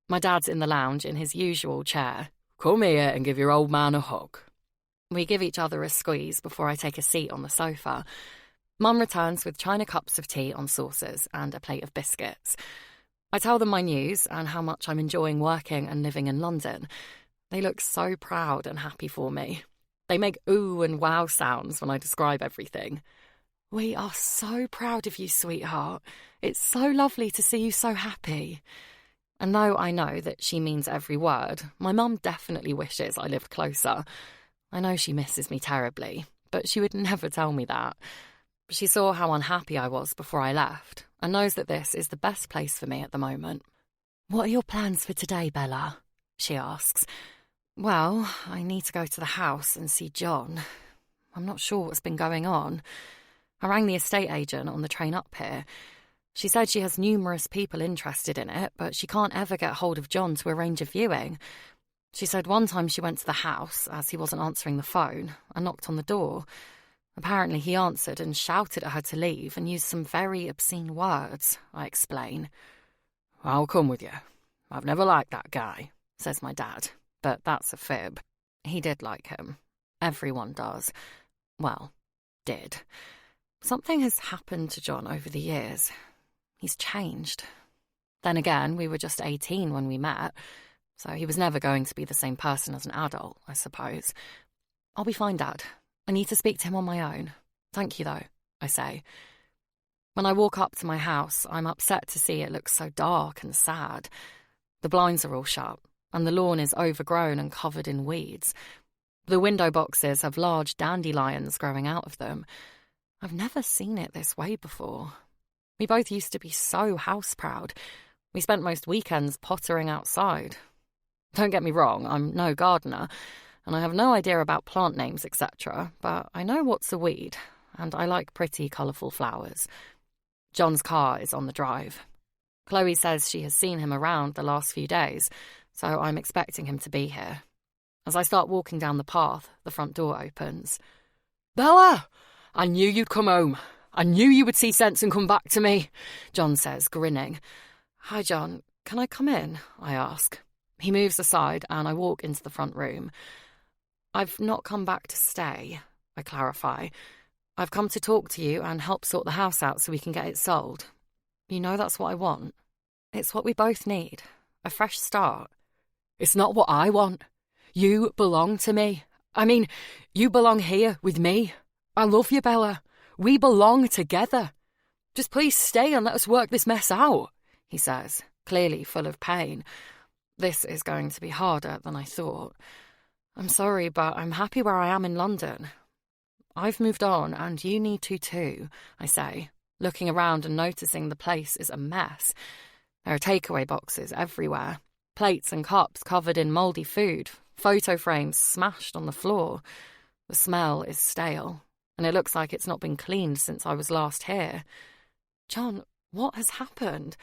My dad's in the lounge in his usual chair. Come here and give your old man a hug. We give each other a squeeze before I take a seat on the sofa. Mum returns with china cups of tea on saucers and a plate of biscuits. I tell them my news and how much I'm enjoying working and living in London. They look so proud and happy for me. They make ooh and wow sounds when I describe everything. We are so proud of you, sweetheart. It's so lovely to see you so happy. And though I know that she means every word, my mum definitely wishes I lived closer. I know she misses me terribly, but she would never tell me that. She saw how unhappy I was before I left and knows that this is the best place for me at the moment. What are your plans for today, Bella? She asks. Well, I need to go to the house and see John. I'm not sure what's been going on. I rang the estate agent on the train up here. She said she has numerous people interested in it, but she can't ever get hold of John to arrange a viewing. She said one time she went to the house, as he wasn't answering the phone, and knocked on the door. Apparently he answered and shouted at her to leave and used some very obscene words, I explain. I'll come with you. I've never liked that guy, says my dad, but that's a fib. He did like him. Everyone does. Well, did. Something has happened to John over the years. He's changed. Then again, we were just 18 when we met, so he was never going to be the same person as an adult, I suppose. I'll be fine, Dad. I need to speak to him on my own. Thank you, though, I say. When I walk up to my house, I'm upset to see it looks so dark and sad. The blinds are all shut, and the lawn is overgrown and covered in weeds. The window boxes have large dandelions growing out of them. I've never seen it this way before. We both used to be so house-proud. We spent most weekends pottering outside. Don't get me wrong, I'm no gardener, and I have no idea about plant names, etc., but I know what's a weed, and I like pretty, colourful flowers. John's car is on the drive. Chloe says she has seen him around the last few days, so I'm expecting him to be here. As I start walking down the path, the front door opens. Bella! I knew you'd come home. I knew you would see sense and come back to me, John says, grinning. Hi, John. Can I come in? I ask. He moves aside and I walk into the front room. I've not come back to stay, I clarify. I've come to talk to you and help sort the house out so we can get it sold. You know that's what I want. It's what we both need. A fresh start. It's not what I want. You belong to me. I mean, you belong here with me. I love you, Bella. We belong together. Just please stay and let us work this mess out, he says, clearly full of pain. This is going to be harder than I thought. I'm sorry, but I'm happy where I am in London. I've moved on, and you need to too, I say, looking around and noticing the place is a mess. There are takeaway boxes everywhere, plates and cups covered in mouldy food, photo frames smashed on the floor. The smell is stale, and it looks like it's not been cleaned since I was last here. John, what has happened?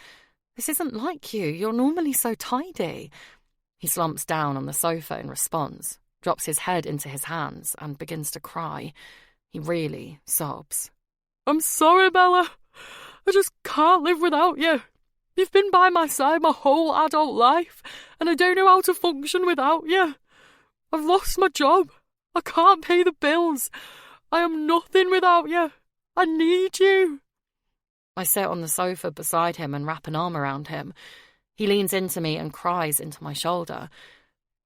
This isn't like you. You're normally so tidy. He slumps down on the sofa in response, drops his head into his hands, and begins to cry. He really sobs. I'm sorry, Bella. I just can't live without you. You've been by my side my whole adult life, and I don't know how to function without you. I've lost my job. I can't pay the bills. I am nothing without you. I need you. I sit on the sofa beside him and wrap an arm around him. He leans into me and cries into my shoulder.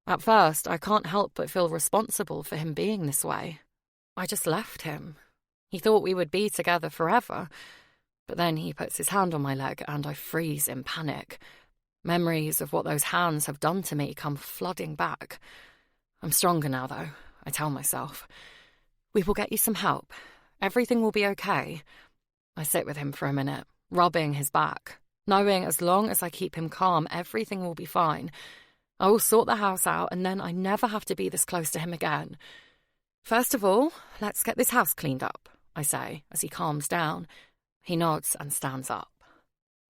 At first, I can't help but feel responsible for him being this way. I just left him. He thought we would be together forever. But then he puts his hand on my leg and I freeze in panic. Memories of what those hands have done to me come flooding back. I'm stronger now, though, I tell myself. We will get you some help. Everything will be okay. I sit with him for a minute, rubbing his back, knowing as long as I keep him calm, everything will be fine. I will sort the house out and then I never have to be this close to him again. First of all, let's get this house cleaned up, I say, as he calms down. He nods and stands up.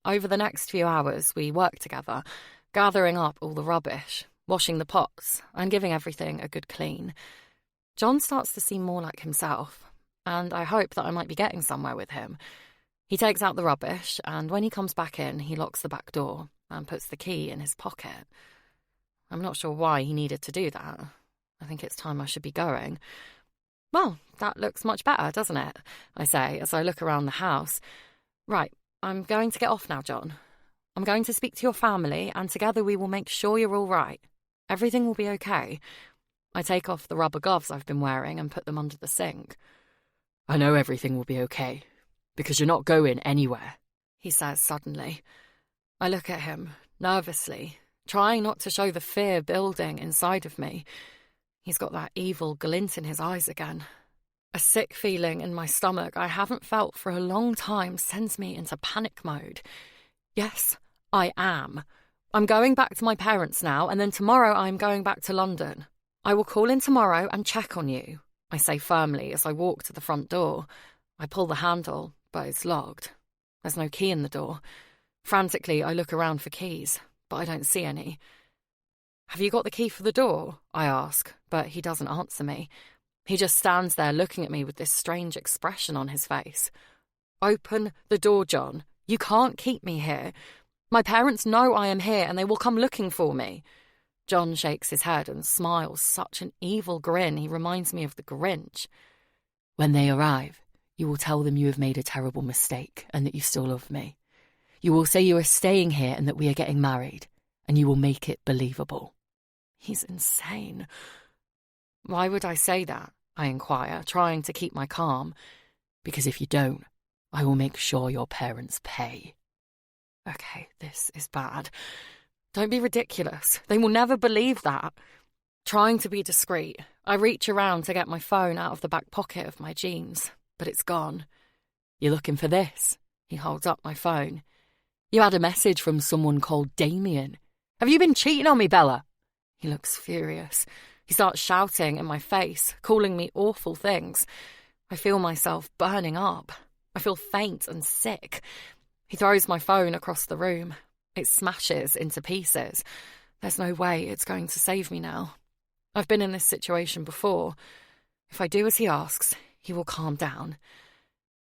Over the next few hours, we work together, gathering up all the rubbish, washing the pots, and giving everything a good clean. John starts to seem more like himself, and I hope that I might be getting somewhere with him. He takes out the rubbish, and when he comes back in, he locks the back door and puts the key in his pocket. I'm not sure why he needed to do that. I think it's time I should be going. Well, that looks much better, doesn't it? I say as I look around the house. Right, I'm going to get off now, John. I'm going to speak to your family, and together we will make sure you're all right. Everything will be okay. I take off the rubber gloves I've been wearing and put them under the sink. I know everything will be okay, because you're not going anywhere, he says suddenly. I look at him, nervously, trying not to show the fear building inside of me. He's got that evil glint in his eyes again. A sick feeling in my stomach I haven't felt for a long time sends me into panic mode. Yes, I am. I'm going back to my parents now, and then tomorrow I'm going back to London. I will call in tomorrow and check on you, I say firmly as I walk to the front door. I pull the handle, but it's locked. There's no key in the door. Frantically, I look around for keys, but I don't see any. Have you got the key for the door? I ask, but he doesn't answer me. He just stands there looking at me with this strange expression on his face. Open the door, John. You can't keep me here. My parents know I am here and they will come looking for me. John shakes his head and smiles such an evil grin he reminds me of the Grinch. When they arrive, you will tell them you have made a terrible mistake and that you still love me. You will say you are staying here and that we are getting married, and you will make it believable. He's insane. Why would I say that? I inquire, trying to keep my calm. Because if you don't, I will make sure your parents pay. Okay, this is bad. Don't be ridiculous. They will never believe that. Trying to be discreet, I reach around to get my phone out of the back pocket of my jeans, but it's gone. You're looking for this? He holds up my phone. You had a message from someone called Damien. Have you been cheating on me, Bella? He looks furious. He starts shouting in my face, calling me awful things. I feel myself burning up. I feel faint and sick. He throws my phone across the room. It smashes into pieces. There's no way it's going to save me now. I've been in this situation before. If I do as he asks, he will calm down.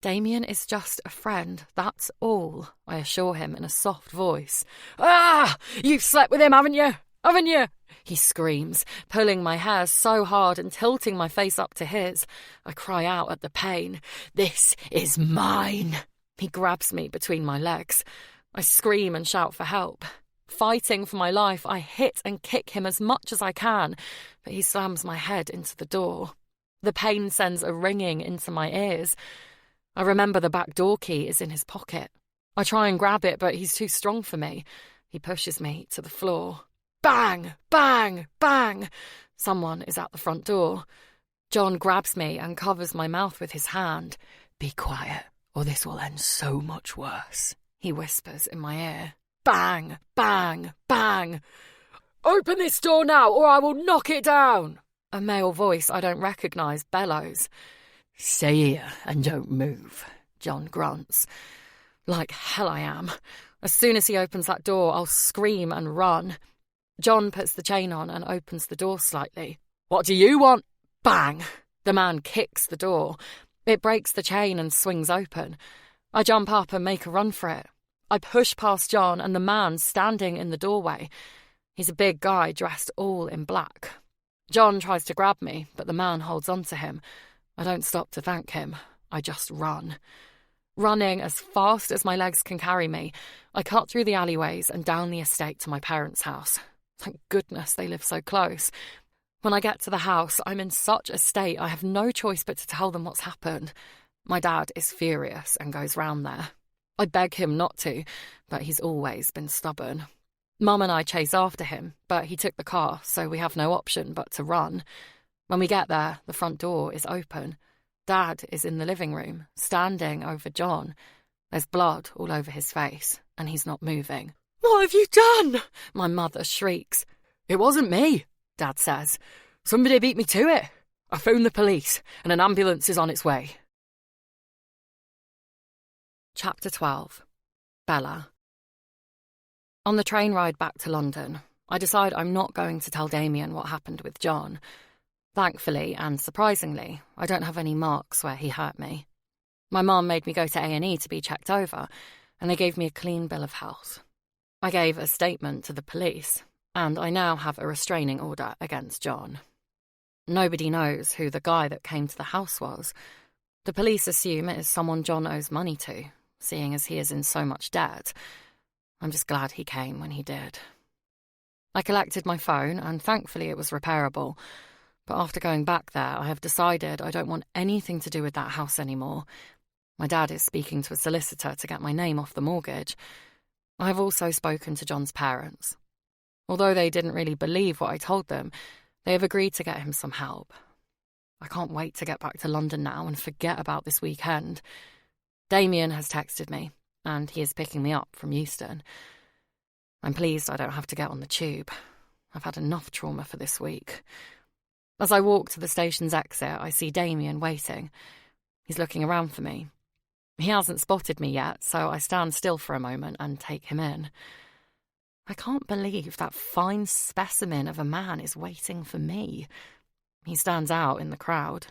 Damien is just a friend, that's all, I assure him in a soft voice. Ah! You've slept with him, haven't you? Haven't you? He screams, pulling my hair so hard and tilting my face up to his. I cry out at the pain. This is mine. He grabs me between my legs. I scream and shout for help. Fighting for my life, I hit and kick him as much as I can, but he slams my head into the door. The pain sends a ringing into my ears. I remember the back door key is in his pocket. I try and grab it, but he's too strong for me. He pushes me to the floor. Bang! Bang! Bang! Someone is at the front door. John grabs me and covers my mouth with his hand. Be quiet, or this will end so much worse, he whispers in my ear. Bang! Bang! Bang! Open this door now, or I will knock it down! A male voice I don't recognise bellows. Stay here and don't move, John grunts. Like hell I am. As soon as he opens that door, I'll scream and run. John puts the chain on and opens the door slightly. What do you want? Bang! The man kicks the door. It breaks the chain and swings open. I jump up and make a run for it. I push past John and the man standing in the doorway. He's a big guy dressed all in black. John tries to grab me, but the man holds on to him. I don't stop to thank him. I just run. Running as fast as my legs can carry me, I cut through the alleyways and down the estate to my parents' house. Thank goodness they live so close. When I get to the house, I'm in such a state I have no choice but to tell them what's happened. My dad is furious and goes round there. I beg him not to, but he's always been stubborn. Mum and I chase after him, but he took the car, so we have no option but to run. When we get there, the front door is open. Dad is in the living room, standing over John. There's blood all over his face, and he's not moving. What have you done? My mother shrieks. It wasn't me, Dad says. Somebody beat me to it. I phoned the police, and an ambulance is on its way. Chapter 12. Bella. On the train ride back to London, I decide I'm not going to tell Damien what happened with John. Thankfully and surprisingly, I don't have any marks where he hurt me. My mum made me go to A&E to be checked over, and they gave me a clean bill of health. I gave a statement to the police, and I now have a restraining order against John. Nobody knows who the guy that came to the house was. The police assume it is someone John owes money to, seeing as he is in so much debt. I'm just glad he came when he did. I collected my phone, and thankfully it was repairable. But after going back there, I have decided I don't want anything to do with that house anymore. My dad is speaking to a solicitor to get my name off the mortgage. I have also spoken to John's parents. Although they didn't really believe what I told them, they have agreed to get him some help. I can't wait to get back to London now and forget about this weekend. Damien has texted me, and he is picking me up from Euston. I'm pleased I don't have to get on the tube. I've had enough trauma for this week. As I walk to the station's exit, I see Damien waiting. He's looking around for me. He hasn't spotted me yet, so I stand still for a moment and take him in. I can't believe that fine specimen of a man is waiting for me. He stands out in the crowd.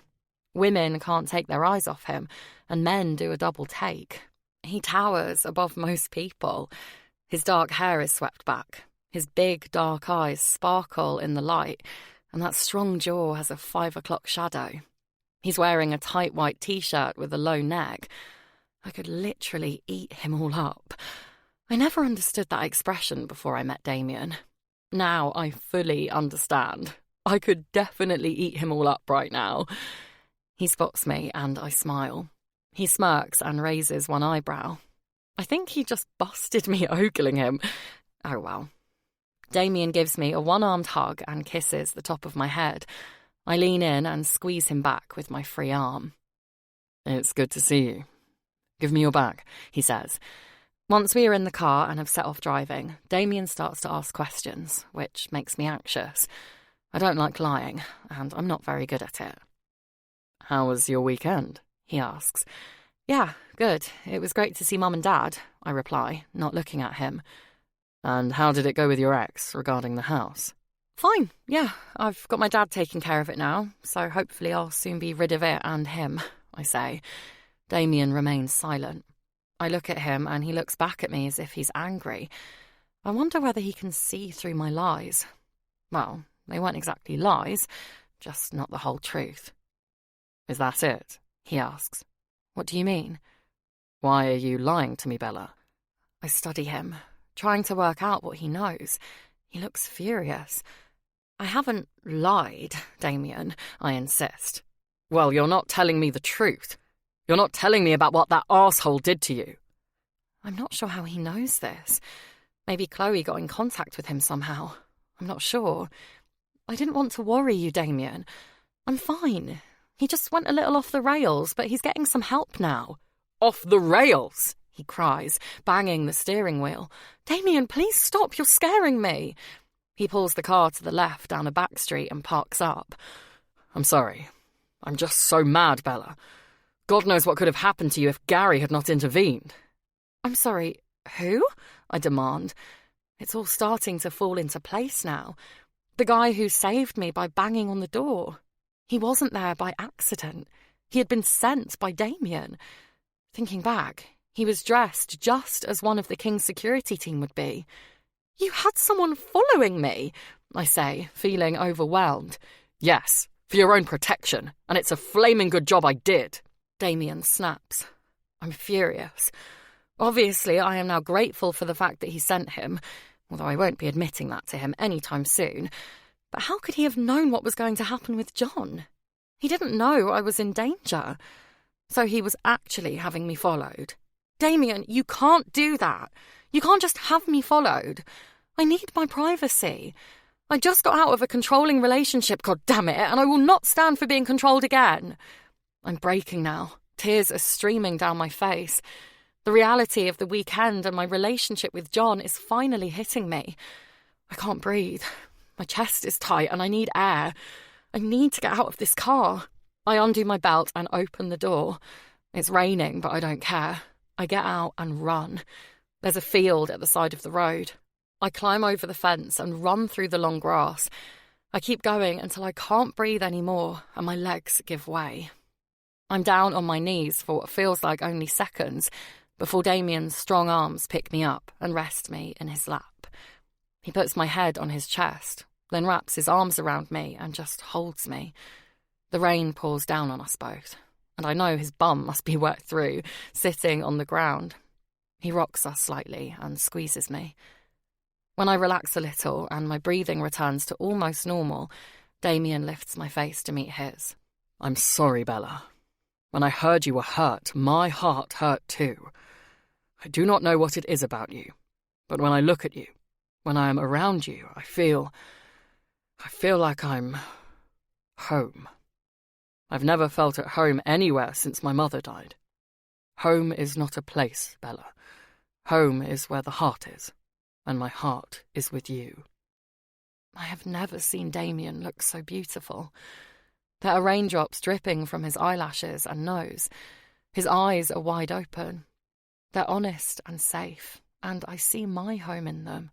Women can't take their eyes off him, and men do a double take. He towers above most people. His dark hair is swept back. His big, dark eyes sparkle in the light, and that strong jaw has a 5 o'clock shadow. He's wearing a tight white t-shirt with a low neck. I could literally eat him all up. I never understood that expression before I met Damien. Now I fully understand. I could definitely eat him all up right now. He spots me and I smile. He smirks and raises one eyebrow. I think he just busted me ogling him. Oh well. Damien gives me a one-armed hug and kisses the top of my head. I lean in and squeeze him back with my free arm. It's good to see you. Give me your bag, he says. Once we are in the car and have set off driving, Damien starts to ask questions, which makes me anxious. I don't like lying, and I'm not very good at it. How was your weekend? He asks. Yeah, good. It was great to see Mum and Dad, I reply, not looking at him. And how did it go with your ex regarding the house? Fine, yeah. I've got my dad taking care of it now, so hopefully I'll soon be rid of it and him, I say. Damien remains silent. I look at him and he looks back at me as if he's angry. I wonder whether he can see through my lies. Well, they weren't exactly lies, just not the whole truth. Is that it? He asks. What do you mean? Why are you lying to me, Bella? I study him, trying to work out what he knows. He looks furious. I haven't lied, Damien, I insist. Well, you're not telling me the truth. You're not telling me about what that arsehole did to you. I'm not sure how he knows this. Maybe Chloe got in contact with him somehow. I'm not sure. I didn't want to worry you, Damien. I'm fine. He just went a little off the rails, but he's getting some help now. Off the rails? He cries, banging the steering wheel. Damien, please stop. You're scaring me. He pulls the car to the left down a back street and parks up. I'm sorry. I'm just so mad, Bella. God knows what could have happened to you if Gary had not intervened. I'm sorry, who? I demand. It's all starting to fall into place now. The guy who saved me by banging on the door. He wasn't there by accident. He had been sent by Damien. Thinking back, he was dressed just as one of the King's security team would be. You had someone following me, I say, feeling overwhelmed. Yes, for your own protection, and it's a flaming good job I did. Damien snaps. I'm furious. Obviously, I am now grateful for the fact that he sent him, although I won't be admitting that to him anytime soon. But how could he have known what was going to happen with John? He didn't know I was in danger. So he was actually having me followed. Damien, you can't do that. You can't just have me followed. I need my privacy. I just got out of a controlling relationship, God damn it, and I will not stand for being controlled again. I'm breaking now. Tears are streaming down my face. The reality of the weekend and my relationship with John is finally hitting me. I can't breathe. My chest is tight and I need air. I need to get out of this car. I undo my belt and open the door. It's raining, but I don't care. I get out and run. There's a field at the side of the road. I climb over the fence and run through the long grass. I keep going until I can't breathe anymore and my legs give way. I'm down on my knees for what feels like only seconds before Damien's strong arms pick me up and rest me in his lap. He puts my head on his chest, then wraps his arms around me and just holds me. The rain pours down on us both, and I know his bum must be wet through, sitting on the ground. He rocks us slightly and squeezes me. When I relax a little and my breathing returns to almost normal, Damien lifts my face to meet his. I'm sorry, Bella. When I heard you were hurt, my heart hurt too. I do not know what it is about you, but when I look at you, when I am around you, I feel like I'm home. I've never felt at home anywhere since my mother died. Home is not a place, Bella. Home is where the heart is, and my heart is with you. I have never seen Damien look so beautiful. There are raindrops dripping from his eyelashes and nose. His eyes are wide open. They're honest and safe, and I see my home in them.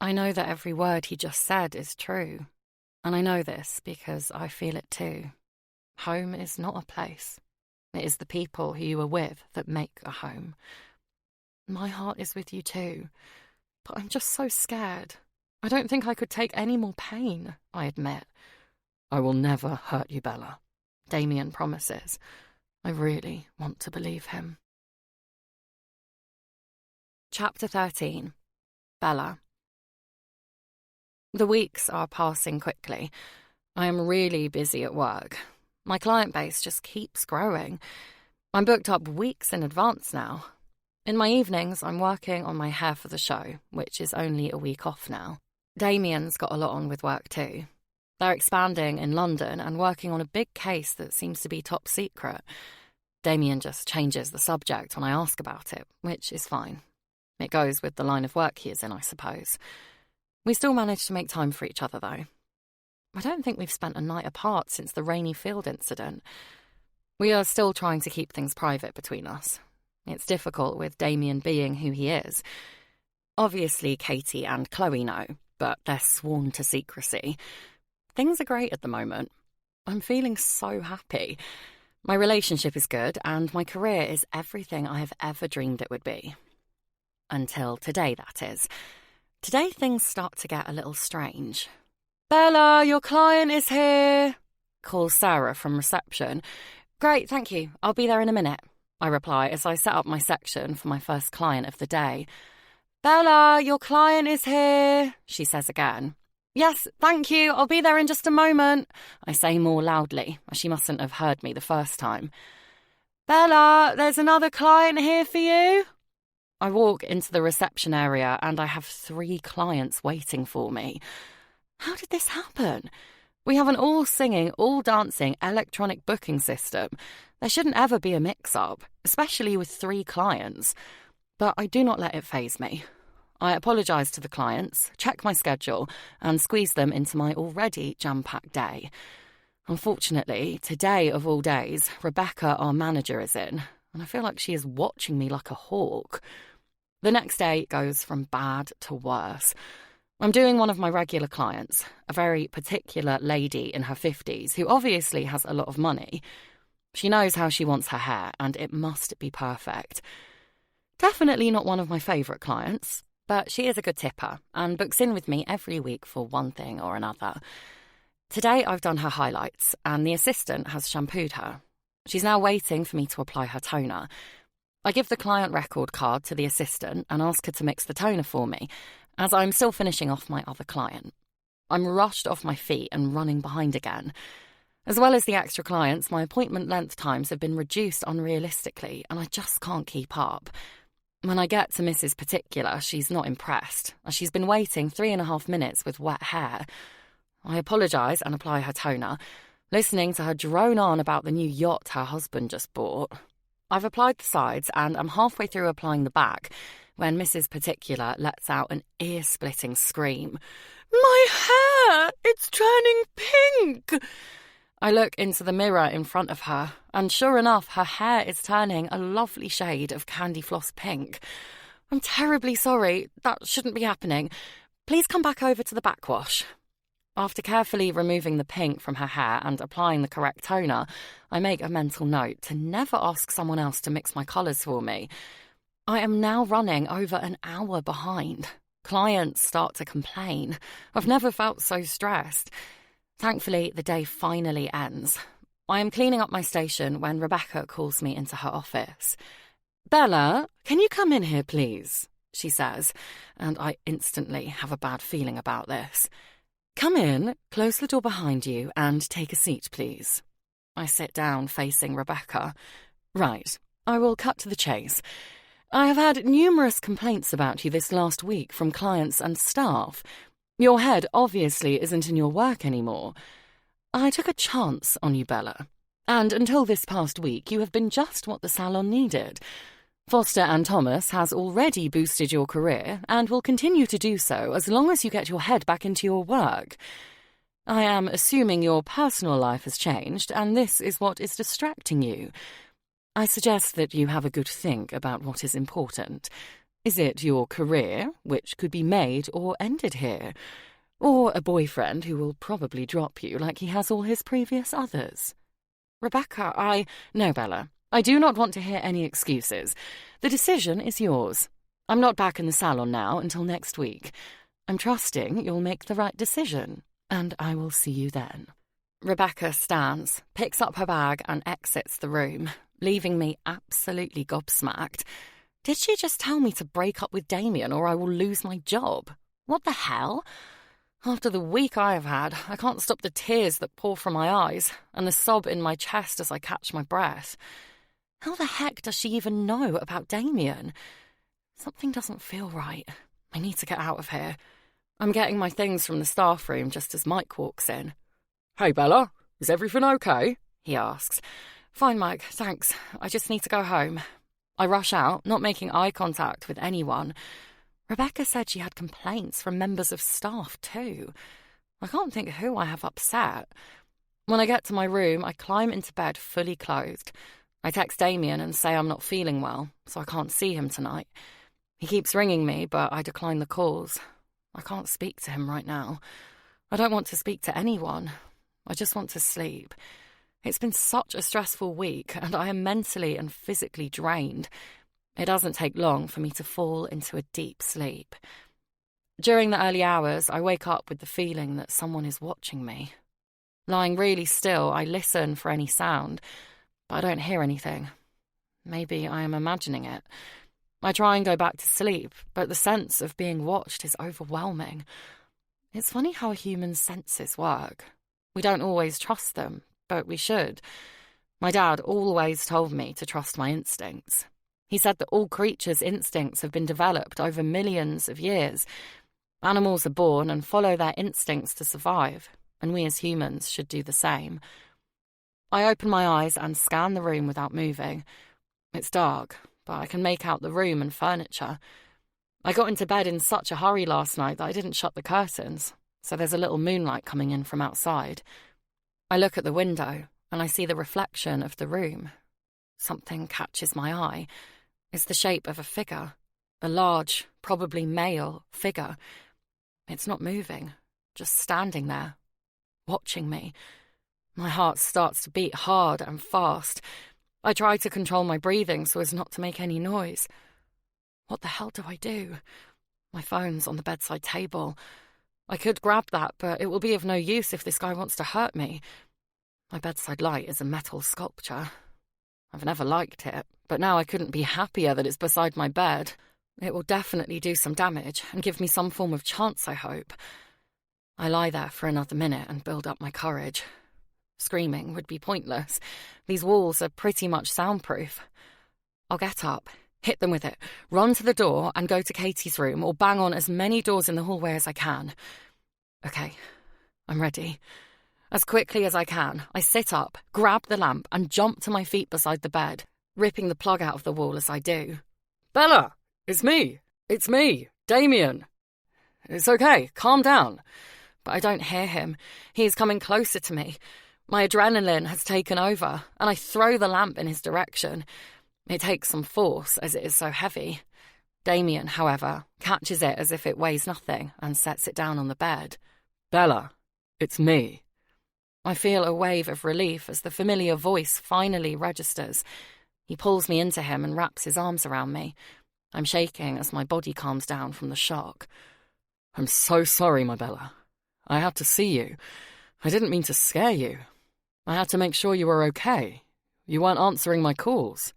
I know that every word he just said is true, and I know this because I feel it too. Home is not a place. It is the people who you are with that make a home. My heart is with you too, but I'm just so scared. I don't think I could take any more pain, I admit. I will never hurt you, Bella. Damien promises. I really want to believe him. Chapter 13. Bella. The weeks are passing quickly. I am really busy at work. My client base just keeps growing. I'm booked up weeks in advance now. In my evenings, I'm working on my hair for the show, which is only a week off now. Damien's got a lot on with work too. They're expanding in London and working on a big case that seems to be top secret. Damien just changes the subject when I ask about it, which is fine. It goes with the line of work he is in, I suppose. We still manage to make time for each other, though. I don't think we've spent a night apart since the Rainy Field incident. We are still trying to keep things private between us. It's difficult with Damien being who he is. Obviously, Katie and Chloe know, but they're sworn to secrecy. Things are great at the moment. I'm feeling so happy. My relationship is good, and my career is everything I have ever dreamed it would be. Until today, that is. Today things start to get a little strange. "Bella, your client is here," calls Sarah from reception. "Great, thank you. I'll be there in a minute," I reply as I set up my section for my first client of the day. "Bella, your client is here," she says again. "Yes, thank you. I'll be there in just a moment," I say more loudly, as she mustn't have heard me the first time. "Bella, there's another client here for you." I walk into the reception area and I have 3 clients waiting for me. How did this happen? We have an all-singing, all-dancing electronic booking system. There shouldn't ever be a mix-up, especially with 3 clients. But I do not let it faze me. I apologise to the clients, check my schedule, and squeeze them into my already jam-packed day. Unfortunately, today of all days, Rebecca, our manager, is in, and I feel like she is watching me like a hawk. The next day goes from bad to worse. I'm doing one of my regular clients, a very particular lady in her 50s who obviously has a lot of money. She knows how she wants her hair, and it must be perfect. Definitely not one of my favourite clients, but she is a good tipper and books in with me every week for one thing or another. Today I've done her highlights, and the assistant has shampooed her. She's now waiting for me to apply her toner. I give the client record card to the assistant and ask her to mix the toner for me, as I'm still finishing off my other client. I'm rushed off my feet and running behind again. As well as the extra clients, my appointment length times have been reduced unrealistically, and I just can't keep up. When I get to Mrs. Particular, she's not impressed, as she's been waiting 3.5 minutes with wet hair. I apologise and apply her toner, listening to her drone on about the new yacht her husband just bought. I've applied the sides and I'm halfway through applying the back when Mrs. Particular lets out an ear-splitting scream. "My hair! It's turning pink!" I look into the mirror in front of her, and sure enough, her hair is turning a lovely shade of candy floss pink. "I'm terribly sorry. That shouldn't be happening. Please come back over to the backwash." After carefully removing the pink from her hair and applying the correct toner, I make a mental note to never ask someone else to mix my colours for me. I am now running over an hour behind. Clients start to complain. I've never felt so stressed. Thankfully, the day finally ends. I am cleaning up my station when Rebecca calls me into her office. "Bella, can you come in here, please?" she says, and I instantly have a bad feeling about this. "Come in, close the door behind you, and take a seat, please." I sit down facing Rebecca. "Right, I will cut to the chase. I have had numerous complaints about you this last week from clients and staff. Your head obviously isn't in your work anymore. I took a chance on you, Bella, and until this past week you have been just what the salon needed. Foster and Thomas has already boosted your career and will continue to do so as long as you get your head back into your work. I am assuming your personal life has changed, and this is what is distracting you. I suggest that you have a good think about what is important. Is it your career, which could be made or ended here? Or a boyfriend who will probably drop you like he has all his previous others?" "Rebecca, No, Bella. I do not want to hear any excuses. The decision is yours. I'm not back in the salon now until next week. I'm trusting you'll make the right decision, and I will see you then." Rebecca stands, picks up her bag, and exits the room, leaving me absolutely gobsmacked. Did she just tell me to break up with Damien or I will lose my job? What the hell? After the week I have had, I can't stop the tears that pour from my eyes and the sob in my chest as I catch my breath. How the heck does she even know about Damien? Something doesn't feel right. I need to get out of here. I'm getting my things from the staff room just as Mike walks in. "Hey, Bella, is everything okay?" he asks. "Fine, Mike, thanks. I just need to go home." I rush out, not making eye contact with anyone. Rebecca said she had complaints from members of staff too. I can't think who I have upset. When I get to my room, I climb into bed fully clothed. I text Damien and say I'm not feeling well, so I can't see him tonight. He keeps ringing me, but I decline the calls. I can't speak to him right now. I don't want to speak to anyone. I just want to sleep. It's been such a stressful week, and I am mentally and physically drained. It doesn't take long for me to fall into a deep sleep. During the early hours, I wake up with the feeling that someone is watching me. Lying really still, I listen for any sound, but I don't hear anything. Maybe I am imagining it. I try and go back to sleep, but the sense of being watched is overwhelming. It's funny how a human's senses work. We don't always trust them, but we should. My dad always told me to trust my instincts. He said that all creatures' instincts have been developed over millions of years. Animals are born and follow their instincts to survive, and we as humans should do the same. I open my eyes and scan the room without moving. It's dark, but I can make out the room and furniture. I got into bed in such a hurry last night that I didn't shut the curtains, so there's a little moonlight coming in from outside. I look at the window, and I see the reflection of the room. Something catches my eye. It's the shape of a figure, a large, probably male figure. It's not moving, just standing there, watching me. My heart starts to beat hard and fast. I try to control my breathing so as not to make any noise. What the hell do I do? My phone's on the bedside table. I could grab that, but it will be of no use if this guy wants to hurt me. My bedside light is a metal sculpture. I've never liked it, but now I couldn't be happier that it's beside my bed. It will definitely do some damage and give me some form of chance, I hope. I lie there for another minute and build up my courage. Screaming would be pointless. These walls are pretty much soundproof. I'll get up, hit them with it, run to the door and go to Katie's room or bang on as many doors in the hallway as I can. Okay, I'm ready. As quickly as I can, I sit up, grab the lamp and jump to my feet beside the bed, ripping the plug out of the wall as I do. "Bella, it's me, Damien. It's okay, calm down." But I don't hear him. He is coming closer to me. My adrenaline has taken over, and I throw the lamp in his direction. It takes some force, as it is so heavy. Damien, however, catches it as if it weighs nothing and sets it down on the bed. "Bella, It's me. I feel a wave of relief as the familiar voice finally registers. He pulls me into him and wraps his arms around me. I'm shaking as my body calms down from the shock. I'm so sorry, my Bella. I had to see you. I didn't mean to scare you. I had to make sure you were okay. You weren't answering my calls.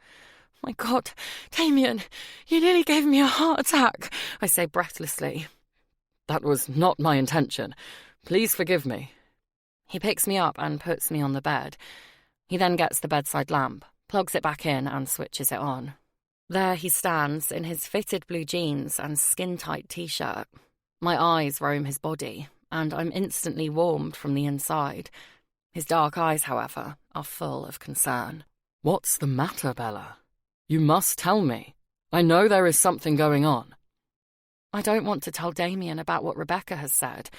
My God, Damien, you nearly gave me a heart attack, I say breathlessly. That was not my intention. Please forgive me. He picks me up and puts me on the bed. He then gets the bedside lamp, plugs it back in and switches it on. There he stands in his fitted blue jeans and skin-tight t-shirt. My eyes roam his body, and I'm instantly warmed from the inside. His dark eyes, however, are full of concern. What's the matter, Bella? You must tell me. I know there is something going on. I don't want to tell Damien about what Rebecca has said.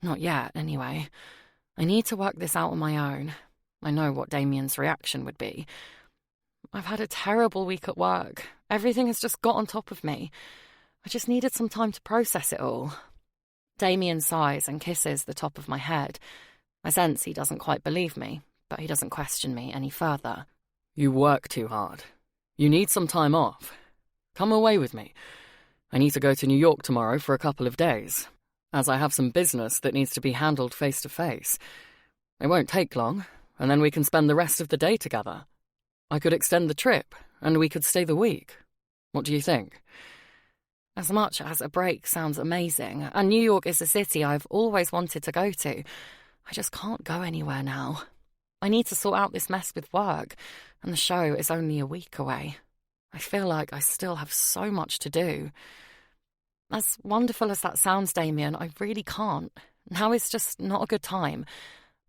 Not yet, anyway. I need to work this out on my own. I know what Damien's reaction would be. I've had a terrible week at work. Everything has just got on top of me. I just needed some time to process it all. Damien sighs and kisses the top of my head. I sense he doesn't quite believe me, but he doesn't question me any further. You work too hard. You need some time off. Come away with me. I need to go to New York tomorrow for a couple of days, as I have some business that needs to be handled face to face. It won't take long, and then we can spend the rest of the day together. I could extend the trip, and we could stay the week. What do you think? As much as a break sounds amazing, and New York is a city I've always wanted to go to, I just can't go anywhere now. I need to sort out this mess with work, and the show is only a week away. I feel like I still have so much to do. As wonderful as that sounds, Damien, I really can't. Now is just not a good time.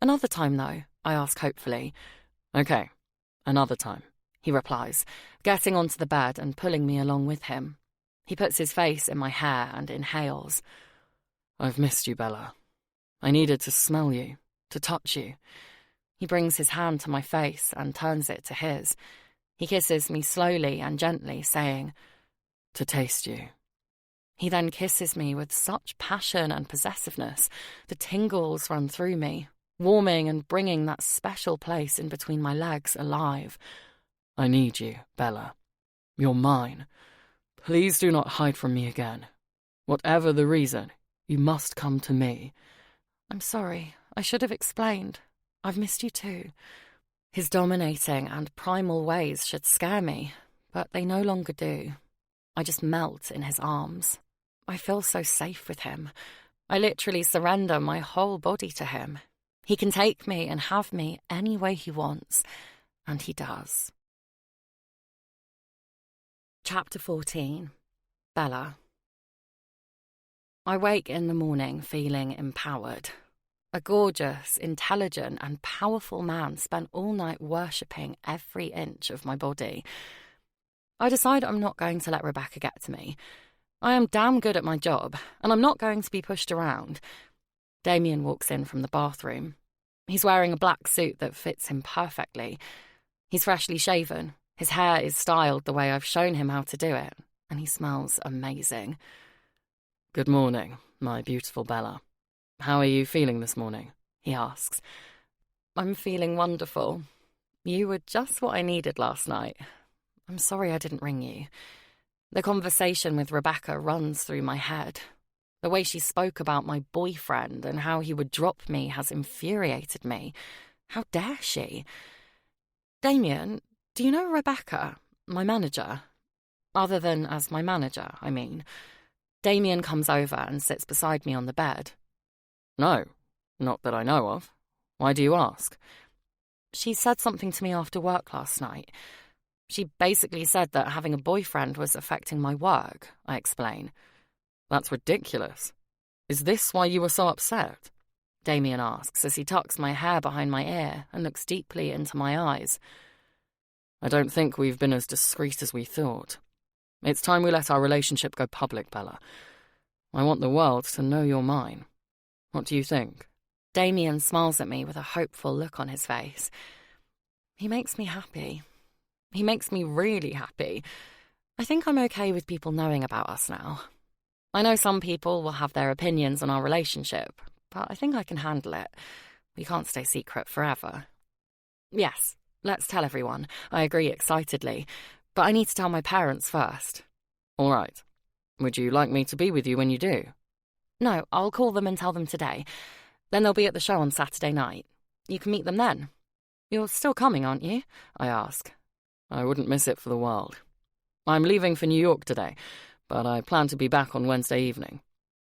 Another time, though, I ask hopefully. Okay, another time, he replies, getting onto the bed and pulling me along with him. He puts his face in my hair and inhales. I've missed you, Bella. I needed to smell you, to touch you. He brings his hand to my face and turns it to his. He kisses me slowly and gently, saying, to taste you. He then kisses me with such passion and possessiveness. The tingles run through me, warming and bringing that special place in between my legs alive. I need you, Bella. You're mine. Please do not hide from me again. Whatever the reason, you must come to me. I'm sorry. I should have explained. I've missed you too. His dominating and primal ways should scare me, but they no longer do. I just melt in his arms. I feel so safe with him. I literally surrender my whole body to him. He can take me and have me any way he wants, and he does. Chapter 14. Bella. I wake in the morning feeling empowered. A gorgeous, intelligent, and powerful man spent all night worshipping every inch of my body. I decide I'm not going to let Rebecca get to me. I am damn good at my job, and I'm not going to be pushed around. Damien walks in from the bathroom. He's wearing a black suit that fits him perfectly. He's freshly shaven. His hair is styled the way I've shown him how to do it, and he smells amazing. Good morning, my beautiful Bella. How are you feeling this morning? He asks. I'm feeling wonderful. You were just what I needed last night. I'm sorry I didn't ring you. The conversation with Rebecca runs through my head. The way she spoke about my boyfriend and how he would drop me has infuriated me. How dare she? Damien, do you know Rebecca, my manager? Other than as my manager, I mean. Damien comes over and sits beside me on the bed. No, not that I know of. Why do you ask? She said something to me after work last night. She basically said that having a boyfriend was affecting my work, I explain. That's ridiculous. Is this why you were so upset? Damien asks as he tucks my hair behind my ear and looks deeply into my eyes. I don't think we've been as discreet as we thought. It's time we let our relationship go public, Bella. I want the world to know you're mine. What do you think? Damien smiles at me with a hopeful look on his face. He makes me happy. He makes me really happy. I think I'm okay with people knowing about us now. I know some people will have their opinions on our relationship, but I think I can handle it. We can't stay secret forever. Yes, let's tell everyone, I agree excitedly, but I need to tell my parents first. All right. Would you like me to be with you when you do? No, I'll call them and tell them today. Then they'll be at the show on Saturday night. You can meet them then. You're still coming, aren't you? I ask. I wouldn't miss it for the world. I'm leaving for New York today, but I plan to be back on Wednesday evening.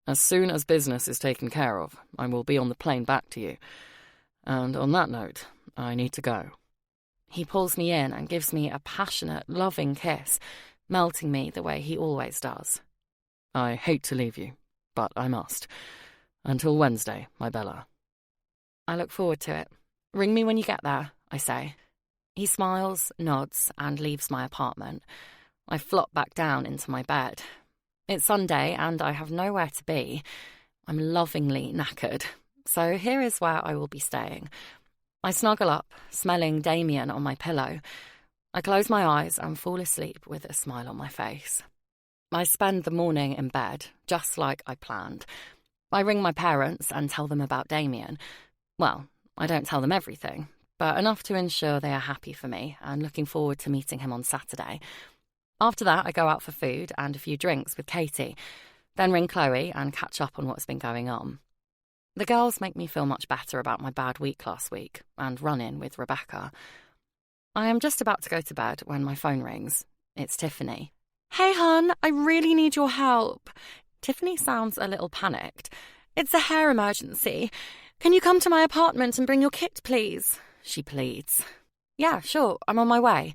As soon as business is taken care of, I will be on the plane back to you. And on that note, I need to go. He pulls me in and gives me a passionate, loving kiss, melting me the way he always does. I hate to leave you, but I must. Until Wednesday, my Bella. I look forward to it. Ring me when you get there, I say. He smiles, nods, and leaves my apartment. I flop back down into my bed. It's Sunday, and I have nowhere to be. I'm lovingly knackered, so here is where I will be staying. I snuggle up, smelling Damien on my pillow. I close my eyes and fall asleep with a smile on my face. I spend the morning in bed, just like I planned. I ring my parents and tell them about Damien. Well, I don't tell them everything, but enough to ensure they are happy for me and looking forward to meeting him on Saturday. After that, I go out for food and a few drinks with Katie, then ring Chloe and catch up on what's been going on. The girls make me feel much better about my bad week last week and run-in with Rebecca. I am just about to go to bed when my phone rings. It's Tiffany. Hey, hon, I really need your help. Tiffany sounds a little panicked. It's a hair emergency. Can you come to my apartment and bring your kit, please? She pleads. Yeah, sure, I'm on my way.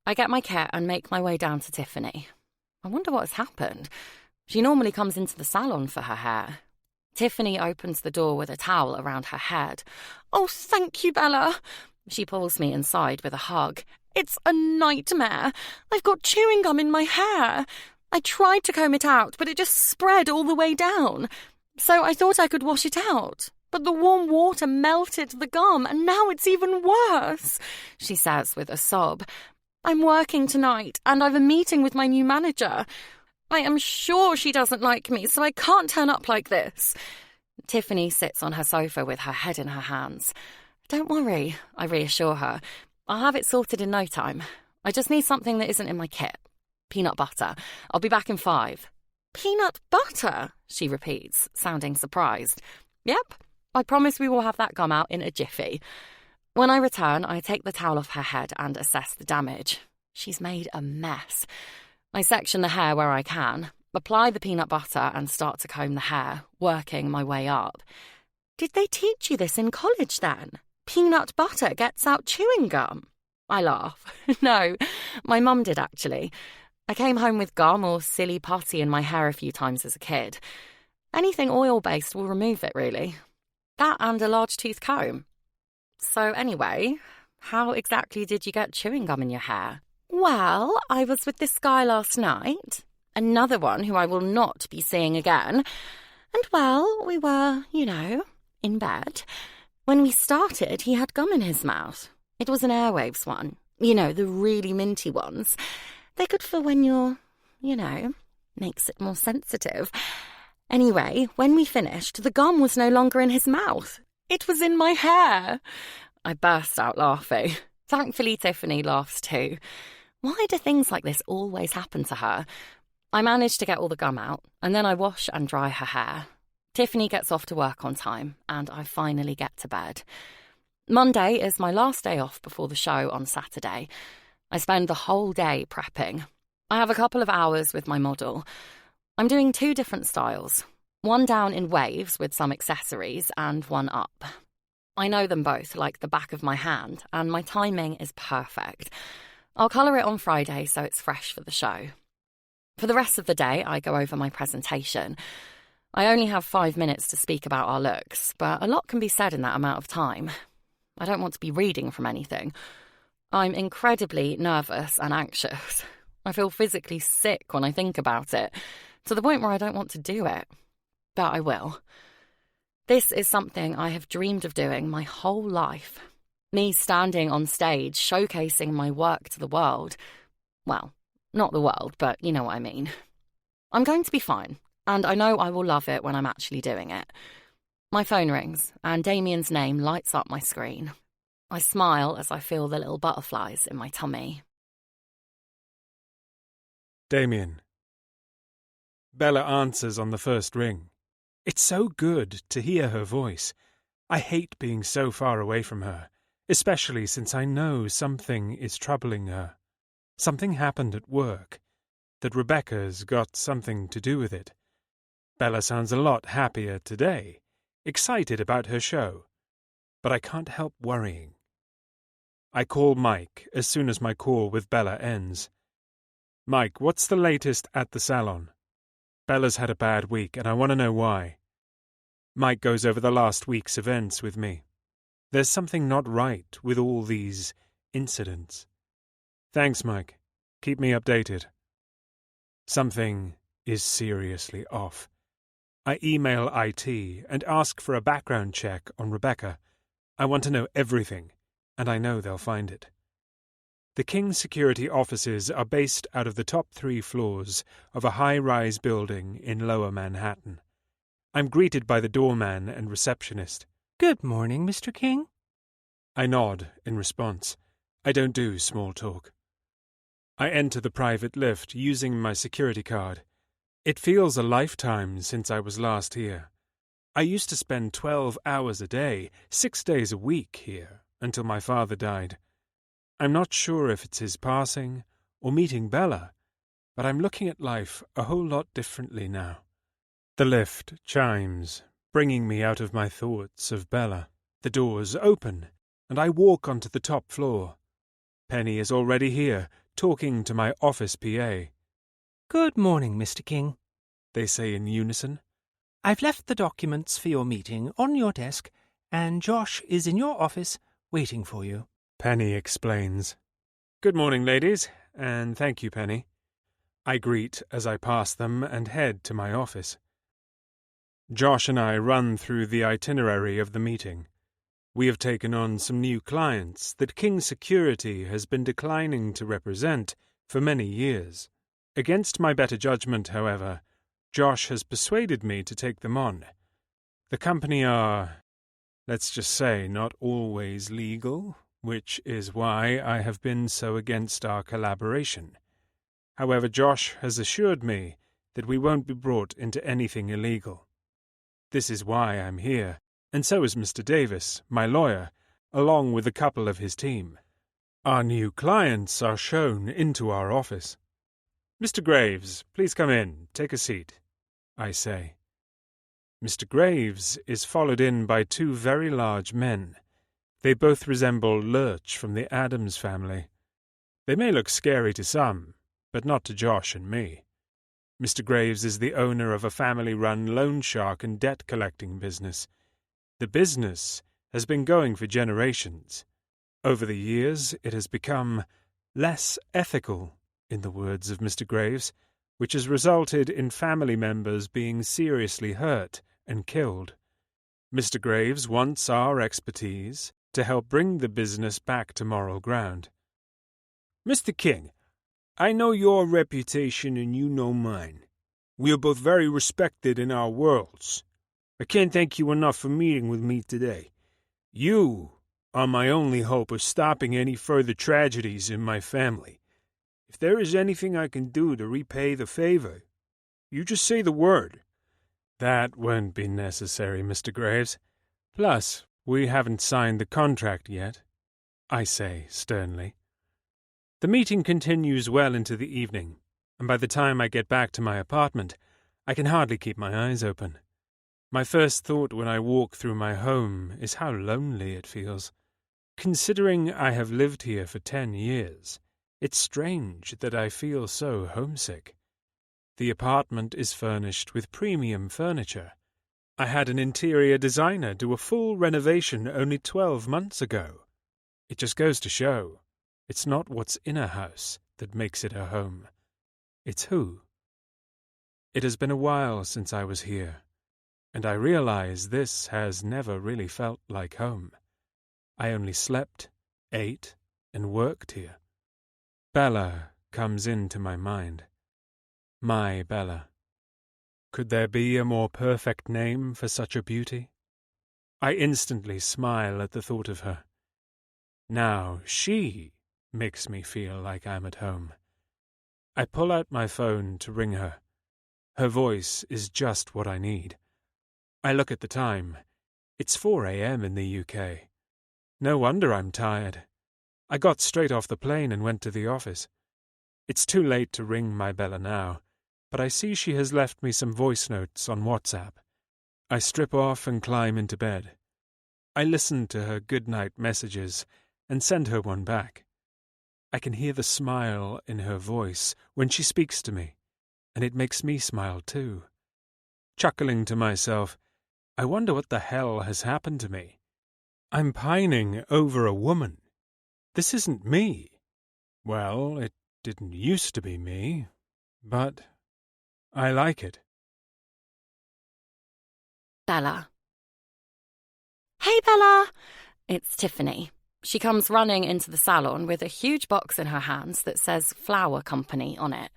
I get my kit and make my way down to Tiffany. I wonder what has happened. She normally comes into the salon for her hair. Tiffany opens the door with a towel around her head. Oh, thank you, Bella. She pulls me inside with a hug. It's a nightmare. I've got chewing gum in my hair. I tried to comb it out, but it just spread all the way down. So I thought I could wash it out. But the warm water melted the gum, and now it's even worse, she says with a sob. I'm working tonight, and I've a meeting with my new manager. I am sure she doesn't like me, so I can't turn up like this. Tiffany sits on her sofa with her head in her hands. Don't worry, I reassure her. I'll have it sorted in no time. I just need something that isn't in my kit. Peanut butter. I'll be back in 5. Peanut butter? She repeats, sounding surprised. Yep, I promise we will have that gum out in a jiffy. When I return, I take the towel off her head and assess the damage. She's made a mess. I section the hair where I can, apply the peanut butter and start to comb the hair, working my way up. Did they teach you this in college then? Peanut butter gets out chewing gum? I laugh. No, my mum did actually. I came home with gum or silly putty in my hair a few times as a kid. Anything oil-based will remove it, really. That and a large tooth comb. So anyway, how exactly did you get chewing gum in your hair? Well, I was with this guy last night, another one who I will not be seeing again. And well, we were, in bed. When we started, he had gum in his mouth. It was an Airwaves one. The really minty ones. They're good for when you're, makes it more sensitive. Anyway, when we finished, the gum was no longer in his mouth. It was in my hair. I burst out laughing. Thankfully, Tiffany laughs too. Why do things like this always happen to her? I manage to get all the gum out, and then I wash and dry her hair. Tiffany gets off to work on time, and I finally get to bed. Monday is my last day off before the show on Saturday. I spend the whole day prepping. I have a couple of hours with my model. I'm doing 2 different styles. One down in waves with some accessories and one up. I know them both like the back of my hand, and my timing is perfect. I'll colour it on Friday so it's fresh for the show. For the rest of the day, I go over my presentation. I only have 5 minutes to speak about our looks, but a lot can be said in that amount of time. I don't want to be reading from anything. I'm incredibly nervous and anxious. I feel physically sick when I think about it, to the point where I don't want to do it. But I will. This is something I have dreamed of doing my whole life. Me standing on stage, showcasing my work to the world. Well, not the world, but you know what I mean. I'm going to be fine, and I know I will love it when I'm actually doing it. My phone rings, and Damien's name lights up my screen. I smile as I feel the little butterflies in my tummy. Damien. Bella answers on the first ring. It's so good to hear her voice. I hate being so far away from her, especially since I know something is troubling her. Something happened at work. That Rebecca's got something to do with it. Bella sounds a lot happier today, excited about her show, but I can't help worrying. I call Mike as soon as my call with Bella ends. Mike, what's the latest at the salon? Bella's had a bad week, and I want to know why. Mike goes over the last week's events with me. There's something not right with all these incidents. Thanks, Mike. Keep me updated. Something is seriously off. I email IT and ask for a background check on Rebecca. I want to know everything, and I know they'll find it. The King's security offices are based out of the top 3 floors of a high-rise building in Lower Manhattan. I'm greeted by the doorman and receptionist. Good morning, Mr. King. I nod in response. I don't do small talk. I enter the private lift using my security card. It feels a lifetime since I was last here. I used to spend 12 hours a day, 6 days a week here, until my father died. I'm not sure if it's his passing or meeting Bella, but I'm looking at life a whole lot differently now. The lift chimes, bringing me out of my thoughts of Bella. The doors open, and I walk onto the top floor. Penny is already here, talking to my office PA. Good morning, Mr. King, they say in unison. I've left the documents for your meeting on your desk, and Josh is in your office waiting for you. Penny explains. Good morning, ladies, and thank you, Penny. I greet as I pass them and head to my office. Josh and I run through the itinerary of the meeting. We have taken on some new clients that King Security has been declining to represent for many years. Against my better judgment, however, Josh has persuaded me to take them on. The company are, let's just say, not always legal, which is why I have been so against our collaboration. However, Josh has assured me that we won't be brought into anything illegal. This is why I'm here, and so is Mr. Davis, my lawyer, along with a couple of his team. Our new clients are shown into our office. Mr. Graves, please come in, take a seat, I say. Mr. Graves is followed in by 2 very large men. They both resemble Lurch from the Addams family. They may look scary to some, but not to Josh and me. Mr. Graves is the owner of a family-run loan shark and debt-collecting business. The business has been going for generations. Over the years, it has become less ethical, in the words of Mr. Graves, which has resulted in family members being seriously hurt and killed. Mr. Graves wants our expertise to help bring the business back to moral ground. Mr. King, I know your reputation and you know mine. We are both very respected in our worlds. I can't thank you enough for meeting with me today. You are my only hope of stopping any further tragedies in my family. If there is anything I can do to repay the favor, you just say the word. That won't be necessary, Mr. Graves. Plus, we haven't signed the contract yet, I say sternly. The meeting continues well into the evening, and by the time I get back to my apartment, I can hardly keep my eyes open. My first thought when I walk through my home is how lonely it feels. Considering I have lived here for 10 years, it's strange that I feel so homesick. The apartment is furnished with premium furniture. I had an interior designer do a full renovation only 12 months ago. It just goes to show, it's not what's in a house that makes it a home. It's who. It has been a while since I was here, and I realize this has never really felt like home. I only slept, ate, and worked here. Bella comes into my mind. My Bella. Could there be a more perfect name for such a beauty? I instantly smile at the thought of her. Now she makes me feel like I'm at home. I pull out my phone to ring her. Her voice is just what I need. I look at the time. It's 4 a.m. in the UK. No wonder I'm tired. I got straight off the plane and went to the office. It's too late to ring my Bella now, but I see she has left me some voice notes on WhatsApp. I strip off and climb into bed. I listen to her good-night messages and send her one back. I can hear the smile in her voice when she speaks to me, and it makes me smile too. Chuckling to myself, I wonder what the hell has happened to me. I'm pining over a woman. This isn't me. Well, it didn't used to be me, but I like it. Bella. Hey, Bella! It's Tiffany. She comes running into the salon with a huge box in her hands that says Flower Company on it.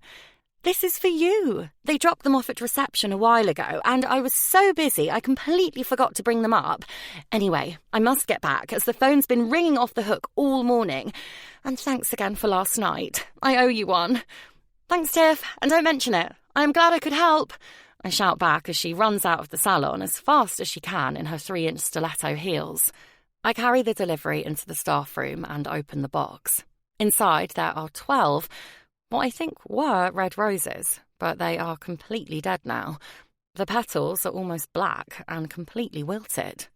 This is for you. They dropped them off at reception a while ago, and I was so busy I completely forgot to bring them up. Anyway, I must get back, as the phone's been ringing off the hook all morning. And thanks again for last night. I owe you one. Thanks, Tiff, and don't mention it. I'm glad I could help. I shout back as she runs out of the salon as fast as she can in her 3-inch stiletto heels. I carry the delivery into the staff room and open the box. Inside there are 12, what I think were red roses, but they are completely dead now. The petals are almost black and completely wilted.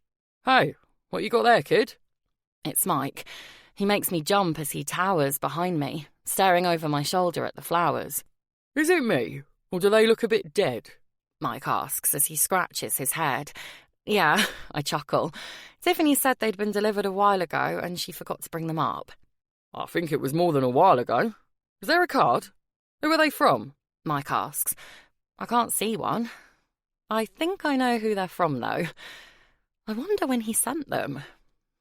Hey, what you got there, kid? It's Mike. He makes me jump as he towers behind me, staring over my shoulder at the flowers. Is it me, or do they look a bit dead? Mike asks as he scratches his head. Yeah, I chuckle. Tiffany said they'd been delivered a while ago and she forgot to bring them up. I think it was more than a while ago. Is there a card? Who are they from? Mike asks. I can't see one. I think I know who they're from, though. I wonder when he sent them.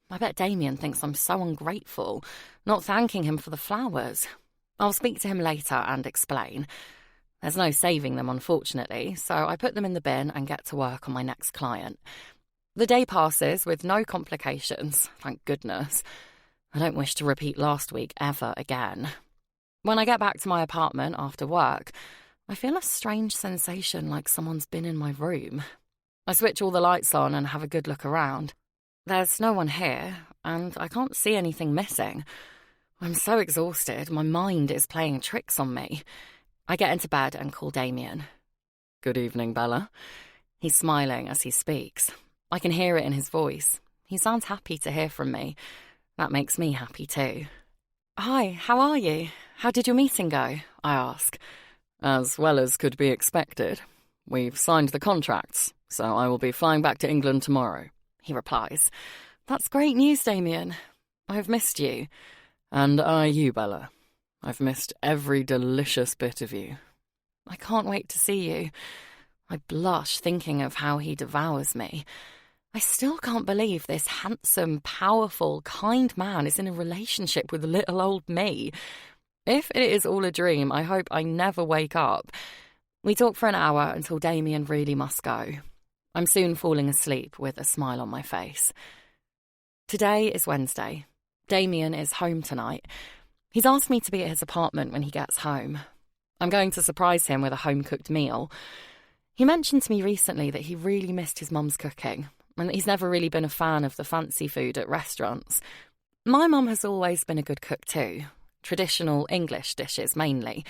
I bet Damien thinks I'm so ungrateful, not thanking him for the flowers. I'll speak to him later and explain. There's no saving them, unfortunately, so I put them in the bin and get to work on my next client. The day passes with no complications, thank goodness. I don't wish to repeat last week ever again. When I get back to my apartment after work, I feel a strange sensation like someone's been in my room. I switch all the lights on and have a good look around. There's no one here, and I can't see anything missing. I'm so exhausted, my mind is playing tricks on me. I get into bed and call Damien. Good evening, Bella. He's smiling as he speaks. I can hear it in his voice. He sounds happy to hear from me. That makes me happy too. Hi, how are you? How did your meeting go? I ask. As well as could be expected. We've signed the contracts, so I will be flying back to England tomorrow. He replies. That's great news, Damien. I've missed you. And I you, Bella. I've missed every delicious bit of you. I can't wait to see you. I blush thinking of how he devours me. I still can't believe this handsome, powerful, kind man is in a relationship with little old me. If it is all a dream, I hope I never wake up. We talk for an hour until Damien really must go. I'm soon falling asleep with a smile on my face. Today is Wednesday. Damien is home tonight. He's asked me to be at his apartment when he gets home. I'm going to surprise him with a home-cooked meal. He mentioned to me recently that he really missed his mum's cooking, and that he's never really been a fan of the fancy food at restaurants. My mum has always been a good cook too, traditional English dishes mainly.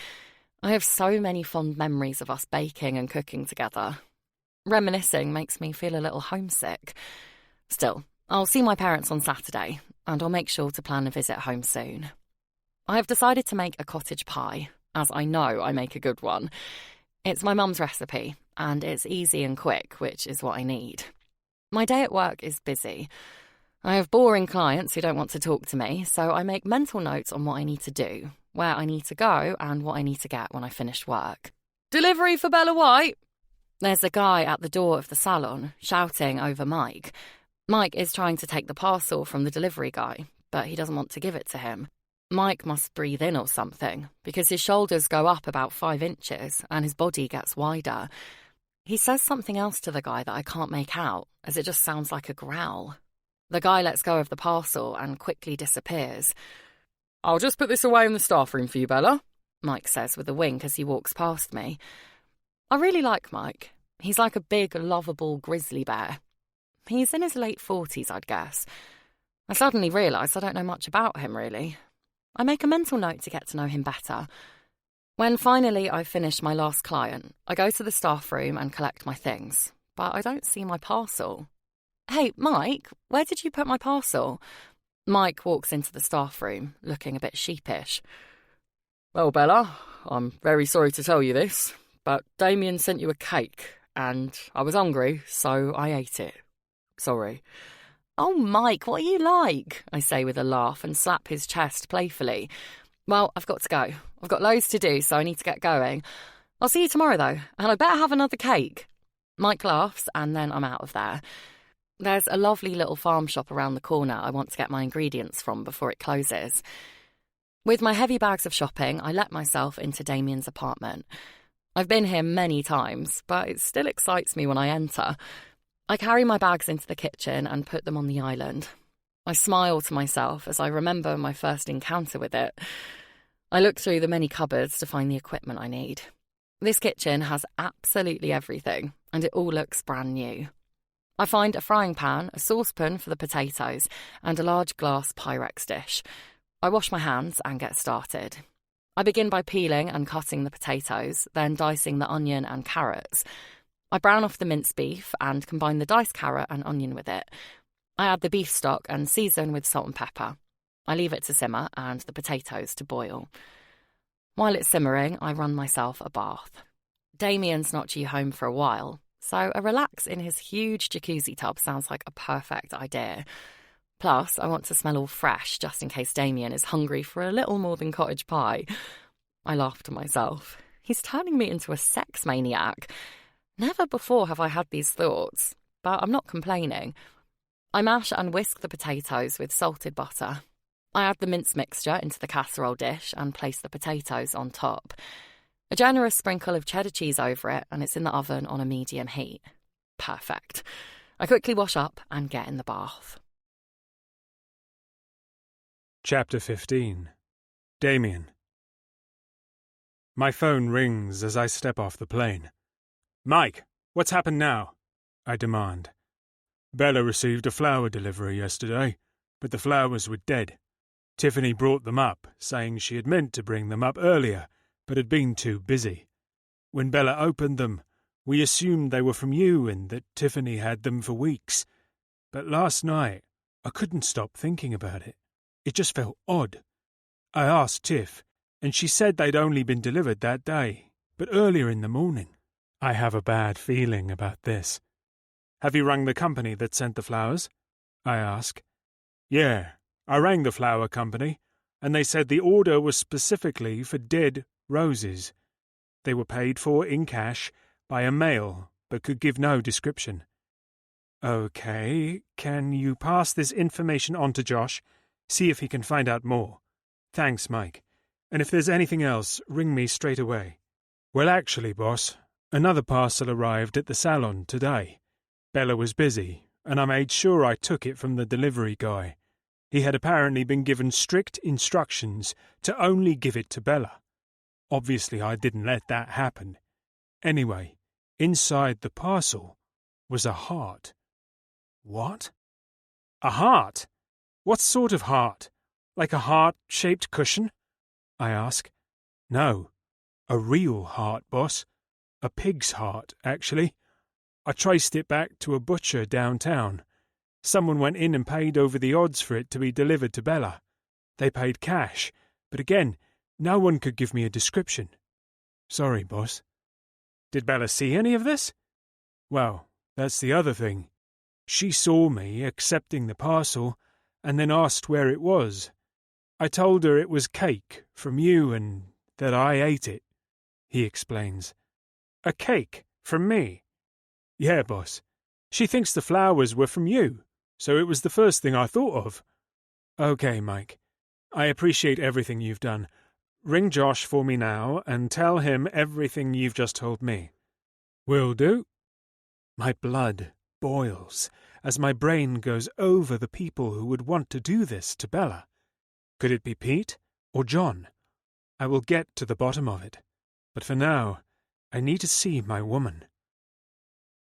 I have so many fond memories of us baking and cooking together. Reminiscing makes me feel a little homesick. Still, I'll see my parents on Saturday, and I'll make sure to plan a visit home soon. I have decided to make a cottage pie, as I know I make a good one. It's my mum's recipe, and it's easy and quick, which is what I need. My day at work is busy. I have boring clients who don't want to talk to me, so I make mental notes on what I need to do, where I need to go, and what I need to get when I finish work. Delivery for Bella White! There's a guy at the door of the salon, shouting over Mike. Mike is trying to take the parcel from the delivery guy, but he doesn't want to give it to him. Mike must breathe in or something, because his shoulders go up about 5 inches and his body gets wider. He says something else to the guy that I can't make out, as it just sounds like a growl. The guy lets go of the parcel and quickly disappears. I'll just put this away in the staff room for you, Bella, Mike says with a wink as he walks past me. I really like Mike. He's like a big, lovable grizzly bear. He's in his late 40s, I'd guess. I suddenly realise I don't know much about him, really. I make a mental note to get to know him better. When finally I finish my last client, I go to the staff room and collect my things, but I don't see my parcel. Hey, Mike, where did you put my parcel? Mike walks into the staff room, looking a bit sheepish. Well, Bella, I'm very sorry to tell you this, but Damien sent you a cake, and I was hungry, so I ate it. Sorry. Oh, Mike, what are you like? I say with a laugh and slap his chest playfully. Well, I've got to go. I've got loads to do, so I need to get going. I'll see you tomorrow, though, and I better have another cake. Mike laughs, and then I'm out of there. There's a lovely little farm shop around the corner I want to get my ingredients from before it closes. With my heavy bags of shopping, I let myself into Damien's apartment. I've been here many times, but it still excites me when I enter. I carry my bags into the kitchen and put them on the island. I smile to myself as I remember my first encounter with it. I look through the many cupboards to find the equipment I need. This kitchen has absolutely everything, and it all looks brand new. I find a frying pan, a saucepan for the potatoes, and a large glass Pyrex dish. I wash my hands and get started. I begin by peeling and cutting the potatoes, then dicing the onion and carrots. I brown off the minced beef and combine the diced carrot and onion with it. I add the beef stock and season with salt and pepper. I leave it to simmer and the potatoes to boil. While it's simmering, I run myself a bath. Damien's not due home for a while, so a relax in his huge jacuzzi tub sounds like a perfect idea. Plus, I want to smell all fresh just in case Damien is hungry for a little more than cottage pie. I laugh to myself. He's turning me into a sex maniac. Never before have I had these thoughts, but I'm not complaining. I mash and whisk the potatoes with salted butter. I add the mince mixture into the casserole dish and place the potatoes on top. A generous sprinkle of cheddar cheese over it, and it's in the oven on a medium heat. Perfect. I quickly wash up and get in the bath. Chapter 15. Damien. My phone rings as I step off the plane. Mike, what's happened now? I demand. Bella received a flower delivery yesterday, but the flowers were dead. Tiffany brought them up, saying she had meant to bring them up earlier, but had been too busy. When Bella opened them, we assumed they were from you and that Tiffany had them for weeks. But last night, I couldn't stop thinking about it. It just felt odd. I asked Tiff, and she said they'd only been delivered that day, but earlier in the morning. I have a bad feeling about this. Have you rung the company that sent the flowers? I ask. Yeah, I rang the flower company, and they said the order was specifically for dead roses. They were paid for in cash by a male, but could give no description. Okay, can you pass this information on to Josh? See if he can find out more. Thanks, Mike. And if there's anything else, ring me straight away. Well, actually, boss, another parcel arrived at the salon today. Bella was busy, and I made sure I took it from the delivery guy. He had apparently been given strict instructions to only give it to Bella. Obviously, I didn't let that happen. Anyway, inside the parcel was a heart. What? A heart? What sort of heart? Like a heart-shaped cushion? I ask. No, a real heart, boss. A pig's heart, actually. I traced it back to a butcher downtown. Someone went in and paid over the odds for it to be delivered to Bella. They paid cash, but again, no one could give me a description. Sorry, boss. Did Bella see any of this? Well, that's the other thing. She saw me accepting the parcel and then asked where it was. I told her it was cake from you and that I ate it, he explains. A cake from me? Yeah, boss. She thinks the flowers were from you, so it was the first thing I thought of. Okay, Mike. I appreciate everything you've done. Ring Josh for me now and tell him everything you've just told me. Will do. My blood boils as my brain goes over the people who would want to do this to Bella. Could it be Pete or John? I will get to the bottom of it, but for now, I need to see my woman.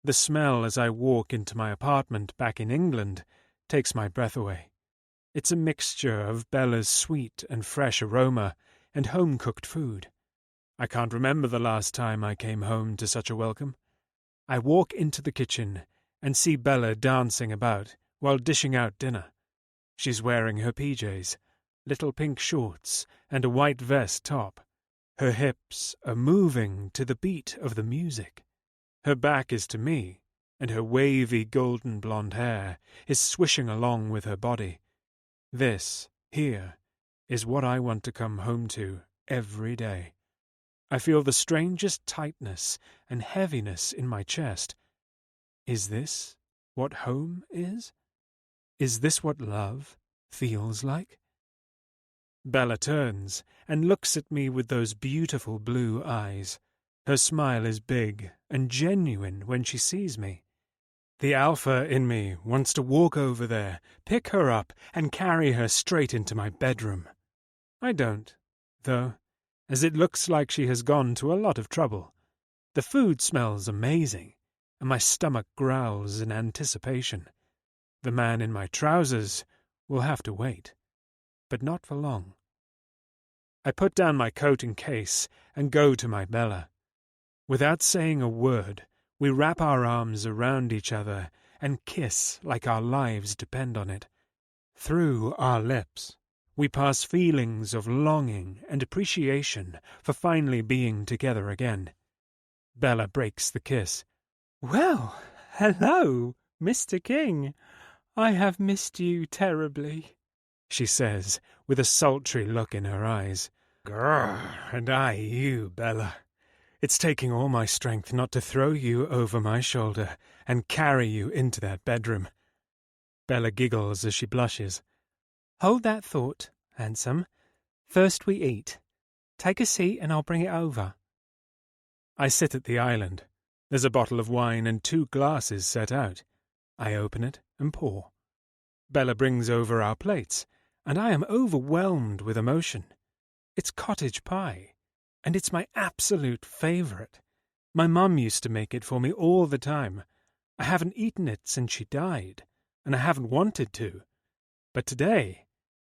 The smell as I walk into my apartment back in England takes my breath away. It's a mixture of Bella's sweet and fresh aroma and home-cooked food. I can't remember the last time I came home to such a welcome. I walk into the kitchen and see Bella dancing about while dishing out dinner. She's wearing her PJs, little pink shorts, and a white vest top. Her hips are moving to the beat of the music. Her back is to me, and her wavy golden blonde hair is swishing along with her body. This, here, is what I want to come home to every day. I feel the strangest tightness and heaviness in my chest. Is this what home is? Is this what love feels like? Bella turns and looks at me with those beautiful blue eyes. Her smile is big and genuine when she sees me. The alpha in me wants to walk over there, pick her up, and carry her straight into my bedroom. I don't, though, as it looks like she has gone to a lot of trouble. The food smells amazing, and my stomach growls in anticipation. The man in my trousers will have to wait, but not for long. I put down my coat and case and go to my Bella. Without saying a word, we wrap our arms around each other and kiss like our lives depend on it. Through our lips, we pass feelings of longing and appreciation for finally being together again. Bella breaks the kiss. Well, hello, Mr. King. I have missed you terribly, she says, with a sultry look in her eyes. Grrr, and I you, Bella. It's taking all my strength not to throw you over my shoulder and carry you into that bedroom. Bella giggles as she blushes. Hold that thought, handsome. First we eat. Take a seat and I'll bring it over. I sit at the island. There's a bottle of wine and 2 glasses set out. I open it and pour. Bella brings over our plates, and I am overwhelmed with emotion. It's cottage pie, and it's my absolute favourite. My mum used to make it for me all the time. I haven't eaten it since she died, and I haven't wanted to. But today,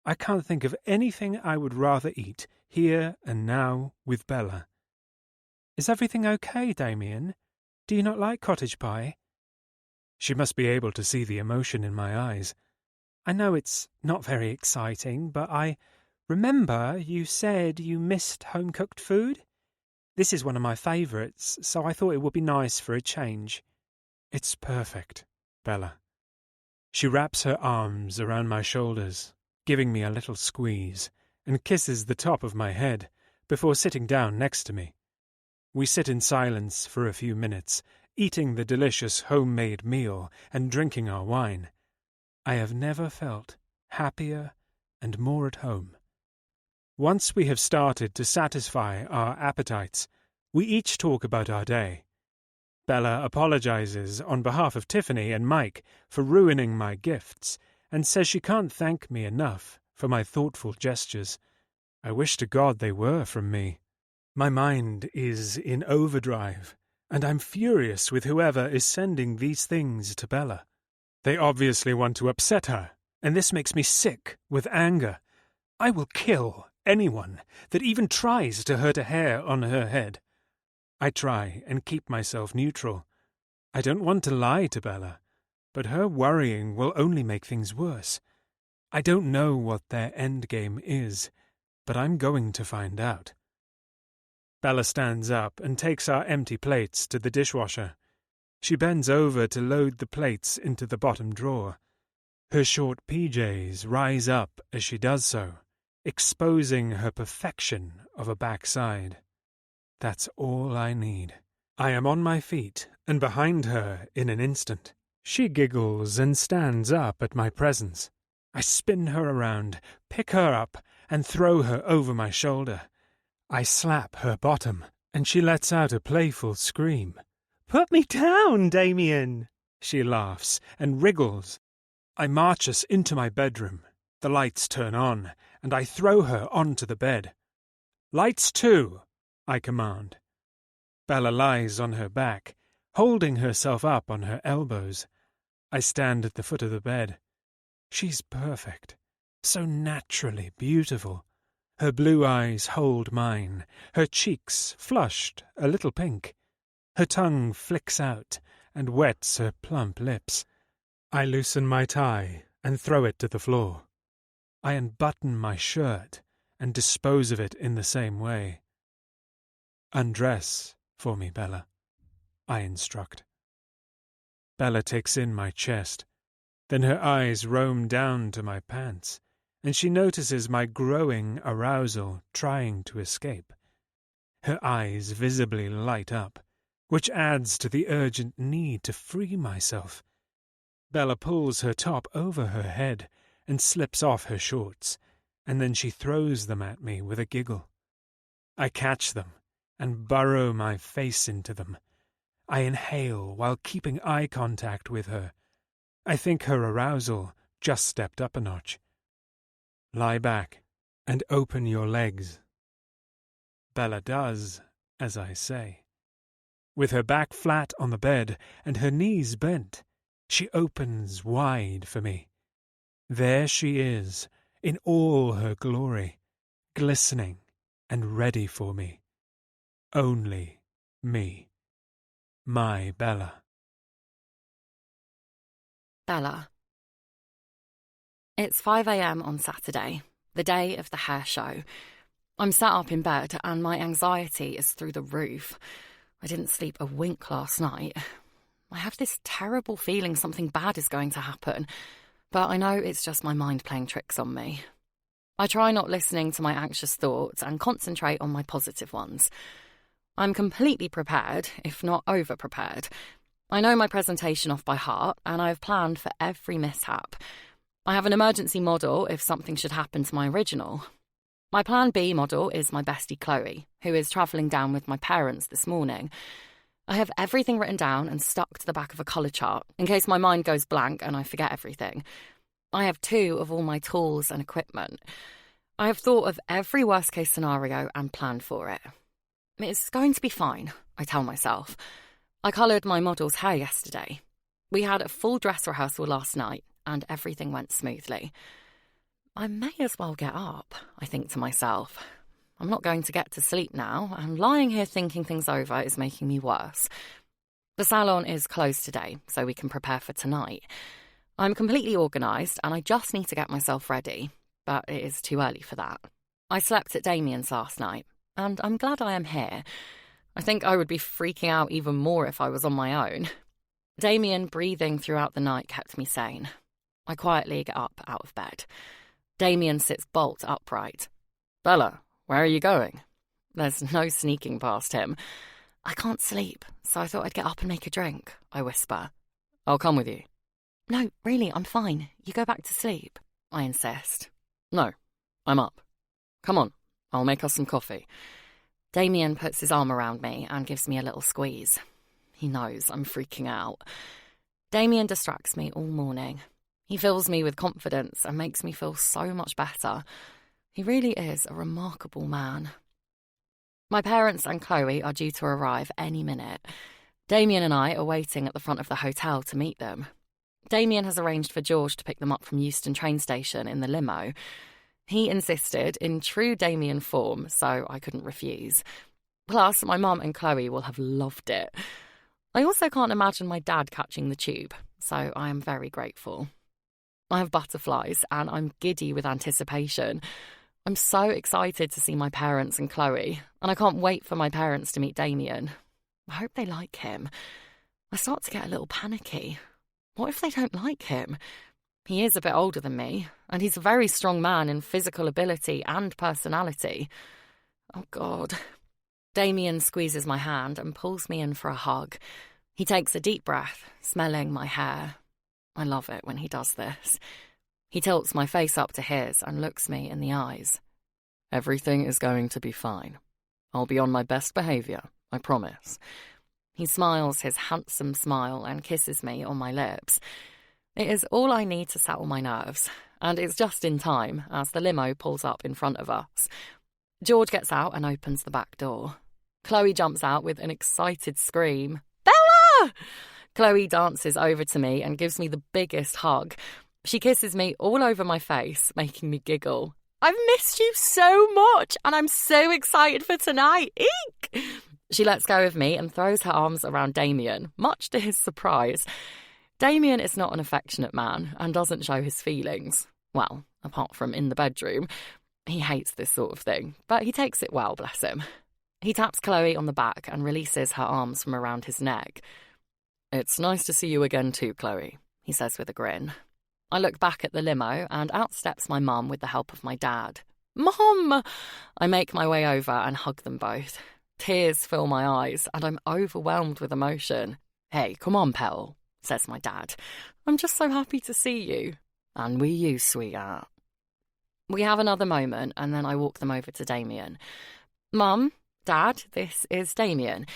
I can't think of anything I would rather eat here and now with Bella. Is everything okay, Damien? Do you not like cottage pie? She must be able to see the emotion in my eyes. I know it's not very exciting, but I remember you said you missed home-cooked food. This is one of my favourites, so I thought it would be nice for a change. It's perfect, Bella. She wraps her arms around my shoulders, giving me a little squeeze, and kisses the top of my head before sitting down next to me. We sit in silence for a few minutes, eating the delicious homemade meal and drinking our wine. I have never felt happier and more at home. Once we have started to satisfy our appetites, we each talk about our day. Bella apologizes on behalf of Tiffany and Mike for ruining my gifts and says she can't thank me enough for my thoughtful gestures. I wish to God they were from me. My mind is in overdrive, and I'm furious with whoever is sending these things to Bella. They obviously want to upset her, and this makes me sick with anger. I will kill anyone that even tries to hurt a hair on her head. I try and keep myself neutral. I don't want to lie to Bella, but her worrying will only make things worse. I don't know what their endgame is, but I'm going to find out. Bella stands up and takes our empty plates to the dishwasher. She bends over to load the plates into the bottom drawer. Her short PJs rise up as she does so, exposing her perfection of a backside. That's all I need. I am on my feet and behind her in an instant. She giggles and stands up at my presence. I spin her around, pick her up, and throw her over my shoulder. I slap her bottom, and she lets out a playful scream. Put me down, Damien, she laughs and wriggles. I march us into my bedroom. The lights turn on, and I throw her onto the bed. Lights too, I command. Bella lies on her back, holding herself up on her elbows. I stand at the foot of the bed. She's perfect, so naturally beautiful. Her blue eyes hold mine, her cheeks flushed a little pink. Her tongue flicks out and wets her plump lips. I loosen my tie and throw it to the floor. I unbutton my shirt and dispose of it in the same way. Undress for me, Bella, I instruct. Bella takes in my chest. Then her eyes roam down to my pants, and she notices my growing arousal trying to escape. Her eyes visibly light up, which adds to the urgent need to free myself. Bella pulls her top over her head and slips off her shorts, and then she throws them at me with a giggle. I catch them and burrow my face into them. I inhale while keeping eye contact with her. I think her arousal just stepped up a notch. Lie back and open your legs. Bella does as I say. With her back flat on the bed and her knees bent, she opens wide for me. There she is, in all her glory, glistening and ready for me. Only me. My Bella. Bella. It's 5 a.m. on Saturday, the day of the hair show. I'm sat up in bed and my anxiety is through the roof. I didn't sleep a wink last night. I have this terrible feeling something bad is going to happen, but I know it's just my mind playing tricks on me. I try not listening to my anxious thoughts and concentrate on my positive ones. I'm completely prepared, if not over-prepared. I know my presentation off by heart, and I have planned for every mishap. I have an emergency model if something should happen to my original. My plan B model is my bestie Chloe, who is travelling down with my parents this morning. I have everything written down and stuck to the back of a colour chart, in case my mind goes blank and I forget everything. I have 2 of all my tools and equipment. I have thought of every worst-case scenario and planned for it. It's going to be fine, I tell myself. I coloured my model's hair yesterday. We had a full dress rehearsal last night, and everything went smoothly. I may as well get up, I think to myself. I'm not going to get to sleep now, and lying here thinking things over is making me worse. The salon is closed today, so we can prepare for tonight. I'm completely organised, and I just need to get myself ready, but it is too early for that. I slept at Damien's last night, and I'm glad I am here. I think I would be freaking out even more if I was on my own. Damien breathing throughout the night kept me sane. I quietly get up out of bed. Damien sits bolt upright. Bella, where are you going? There's no sneaking past him. I can't sleep, so I thought I'd get up and make a drink, I whisper. I'll come with you. No, really, I'm fine. You go back to sleep, I insist. No, I'm up. Come on, I'll make us some coffee. Damien puts his arm around me and gives me a little squeeze. He knows I'm freaking out. Damien distracts me all morning. He fills me with confidence and makes me feel so much better. He really is a remarkable man. My parents and Chloe are due to arrive any minute. Damien and I are waiting at the front of the hotel to meet them. Damien has arranged for George to pick them up from Euston train station in the limo. He insisted, in true Damien form, so I couldn't refuse. Plus, my mum and Chloe will have loved it. I also can't imagine my dad catching the tube, so I am very grateful. I have butterflies, and I'm giddy with anticipation. I'm so excited to see my parents and Chloe, and I can't wait for my parents to meet Damien. I hope they like him. I start to get a little panicky. What if they don't like him? He is a bit older than me, and he's a very strong man in physical ability and personality. Oh, God. Damien squeezes my hand and pulls me in for a hug. He takes a deep breath, smelling my hair. I love it when he does this. He tilts my face up to his and looks me in the eyes. Everything is going to be fine. I'll be on my best behaviour, I promise. He smiles his handsome smile and kisses me on my lips. It is all I need to settle my nerves, and it's just in time as the limo pulls up in front of us. George gets out and opens the back door. Chloe jumps out with an excited scream. Bella! Chloe dances over to me and gives me the biggest hug. She kisses me all over my face, making me giggle. I've missed you so much, and I'm so excited for tonight. Eek! She lets go of me and throws her arms around Damien, much to his surprise. Damien is not an affectionate man and doesn't show his feelings. Well, apart from in the bedroom. He hates this sort of thing, but he takes it well, bless him. He taps Chloe on the back and releases her arms from around his neck. It's nice to see you again too, Chloe, he says with a grin. I look back at the limo and out steps my mum with the help of my dad. Mum! I make my way over and hug them both. Tears fill my eyes and I'm overwhelmed with emotion. Hey, come on, Pell, says my dad. I'm just so happy to see you. And we you, sweetheart. We have another moment and then I walk them over to Damien. Mum, Dad, this is Damien.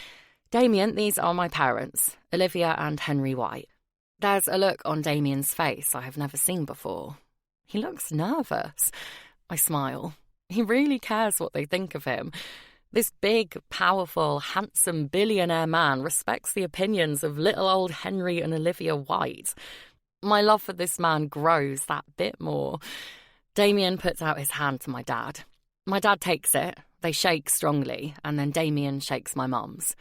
Damien, these are my parents, Olivia and Henry White. There's a look on Damien's face I have never seen before. He looks nervous. I smile. He really cares what they think of him. This big, powerful, handsome billionaire man respects the opinions of little old Henry and Olivia White. My love for this man grows that bit more. Damien puts out his hand to my dad. My dad takes it, they shake strongly, and then Damien shakes my mum's.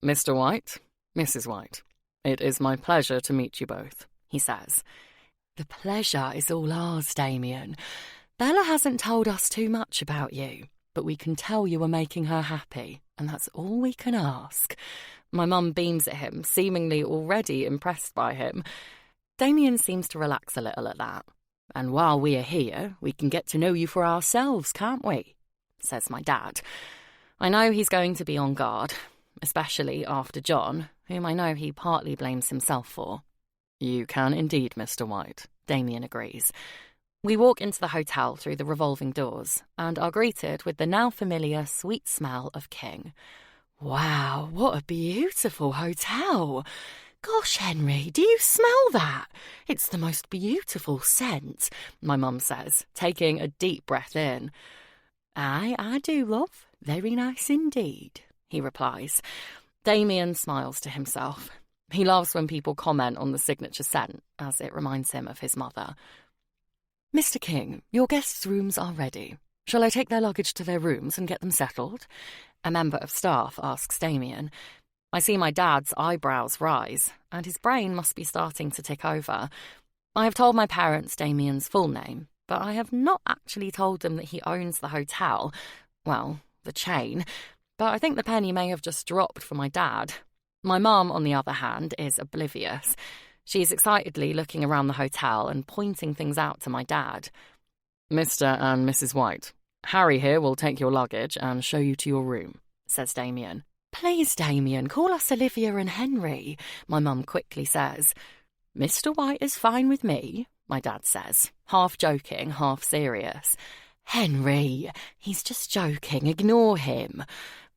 Mr. White, Mrs. White, it is my pleasure to meet you both, he says. The pleasure is all ours, Damien. Bella hasn't told us too much about you, but we can tell you are making her happy, and that's all we can ask. My mum beams at him, seemingly already impressed by him. Damien seems to relax a little at that. And while we are here, we can get to know you for ourselves, can't we? Says my dad. I know he's going to be on guard, especially after John, whom I know he partly blames himself for. You can indeed, Mr. White, Damien agrees. We walk into the hotel through the revolving doors and are greeted with the now familiar sweet smell of King. Wow, what a beautiful hotel! Gosh, Henry, do you smell that? It's the most beautiful scent, my mum says, taking a deep breath in. Aye, I do, love. Very nice indeed, he replies. Damien smiles to himself. He loves when people comment on the signature scent, as it reminds him of his mother. Mr. King, your guests' rooms are ready. Shall I take their luggage to their rooms and get them settled? A member of staff asks Damien. I see my dad's eyebrows rise, and his brain must be starting to tick over. I have told my parents Damien's full name, but I have not actually told them that he owns the hotel. Well, the chain. But I think the penny may have just dropped for my dad. My mum, on the other hand, is oblivious. She's excitedly looking around the hotel and pointing things out to my dad. Mr. and Mrs. White, Harry here will take your luggage and show you to your room, says Damien. Please, Damien, call us Olivia and Henry, my mum quickly says. Mr. White is fine with me, my dad says, half joking, half serious. Henry, he's just joking, ignore him.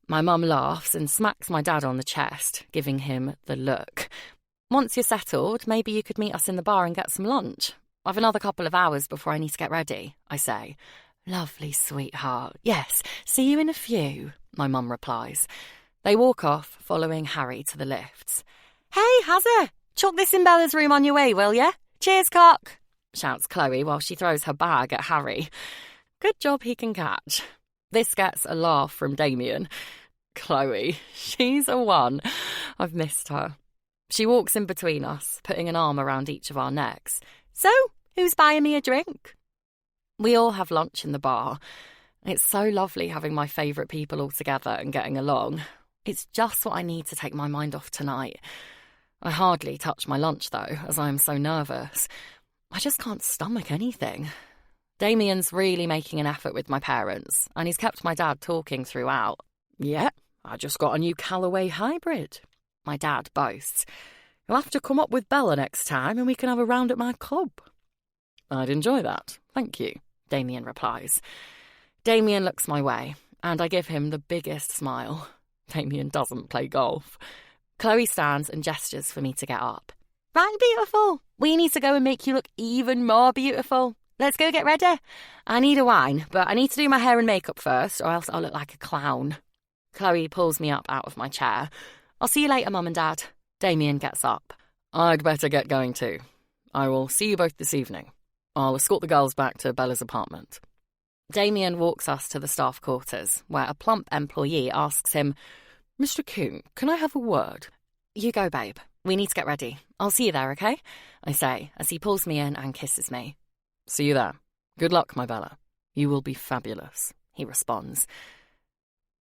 My mum laughs and smacks my dad on the chest, giving him the look. Once you're settled, maybe you could meet us in the bar and get some lunch. I've another couple of hours before I need to get ready, I say. Lovely, sweetheart. Yes, see you in a few, my mum replies. They walk off, following Harry to the lifts. Hey, Hazza, chuck this in Bella's room on your way, will ya? Cheers, cock, shouts Chloe while she throws her bag at Harry. Good job he can catch. This gets a laugh from Damien. Chloe, she's a one. I've missed her. She walks in between us, putting an arm around each of our necks. So, who's buying me a drink? We all have lunch in the bar. It's so lovely having my favourite people all together and getting along. It's just what I need to take my mind off tonight. I hardly touch my lunch, though, as I am so nervous. I just can't stomach anything. Damien's really making an effort with my parents, and he's kept my dad talking throughout. Yeah, I just got a new Callaway hybrid, my dad boasts. You'll have to come up with Bella next time and we can have a round at my club. I'd enjoy that, thank you, Damien replies. Damien looks my way, and I give him the biggest smile. Damien doesn't play golf. Chloe stands and gestures for me to get up. Right, beautiful. We need to go and make you look even more beautiful. Let's go get ready. I need a wine, but I need to do my hair and makeup first, or else I'll look like a clown. Chloe pulls me up out of my chair. I'll see you later, Mum and Dad. Damien gets up. I'd better get going too. I will see you both this evening. I'll escort the girls back to Bella's apartment. Damien walks us to the staff quarters, where a plump employee asks him, Mr. King, can I have a word? You go, babe. We need to get ready. I'll see you there, okay? I say, as he pulls me in and kisses me. See you there. Good luck, my Bella. You will be fabulous, he responds.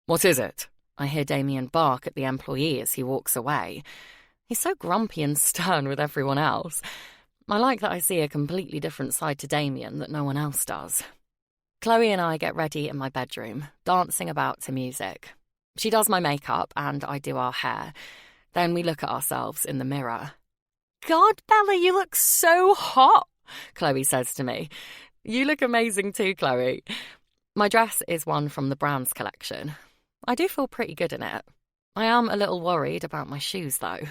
What is it? I hear Damien bark at the employee as he walks away. He's so grumpy and stern with everyone else. I like that I see a completely different side to Damien that no one else does. Chloe and I get ready in my bedroom, dancing about to music. She does my makeup and I do our hair. Then we look at ourselves in the mirror. God, Bella, you look so hot, Chloe says to me. You look amazing too, Chloe. My dress is one from the Brands collection. I do feel pretty good in it. I am a little worried about my shoes, though.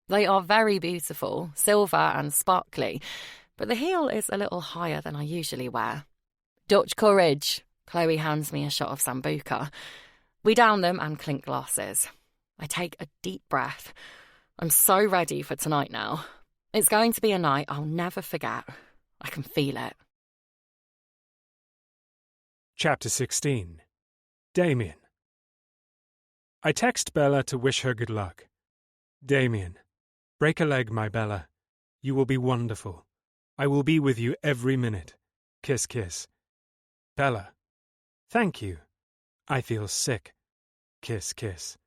They are very beautiful, silver and sparkly, but the heel is a little higher than I usually wear. Dutch courage. Chloe hands me a shot of Sambuca. We down them and clink glasses. I take a deep breath. I'm so ready for tonight now. It's going to be a night I'll never forget. I can feel it. Chapter 16. Damien. I text Bella to wish her good luck. Damien. Break a leg, my Bella. You will be wonderful. I will be with you every minute. Kiss, kiss. Bella. Thank you. I feel sick. Kiss, kiss.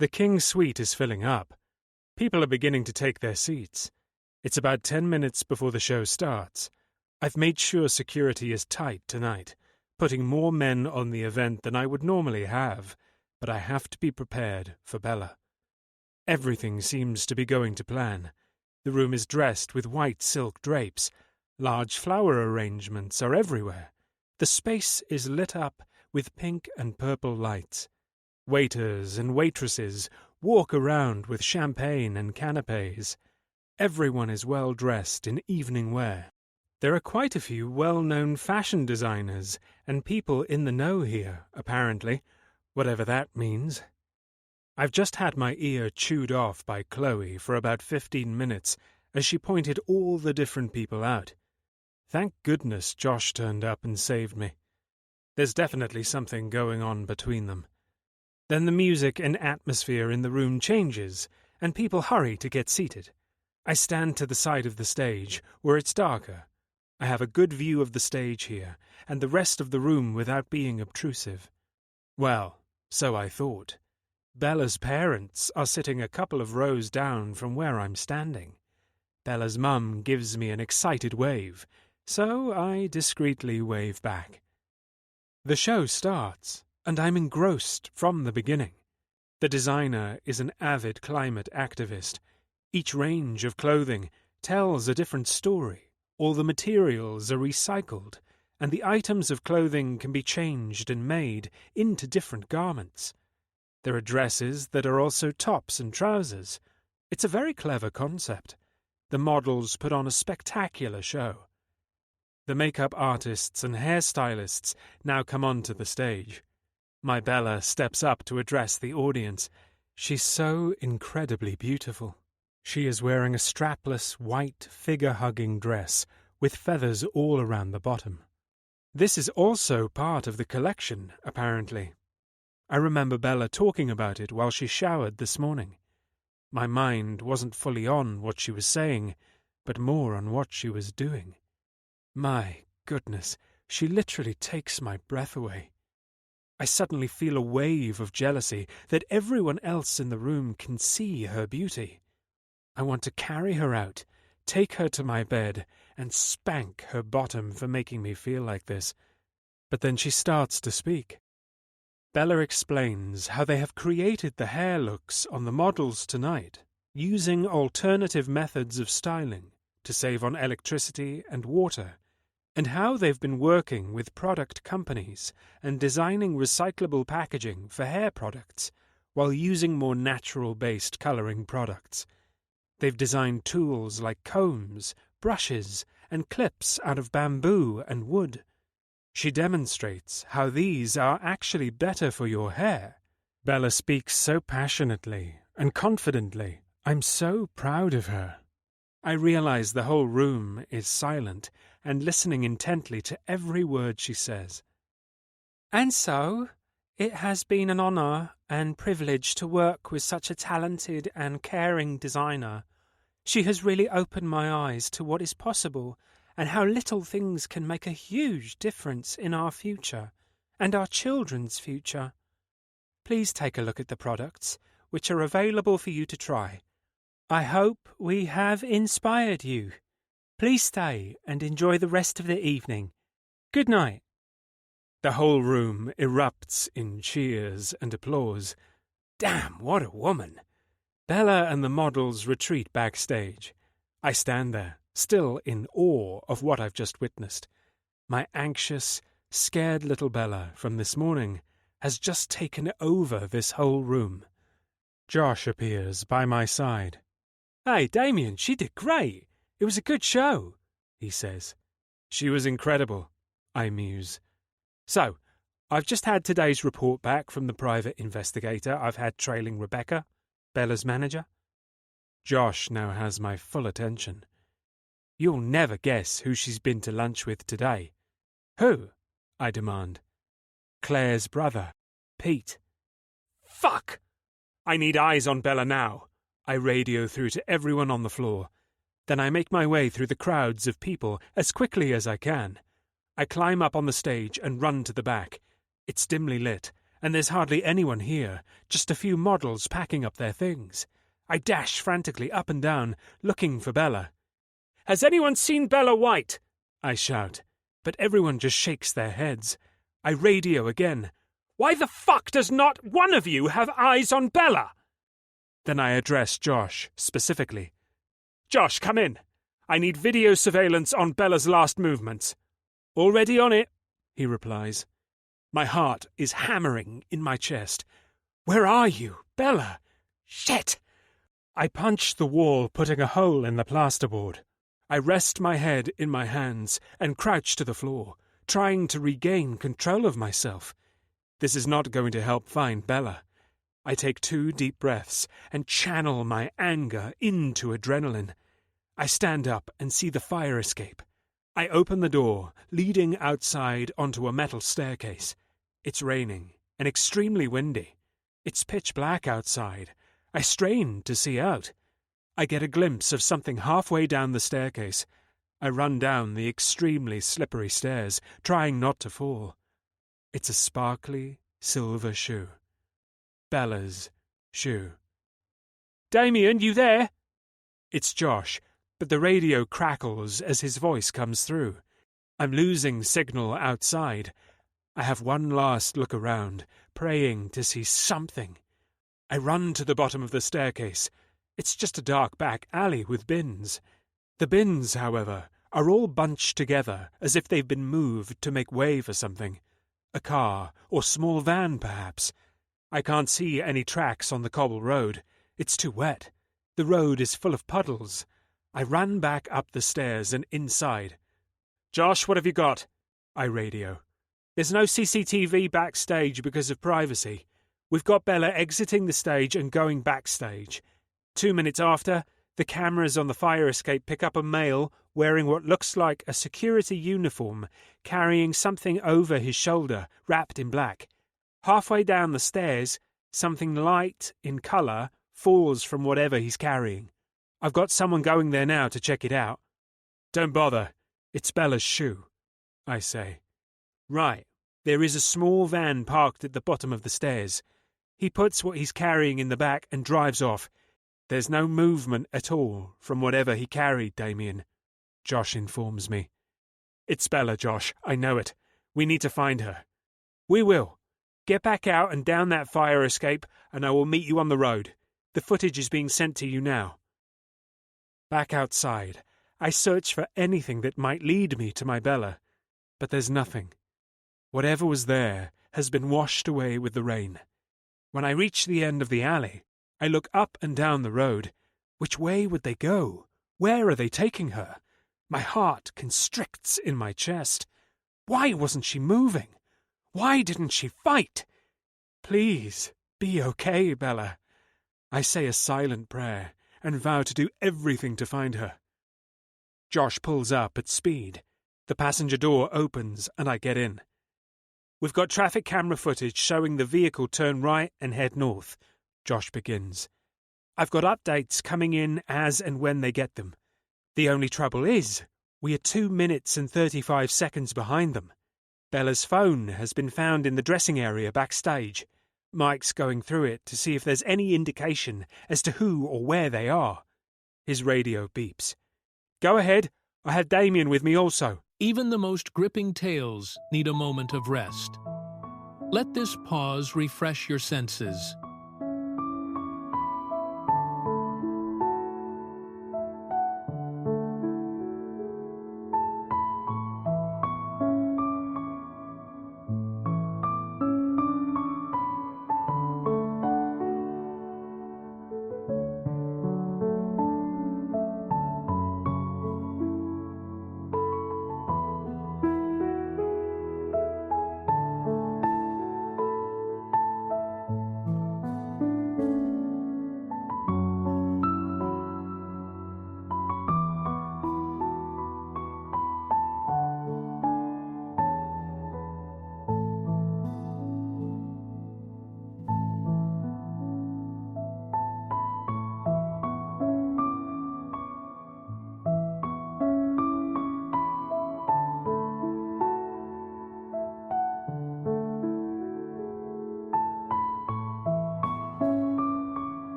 The King's suite is filling up. People are beginning to take their seats. It's about 10 minutes before the show starts. I've made sure security is tight tonight, putting more men on the event than I would normally have, but I have to be prepared for Bella. Everything seems to be going to plan. The room is dressed with white silk drapes. Large flower arrangements are everywhere. The space is lit up with pink and purple lights. Waiters and waitresses walk around with champagne and canapes. Everyone is well dressed in evening wear. There are quite a few well-known fashion designers and people in the know here, apparently, whatever that means. I've just had my ear chewed off by Chloe for about 15 minutes as she pointed all the different people out. Thank goodness Josh turned up and saved me. There's definitely something going on between them. Then the music and atmosphere in the room changes, and people hurry to get seated. I stand to the side of the stage, where it's darker. I have a good view of the stage here, and the rest of the room without being obtrusive. Well, so I thought. Bella's parents are sitting a couple of rows down from where I'm standing. Bella's mum gives me an excited wave, so I discreetly wave back. The show starts, and I'm engrossed from the beginning. The designer is an avid climate activist. Each range of clothing tells a different story. All the materials are recycled, and the items of clothing can be changed and made into different garments. There are dresses that are also tops and trousers. It's a very clever concept. The models put on a spectacular show. The makeup artists and hairstylists now come onto the stage. My Bella steps up to address the audience. She's so incredibly beautiful. She is wearing a strapless, white, figure-hugging dress with feathers all around the bottom. This is also part of the collection, apparently. I remember Bella talking about it while she showered this morning. My mind wasn't fully on what she was saying, but more on what she was doing. My goodness, she literally takes my breath away. I suddenly feel a wave of jealousy that everyone else in the room can see her beauty. I want to carry her out, take her to my bed, and spank her bottom for making me feel like this. But then she starts to speak. Bella explains how they have created the hair looks on the models tonight, using alternative methods of styling to save on electricity and water, and how they've been working with product companies and designing recyclable packaging for hair products, while using more natural-based colouring products. They've designed tools like combs, brushes, and clips out of bamboo and wood. She demonstrates how these are actually better for your hair. Bella speaks so passionately and confidently. I'm so proud of her. I realize the whole room is silent and listening intently to every word she says. And so, it has been an honour and privilege to work with such a talented and caring designer. She has really opened my eyes to what is possible and how little things can make a huge difference in our future and our children's future. Please take a look at the products, which are available for you to try. I hope we have inspired you. Please stay and enjoy the rest of the evening. Good night. The whole room erupts in cheers and applause. Damn, what a woman! Bella and the models retreat backstage. I stand there, still in awe of what I've just witnessed. My anxious, scared little Bella from this morning has just taken over this whole room. Josh appears by my side. "Hey, Damien, she did great. It was a good show," he says. "She was incredible," I muse. "So, I've just had today's report back from the private investigator I've had trailing Rebecca, Bella's manager." Josh now has my full attention. "You'll never guess who she's been to lunch with today." "Who?" I demand. "Claire's brother, Pete." "Fuck! I need eyes on Bella now." I radio through to everyone on the floor. Then I make my way through the crowds of people as quickly as I can. I climb up on the stage and run to the back. It's dimly lit, and there's hardly anyone here, just a few models packing up their things. I dash frantically up and down, looking for Bella. "Has anyone seen Bella White?" I shout, but everyone just shakes their heads. I radio again. "Why the fuck does not one of you have eyes on Bella?" Then I address Josh specifically. "Josh, come in. I need video surveillance on Bella's last movements." "Already on it," he replies. My heart is hammering in my chest. "Where are you, Bella? Shit!" I punch the wall, putting a hole in the plasterboard. I rest my head in my hands and crouch to the floor, trying to regain control of myself. This is not going to help find Bella. I take 2 deep breaths and channel my anger into adrenaline. I stand up and see the fire escape. I open the door, leading outside onto a metal staircase. It's raining and extremely windy. It's pitch black outside. I strain to see out. I get a glimpse of something halfway down the staircase. I run down the extremely slippery stairs, trying not to fall. It's a sparkly silver shoe. Bella's shoe. "Damien, you there?" It's Josh, but the radio crackles as his voice comes through. I'm losing signal outside. I have one last look around, praying to see something. I run to the bottom of the staircase. It's just a dark back alley with bins. The bins, however, are all bunched together as if they've been moved to make way for something. A car or small van, perhaps. I can't see any tracks on the cobble road. It's too wet. The road is full of puddles. I run back up the stairs and inside. "Josh, what have you got?" I radio. "There's no CCTV backstage because of privacy. We've got Bella exiting the stage and going backstage. 2 minutes after, the cameras on the fire escape pick up a male wearing what looks like a security uniform, carrying something over his shoulder, wrapped in black. Halfway down the stairs, something light in colour falls from whatever he's carrying. I've got someone going there now to check it out." "Don't bother. It's Bella's shoe," I say. "Right. There is a small van parked at the bottom of the stairs. He puts what he's carrying in the back and drives off. There's no movement at all from whatever he carried, Damien," Josh informs me. "It's Bella, Josh. I know it. We need to find her." "We will. Get back out and down that fire escape, and I will meet you on the road. The footage is being sent to you now." Back outside, I search for anything that might lead me to my Bella, but there's nothing. Whatever was there has been washed away with the rain. When I reach the end of the alley, I look up and down the road. Which way would they go? Where are they taking her? My heart constricts in my chest. Why wasn't she moving? Why didn't she fight? Please, be okay, Bella. I say a silent prayer and vow to do everything to find her. Josh pulls up at speed. The passenger door opens and I get in. We've got traffic camera footage showing the vehicle turn right and head north, Josh begins. I've got updates coming in as and when they get them. The only trouble is, we are 2 minutes and 35 seconds behind them. Bella's phone has been found in the dressing area backstage. Mike's going through it to see if there's any indication as to who or where they are. His radio beeps. Go ahead, I have Damien with me also. Even the most gripping tales need a moment of rest. Let this pause refresh your senses.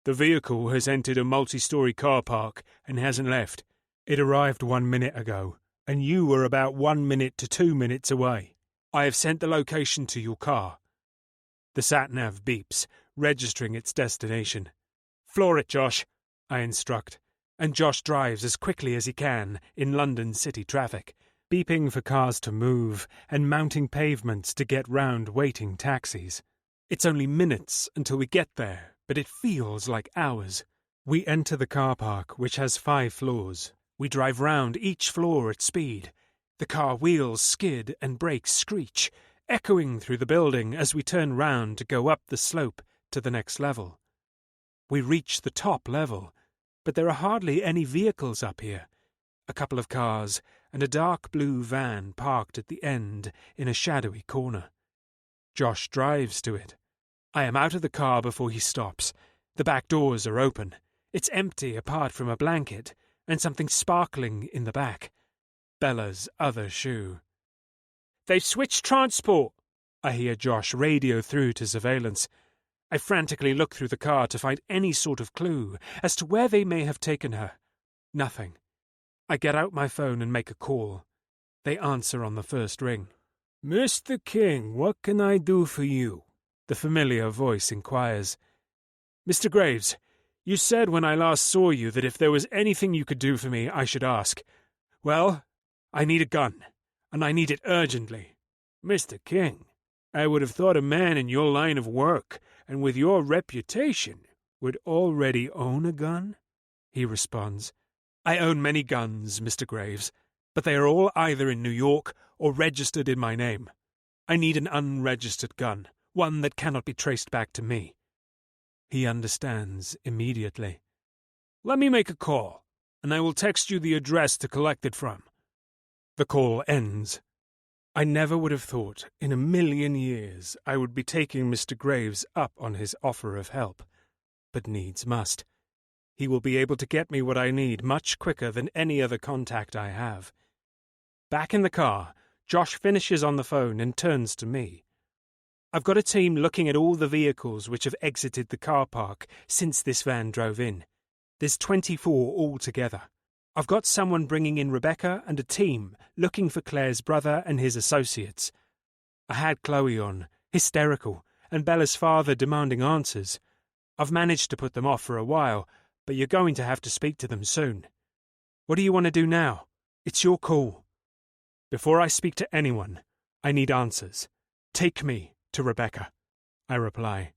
The vehicle has entered a multi-story car park and hasn't left. It arrived 1 minute ago, and you were about 1 minute to 2 minutes away. I have sent the location to your car. The sat-nav beeps, registering its destination. Floor it, Josh, I instruct, and Josh drives as quickly as he can in London city traffic, beeping for cars to move and mounting pavements to get round waiting taxis. It's only minutes until we get there, but it feels like hours. We enter the car park, which has 5 floors. We drive round each floor at speed. The car wheels skid and brakes screech, echoing through the building as we turn round to go up the slope to the next level. We reach the top level, but there are hardly any vehicles up here. A couple of cars and a dark blue van parked at the end in a shadowy corner. Josh drives to it. I am out of the car before he stops. The back doors are open. It's empty apart from a blanket and something sparkling in the back. Bella's other shoe. "They've switched transport," I hear Josh radio through to surveillance. I frantically look through the car to find any sort of clue as to where they may have taken her. Nothing. I get out my phone and make a call. They answer on the first ring. "Mr. King, what can I do for you?" The familiar voice inquires. "Mr. Graves, you said when I last saw you that if there was anything you could do for me, I should ask. Well, I need a gun, and I need it urgently." "Mr. King, I would have thought a man in your line of work, and with your reputation, would already own a gun," he responds. "I own many guns, Mr. Graves, but they are all either in New York or registered in my name. I need an unregistered gun, one that cannot be traced back to me." He understands immediately. "Let me make a call, and I will text you the address to collect it from." The call ends. I never would have thought in a million years I would be taking Mr. Graves up on his offer of help, but needs must. He will be able to get me what I need much quicker than any other contact I have. Back in the car, Josh finishes on the phone and turns to me. "I've got a team looking at all the vehicles which have exited the car park since this van drove in. There's 24 altogether. I've got someone bringing in Rebecca and a team looking for Claire's brother and his associates. I had Chloe on, hysterical, and Bella's father demanding answers. I've managed to put them off for a while, but you're going to have to speak to them soon. What do you want to do now? It's your call." "Before I speak to anyone, I need answers. Take me to Rebecca," I reply.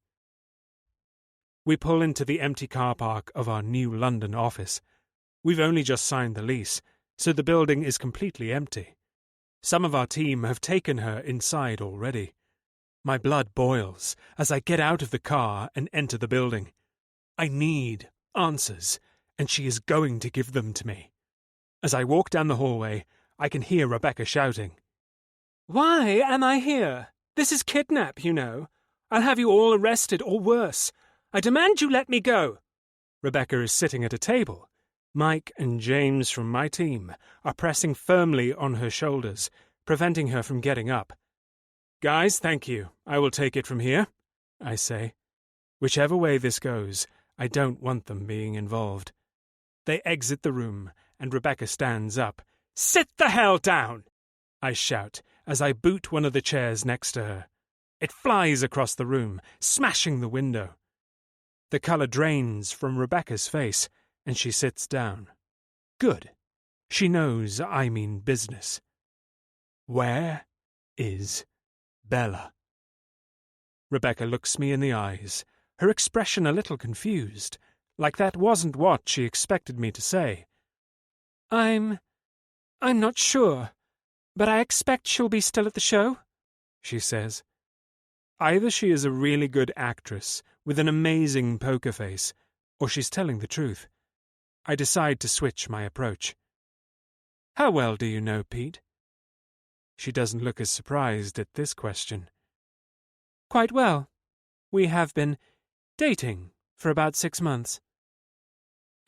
We pull into the empty car park of our new London office. We've only just signed the lease, so the building is completely empty. Some of our team have taken her inside already. My blood boils as I get out of the car and enter the building. I need answers, and she is going to give them to me. As I walk down the hallway, I can hear Rebecca shouting, "Why am I here? This is kidnap, you know. I'll have you all arrested or worse. I demand you let me go." Rebecca is sitting at a table. Mike and James from my team are pressing firmly on her shoulders, preventing her from getting up. "Guys, thank you. I will take it from here," I say. Whichever way this goes, I don't want them being involved. They exit the room, and Rebecca stands up. "Sit the hell down!" I shout as I boot one of the chairs next to her. It flies across the room, smashing the window. The colour drains from Rebecca's face, and she sits down. Good. She knows I mean business. Where is Bella? Rebecca looks me in the eyes, her expression a little confused, like that wasn't what she expected me to say. I'm not sure, but I expect she'll be still at the show," she says. Either she is a really good actress with an amazing poker face, or she's telling the truth. I decide to switch my approach. "How well do you know Pete?" She doesn't look as surprised at this question. "Quite well. We have been dating for about 6 months."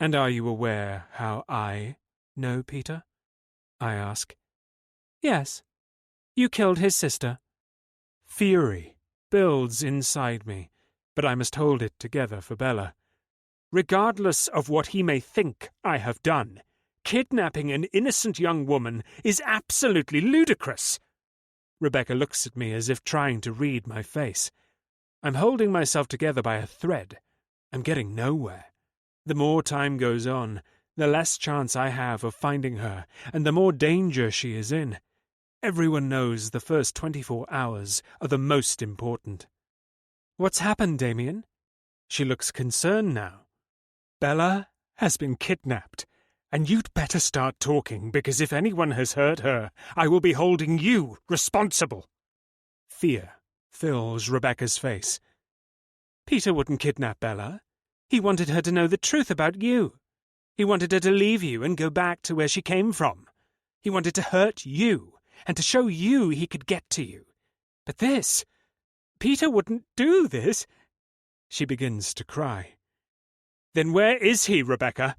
"And are you aware how I know Peter?" I ask. "Yes. You killed his sister." Fury builds inside me, but I must hold it together for Bella. regardless of what he may think I have done, kidnapping an innocent young woman is absolutely ludicrous. Rebecca looks at me as if trying to read my face. I'm holding myself together by a thread. I'm getting nowhere. The more time goes on, the less chance I have of finding her, and the more danger she is in. Everyone knows the first 24 hours are the most important. What's happened, Damien? She looks concerned now. Bella has been kidnapped, and you'd better start talking, because if anyone has hurt her, I will be holding you responsible. Fear fills Rebecca's face. Peter wouldn't kidnap Bella. He wanted her to know the truth about you. He wanted her to leave you and go back to where she came from. He wanted to hurt you, and to show you he could get to you. But this... Peter wouldn't do this. She begins to cry. Then where is he, Rebecca?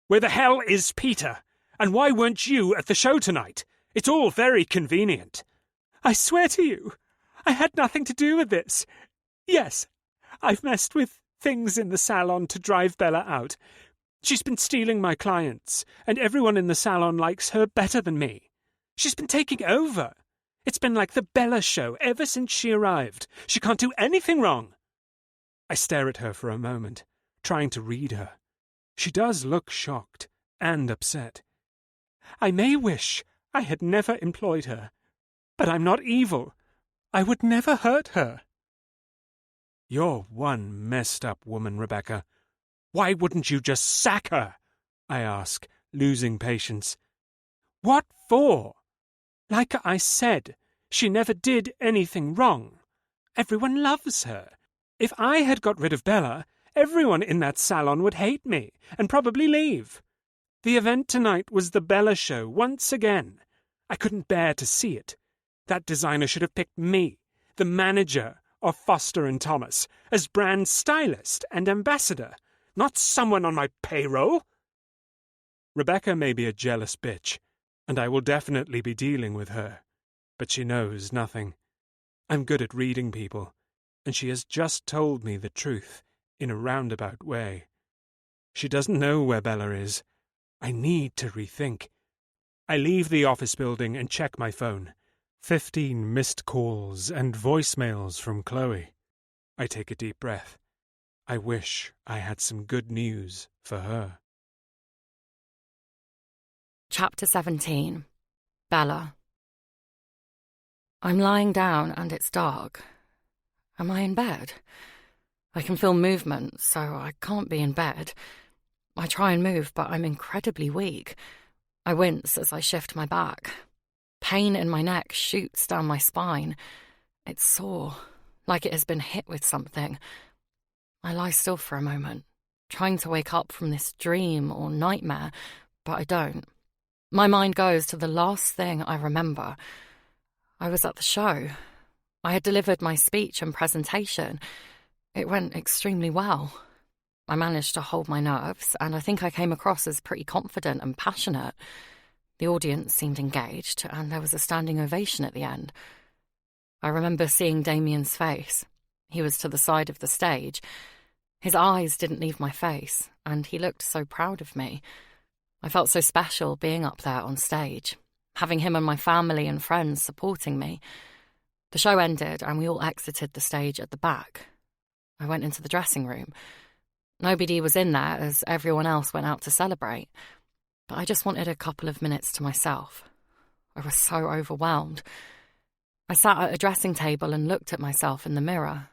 Where the hell is Peter? And why weren't you at the show tonight? It's all very convenient. I swear to you, I had nothing to do with this. Yes, I've messed with things in the salon to drive Bella out. She's been stealing my clients, and everyone in the salon likes her better than me. She's been taking over. It's been like the Bella show ever since she arrived. She can't do anything wrong. I stare at her for a moment, trying to read her. She does look shocked and upset. I may wish I had never employed her, but I'm not evil. I would never hurt her. You're one messed up woman, Rebecca. Why wouldn't you just sack her? I ask, losing patience. What for? Like I said, she never did anything wrong. Everyone loves her. If I had got rid of Bella, everyone in that salon would hate me and probably leave. The event tonight was the Bella show once again. I couldn't bear to see it. That designer should have picked me, the manager of Foster and Thomas, as brand stylist and ambassador, not someone on my payroll. Rebecca may be a jealous bitch, and I will definitely be dealing with her, but she knows nothing. I'm good at reading people, and she has just told me the truth in a roundabout way. She doesn't know where Bella is. I need to rethink. I leave the office building and check my phone. 15 missed calls and voicemails from Chloe. I take a deep breath. I wish I had some good news for her. Chapter 17. Bella. I'm lying down and it's dark. Am I in bed? I can feel movement, so I can't be in bed. I try and move, but I'm incredibly weak. I wince as I shift my back. Pain in my neck shoots down my spine. It's sore, like it has been hit with something. I lie still for a moment, trying to wake up from this dream or nightmare, but I don't. My mind goes to the last thing I remember. I was at the show. I had delivered my speech and presentation. It went extremely well. I managed to hold my nerves, and I think I came across as pretty confident and passionate. The audience seemed engaged, and there was a standing ovation at the end. I remember seeing Damien's face. He was to the side of the stage. His eyes didn't leave my face, and he looked so proud of me. I felt so special being up there on stage, having him and my family and friends supporting me. The show ended, and we all exited the stage at the back. I went into the dressing room. Nobody was in there as everyone else went out to celebrate. But I just wanted a couple of minutes to myself. I was so overwhelmed. I sat at a dressing table and looked at myself in the mirror.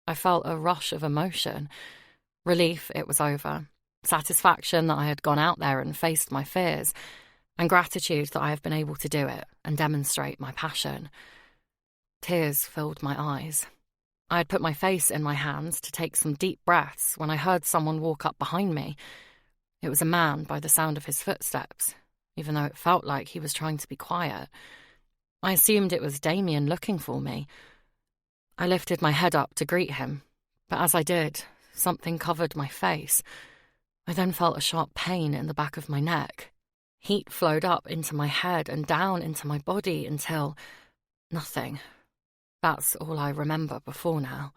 I felt a rush of emotion. Relief it was over. Satisfaction that I had gone out there and faced my fears. And gratitude that I have been able to do it and demonstrate my passion. Tears filled my eyes. I had put my face in my hands to take some deep breaths when I heard someone walk up behind me. It was a man by the sound of his footsteps, even though it felt like he was trying to be quiet. I assumed it was Damien looking for me. I lifted my head up to greet him, but as I did, something covered my face. I then felt a sharp pain in the back of my neck. Heat flowed up into my head and down into my body until... nothing. That's all I remember before now.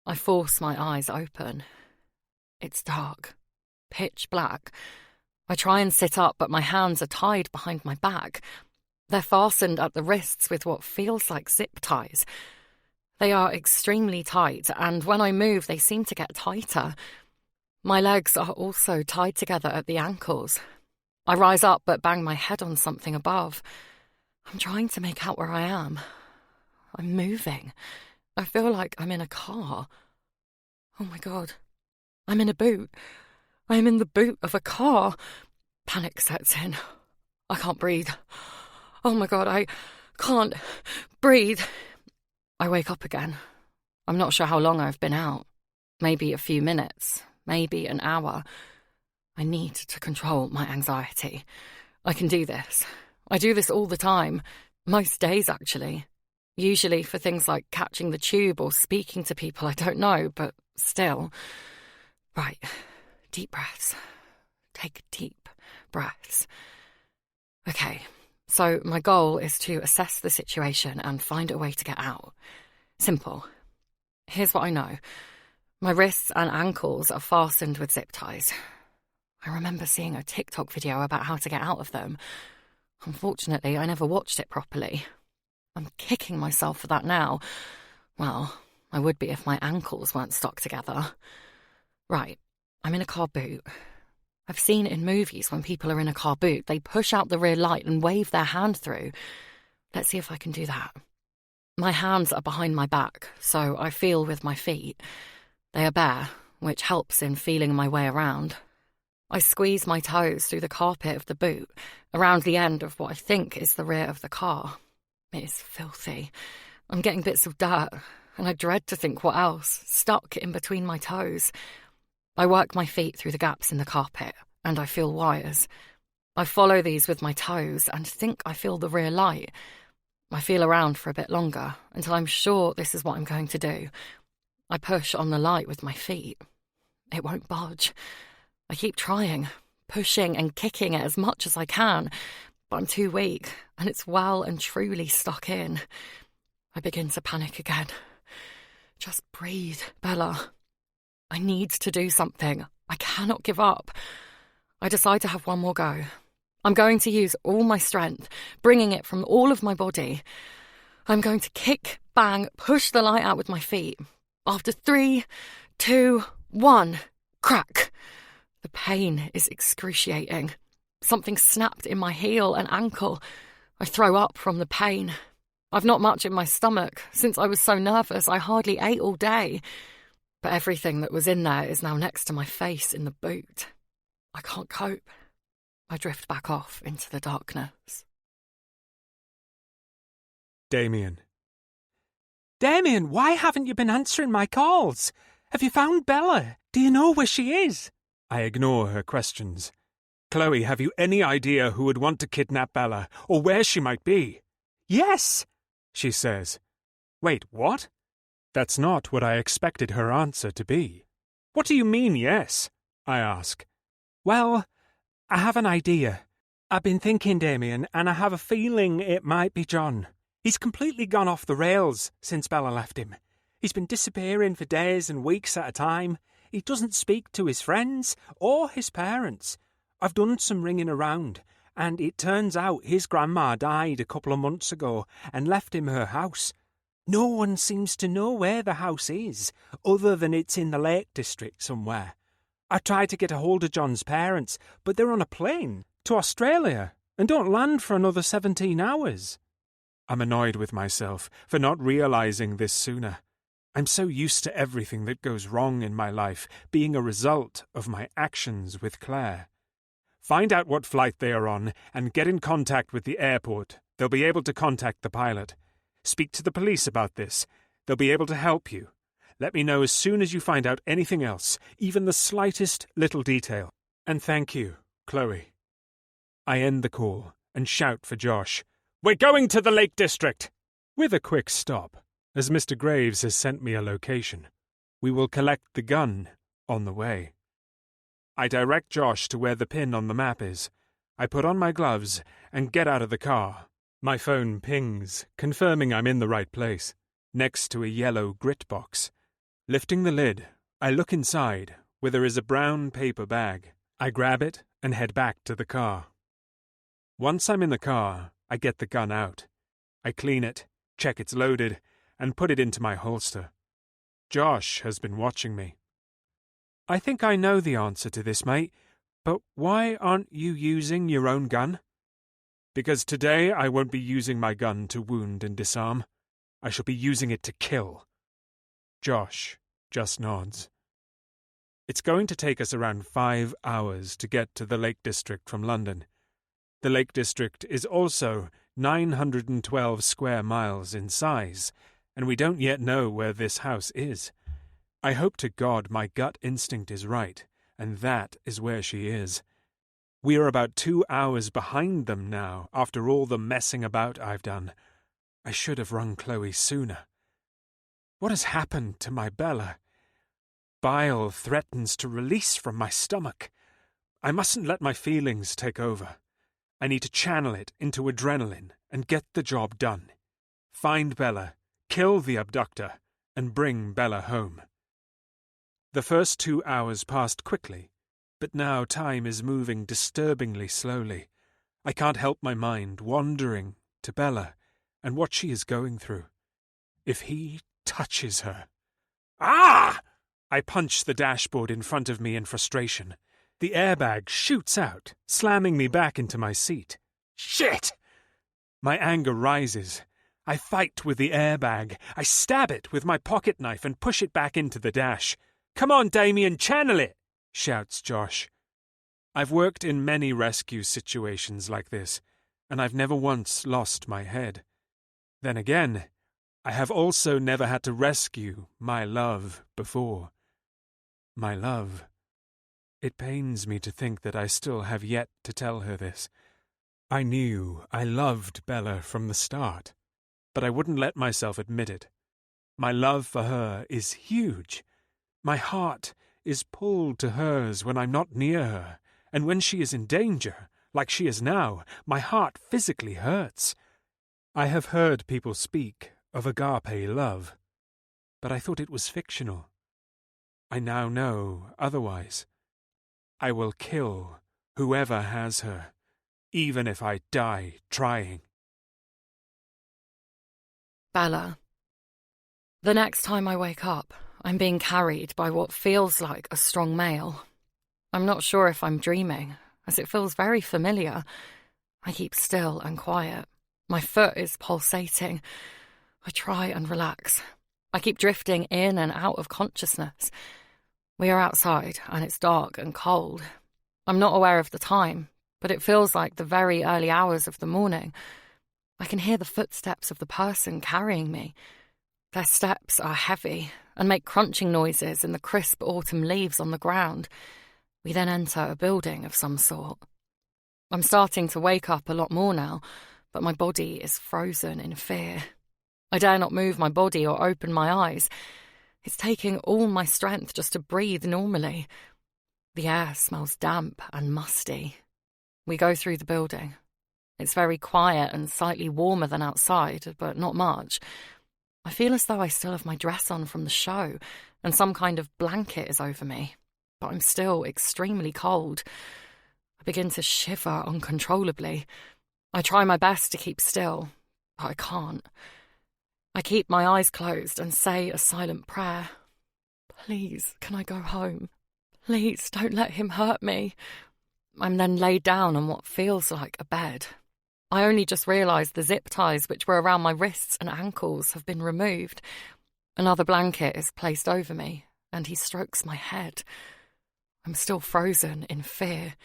I force my eyes open. It's dark. Pitch black. I try and sit up, but my hands are tied behind my back. They're fastened at the wrists with what feels like zip ties. They are extremely tight, and when I move, they seem to get tighter. My legs are also tied together at the ankles. I rise up but bang my head on something above. I'm trying to make out where I am. I'm moving. I feel like I'm in a car. Oh my God. I'm in a boot. I'm in the boot of a car. Panic sets in. I can't breathe. Oh my God, I can't breathe. I wake up again. I'm not sure how long I've been out. Maybe a few minutes. Maybe an hour. I need to control my anxiety. I can do this. I do this all the time. Most days, actually. Usually for things like catching the tube or speaking to people I don't know, but still. Right. Deep breaths. Take deep breaths. Okay. So my goal is to assess the situation and find a way to get out. Simple. Here's what I know. My wrists and ankles are fastened with zip ties. I remember seeing a TikTok video about how to get out of them. Unfortunately, I never watched it properly. I'm kicking myself for that now. Well, I would be if my ankles weren't stuck together. Right, I'm in a car boot. I've seen in movies when people are in a car boot, they push out the rear light and wave their hand through. Let's see if I can do that. My hands are behind my back, so I feel with my feet. They are bare, which helps in feeling my way around. I squeeze my toes through the carpet of the boot, around the end of what I think is the rear of the car. It is filthy. I'm getting bits of dirt, and I dread to think what else, stuck in between my toes. I work my feet through the gaps in the carpet, and I feel wires. I follow these with my toes and think I feel the rear light. I feel around for a bit longer, until I'm sure this is what I'm going to do. I push on the light with my feet. It won't budge. I keep trying, pushing and kicking it as much as I can, but I'm too weak, and it's well and truly stuck in. I begin to panic again. Just breathe, Bella. I need to do something. I cannot give up. I decide to have one more go. I'm going to use all my strength, bringing it from all of my body. I'm going to kick, bang, push the light out with my feet. After 3, 2, 1, crack. The pain is excruciating. Something snapped in my heel and ankle. I throw up from the pain. I've not much in my stomach. Since I was so nervous, I hardly ate all day. But everything that was in there is now next to my face in the boot. I can't cope. I drift back off into the darkness. Damien. Damien, why haven't you been answering my calls? Have you found Bella? Do you know where she is? I ignore her questions. Chloe, have you any idea who would want to kidnap Bella, or where she might be? Yes, She says. Wait, what? That's not what I expected her answer to be. What do you mean, yes? I ask. well, I have an idea. I've been thinking, Damien, and I have a feeling it might be John. He's completely gone off the rails since Bella left him. He's been disappearing for days and weeks at a time. He doesn't speak to his friends or his parents. I've done some ringing around, and it turns out his grandma died a couple of months ago and left him her house. No one seems to know where the house is, other than it's in the Lake District somewhere. I tried to get a hold of John's parents, but they're on a plane to Australia and don't land for another 17 hours. I'm annoyed with myself for not realizing this sooner. I'm so used to everything that goes wrong in my life being a result of my actions with Claire. Find out what flight they are on and get in contact with the airport. They'll be able to contact the pilot. Speak to the police about this. They'll be able to help you. Let me know as soon as you find out anything else, even the slightest little detail. And thank you, Chloe. I end the call and shout for Josh. We're going to the Lake District! With a quick stop, as Mr. Graves has sent me a location. We will collect the gun on the way. I direct Josh to where the pin on the map is. I put on my gloves and get out of the car. My phone pings, confirming I'm in the right place, next to a yellow grit box. Lifting the lid, I look inside, where there is a brown paper bag. I grab it and head back to the car. Once I'm in the car, I get the gun out. I clean it, check it's loaded, and put it into my holster. Josh has been watching me. I think I know the answer to this, mate, but why aren't you using your own gun? Because today I won't be using my gun to wound and disarm. I shall be using it to kill. Josh just nods. It's going to take us around 5 hours to get to the Lake District from London. The Lake District is also 912 square miles in size, and we don't yet know where this house is. I hope to God my gut instinct is right, and that is where she is. We are about 2 hours behind them now, after all the messing about I've done. I should have rung Chloe sooner. What has happened to my Bella? Bile threatens to release from my stomach. I mustn't let my feelings take over. I need to channel it into adrenaline and get the job done. Find Bella, kill the abductor, and bring Bella home. The first 2 hours passed quickly, but now time is moving disturbingly slowly. I can't help my mind wandering to Bella and what she is going through. If he touches her... Ah! I punch the dashboard in front of me in frustration. The airbag shoots out, slamming me back into my seat. Shit! My anger rises. I fight with the airbag. I stab it with my pocket knife and push it back into the dash. Come on, Damien, channel it! Shouts Josh. I've worked in many rescue situations like this, and I've never once lost my head. Then again, I have also never had to rescue my love before. My love. It pains me to think that I still have yet to tell her this. I knew I loved Bella from the start, but I wouldn't let myself admit it. My love for her is huge. My heart is pulled to hers when I'm not near her, and when she is in danger, like she is now, my heart physically hurts. I have heard people speak of agape love, but I thought it was fictional. I now know otherwise. I will kill whoever has her, even if I die trying. Bella. The next time I wake up, I'm being carried by what feels like a strong male. I'm not sure if I'm dreaming, as it feels very familiar. I keep still and quiet. My foot is pulsating. I try and relax. I keep drifting in and out of consciousness. We are outside, and it's dark and cold. I'm not aware of the time, but it feels like the very early hours of the morning. I can hear the footsteps of the person carrying me. Their steps are heavy and make crunching noises in the crisp autumn leaves on the ground. We then enter a building of some sort. I'm starting to wake up a lot more now, but my body is frozen in fear. I dare not move my body or open my eyes. It's taking all my strength just to breathe normally. The air smells damp and musty. We go through the building. It's very quiet and slightly warmer than outside, but not much. I feel as though I still have my dress on from the show, and some kind of blanket is over me, but I'm still extremely cold. I begin to shiver uncontrollably. I try my best to keep still, but I can't. I keep my eyes closed and say a silent prayer. Please, can I go home? Please, don't let him hurt me. I'm then laid down on what feels like a bed. I only just realised the zip ties which were around my wrists and ankles have been removed. Another blanket is placed over me, and he strokes my head. I'm still frozen in fear.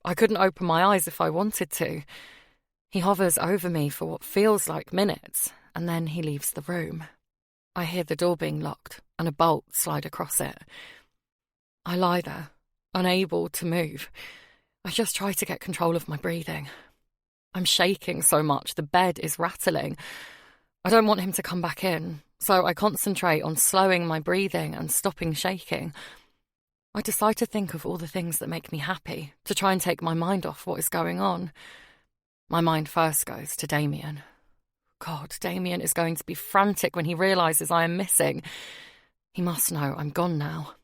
I couldn't open my eyes if I wanted to. He hovers over me for what feels like minutes, and then he leaves the room. I hear the door being locked and a bolt slide across it. I lie there, unable to move. I just try to get control of my breathing. I'm shaking so much the bed is rattling. I don't want him to come back in, so I concentrate on slowing my breathing and stopping shaking. I decide to think of all the things that make me happy, to try and take my mind off what is going on. My mind first goes to Damien. God, Damien is going to be frantic when he realises I am missing. He must know I'm gone now.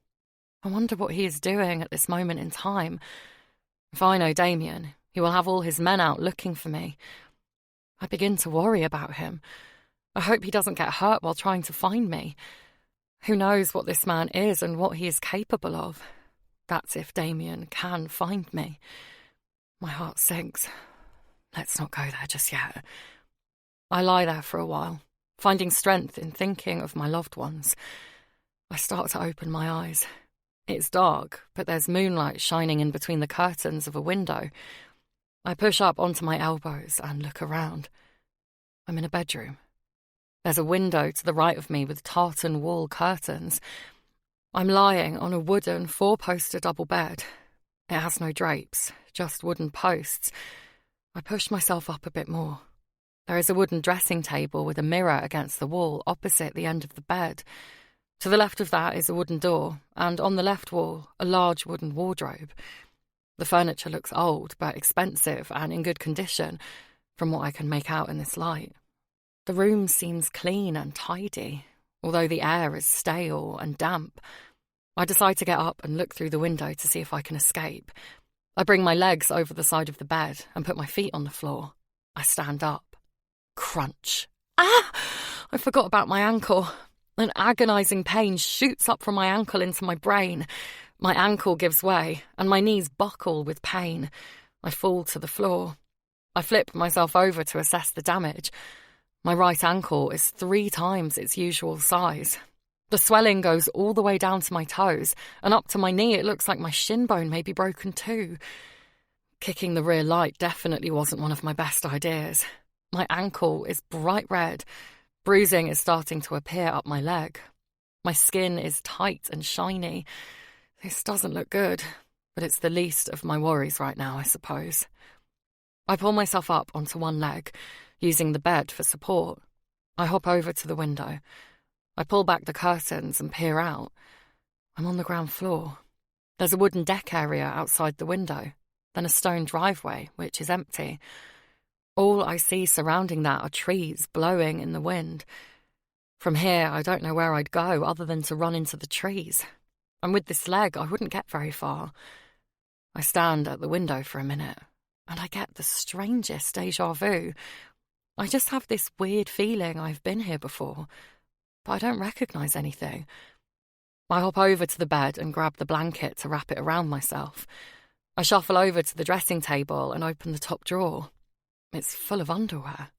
I wonder what he is doing at this moment in time. If I know Damien, he will have all his men out looking for me. I begin to worry about him. I hope he doesn't get hurt while trying to find me. Who knows what this man is and what he is capable of? That's if Damien can find me. My heart sinks. Let's not go there just yet. I lie there for a while, finding strength in thinking of my loved ones. I start to open my eyes. It's dark, but there's moonlight shining in between the curtains of a window. I push up onto my elbows and look around. I'm in a bedroom. There's a window to the right of me with tartan wall curtains. I'm lying on a wooden 4-poster double bed. It has no drapes, just wooden posts. I push myself up a bit more. There is a wooden dressing table with a mirror against the wall opposite the end of the bed. To the left of that is a wooden door, and on the left wall, a large wooden wardrobe. The furniture looks old, but expensive and in good condition, from what I can make out in this light. The room seems clean and tidy, although the air is stale and damp. I decide to get up and look through the window to see if I can escape. I bring my legs over the side of the bed and put my feet on the floor. I stand up. Crunch. Ah! I forgot about my ankle. An agonising pain shoots up from my ankle into my brain. My ankle gives way, and my knees buckle with pain. I fall to the floor. I flip myself over to assess the damage. My right ankle is 3 times its usual size. The swelling goes all the way down to my toes, and up to my knee it looks like my shin bone may be broken too. Kicking the rear light definitely wasn't one of my best ideas. My ankle is bright red. Bruising is starting to appear up my leg. My skin is tight and shiny. This doesn't look good, but it's the least of my worries right now, I suppose. I pull myself up onto one leg, using the bed for support. I hop over to the window. I pull back the curtains and peer out. I'm on the ground floor. There's a wooden deck area outside the window, then a stone driveway, which is empty. All I see surrounding that are trees blowing in the wind. From here, I don't know where I'd go other than to run into the trees. And with this leg, I wouldn't get very far. I stand at the window for a minute, and I get the strangest déjà vu. I just have this weird feeling I've been here before, but I don't recognise anything. I hop over to the bed and grab the blanket to wrap it around myself. I shuffle over to the dressing table and open the top drawer. It's full of underwear.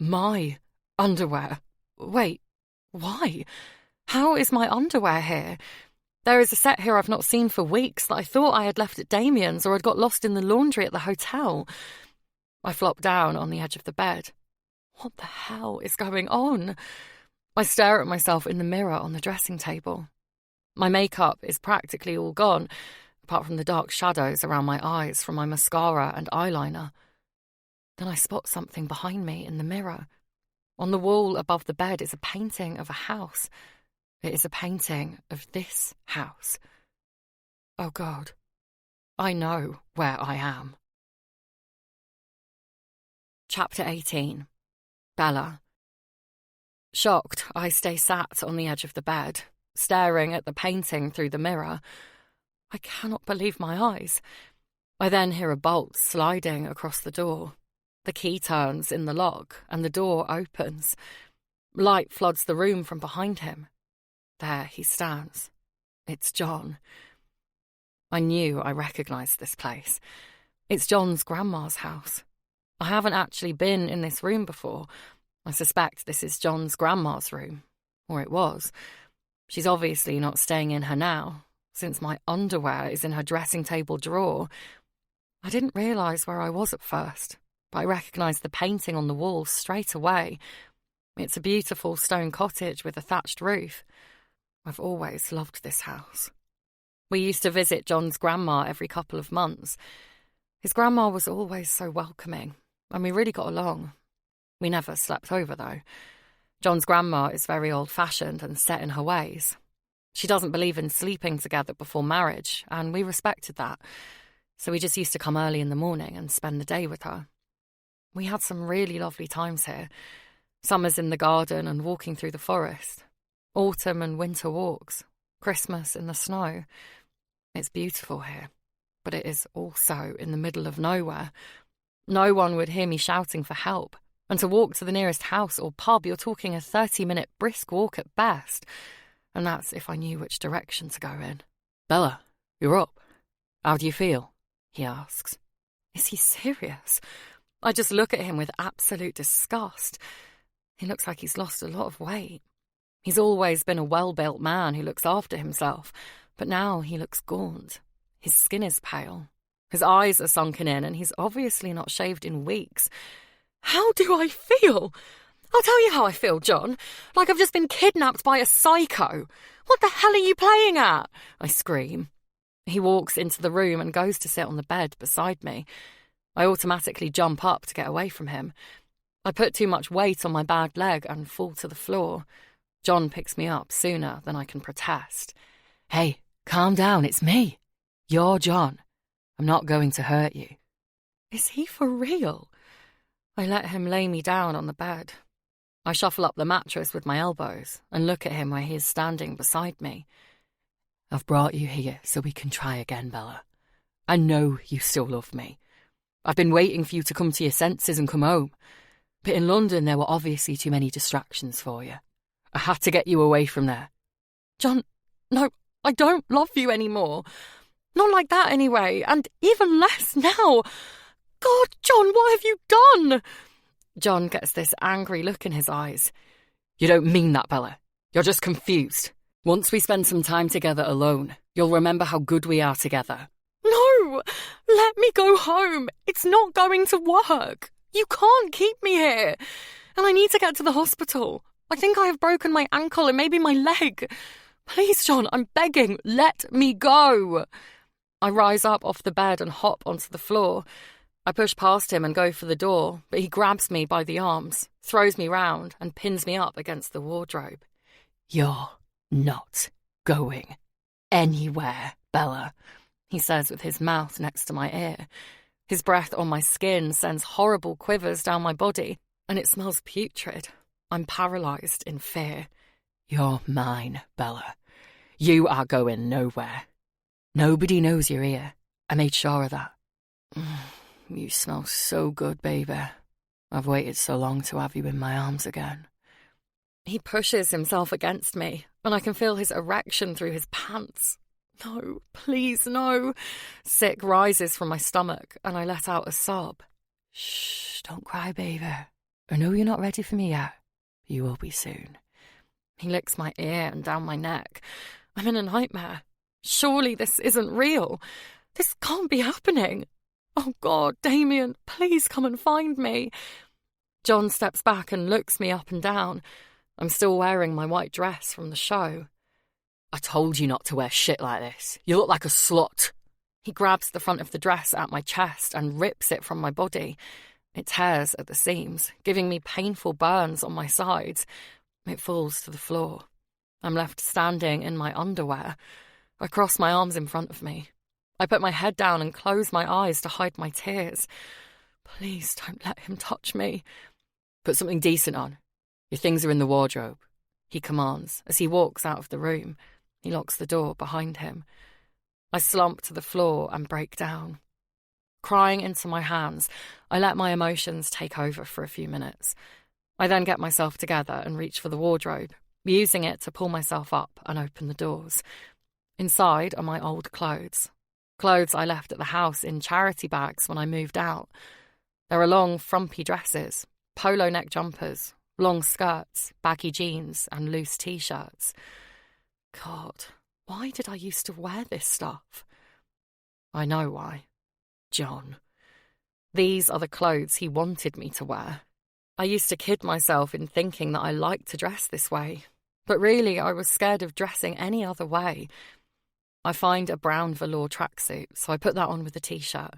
My underwear. Wait, why? How is my underwear here? There is a set here I've not seen for weeks that I thought I had left at Damien's or had got lost in the laundry at the hotel. I flop down on the edge of the bed. What the hell is going on? I stare at myself in the mirror on the dressing table. My makeup is practically all gone, apart from the dark shadows around my eyes from my mascara and eyeliner. Then I spot something behind me in the mirror. On the wall above the bed is a painting of a house. It is a painting of this house. Oh God, I know where I am. Chapter 18. Bella. Shocked, I stay sat on the edge of the bed, staring at the painting through the mirror. I cannot believe my eyes. I then hear a bolt sliding across the door. The key turns in the lock, and the door opens. Light floods the room from behind him. There he stands. It's John. I knew I recognised this place. It's John's grandma's house. I haven't actually been in this room before. I suspect this is John's grandma's room. Or it was. She's obviously not staying in her now, since my underwear is in her dressing table drawer. I didn't realise where I was at first, but I recognised the painting on the wall straight away. It's a beautiful stone cottage with a thatched roof. I've always loved this house. We used to visit John's grandma every couple of months. His grandma was always so welcoming, and we really got along. We never slept over, though. John's grandma is very old-fashioned and set in her ways. She doesn't believe in sleeping together before marriage, and we respected that. So we just used to come early in the morning and spend the day with her. We had some really lovely times here. Summers in the garden and walking through the forest. Autumn and winter walks. Christmas in the snow. It's beautiful here, but it is also in the middle of nowhere. No one would hear me shouting for help, and to walk to the nearest house or pub, you're talking a 30-minute brisk walk at best, and that's if I knew which direction to go in. Bella, you're up. How do you feel? He asks. Is he serious? I just look at him with absolute disgust. He looks like he's lost a lot of weight. He's always been a well-built man who looks after himself, but now he looks gaunt. His skin is pale. His eyes are sunken in, and he's obviously not shaved in weeks. How do I feel? I'll tell you how I feel, John. Like I've just been kidnapped by a psycho. What the hell are you playing at? I scream. He walks into the room and goes to sit on the bed beside me. I automatically jump up to get away from him. I put too much weight on my bad leg and fall to the floor. John picks me up sooner than I can protest. Hey, calm down, it's me. You're John. I'm not going to hurt you. Is he for real? I let him lay me down on the bed. I shuffle up the mattress with my elbows and look at him where he is standing beside me. I've brought you here so we can try again, Bella. I know you still love me. I've been waiting for you to come to your senses and come home. But in London, there were obviously too many distractions for you. I had to get you away from there. John, no, I don't love you anymore. Not like that anyway, and even less now. God, John, what have you done? John gets this angry look in his eyes. You don't mean that, Bella. You're just confused. Once we spend some time together alone, you'll remember how good we are together. No! Let me go home. It's not going to work. You can't keep me here. And I need to get to the hospital. I think I have broken my ankle and maybe my leg. Please, John, I'm begging. Let me go. I rise up off the bed and hop onto the floor. I push past him and go for the door, but he grabs me by the arms, throws me round, and pins me up against the wardrobe. You're not going anywhere, Bella, he says with his mouth next to my ear. His breath on my skin sends horrible quivers down my body, and it smells putrid. I'm paralysed in fear. You're mine, Bella. You are going nowhere. Nobody knows you're here. I made sure of that. You smell so good, baby. I've waited so long to have you in my arms again. He pushes himself against me, and I can feel his erection through his pants. No, please, no. Sick rises from my stomach, and I let out a sob. Shh, don't cry, baby. I know you're not ready for me yet. You will be soon. He licks my ear and down my neck. I'm in a nightmare. Surely this isn't real. This can't be happening. Oh, God, Damien, please come and find me. John steps back and looks me up and down. I'm still wearing my white dress from the show. I told you not to wear shit like this. You look like a slut. He grabs the front of the dress at my chest and rips it from my body. It tears at the seams, giving me painful burns on my sides. It falls to the floor. I'm left standing in my underwear. I cross my arms in front of me. I put my head down and close my eyes to hide my tears. Please don't let him touch me. Put something decent on. Your things are in the wardrobe, he commands as he walks out of the room. He locks the door behind him. I slump to the floor and break down. Crying into my hands, I let my emotions take over for a few minutes. I then get myself together and reach for the wardrobe, using it to pull myself up and open the doors. Inside are my old clothes. Clothes I left at the house in charity bags when I moved out. There are long, frumpy dresses, polo neck jumpers, long skirts, baggy jeans, and loose t-shirts. God, why did I used to wear this stuff? I know why. John. These are the clothes he wanted me to wear. I used to kid myself in thinking that I liked to dress this way, but really I was scared of dressing any other way. I find a brown velour tracksuit, so I put that on with a t-shirt.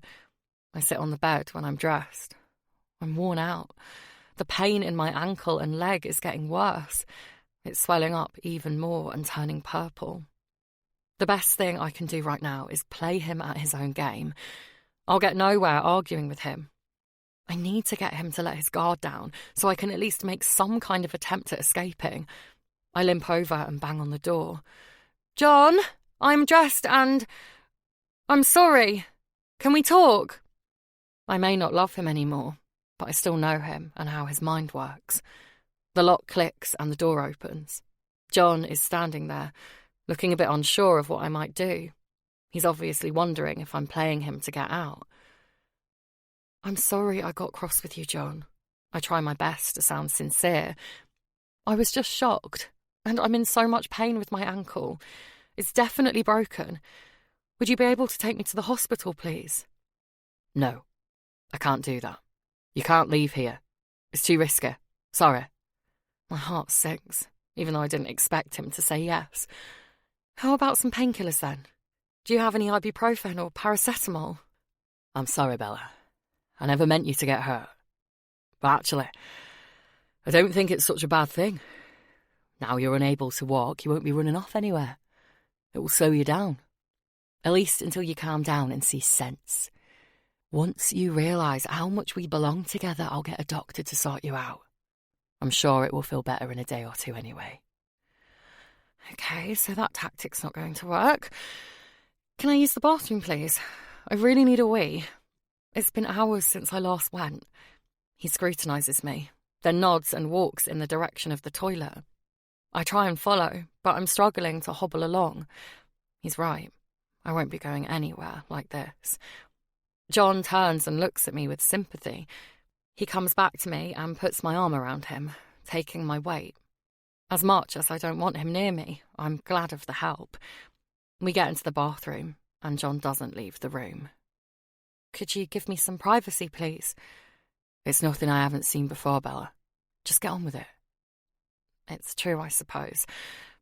I sit on the bed when I'm dressed. I'm worn out. The pain in my ankle and leg is getting worse. It's swelling up even more and turning purple. The best thing I can do right now is play him at his own game. I'll get nowhere arguing with him. I need to get him to let his guard down so I can at least make some kind of attempt at escaping. I limp over and bang on the door. John, I'm dressed and... I'm sorry. Can we talk? I may not love him anymore, but I still know him and how his mind works. The lock clicks and the door opens. John is standing there, looking a bit unsure of what I might do. He's obviously wondering if I'm playing him to get out. I'm sorry I got cross with you, John. I try my best to sound sincere. I was just shocked, and I'm in so much pain with my ankle. It's definitely broken. Would you be able to take me to the hospital, please? No, I can't do that. You can't leave here. It's too risky. Sorry. My heart sinks, even though I didn't expect him to say yes. How about some painkillers then? Do you have any ibuprofen or paracetamol? I'm sorry, Bella. I never meant you to get hurt. But actually, I don't think it's such a bad thing. Now you're unable to walk, you won't be running off anywhere. It will slow you down. At least until you calm down and see sense. Once you realise how much we belong together, I'll get a doctor to sort you out. I'm sure it will feel better in a day or two anyway. Okay, so that tactic's not going to work. Can I use the bathroom, please? I really need a wee. It's been hours since I last went. He scrutinises me, then nods and walks in the direction of the toilet. I try and follow, but I'm struggling to hobble along. He's right. I won't be going anywhere like this. John turns and looks at me with sympathy. He comes back to me and puts my arm around him, taking my weight. As much as I don't want him near me, I'm glad of the help. We get into the bathroom, and John doesn't leave the room. Could you give me some privacy, please? It's nothing I haven't seen before, Bella. Just get on with it. It's true, I suppose,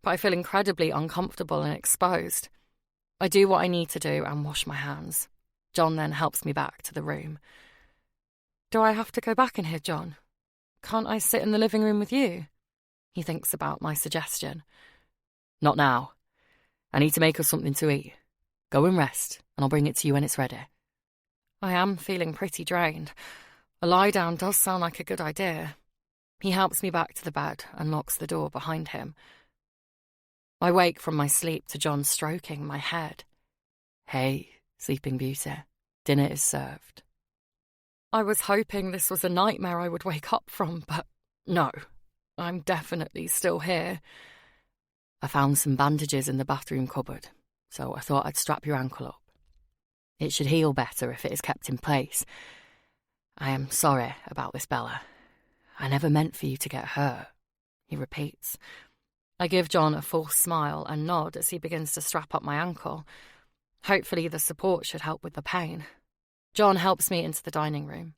but I feel incredibly uncomfortable and exposed. I do what I need to do and wash my hands. John then helps me back to the room. Do I have to go back in here, John? Can't I sit in the living room with you? He thinks about my suggestion. Not now. I need to make us something to eat. Go and rest, and I'll bring it to you when it's ready. I am feeling pretty drained. A lie down does sound like a good idea. He helps me back to the bed and locks the door behind him. I wake from my sleep to John stroking my head. Hey, Sleeping Beauty, dinner is served. I was hoping this was a nightmare I would wake up from, but no, I'm definitely still here. I found some bandages in the bathroom cupboard, so I thought I'd strap your ankle up. It should heal better if it is kept in place. I am sorry about this, Bella. I never meant for you to get hurt, he repeats. I give John a false smile and nod as he begins to strap up my ankle. Hopefully the support should help with the pain. John helps me into the dining room.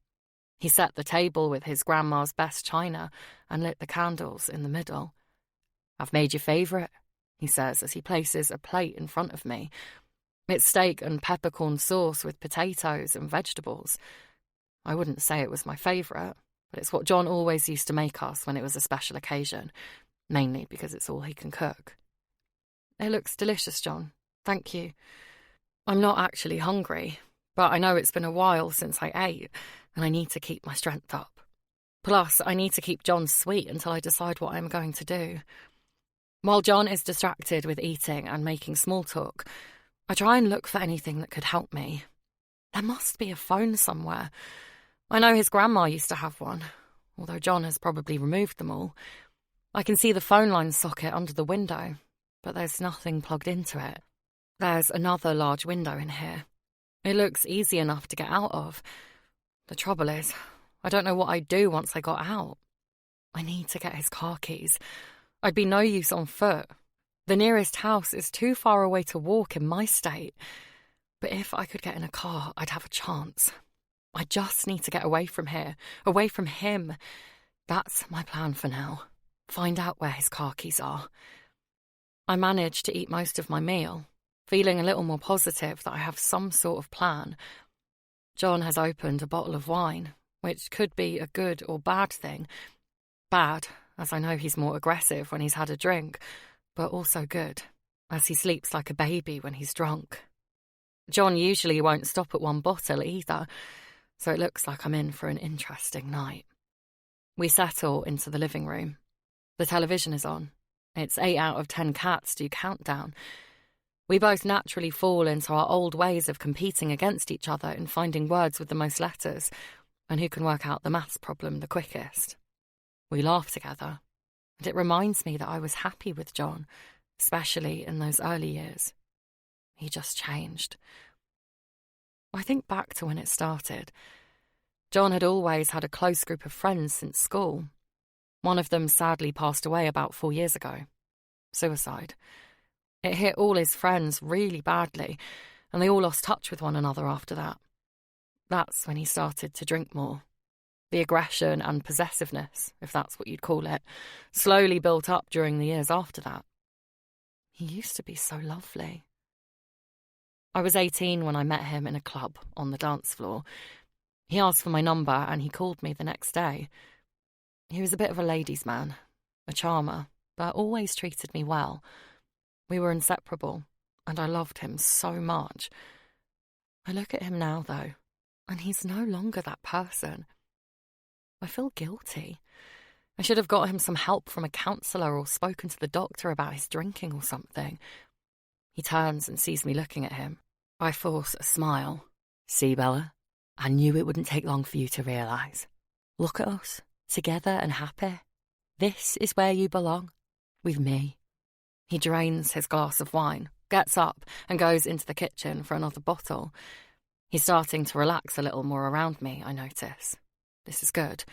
He set the table with his grandma's best china and lit the candles in the middle. I've made your favourite, he says as he places a plate in front of me. It's steak and peppercorn sauce with potatoes and vegetables. I wouldn't say it was my favourite, but it's what John always used to make us when it was a special occasion, mainly because it's all he can cook. It looks delicious, John. Thank you. I'm not actually hungry, but I know it's been a while since I ate, and I need to keep my strength up. Plus, I need to keep John sweet until I decide what I'm going to do. While John is distracted with eating and making small talk, I try and look for anything that could help me. There must be a phone somewhere. I know his grandma used to have one, although John has probably removed them all. I can see the phone line socket under the window, but there's nothing plugged into it. There's another large window in here. It looks easy enough to get out of. The trouble is, I don't know what I'd do once I got out. I need to get his car keys. I'd be no use on foot. The nearest house is too far away to walk in my state. But if I could get in a car, I'd have a chance. I just need to get away from here, away from him. That's my plan for now. Find out where his car keys are. I manage to eat most of my meal, feeling a little more positive that I have some sort of plan. John has opened a bottle of wine, which could be a good or bad thing. Bad, as I know he's more aggressive when he's had a drink, but also good, as he sleeps like a baby when he's drunk. John usually won't stop at one bottle either, so it looks like I'm in for an interesting night. We settle into the living room. The television is on. It's 8 out of 10 cats do countdown. We both naturally fall into our old ways of competing against each other in finding words with the most letters, and who can work out the maths problem the quickest. We laugh together, and it reminds me that I was happy with John, especially in those early years. He just changed. I think back to when it started. John had always had a close group of friends since school. One of them sadly passed away about 4 years ago. Suicide. It hit all his friends really badly, and they all lost touch with one another after that. That's when he started to drink more. The aggression and possessiveness, if that's what you'd call it, slowly built up during the years after that. He used to be so lovely. I was 18 when I met him in a club on the dance floor. He asked for my number and he called me the next day. He was a bit of a ladies' man, a charmer, but always treated me well. We were inseparable, and I loved him so much. I look at him now, though, and he's no longer that person. I feel guilty. I should have got him some help from a counsellor or spoken to the doctor about his drinking or something. He turns and sees me looking at him. I force a smile. See, Bella? I knew it wouldn't take long for you to realise. Look at us, together and happy. This is where you belong, with me. He drains his glass of wine, gets up and goes into the kitchen for another bottle. He's starting to relax a little more around me, I notice. This is good.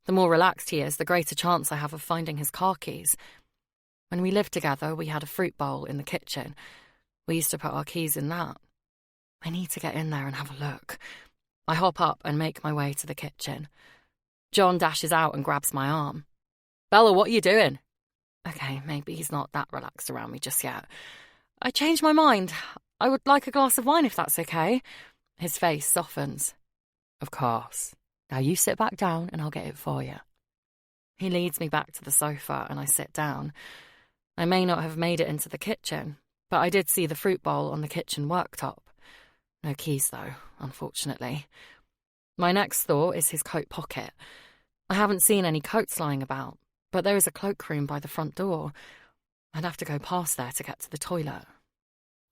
The more relaxed he is, the greater chance I have of finding his car keys. When we lived together, we had a fruit bowl in the kitchen. We used to put our keys in that. I need to get in there and have a look. I hop up and make my way to the kitchen. John dashes out and grabs my arm. Bella, what are you doing? Okay, maybe he's not that relaxed around me just yet. I changed my mind. I would like a glass of wine if that's okay. His face softens. Of course. Now you sit back down and I'll get it for you. He leads me back to the sofa and I sit down. I may not have made it into the kitchen, but I did see the fruit bowl on the kitchen worktop. No keys, though, unfortunately. My next thought is his coat pocket. I haven't seen any coats lying about, but there is a cloakroom by the front door. I'd have to go past there to get to the toilet.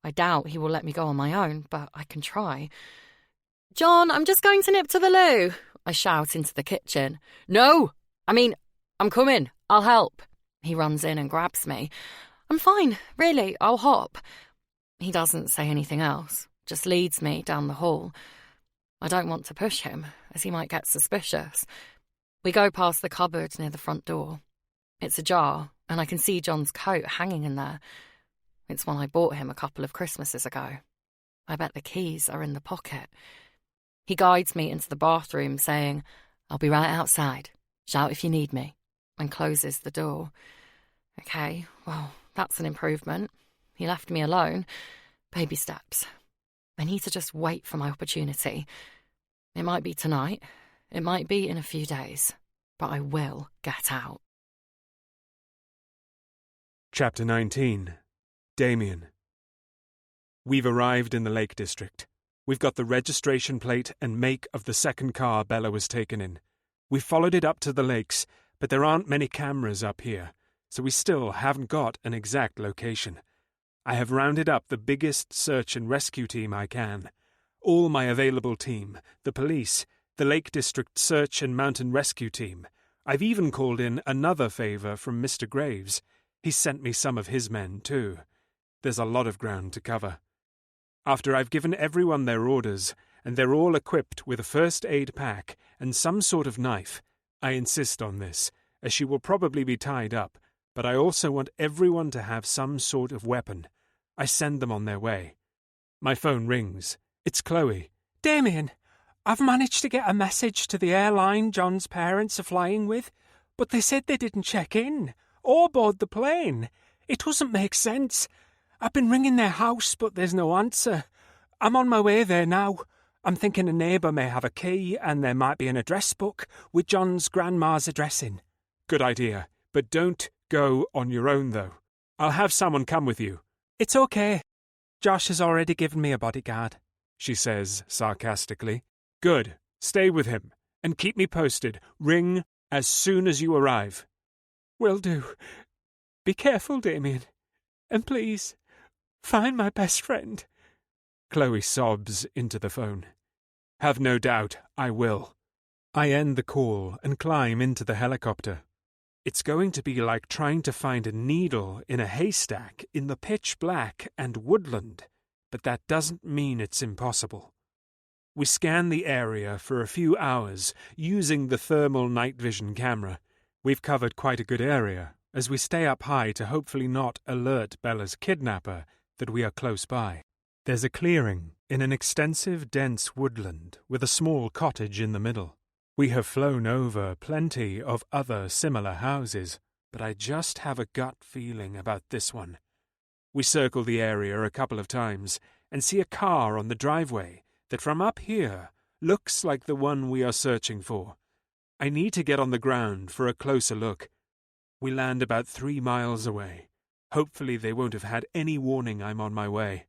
I doubt he will let me go on my own, but I can try. John, I'm just going to nip to the loo, I shout into the kitchen. No! I'm coming. I'll help. He runs in and grabs me. I'm fine, really, I'll hop. He doesn't say anything else, just leads me down the hall. I don't want to push him, as he might get suspicious. We go past the cupboard near the front door. It's ajar, and I can see John's coat hanging in there. It's one I bought him a couple of Christmases ago. I bet the keys are in the pocket. He guides me into the bathroom, saying, I'll be right outside. Shout if you need me, and closes the door. Okay, well, that's an improvement. He left me alone. Baby steps. I need to just wait for my opportunity. It might be tonight. It might be in a few days. But I will get out. Chapter 19. Damien. We've arrived in the Lake District. We've got the registration plate and make of the second car Bella was taken in. We've followed it up to the lakes, but there aren't many cameras up here, so we still haven't got an exact location. I have rounded up the biggest search and rescue team I can. All my available team, the police, the Lake District Search and Mountain Rescue Team. I've even called in another favour from Mr. Graves. He's sent me some of his men, too. There's a lot of ground to cover. After I've given everyone their orders, and they're all equipped with a first aid pack and some sort of knife, I insist on this, as she will probably be tied up, but I also want everyone to have some sort of weapon. I send them on their way. My phone rings. It's Chloe. Damien, I've managed to get a message to the airline John's parents are flying with, but they said they didn't check in or board the plane. It doesn't make sense. I've been ringing their house, but there's no answer. I'm on my way there now. I'm thinking a neighbour may have a key and there might be an address book with John's grandma's address in. Good idea, but don't go on your own, though. I'll have someone come with you. It's okay. Josh has already given me a bodyguard, she says sarcastically. Good. Stay with him, and keep me posted. Ring as soon as you arrive. Will do. Be careful, Damien. And please, Find my best friend. Chloe sobs into the phone. Have no doubt, I will. I end the call and climb into the helicopter. It's going to be like trying to find a needle in a haystack in the pitch black and woodland, but that doesn't mean it's impossible. We scan the area for a few hours using the thermal night vision camera. We've covered quite a good area, as we stay up high to hopefully not alert Bella's kidnapper that we are close by. There's a clearing in an extensive, dense woodland with a small cottage in the middle. We have flown over plenty of other similar houses, but I just have a gut feeling about this one. We circle the area a couple of times and see a car on the driveway that from up here looks like the one we are searching for. I need to get on the ground for a closer look. We land about 3 miles away. Hopefully they won't have had any warning I'm on my way.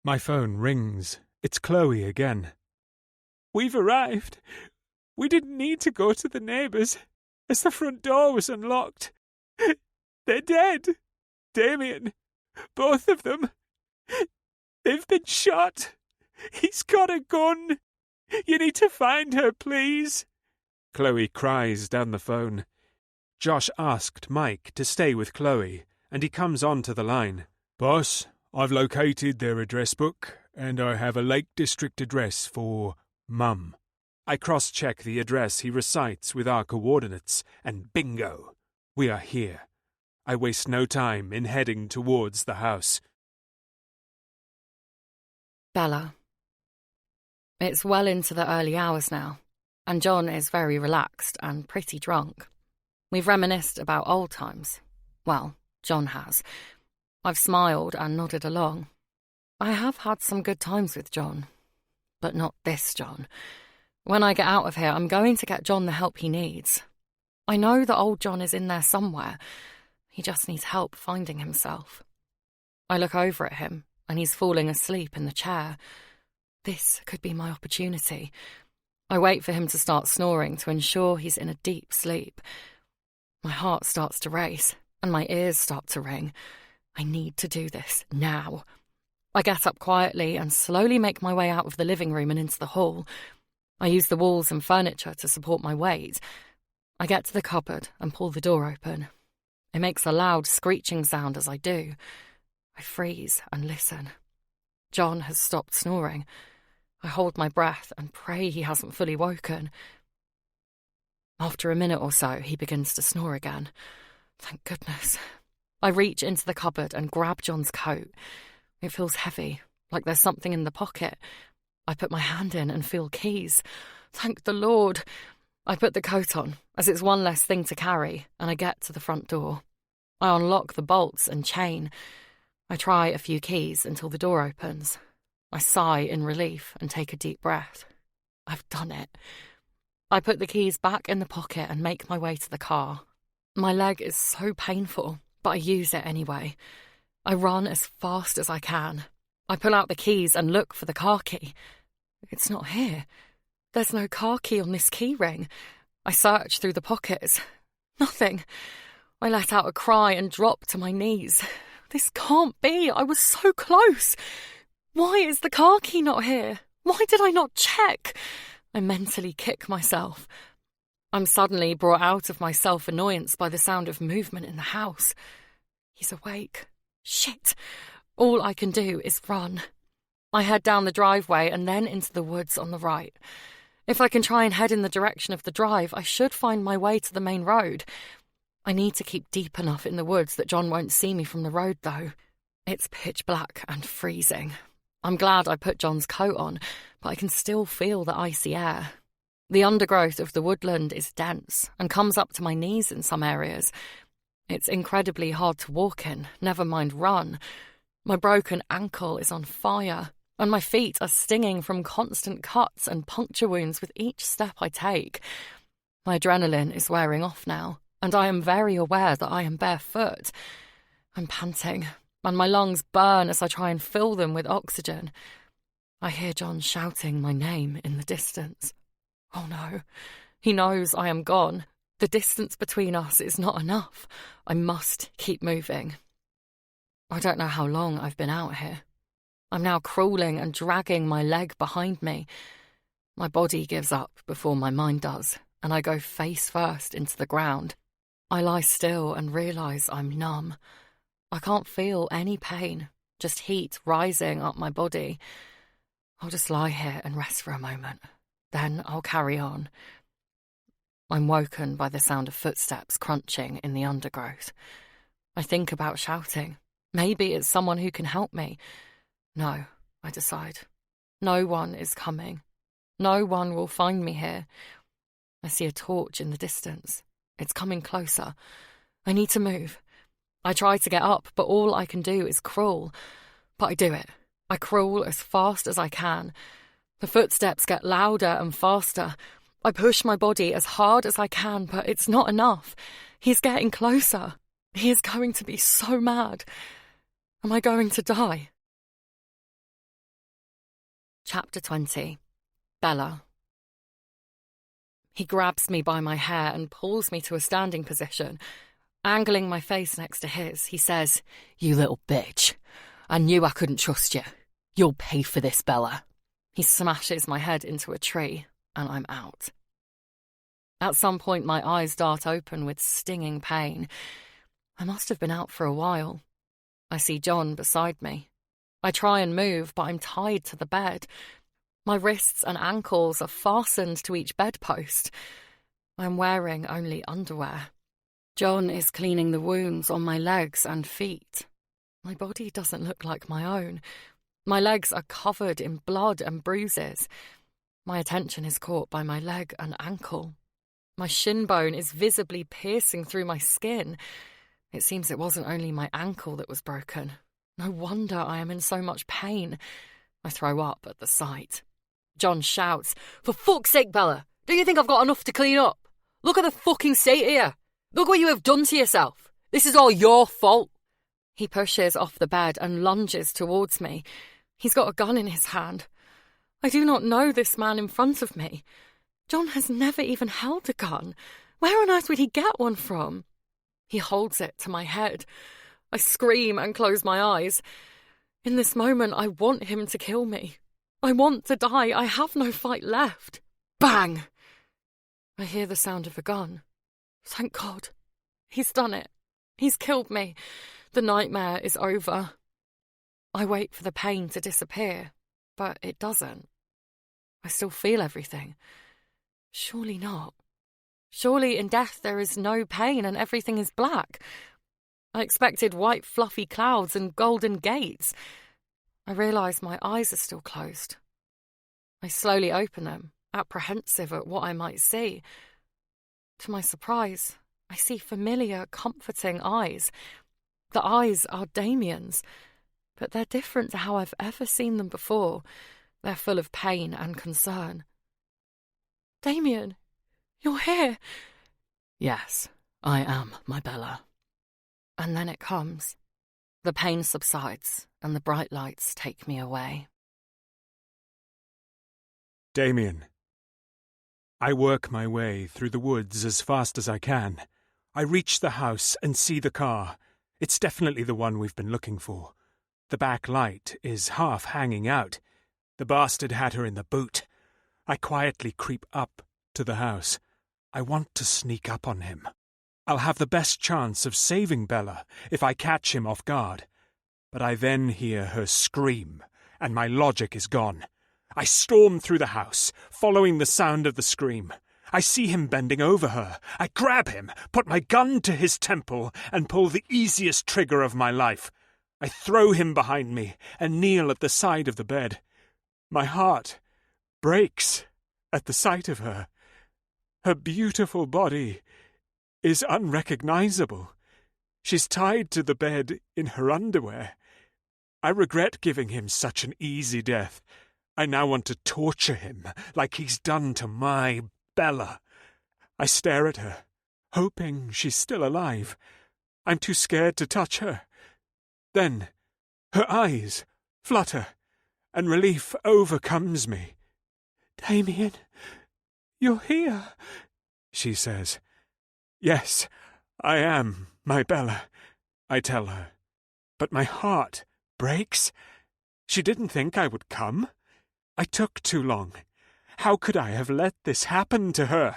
My phone rings. It's Chloe again. We've arrived. We didn't need to go to the neighbours, as the front door was unlocked. They're dead. Damien. Both of them. They've been shot. He's got a gun. You need to find her, please. Chloe cries down the phone. Josh asked Mike to stay with Chloe, and he comes onto the line. Boss, I've located their address book, and I have a Lake District address for Mum. I cross-check the address he recites with our coordinates, and bingo! We are here. I waste no time in heading towards the house. Bella. It's well into the early hours now, and John is very relaxed and pretty drunk. We've reminisced about old times. Well, John has. I've smiled and nodded along. I have had some good times with John, but not this John. When I get out of here, I'm going to get John the help he needs. I know that old John is in there somewhere. He just needs help finding himself. I look over at him, and he's falling asleep in the chair. This could be my opportunity. I wait for him to start snoring to ensure he's in a deep sleep. My heart starts to race, and my ears start to ring. I need to do this now. I get up quietly and slowly make my way out of the living room and into the hall. I use the walls and furniture to support my weight. I get to the cupboard and pull the door open. It makes a loud screeching sound as I do. I freeze and listen. John has stopped snoring. I hold my breath and pray he hasn't fully woken. After a minute or so, he begins to snore again. Thank goodness. I reach into the cupboard and grab John's coat. It feels heavy, like there's something in the pocket. I put my hand in and feel keys. Thank the Lord. I put the coat on, as it's one less thing to carry, and I get to the front door. I unlock the bolts and chain. I try a few keys until the door opens. I sigh in relief and take a deep breath. I've done it. I put the keys back in the pocket and make my way to the car. My leg is so painful, but I use it anyway. I run as fast as I can. I pull out the keys and look for the car key. It's not here. There's no car key on this key ring. I search through the pockets. Nothing. I let out a cry and drop to my knees. This can't be. I was so close. Why is the car key not here? Why did I not check? I mentally kick myself. I'm suddenly brought out of my self-annoyance by the sound of movement in the house. He's awake. Shit. All I can do is run. I head down the driveway and then into the woods on the right. If I can try and head in the direction of the drive, I should find my way to the main road. I need to keep deep enough in the woods that John won't see me from the road, though. It's pitch black and freezing. I'm glad I put John's coat on, but I can still feel the icy air. The undergrowth of the woodland is dense and comes up to my knees in some areas. It's incredibly hard to walk in, never mind run. My broken ankle is on fire, and my feet are stinging from constant cuts and puncture wounds with each step I take. My adrenaline is wearing off now, and I am very aware that I am barefoot. I'm panting, and my lungs burn as I try and fill them with oxygen. I hear John shouting my name in the distance. Oh no, he knows I am gone. The distance between us is not enough. I must keep moving. I don't know how long I've been out here. I'm now crawling and dragging my leg behind me. My body gives up before my mind does, and I go face first into the ground. I lie still and realise I'm numb. I can't feel any pain, just heat rising up my body. I'll just lie here and rest for a moment. Then I'll carry on. I'm woken by the sound of footsteps crunching in the undergrowth. I think about shouting. Maybe it's someone who can help me. No, I decide. No one is coming. No one will find me here. I see a torch in the distance. It's coming closer. I need to move. I try to get up, but all I can do is crawl. But I do it. I crawl as fast as I can. The footsteps get louder and faster. I push my body as hard as I can, but it's not enough. He's getting closer. He is going to be so mad. Am I going to die? Chapter 20. Bella. He grabs me by my hair and pulls me to a standing position. Angling my face next to his, he says, "You little bitch. I knew I couldn't trust you. You'll pay for this, Bella." He smashes my head into a tree, and I'm out. At some point, my eyes dart open with stinging pain. I must have been out for a while. I see John beside me. I try and move, but I'm tied to the bed. My wrists and ankles are fastened to each bedpost. I'm wearing only underwear. John is cleaning the wounds on my legs and feet. My body doesn't look like my own. My legs are covered in blood and bruises. My attention is caught by my leg and ankle. My shin bone is visibly piercing through my skin. It seems it wasn't only my ankle that was broken. No wonder I am in so much pain. I throw up at the sight. John shouts, "For fuck's sake, Bella! Do you think I've got enough to clean up? Look at the fucking state here! Look what you have done to yourself! This is all your fault!" He pushes off the bed and lunges towards me. He's got a gun in his hand. I do not know this man in front of me. John has never even held a gun. Where on earth would he get one from? He holds it to my head. I scream and close my eyes. In this moment, I want him to kill me. I want to die. I have no fight left. Bang! I hear the sound of a gun. Thank God. He's done it. He's killed me. The nightmare is over. I wait for the pain to disappear, but it doesn't. I still feel everything. Surely not. Surely in death there is no pain and everything is black. I expected white fluffy clouds and golden gates. I realise my eyes are still closed. I slowly open them, apprehensive at what I might see. To my surprise, I see familiar, comforting eyes. The eyes are Damien's, but they're different to how I've ever seen them before. They're full of pain and concern. "Damien, you're here." "Yes, I am, my Bella." And then it comes. The pain subsides, and the bright lights take me away. Damien. I work my way through the woods as fast as I can. I reach the house and see the car. It's definitely the one we've been looking for. The back light is half hanging out. The bastard had her in the boot. I quietly creep up to the house. I want to sneak up on him. I'll have the best chance of saving Bella if I catch him off guard. But I then hear her scream, and my logic is gone. I storm through the house, following the sound of the scream. I see him bending over her. I grab him, put my gun to his temple, and pull the easiest trigger of my life. I throw him behind me and kneel at the side of the bed. My heart breaks at the sight of her. Her beautiful body is unrecognizable. She's tied to the bed in her underwear. I regret giving him such an easy death. I now want to torture him like he's done to my Bella. I stare at her, hoping she's still alive. I'm too scared to touch her. Then her eyes flutter, and relief overcomes me. "Damien, you're here," she says. "Yes, I am, my Bella," I tell her. but my heart breaks. She didn't think I would come. I took too long. How could I have let this happen to her?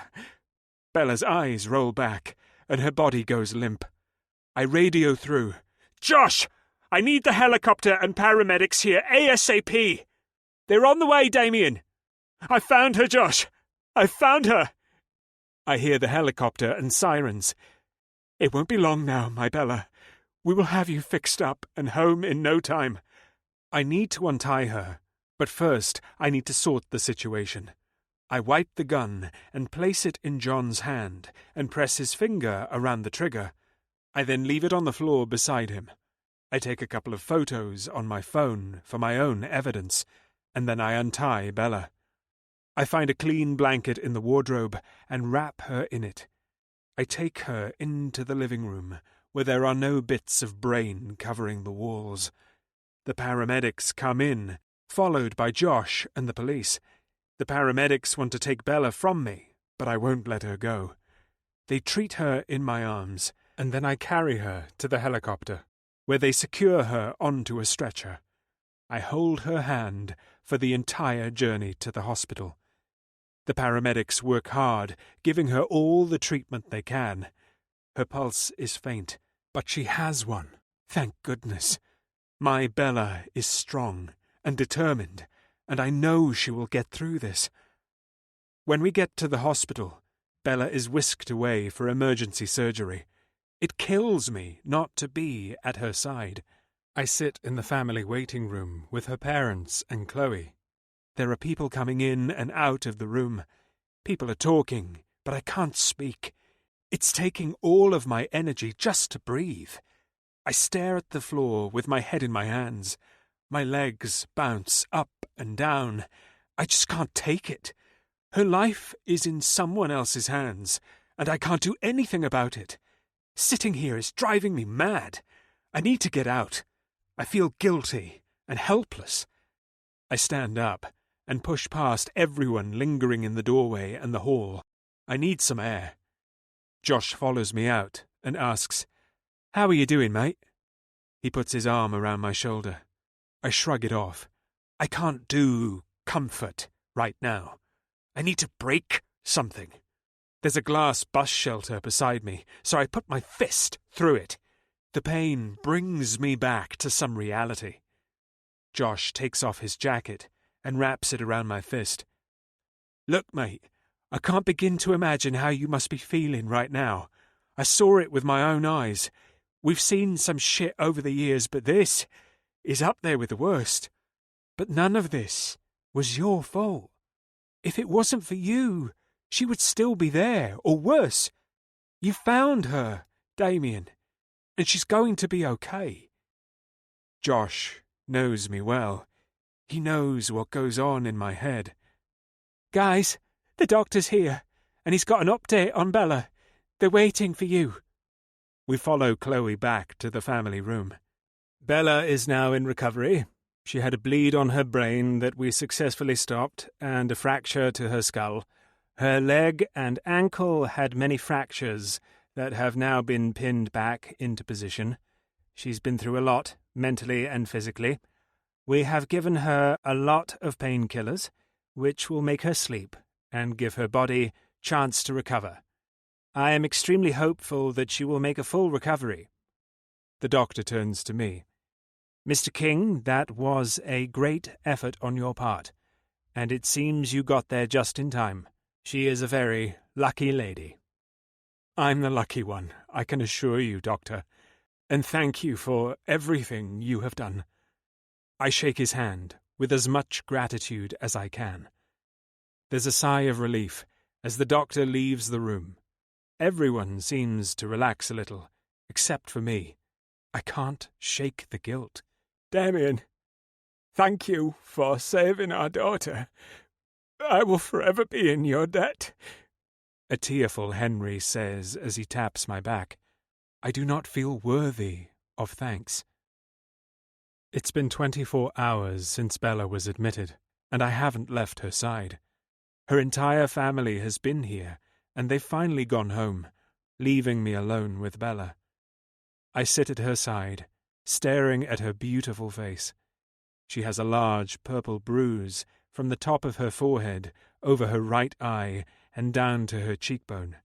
Bella's eyes roll back, and her body goes limp. I radio through. Josh! I need the helicopter and paramedics here ASAP! They're on the way, Damien! I found her, Josh! I found her! I hear the helicopter and sirens. It won't be long now, my Bella. We will have you fixed up and home in no time. I need to untie her, but first I need to sort the situation. I wipe the gun and place it in John's hand and press his finger around the trigger. I then leave it on the floor beside him. I take a couple of photos on my phone for my own evidence, and then I untie Bella. I find a clean blanket in the wardrobe and wrap her in it. I take her into the living room, where there are no bits of brain covering the walls. The paramedics come in, followed by Josh and the police. The paramedics want to take Bella from me, but I won't let her go. They treat her in my arms, and then I carry her to the helicopter, where they secure her onto a stretcher. I hold her hand for the entire journey to the hospital. The paramedics work hard, giving her all the treatment they can. Her pulse is faint, but she has one, thank goodness. My Bella is strong and determined, and I know she will get through this. When we get to the hospital, Bella is whisked away for emergency surgery. It kills me not to be at her side. I sit in the family waiting room with her parents and Chloe. There are people coming in and out of the room. People are talking, but I can't speak. It's taking all of my energy just to breathe. I stare at the floor with my head in my hands. My legs bounce up and down. I just can't take it. Her life is in someone else's hands, and I can't do anything about it. Sitting here is driving me mad. I need to get out. I feel guilty and helpless. I stand up and push past everyone lingering in the doorway and the hall. I need some air. Josh follows me out and asks, "How are you doing, mate?" He puts his arm around my shoulder. I shrug it off. I can't do comfort right now. I need to break something. There's a glass bus shelter beside me, so I put my fist through it. The pain brings me back to some reality. Josh takes off his jacket and wraps it around my fist. "Look, mate, I can't begin to imagine how you must be feeling right now. I saw it with my own eyes. We've seen some shit over the years, but this is up there with the worst. But none of this was your fault. If it wasn't for you, she would still be there, or worse. You found her, Damien, and she's going to be okay." Josh knows me well. He knows what goes on in my head. "Guys, the doctor's here, and he's got an update on Bella. They're waiting for you." We follow Chloe back to the family room. Bella is now in recovery. She had a bleed on her brain that we successfully stopped, and a fracture to her skull. Her leg and ankle had many fractures that have now been pinned back into position. She's been through a lot, mentally and physically. We have given her a lot of painkillers, which will make her sleep and give her body chance to recover. I am extremely hopeful that she will make a full recovery. The doctor turns to me. "Mr. King, that was a great effort on your part, and it seems you got there just in time. She is a very lucky lady." "I'm the lucky one, I can assure you, Doctor, and thank you for everything you have done." I shake his hand with as much gratitude as I can. There's a sigh of relief as the doctor leaves the room. Everyone seems to relax a little, except for me. I can't shake the guilt. "Damien, thank you for saving our daughter. I will forever be in your debt," a tearful Henry says as he taps my back. I do not feel worthy of thanks. It's been 24 hours since Bella was admitted, and I haven't left her side. Her entire family has been here, and they've finally gone home, leaving me alone with Bella. I sit at her side staring at her beautiful face. She has a large purple bruise from the top of her forehead over her right eye and down to her cheekbone.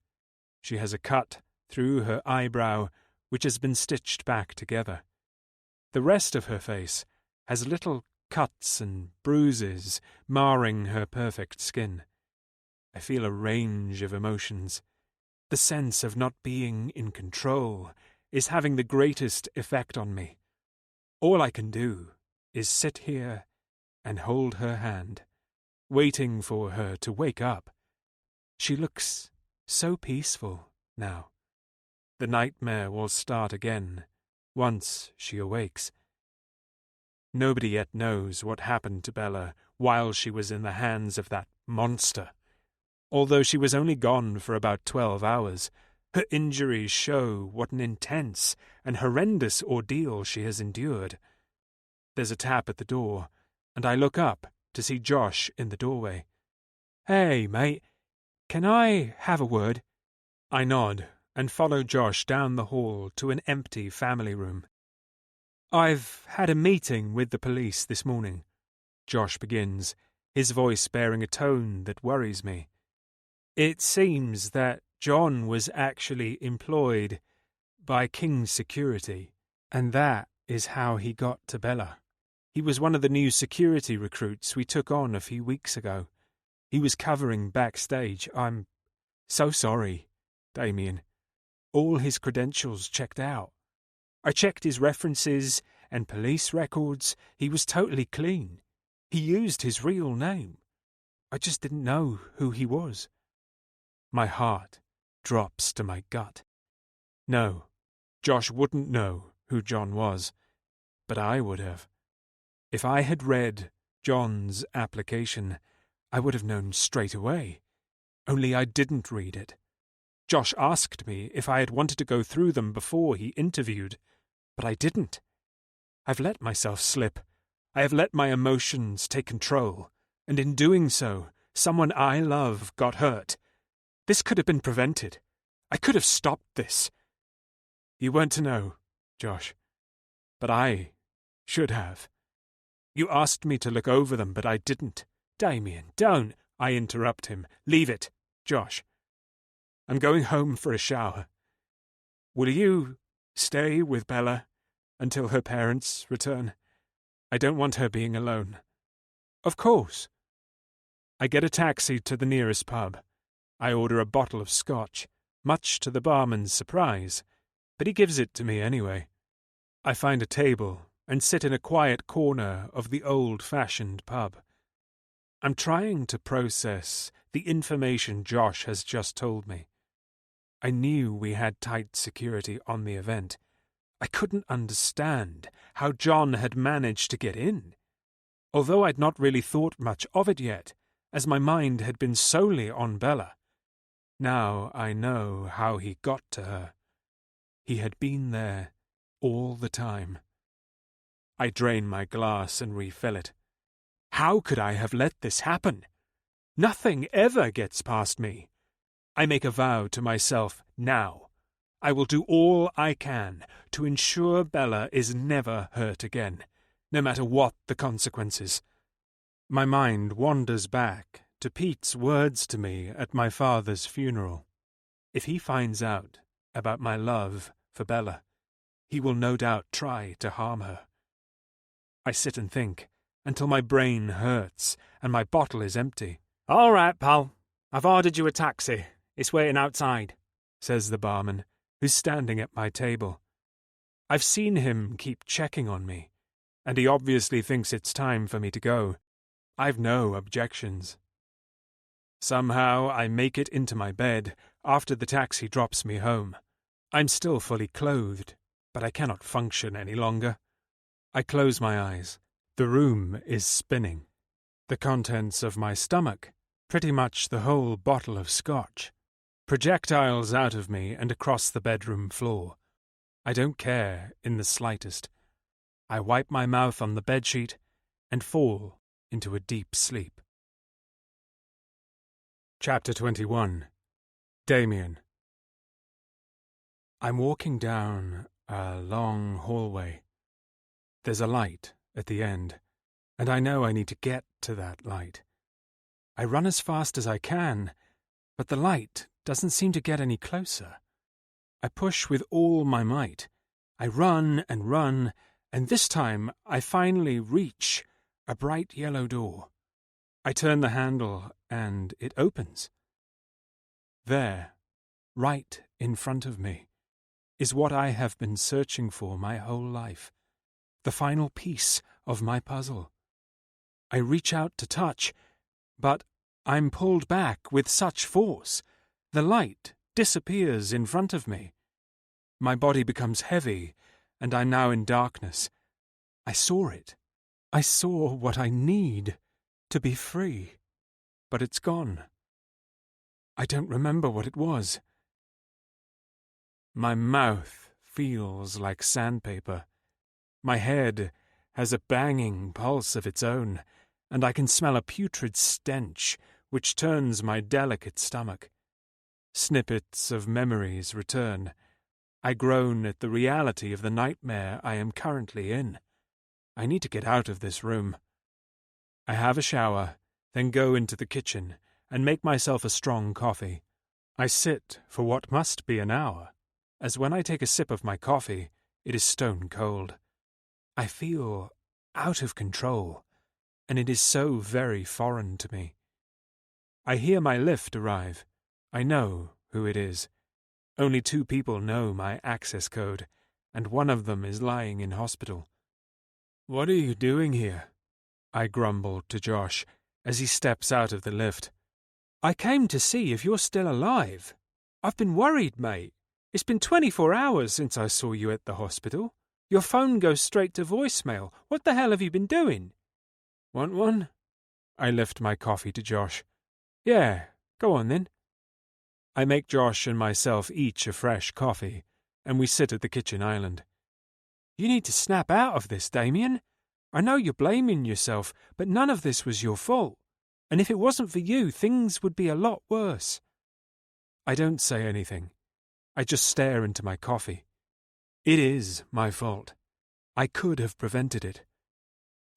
She has a cut through her eyebrow which has been stitched back together. The rest of her face has little cuts and bruises marring her perfect skin. I feel a range of emotions. The sense of not being in control is having the greatest effect on me. All I can do is sit here and hold her hand, waiting for her to wake up. She looks so peaceful now. The nightmare will start again once she awakes. Nobody yet knows what happened to Bella while she was in the hands of that monster. Although she was only gone for about 12 hours, her injuries show what an intense and horrendous ordeal she has endured. There's a tap at the door, and I look up to see Josh in the doorway. "Hey, mate, can I have a word?" I nod and follow Josh down the hall to an empty family room. "I've had a meeting with the police this morning," Josh begins, his voice bearing a tone that worries me. "It seems that John was actually employed by King's security, and that is how he got to Bella. He was one of the new security recruits we took on a few weeks ago. He was covering backstage. I'm so sorry, Damien. All his credentials checked out. I checked his references and police records. He was totally clean. He used his real name. I just didn't know who he was." My heart drops to my gut. No, Josh wouldn't know who John was, but I would have. If I had read John's application, I would have known straight away. Only I didn't read it. Josh asked me if I had wanted to go through them before he interviewed, but I didn't. I've let myself slip. I have let my emotions take control, and in doing so, someone I love got hurt. This could have been prevented. I could have stopped this. You weren't to know, Josh, but I should have. You asked me to look over them, but I didn't. Damien, don't. I interrupt him. Leave it, Josh. I'm going home for a shower. Will you stay with Bella until her parents return? I don't want her being alone. Of course. I get a taxi to the nearest pub. I order a bottle of scotch, much to the barman's surprise, but he gives it to me anyway. I find a table and sit in a quiet corner of the old-fashioned pub. I'm trying to process the information Josh has just told me. I knew we had tight security on the event. I couldn't understand how John had managed to get in, although I'd not really thought much of it yet, as my mind had been solely on Bella. Now I know how he got to her. He had been there all the time. I drain my glass and refill it. How could I have let this happen? Nothing ever gets past me. I make a vow to myself now. I will do all I can to ensure Bella is never hurt again, no matter what the consequences. My mind wanders back to Pete's words to me at my father's funeral. If he finds out about my love for Bella, he will no doubt try to harm her. I sit and think until my brain hurts and my bottle is empty. "All right, pal. I've ordered you a taxi. It's waiting outside," says the barman, who's standing at my table. I've seen him keep checking on me, and he obviously thinks it's time for me to go. I've no objections. Somehow I make it into my bed after the taxi drops me home. I'm still fully clothed, but I cannot function any longer. I close my eyes. The room is spinning. The contents of my stomach, pretty much the whole bottle of scotch, projectiles out of me and across the bedroom floor. I don't care in the slightest. I wipe my mouth on the bedsheet and fall into a deep sleep. Chapter 21. Damien. I'm walking down a long hallway. There's a light at the end, and I know I need to get to that light. I run as fast as I can, but the light doesn't seem to get any closer. I push with all my might. I run, and this time I finally reach a bright yellow door. I turn the handle, and it opens. There, right in front of me, is what I have been searching for my whole life, the final piece of my puzzle. I reach out to touch, but I'm pulled back with such force. The light disappears in front of me. My body becomes heavy, and I'm now in darkness. I saw it. I saw what I need to be free, but it's gone. I don't remember what it was. My mouth feels like sandpaper. My head has a banging pulse of its own, and I can smell a putrid stench which turns my delicate stomach. Snippets of memories return. I groan at the reality of the nightmare I am currently in. I need to get out of this room. I have a shower, then go into the kitchen and make myself a strong coffee. I sit for what must be an hour, as when I take a sip of my coffee, it is stone cold. I feel out of control, and it is so very foreign to me. I hear my lift arrive. I know who it is. Only 2 people know my access code, and one of them is lying in hospital. "What are you doing here?" I grumble to Josh as he steps out of the lift. "I came to see if you're still alive. I've been worried, mate. It's been 24 hours since I saw you at the hospital. Your phone goes straight to voicemail. What the hell have you been doing?" "Want one?" I lift my coffee to Josh. "Yeah, go on then." I make Josh and myself each a fresh coffee, and we sit at the kitchen island. "You need to snap out of this, Damien. I know you're blaming yourself, but none of this was your fault. And if it wasn't for you, things would be a lot worse." I don't say anything. I just stare into my coffee. It is my fault. I could have prevented it.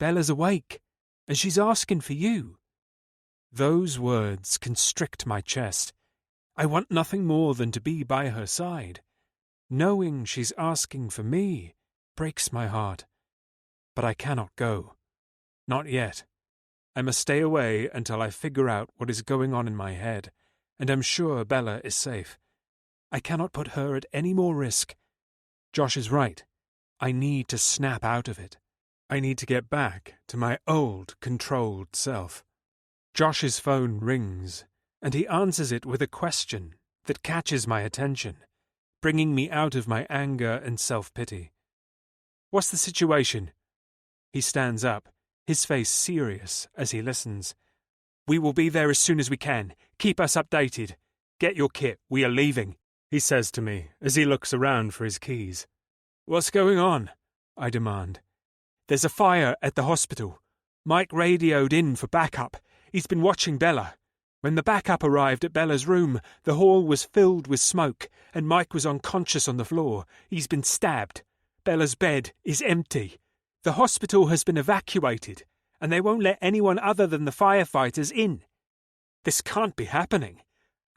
"Bella's awake, and she's asking for you." Those words constrict my chest. I want nothing more than to be by her side. Knowing she's asking for me breaks my heart. But I cannot go. Not yet. I must stay away until I figure out what is going on in my head, and am sure Bella is safe. I cannot put her at any more risk. Josh is right. I need to snap out of it. I need to get back to my old, controlled self. Josh's phone rings, and he answers it with a question that catches my attention, bringing me out of my anger and self-pity. "What's the situation?" He stands up, his face serious as he listens. "We will be there as soon as we can. Keep us updated. Get your kit. We are leaving," he says to me as he looks around for his keys. "What's going on?" I demand. "There's a fire at the hospital. Mike radioed in for backup. He's been watching Bella. When the backup arrived at Bella's room, the hall was filled with smoke, and Mike was unconscious on the floor. He's been stabbed. Bella's bed is empty. The hospital has been evacuated, and they won't let anyone other than the firefighters in. This can't be happening.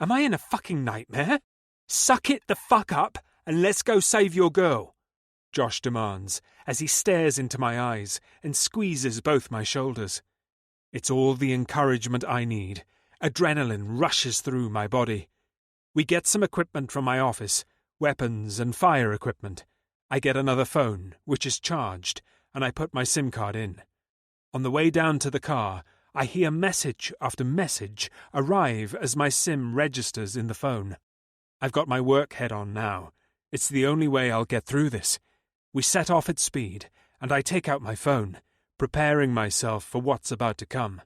Am I in a fucking nightmare? Suck it the fuck up, and let's go save your girl," Josh demands, as he stares into my eyes and squeezes both my shoulders. It's all the encouragement I need. Adrenaline rushes through my body. We get some equipment from my office, weapons and fire equipment. I get another phone, which is charged, and I put my SIM card in. On the way down to the car, I hear message after message arrive as my SIM registers in the phone. I've got my work head on now. It's the only way I'll get through this. We set off at speed, and I take out my phone, preparing myself for what's about to come.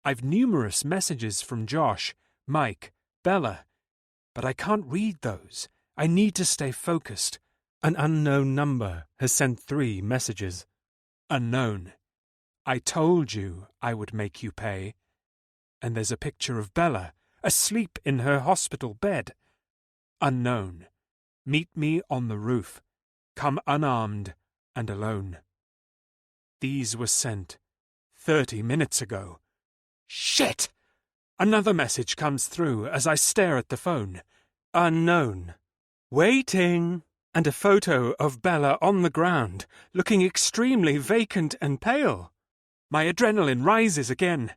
I've numerous messages from Josh, Mike, Bella, but I can't read those. I need to stay focused. An unknown number has sent 3 messages. Unknown. I told you I would make you pay. And there's a picture of Bella, asleep in her hospital bed. Unknown. Meet me on the roof. Come unarmed and alone. These were sent 30 minutes ago. Shit! Another message comes through as I stare at the phone. Unknown. Waiting. And a photo of Bella on the ground, looking extremely vacant and pale. My adrenaline rises again.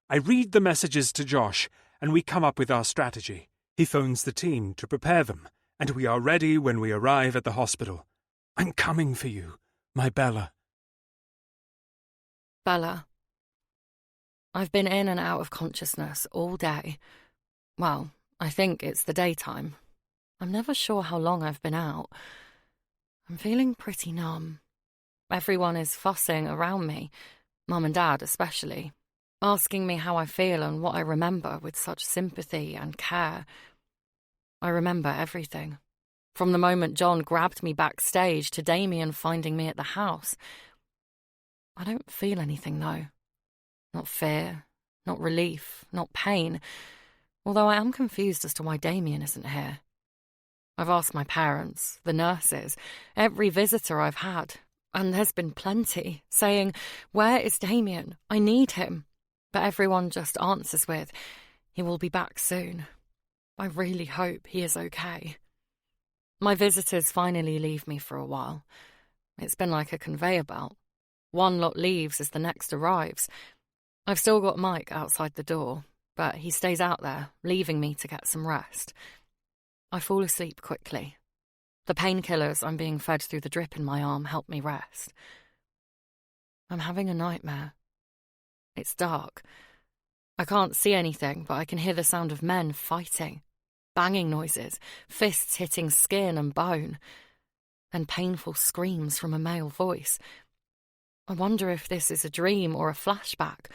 I read the messages to Josh, and we come up with our strategy. He phones the team to prepare them, and we are ready when we arrive at the hospital. I'm coming for you, my Bella. Bella, I've been in and out of consciousness all day. Well, I think it's the daytime. I'm never sure how long I've been out. I'm feeling pretty numb. Everyone is fussing around me, Mum and Dad especially, asking me how I feel and what I remember with such sympathy and care. I remember everything. From the moment John grabbed me backstage to Damien finding me at the house. I don't feel anything, though. Not fear, not relief, not pain, although I am confused as to why Damien isn't here. I've asked my parents, the nurses, every visitor I've had, and there's been plenty, saying, "Where is Damien? I need him." But everyone just answers with, "He will be back soon." I really hope he is okay. My visitors finally leave me for a while. It's been like a conveyor belt. One lot leaves as the next arrives. I've still got Mike outside the door, but he stays out there, leaving me to get some rest. I fall asleep quickly. The painkillers I'm being fed through the drip in my arm help me rest. I'm having a nightmare. It's dark. I can't see anything, but I can hear the sound of men fighting. Banging noises, fists hitting skin and bone, and painful screams from a male voice. I wonder if this is a dream or a flashback,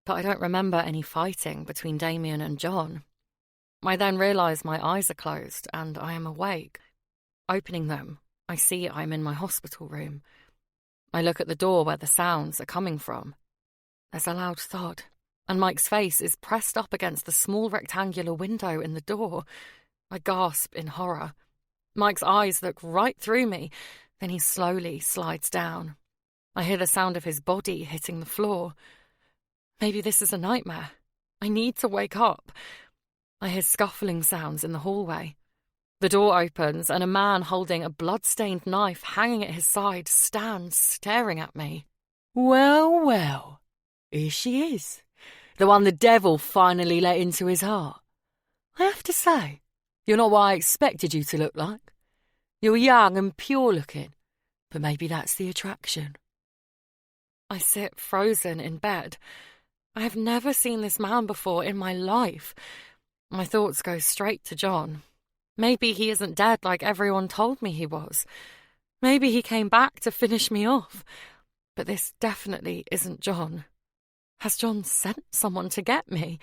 but I don't remember any fighting between Damien and John. I then realise my eyes are closed and I am awake. Opening them, I see I'm in my hospital room. I look at the door where the sounds are coming from. There's a loud thud, and Mike's face is pressed up against the small rectangular window in the door. I gasp in horror. Mike's eyes look right through me, then he slowly slides down. I hear the sound of his body hitting the floor. Maybe this is a nightmare. I need to wake up. I hear scuffling sounds in the hallway. The door opens and a man holding a blood-stained knife hanging at his side stands staring at me. Well, well, here she is. The one the devil finally let into his heart. I have to say, you're not what I expected you to look like. You're young and pure-looking, but maybe that's the attraction. I sit frozen in bed. I have never seen this man before in my life. My thoughts go straight to John. Maybe he isn't dead like everyone told me he was. Maybe he came back to finish me off. But this definitely isn't John. Has John sent someone to get me?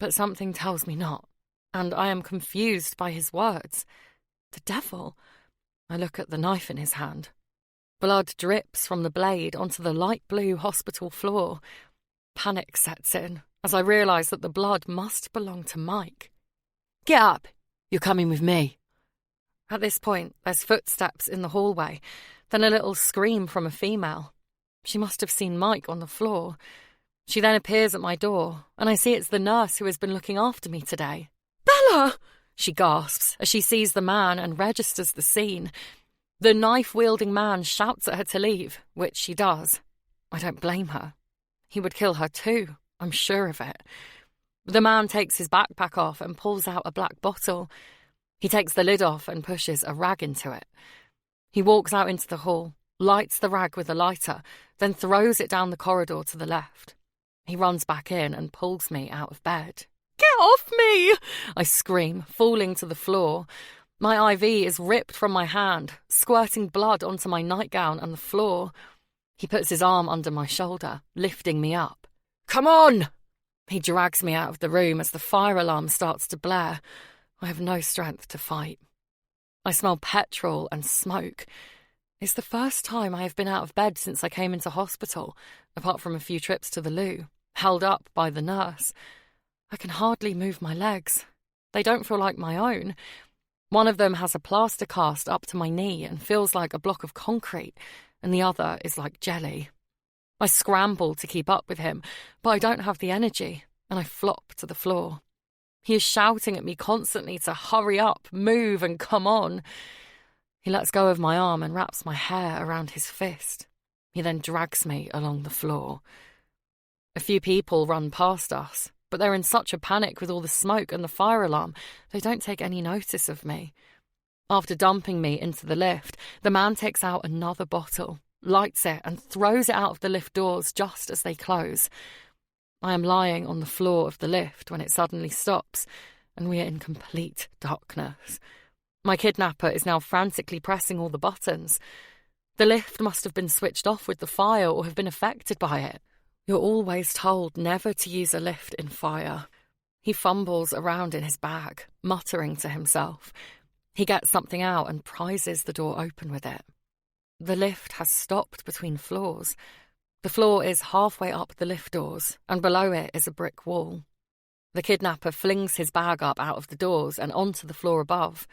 But something tells me not, and I am confused by his words. The devil. I look at the knife in his hand. Blood drips from the blade onto the light blue hospital floor. Panic sets in as I realise that the blood must belong to Mike. Get up. You're coming with me. At this point, there's footsteps in the hallway, then a little scream from a female. She must have seen Mike on the floor. She then appears at my door, and I see it's the nurse who has been looking after me today. "Bella!" she gasps as she sees the man and registers the scene. The knife-wielding man shouts at her to leave, which she does. I don't blame her. He would kill her too, I'm sure of it. The man takes his backpack off and pulls out a black bottle. He takes the lid off and pushes a rag into it. He walks out into the hall, lights the rag with a lighter, then throws it down the corridor to the left. He runs back in and pulls me out of bed. "Get off me!" I scream, falling to the floor. My IV is ripped from my hand, squirting blood onto my nightgown and the floor. He puts his arm under my shoulder, lifting me up. "Come on!" He drags me out of the room as the fire alarm starts to blare. I have no strength to fight. I smell petrol and smoke. It's the first time I have been out of bed since I came into hospital, apart from a few trips to the loo, held up by the nurse. I can hardly move my legs. They don't feel like my own. One of them has a plaster cast up to my knee and feels like a block of concrete, and the other is like jelly. I scramble to keep up with him, but I don't have the energy, and I flop to the floor. He is shouting at me constantly to hurry up, move, and come on. He lets go of my arm and wraps my hair around his fist. He then drags me along the floor. A few people run past us, but they're in such a panic with all the smoke and the fire alarm, they don't take any notice of me. After dumping me into the lift, the man takes out another bottle, lights it, and throws it out of the lift doors just as they close. I am lying on the floor of the lift when it suddenly stops, and we are in complete darkness. My kidnapper is now frantically pressing all the buttons. The lift must have been switched off with the fire or have been affected by it. You're always told never to use a lift in fire. He fumbles around in his bag, muttering to himself. He gets something out and prizes the door open with it. The lift has stopped between floors. The floor is halfway up the lift doors, and below it is a brick wall. The kidnapper flings his bag up out of the doors and onto the floor above.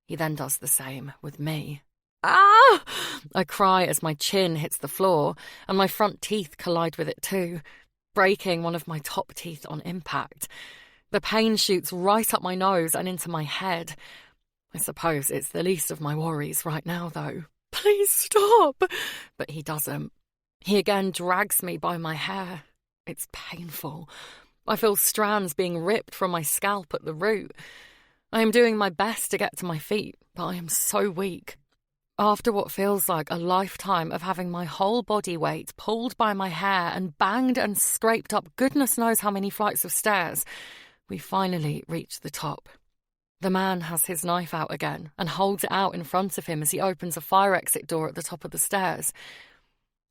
He then does the same with me. Ah! I cry as my chin hits the floor, and my front teeth collide with it too, breaking one of my top teeth on impact. The pain shoots right up my nose and into my head. I suppose it's the least of my worries right now, though. Please stop! But he doesn't. He again drags me by my hair. It's painful. I feel strands being ripped from my scalp at the root. I am doing my best to get to my feet, but I am so weak. After what feels like a lifetime of having my whole body weight pulled by my hair and banged and scraped up goodness knows how many flights of stairs, we finally reach the top. The man has his knife out again and holds it out in front of him as he opens a fire exit door at the top of the stairs.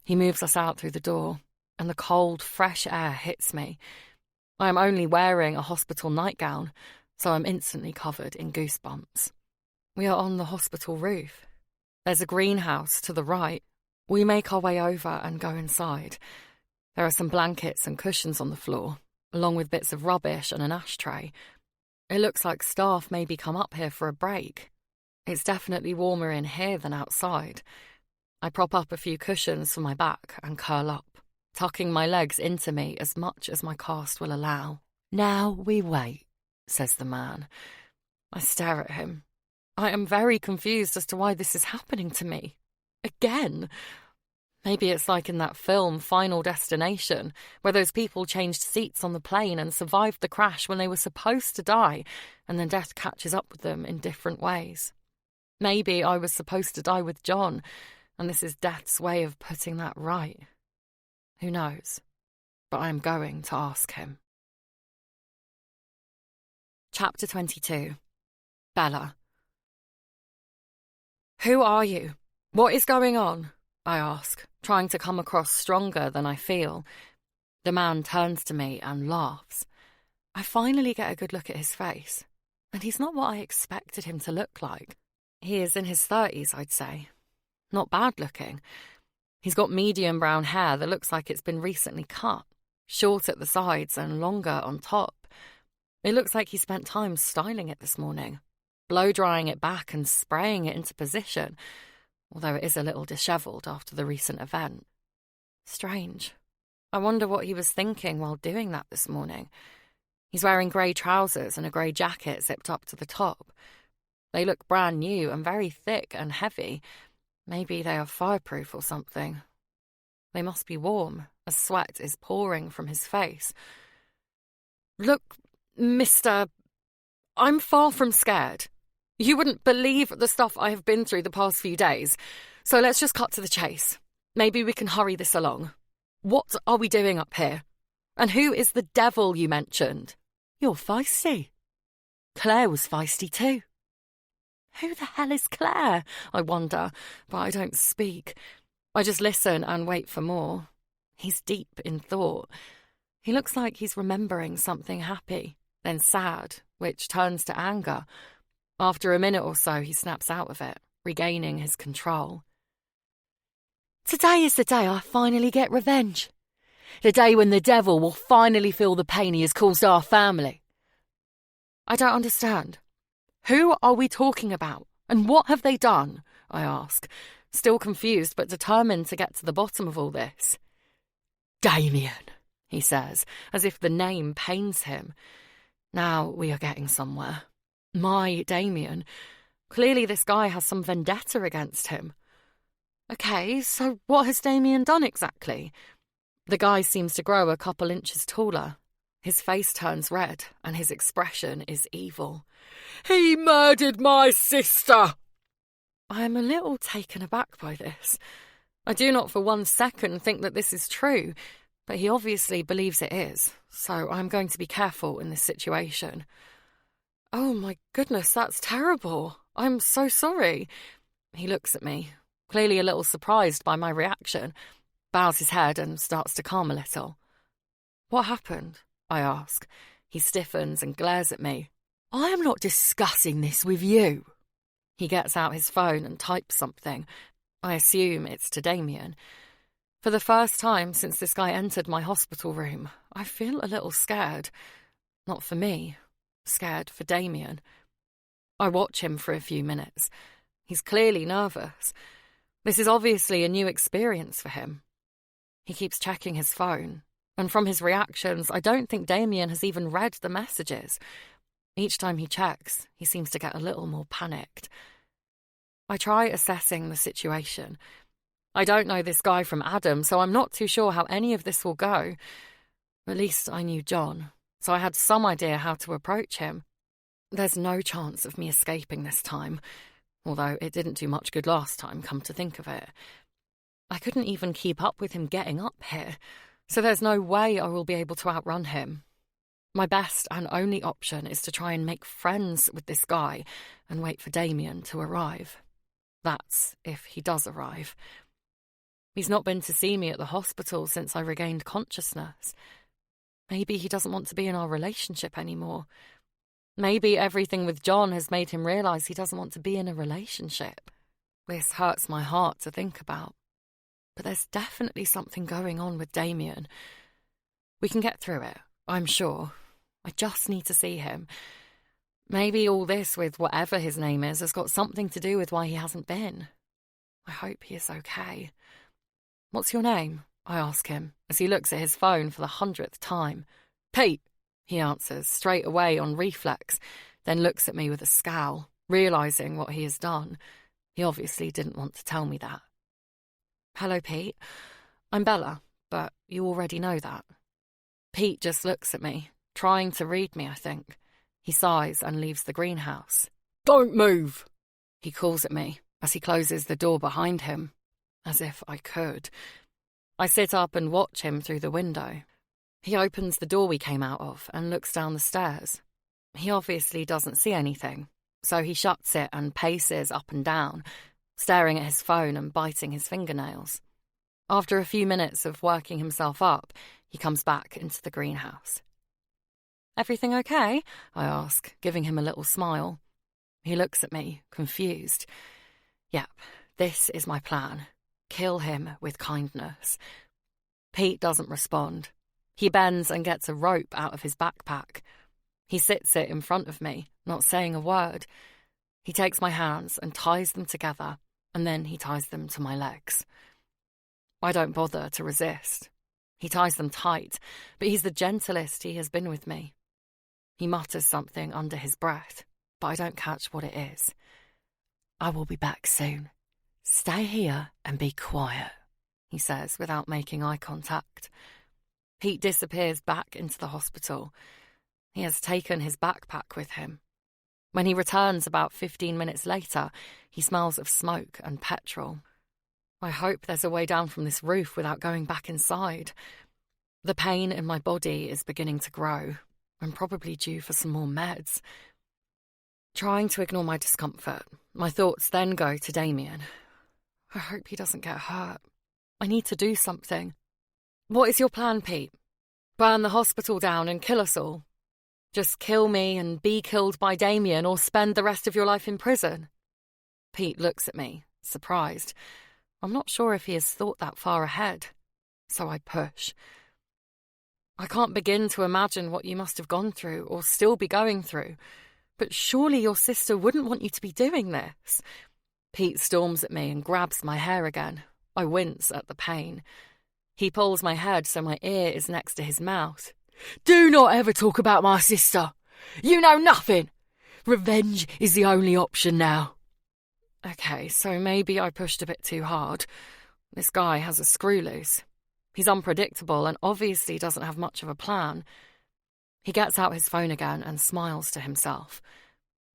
He moves us out through the door, and the cold, fresh air hits me. I am only wearing a hospital nightgown, so I'm instantly covered in goosebumps. We are on the hospital roof. There's a greenhouse to the right. We make our way over and go inside. There are some blankets and cushions on the floor, along with bits of rubbish and an ashtray. It looks like staff maybe come up here for a break. It's definitely warmer in here than outside. I prop up a few cushions for my back and curl up, tucking my legs into me as much as my cast will allow. Now we wait, says the man. I stare at him. I am very confused as to why this is happening to me. Again. Maybe it's like in that film, Final Destination, where those people changed seats on the plane and survived the crash when they were supposed to die, and then death catches up with them in different ways. Maybe I was supposed to die with John, and this is death's way of putting that right. Who knows? But I am going to ask him. Chapter 22. Bella. Who are you? What is going on? I ask, trying to come across stronger than I feel. The man turns to me and laughs. I finally get a good look at his face, and he's not what I expected him to look like. He is in his 30s, I'd say. Not bad looking. He's got medium brown hair that looks like it's been recently cut, short at the sides and longer on top. It looks like he spent time styling it this morning, blow-drying it back and spraying it into position, although it is a little dishevelled after the recent event. Strange. I wonder what he was thinking while doing that this morning. He's wearing grey trousers and a grey jacket zipped up to the top. They look brand new and very thick and heavy. Maybe they are fireproof or something. They must be warm, as sweat is pouring from his face. Look, Mr. I'm far from scared. You wouldn't believe the stuff I have been through the past few days. So let's just cut to the chase. Maybe we can hurry this along. What are we doing up here? And who is the devil you mentioned? You're feisty. Claire was feisty too. Who the hell is Claire? I wonder, but I don't speak. I just listen and wait for more. He's deep in thought. He looks like he's remembering something happy, then sad, which turns to anger. After a minute or so, he snaps out of it, regaining his control. Today is the day I finally get revenge. The day when the devil will finally feel the pain he has caused our family. I don't understand. Who are we talking about? And what have they done? I ask, still confused but determined to get to the bottom of all this. Damien, he says, as if the name pains him. Now we are getting somewhere. My Damien. Clearly this guy has some vendetta against him. Okay, so what has Damien done exactly? The guy seems to grow a couple inches taller. His face turns red, and his expression is evil. He murdered my sister! I am a little taken aback by this. I do not for 1 second think that this is true, but he obviously believes it is, so I'm going to be careful in this situation. Oh my goodness, that's terrible. I'm so sorry. He looks at me, clearly a little surprised by my reaction, bows his head and starts to calm a little. What happened? I ask. He stiffens and glares at me. I am not discussing this with you. He gets out his phone and types something. I assume it's to Damien. For the first time since this guy entered my hospital room, I feel a little scared. Not for me, scared for Damien. I watch him for a few minutes. He's clearly nervous. This is obviously a new experience for him. He keeps checking his phone, and from his reactions, I don't think Damien has even read the messages. Each time he checks, he seems to get a little more panicked. I try assessing the situation. I don't know this guy from Adam, so I'm not too sure how any of this will go. At least I knew John, so I had some idea how to approach him. There's no chance of me escaping this time, although it didn't do much good last time, come to think of it. I couldn't even keep up with him getting up here, so there's no way I will be able to outrun him. My best and only option is to try and make friends with this guy and wait for Damien to arrive. That's if he does arrive. He's not been to see me at the hospital since I regained consciousness. Maybe he doesn't want to be in our relationship anymore. Maybe everything with John has made him realise he doesn't want to be in a relationship. This hurts my heart to think about. But there's definitely something going on with Damien. We can get through it, I'm sure. I just need to see him. Maybe all this with whatever his name is has got something to do with why he hasn't been. I hope he is okay. What's your name? I ask him, as he looks at his phone for the 100th time. Pete, he answers, straight away on reflex, then looks at me with a scowl, realising what he has done. He obviously didn't want to tell me that. Hello, Pete. I'm Bella, but you already know that. Pete just looks at me, trying to read me, I think. He sighs and leaves the greenhouse. Don't move, he calls at me as he closes the door behind him, as if I could. I sit up and watch him through the window. He opens the door we came out of and looks down the stairs. He obviously doesn't see anything, so he shuts it and paces up and down, staring at his phone and biting his fingernails. After a few minutes of working himself up, he comes back into the greenhouse. Everything okay? I ask, giving him a little smile. He looks at me, confused. Yep, this is my plan. Kill him with kindness. Pete doesn't respond. He bends and gets a rope out of his backpack. He sits it in front of me, not saying a word. He takes my hands and ties them together, and then he ties them to my legs. I don't bother to resist. He ties them tight, but he's the gentlest he has been with me. He mutters something under his breath, but I don't catch what it is. I will be back soon. Stay here and be quiet, he says without making eye contact. Pete disappears back into the hospital. He has taken his backpack with him. When he returns about 15 minutes later, he smells of smoke and petrol. I hope there's a way down from this roof without going back inside. The pain in my body is beginning to grow. I'm probably due for some more meds. Trying to ignore my discomfort, my thoughts then go to Damien. I hope he doesn't get hurt. I need to do something. What is your plan, Pete? Burn the hospital down and kill us all? Just kill me and be killed by Damien, or spend the rest of your life in prison? Pete looks at me, surprised. I'm not sure if he has thought that far ahead. So I push. I can't begin to imagine what you must have gone through or still be going through, but surely your sister wouldn't want you to be doing this. Pete storms at me and grabs my hair again. I wince at the pain. He pulls my head so my ear is next to his mouth. Do not ever talk about my sister. You know nothing. Revenge is the only option now. Okay, so maybe I pushed a bit too hard. This guy has a screw loose. He's unpredictable and obviously doesn't have much of a plan. He gets out his phone again and smiles to himself.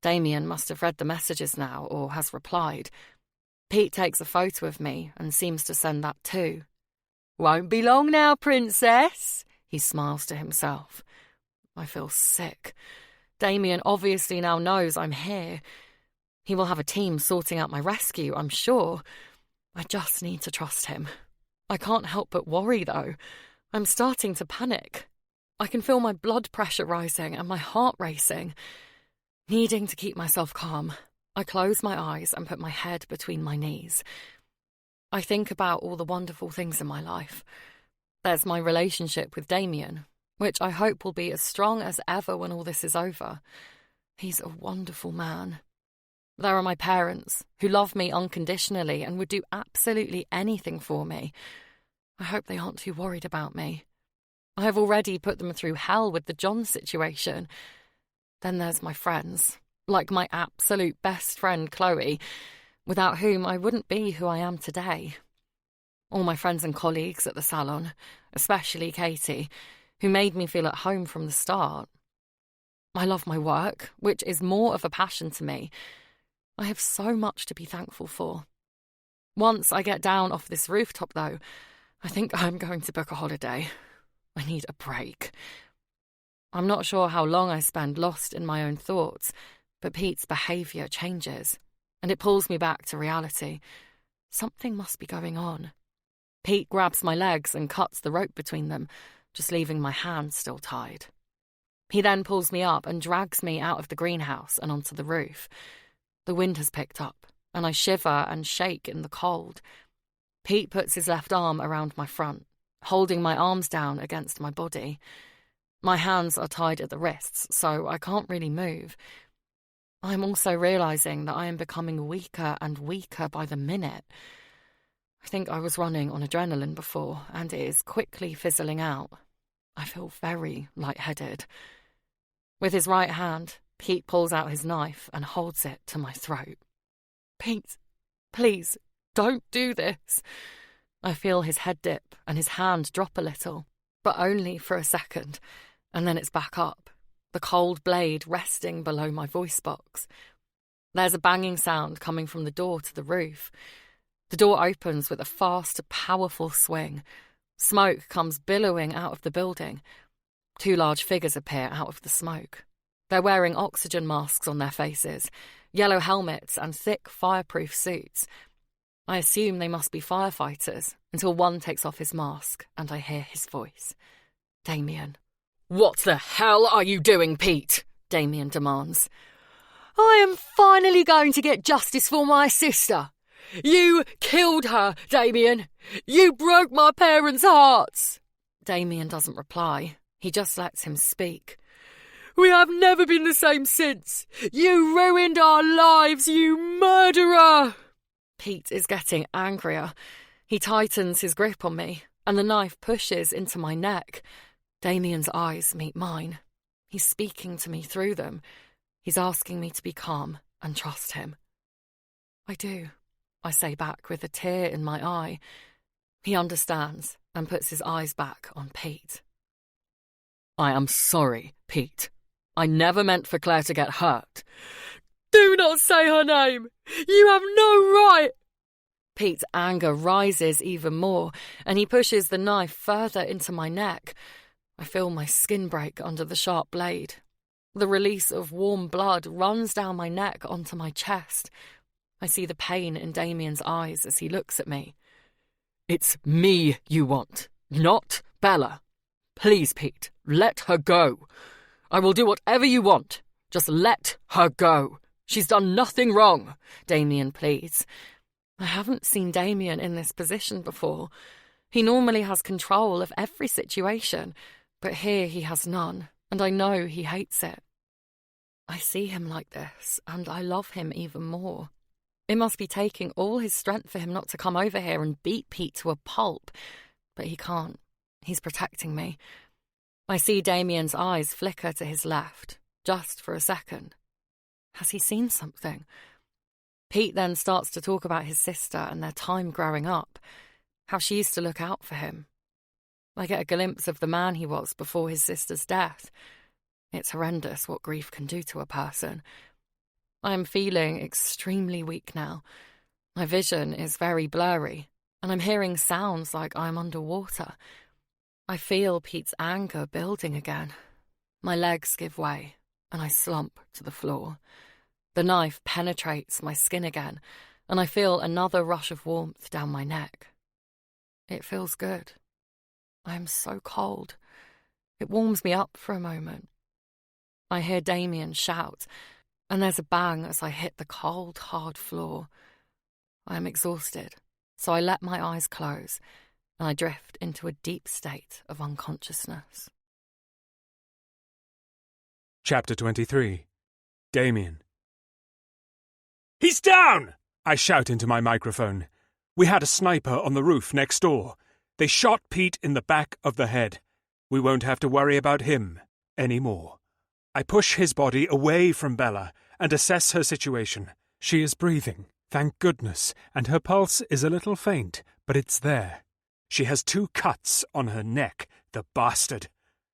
Damien must have read the messages now or has replied. Pete takes a photo of me and seems to send that too. Won't be long now, princess. He smiles to himself. I feel sick. Damien obviously now knows I'm here. He will have a team sorting out my rescue, I'm sure. I just need to trust him. I can't help but worry, though. I'm starting to panic. I can feel my blood pressure rising and my heart racing. Needing to keep myself calm, I close my eyes and put my head between my knees. I think about all the wonderful things in my life. There's my relationship with Damien, which I hope will be as strong as ever when all this is over. He's a wonderful man. There are my parents, who love me unconditionally and would do absolutely anything for me. I hope they aren't too worried about me. I have already put them through hell with the John situation. Then there's my friends, like my absolute best friend Chloe, without whom I wouldn't be who I am today. All my friends and colleagues at the salon, especially Katie, who made me feel at home from the start. I love my work, which is more of a passion to me. I have so much to be thankful for. Once I get down off this rooftop, though, I think I'm going to book a holiday. I need a break. I'm not sure how long I spend lost in my own thoughts, but Pete's behaviour changes, and it pulls me back to reality. Something must be going on. Pete grabs my legs and cuts the rope between them, just leaving my hands still tied. He then pulls me up and drags me out of the greenhouse and onto the roof. The wind has picked up, and I shiver and shake in the cold. Pete puts his left arm around my front, holding my arms down against my body. My hands are tied at the wrists, so I can't really move. I'm also realising that I am becoming weaker and weaker by the minute. I think I was running on adrenaline before, and it is quickly fizzling out. I feel very lightheaded. With his right hand, Pete pulls out his knife and holds it to my throat. Pete, please, don't do this. I feel his head dip and his hand drop a little, but only for a second, and then it's back up, the cold blade resting below my voice box. There's a banging sound coming from the door to the roof. The door opens with a fast, powerful swing. Smoke comes billowing out of the building. 2 large figures appear out of the smoke. They're wearing oxygen masks on their faces, yellow helmets and thick fireproof suits. I assume they must be firefighters until one takes off his mask and I hear his voice. Damien. What the hell are you doing, Pete? Damien demands. I am finally going to get justice for my sister. You killed her, Damien. You broke my parents' hearts. Damien doesn't reply. He just lets him speak. We have never been the same since. You ruined our lives, you murderer! Pete is getting angrier. He tightens his grip on me, and the knife pushes into my neck. Damien's eyes meet mine. He's speaking to me through them. He's asking me to be calm and trust him. I do, I say back with a tear in my eye. He understands and puts his eyes back on Pete. I am sorry, Pete. I never meant for Claire to get hurt. Do not say her name! You have no right! Pete's anger rises even more, and he pushes the knife further into my neck. I feel my skin break under the sharp blade. The release of warm blood runs down my neck onto my chest. I see the pain in Damien's eyes as he looks at me. It's me you want, not Bella. Please, Pete, let her go. I will do whatever you want. Just let her go. She's done nothing wrong, Damien pleads. I haven't seen Damien in this position before. He normally has control of every situation, but here he has none, and I know he hates it. I see him like this, and I love him even more. It must be taking all his strength for him not to come over here and beat Pete to a pulp. but he can't. He's protecting me. I see Damien's eyes flicker to his left, just for a second. Has he seen something? Pete then starts to talk about his sister and their time growing up, how she used to look out for him. I get a glimpse of the man he was before his sister's death. It's horrendous what grief can do to a person. I am feeling extremely weak now. My vision is very blurry, and I'm hearing sounds like I'm underwater. I feel Pete's anger building again. My legs give way, and I slump to the floor. The knife penetrates my skin again, and I feel another rush of warmth down my neck. It feels good. I am so cold. It warms me up for a moment. I hear Damien shout, and there's a bang as I hit the cold, hard floor. I am exhausted, so I let my eyes close, and I drift into a deep state of unconsciousness. Chapter 23. Damien. He's down! I shout into my microphone. We had a sniper on the roof next door. They shot Pete in the back of the head. We won't have to worry about him anymore. I push his body away from Bella and assess her situation. She is breathing, thank goodness, and her pulse is a little faint, but it's there. She has 2 cuts on her neck, the bastard.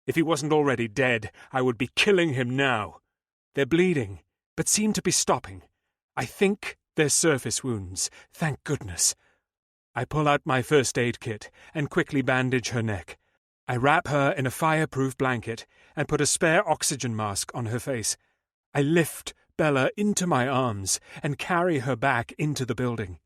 If he wasn't already dead, I would be killing him now. They're bleeding, but seem to be stopping. I think they're surface wounds, thank goodness. I pull out my first aid kit and quickly bandage her neck. I wrap her in a fireproof blanket and put a spare oxygen mask on her face. I lift Bella into my arms and carry her back into the building.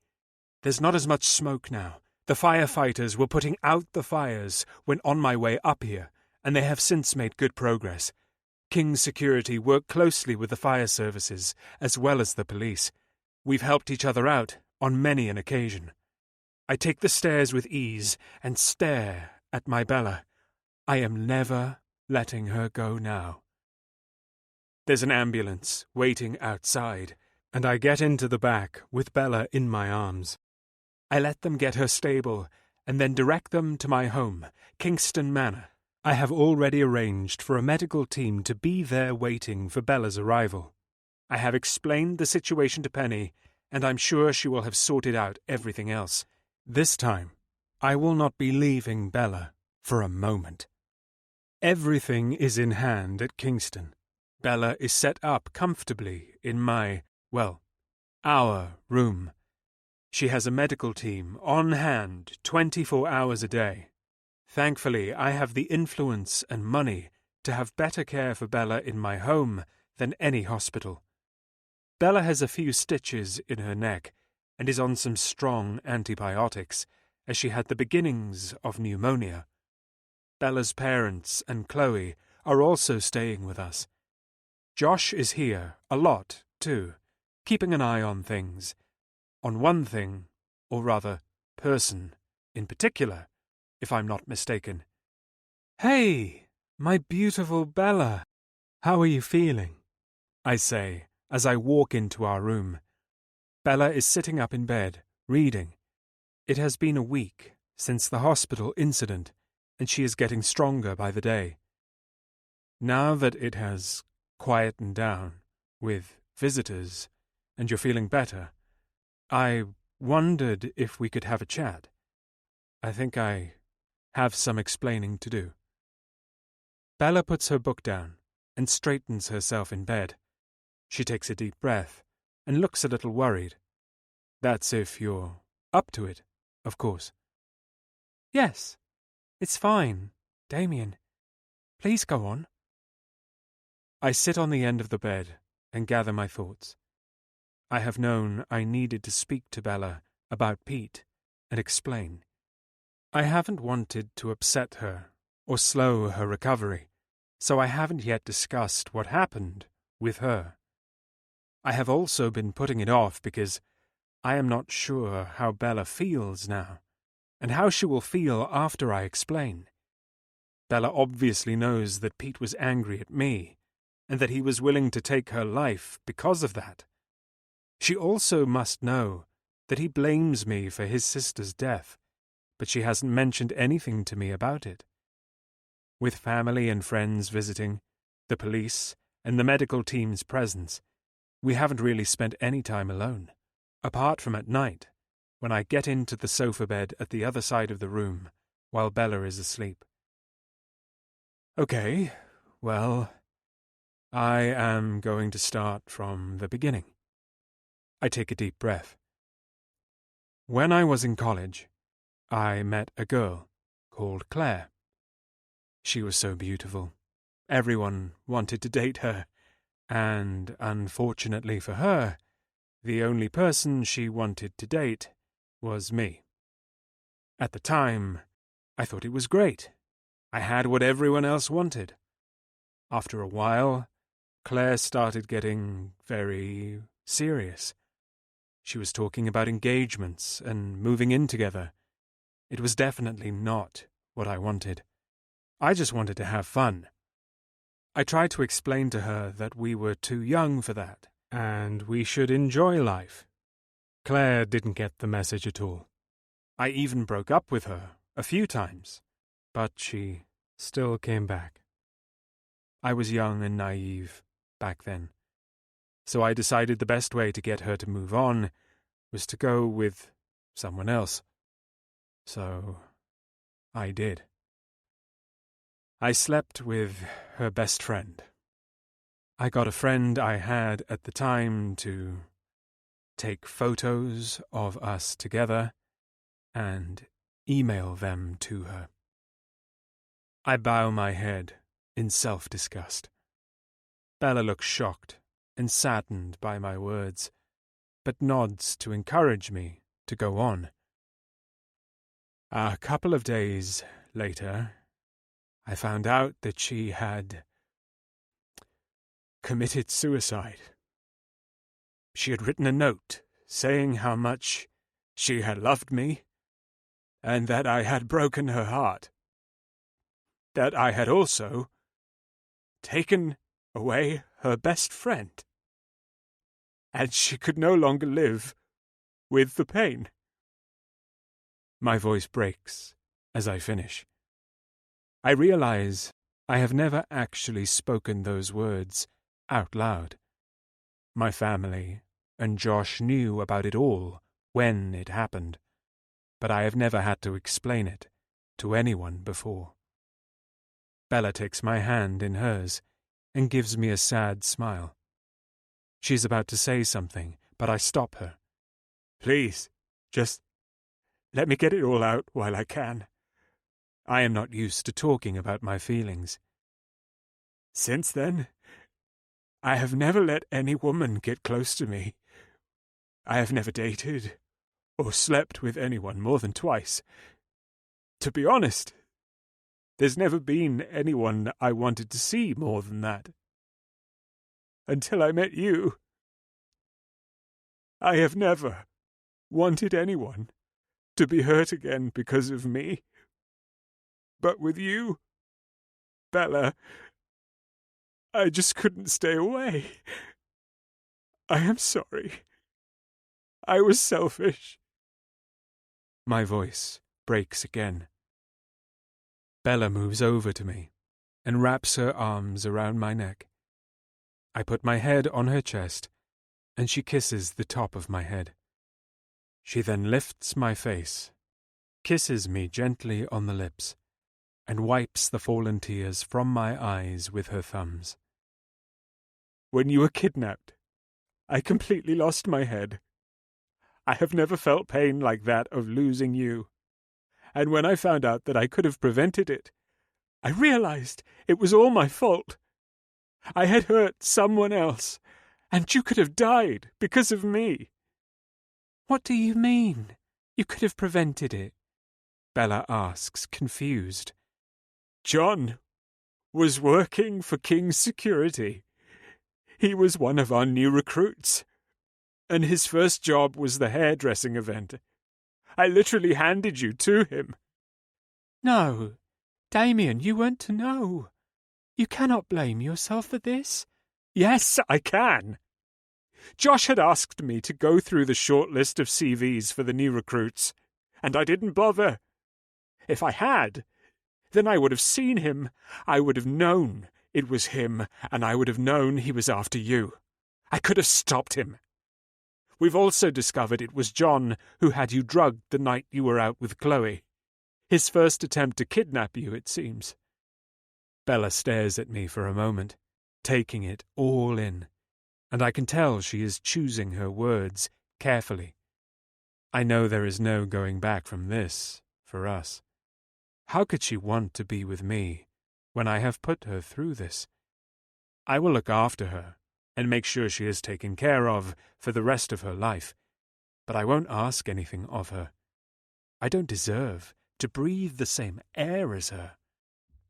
There's not as much smoke now. The firefighters were putting out the fires when on my way up here, and they have since made good progress. King's security work closely with the fire services as well as the police. We've helped each other out on many an occasion. I take the stairs with ease and stare at my Bella. I am never letting her go now. There's an ambulance waiting outside, and I get into the back with Bella in my arms. I let them get her stable and then direct them to my home, Kingston Manor. I have already arranged for a medical team to be there waiting for Bella's arrival. I have explained the situation to Penny, and I'm sure she will have sorted out everything else. This time, I will not be leaving Bella for a moment. Everything is in hand at Kingston. Bella is set up comfortably in our room. She has a medical team on hand 24 hours a day. Thankfully, I have the influence and money to have better care for Bella in my home than any hospital. Bella has a few stitches in her neck and is on some strong antibiotics, as she had the beginnings of pneumonia. Bella's parents and Chloe are also staying with us. Josh is here a lot, too, keeping an eye on things. On one thing, or rather, person, in particular, if I'm not mistaken. "Hey, my beautiful Bella, how are you feeling?" I say as I walk into our room. Bella is sitting up in bed, reading. It has been a week since the hospital incident, and she is getting stronger by the day. Now that it has quietened down with visitors and you're feeling better, I wondered if we could have a chat. I think I have some explaining to do. Bella puts her book down and straightens herself in bed. She takes a deep breath and looks a little worried. That's if you're up to it, of course. Yes, it's fine, Damien. Please go on. I sit on the end of the bed and gather my thoughts. I have known I needed to speak to Bella about Pete and explain. I haven't wanted to upset her or slow her recovery, so I haven't yet discussed what happened with her. I have also been putting it off because I am not sure how Bella feels now, and how she will feel after I explain. Bella obviously knows that Pete was angry at me, and that he was willing to take her life because of that. She also must know that he blames me for his sister's death, but she hasn't mentioned anything to me about it. With family and friends visiting, the police, and the medical team's presence, we haven't really spent any time alone, apart from at night, when I get into the sofa bed at the other side of the room while Bella is asleep. Okay, well, I am going to start from the beginning. I take a deep breath. When I was in college, I met a girl called Claire. She was so beautiful. Everyone wanted to date her, and unfortunately for her, the only person she wanted to date was me. At the time, I thought it was great. I had what everyone else wanted. After a while, Claire started getting very serious. She was talking about engagements and moving in together. It was definitely not what I wanted. I just wanted to have fun. I tried to explain to her that we were too young for that, and we should enjoy life. Claire didn't get the message at all. I even broke up with her a few times, but she still came back. I was young and naive back then, so I decided the best way to get her to move on was to go with someone else. So I did. I slept with her best friend. I got a friend I had at the time to take photos of us together and email them to her. I bow my head in self-disgust. Bella looks shocked and saddened by my words, but nods to encourage me to go on. A couple of days later, I found out that she had committed suicide. She had written a note saying how much she had loved me and that I had broken her heart. That I had also taken away her best friend, and she could no longer live with the pain. My voice breaks as I finish. I realize I have never actually spoken those words out loud. My family and Josh knew about it all when it happened, but I have never had to explain it to anyone before. Bella takes my hand in hers and gives me a sad smile. She's about to say something, but I stop her. Please, just let me get it all out while I can. I am not used to talking about my feelings. Since then, I have never let any woman get close to me. I have never dated or slept with anyone more than twice. To be honest, there's never been anyone I wanted to see more than that. Until I met you, I have never wanted anyone to be hurt again because of me. But with you, Bella, I just couldn't stay away. I am sorry. I was selfish. My voice breaks again. Bella moves over to me and wraps her arms around my neck. I put my head on her chest, and she kisses the top of my head. She then lifts my face, kisses me gently on the lips, and wipes the fallen tears from my eyes with her thumbs. When you were kidnapped, I completely lost my head. I have never felt pain like that of losing you. And when I found out that I could have prevented it, I realized it was all my fault. I had hurt someone else, and you could have died because of me. What do you mean? You could have prevented it? Bella asks, confused. John was working for King's security. He was one of our new recruits, and his first job was the hairdressing event. I literally handed you to him. No, Damien, you weren't to know. You cannot blame yourself for this. Yes, I can. Josh had asked me to go through the short list of CVs for the new recruits, and I didn't bother. If I had, then I would have seen him. I would have known it was him, and I would have known he was after you. I could have stopped him. We've also discovered it was John who had you drugged the night you were out with Chloe. His first attempt to kidnap you, it seems." Bella stares at me for a moment, taking it all in, and I can tell she is choosing her words carefully. I know there is no going back from this for us. How could she want to be with me when I have put her through this? I will look after her and make sure she is taken care of for the rest of her life, but I won't ask anything of her. I don't deserve to breathe the same air as her.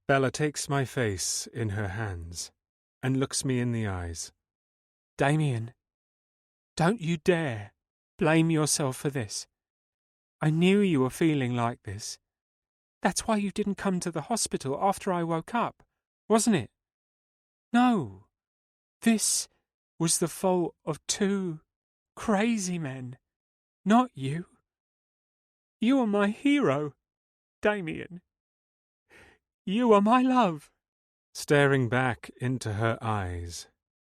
Bella takes my face in her hands and looks me in the eyes. "Damien, don't you dare blame yourself for this. I knew you were feeling like this. That's why you didn't come to the hospital after I woke up, wasn't it? No, this was the fault of 2 crazy men, not you. You are my hero, Damien. You are my love." Staring back into her eyes,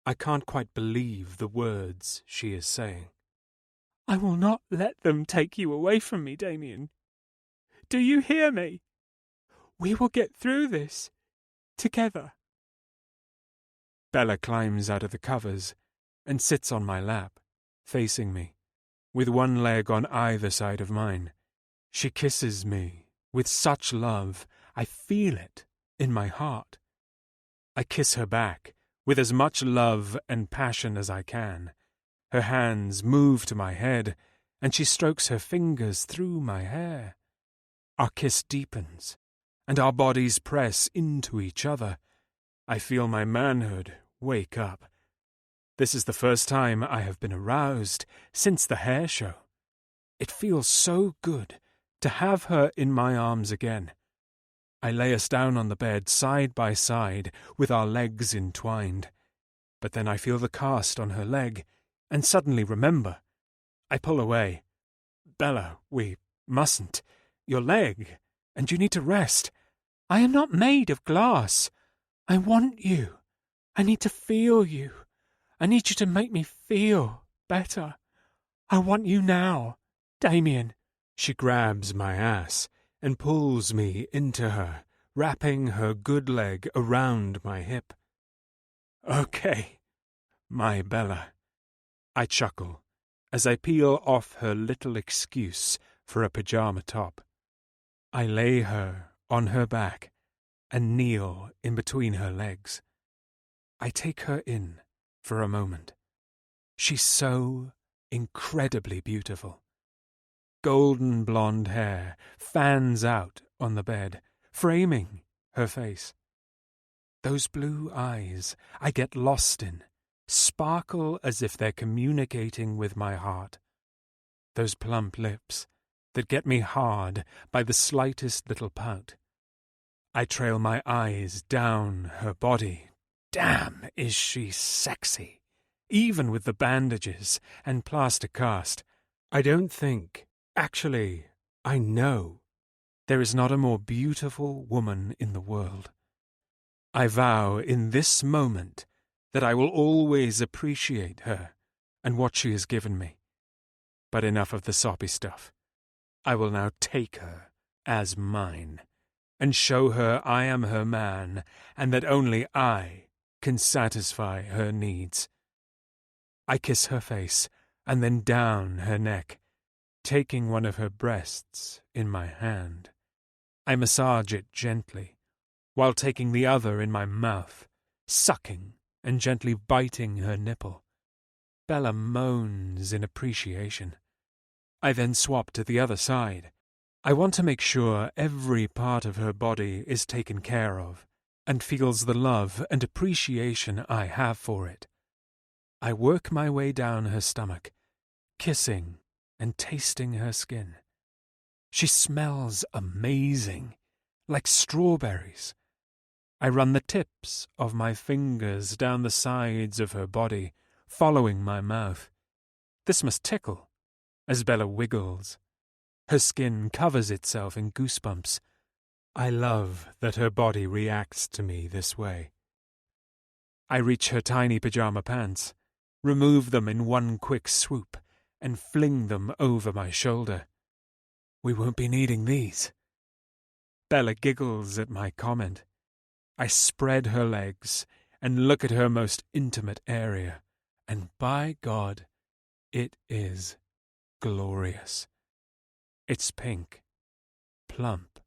I can't quite believe the words she is saying. "I will not let them take you away from me, Damien. Do you hear me? We will get through this together." Bella climbs out of the covers and sits on my lap, facing me, with one leg on either side of mine. She kisses me with such love, I feel it in my heart. I kiss her back with as much love and passion as I can. Her hands move to my head, and she strokes her fingers through my hair. Our kiss deepens, and our bodies press into each other. I feel my manhood wake up. This is the first time I have been aroused since the hair show. It feels so good to have her in my arms again. I lay us down on the bed side by side with our legs entwined. But then I feel the cast on her leg and suddenly remember. I pull away. "Bella, we mustn't. Your leg, and you need to rest." "I am not made of glass. I want you. I need to feel you. I need you to make me feel better. I want you now, Damien." She grabs my ass and pulls me into her, wrapping her good leg around my hip. "Okay, my Bella." I chuckle as I peel off her little excuse for a pajama top. I lay her on her back and kneel in between her legs. I take her in for a moment. She's so incredibly beautiful. Golden blonde hair fans out on the bed, framing her face. Those blue eyes I get lost in sparkle as if they're communicating with my heart. Those plump lips that get me hard by the slightest little pout. I trail my eyes down her body. Damn, is she sexy, even with the bandages and plaster cast. I don't think, actually, I know, there is not a more beautiful woman in the world. I vow in this moment that I will always appreciate her and what she has given me. But enough of the soppy stuff. I will now take her as mine and show her I am her man and that only I can satisfy her needs. I kiss her face and then down her neck, taking one of her breasts in my hand. I massage it gently, while taking the other in my mouth, sucking and gently biting her nipple. Bella moans in appreciation. I then swap to the other side. I want to make sure every part of her body is taken care of and feels the love and appreciation I have for it. I work my way down her stomach, kissing and tasting her skin. She smells amazing, like strawberries. I run the tips of my fingers down the sides of her body, following my mouth. This must tickle, as Bella wiggles. Her skin covers itself in goosebumps, I love that her body reacts to me this way. I reach her tiny pajama pants, remove them in one quick swoop, and fling them over my shoulder. We won't be needing these. Bella giggles at my comment. I spread her legs and look at her most intimate area, and by God, it is glorious. It's pink, plump,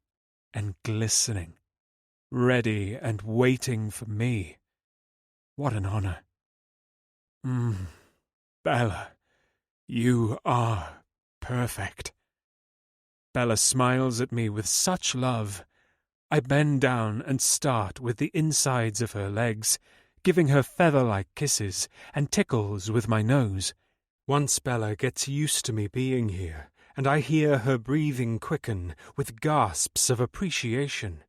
and glistening, ready and waiting for me. What an honor. Bella, you are perfect. Bella smiles at me with such love. I bend down and start with the insides of her legs, giving her feather-like kisses and tickles with my nose. Once Bella gets used to me being here, and I hear her breathing quicken with gasps of appreciation,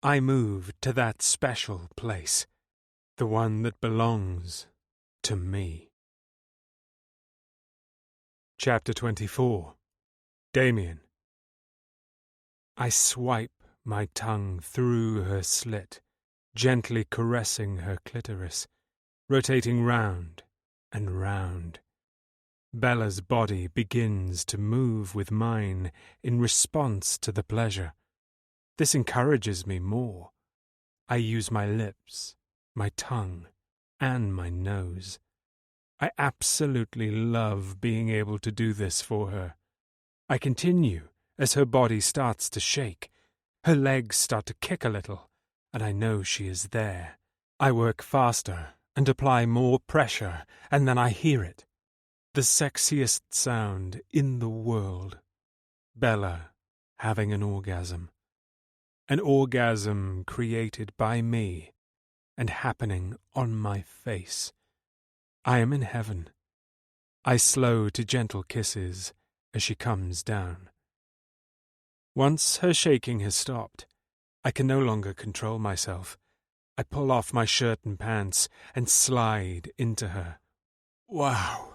I move to that special place, the one that belongs to me. Chapter 24. Damien. I swipe my tongue through her slit, gently caressing her clitoris, rotating round and round. Bella's body begins to move with mine in response to the pleasure. This encourages me more. I use my lips, my tongue, and my nose. I absolutely love being able to do this for her. I continue as her body starts to shake. Her legs start to kick a little, and I know she is there. I work faster and apply more pressure, and then I hear it. The sexiest sound in the world. Bella having an orgasm. An orgasm created by me and happening on my face. I am in heaven. I slow to gentle kisses as she comes down. Once her shaking has stopped, I can no longer control myself. I pull off my shirt and pants and slide into her. Wow,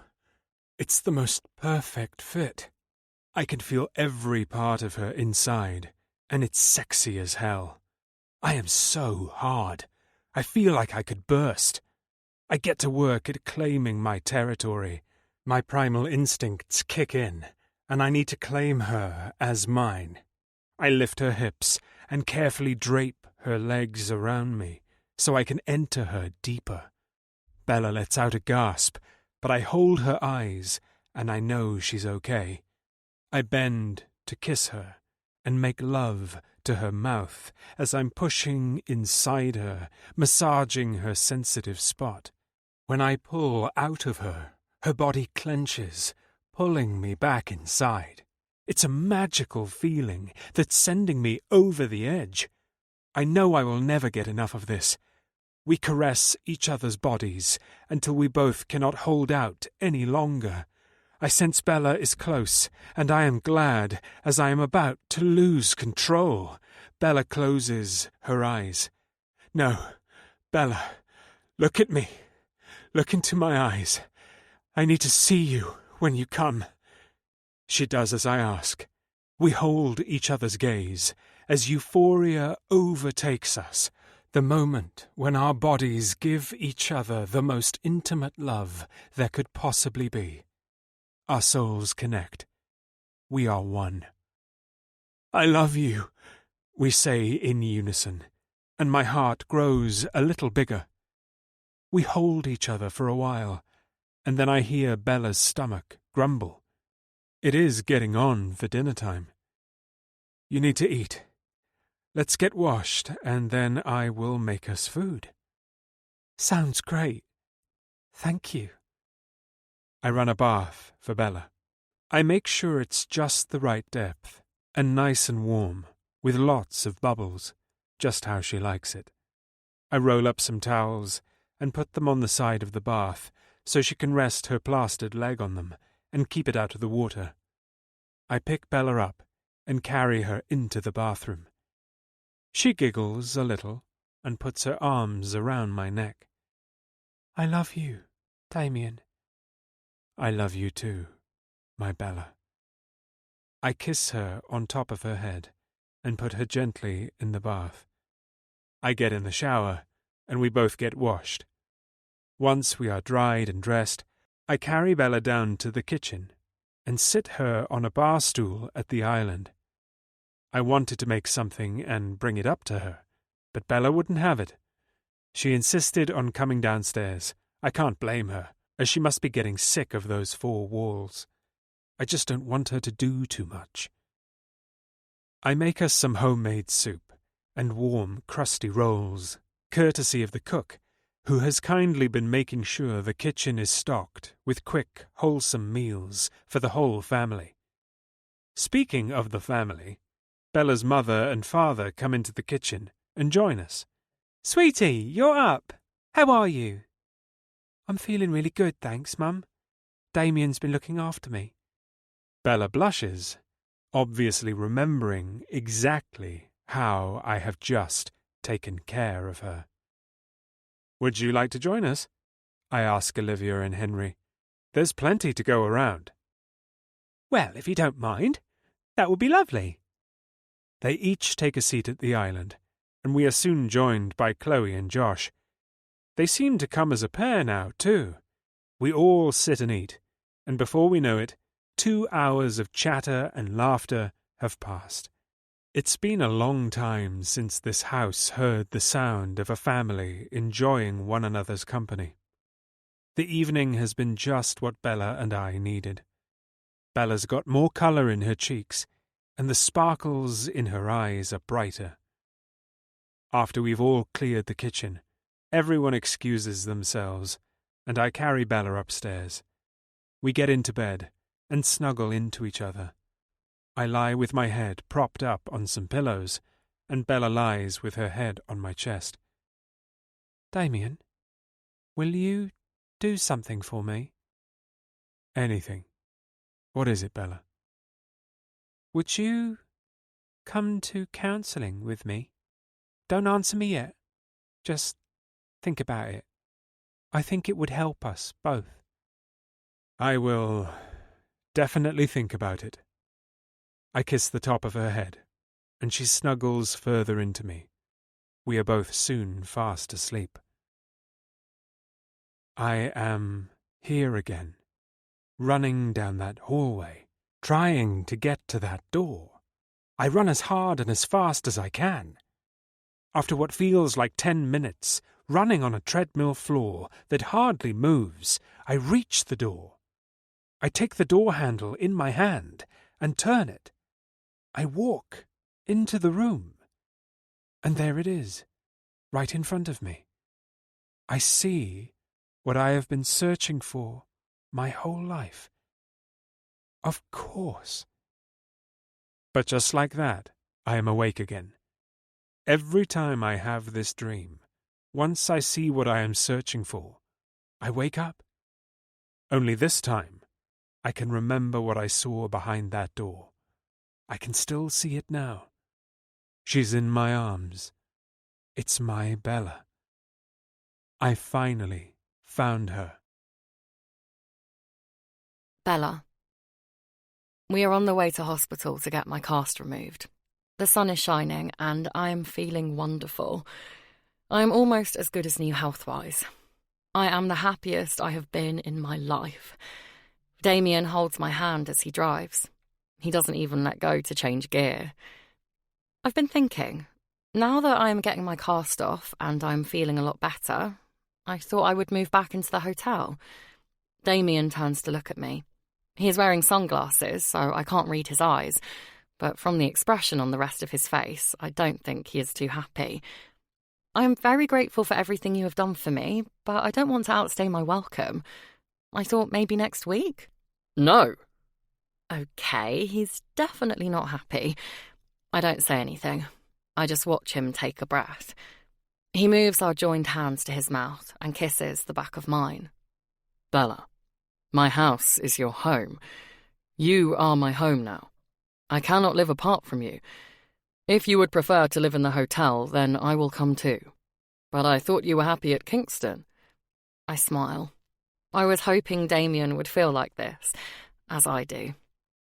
it's the most perfect fit. I can feel every part of her inside, and it's sexy as hell. I am so hard. I feel like I could burst. I get to work at claiming my territory. My primal instincts kick in, and I need to claim her as mine. I lift her hips and carefully drape her legs around me so I can enter her deeper. Bella lets out a gasp, but I hold her eyes, and I know she's okay. I bend to kiss her and make love to her mouth as I'm pushing inside her, massaging her sensitive spot. When I pull out of her, her body clenches, pulling me back inside. It's a magical feeling that's sending me over the edge. I know I will never get enough of this. We caress each other's bodies until we both cannot hold out any longer. I sense Bella is close, and I am glad as I am about to lose control. Bella closes her eyes. No, Bella, look at me. Look into my eyes. I need to see you when you come. She does as I ask. We hold each other's gaze as euphoria overtakes us, the moment when our bodies give each other the most intimate love there could possibly be. Our souls connect. We are one. I love you, we say in unison, and my heart grows a little bigger. We hold each other for a while, and then I hear Bella's stomach grumble. It is getting on for dinner time. You need to eat. Let's get washed, and then I will make us food. Sounds great. Thank you. I run a bath for Bella. I make sure it's just the right depth, and nice and warm, with lots of bubbles, just how she likes it. I roll up some towels and put them on the side of the bath so she can rest her plastered leg on them and keep it out of the water. I pick Bella up and carry her into the bathroom. She giggles a little and puts her arms around my neck. I love you, Damien. I love you too, my Bella. I kiss her on top of her head and put her gently in the bath. I get in the shower, and we both get washed. Once we are dried and dressed, I carry Bella down to the kitchen and sit her on a bar stool at the island. I wanted to make something and bring it up to her, but Bella wouldn't have it. She insisted on coming downstairs. I can't blame her, as she must be getting sick of those four walls. I just don't want her to do too much. I make us some homemade soup and warm, crusty rolls, courtesy of the cook, who has kindly been making sure the kitchen is stocked with quick, wholesome meals for the whole family. Speaking of the family, Bella's mother and father come into the kitchen and join us. Sweetie, you're up. How are you? I'm feeling really good, thanks, Mum. Damien's been looking after me. Bella blushes, obviously remembering exactly how I have just taken care of her. Would you like to join us? I ask Olivia and Henry. There's plenty to go around. Well, if you don't mind, that would be lovely. They each take a seat at the island, and we are soon joined by Chloe and Josh. They seem to come as a pair now, too. We all sit and eat, and before we know it, 2 hours of chatter and laughter have passed. It's been a long time since this house heard the sound of a family enjoying one another's company. The evening has been just what Bella and I needed. Bella's got more colour in her cheeks, and the sparkles in her eyes are brighter. After we've all cleared the kitchen, everyone excuses themselves, and I carry Bella upstairs. We get into bed and snuggle into each other. I lie with my head propped up on some pillows, and Bella lies with her head on my chest. Damien, will you do something for me? Anything. What is it, Bella? Would you come to counselling with me? Don't answer me yet. Just think about it. I think it would help us both. I will definitely think about it. I kiss the top of her head, and she snuggles further into me. We are both soon fast asleep. I am here again, running down that hallway, trying to get to that door. I run as hard and as fast as I can. After what feels like 10 minutes, running on a treadmill floor that hardly moves, I reach the door. I take the door handle in my hand and turn it. I walk into the room, and there it is, right in front of me. I see what I have been searching for my whole life. Of course. But just like that, I am awake again. Every time I have this dream, once I see what I am searching for, I wake up. Only this time, I can remember what I saw behind that door. I can still see it now. She's in my arms. It's my Bella. I finally found her. Bella. We are on the way to hospital to get my cast removed. The sun is shining and I am feeling wonderful. I am almost as good as new health-wise. I am the happiest I have been in my life. Damien holds my hand as he drives. He doesn't even let go to change gear. I've been thinking, now that I am getting my cast off and I'm feeling a lot better, I thought I would move back into the hotel. Damien turns to look at me. He is wearing sunglasses, so I can't read his eyes, but from the expression on the rest of his face, I don't think he is too happy. I am very grateful for everything you have done for me, but I don't want to outstay my welcome. I thought maybe next week? No. Okay, he's definitely not happy. I don't say anything. I just watch him take a breath. He moves our joined hands to his mouth and kisses the back of mine. Bella, my house is your home. You are my home now. I cannot live apart from you. If you would prefer to live in the hotel, then I will come too. But I thought you were happy at Kingston. I smile. I was hoping Damien would feel like this, as I do.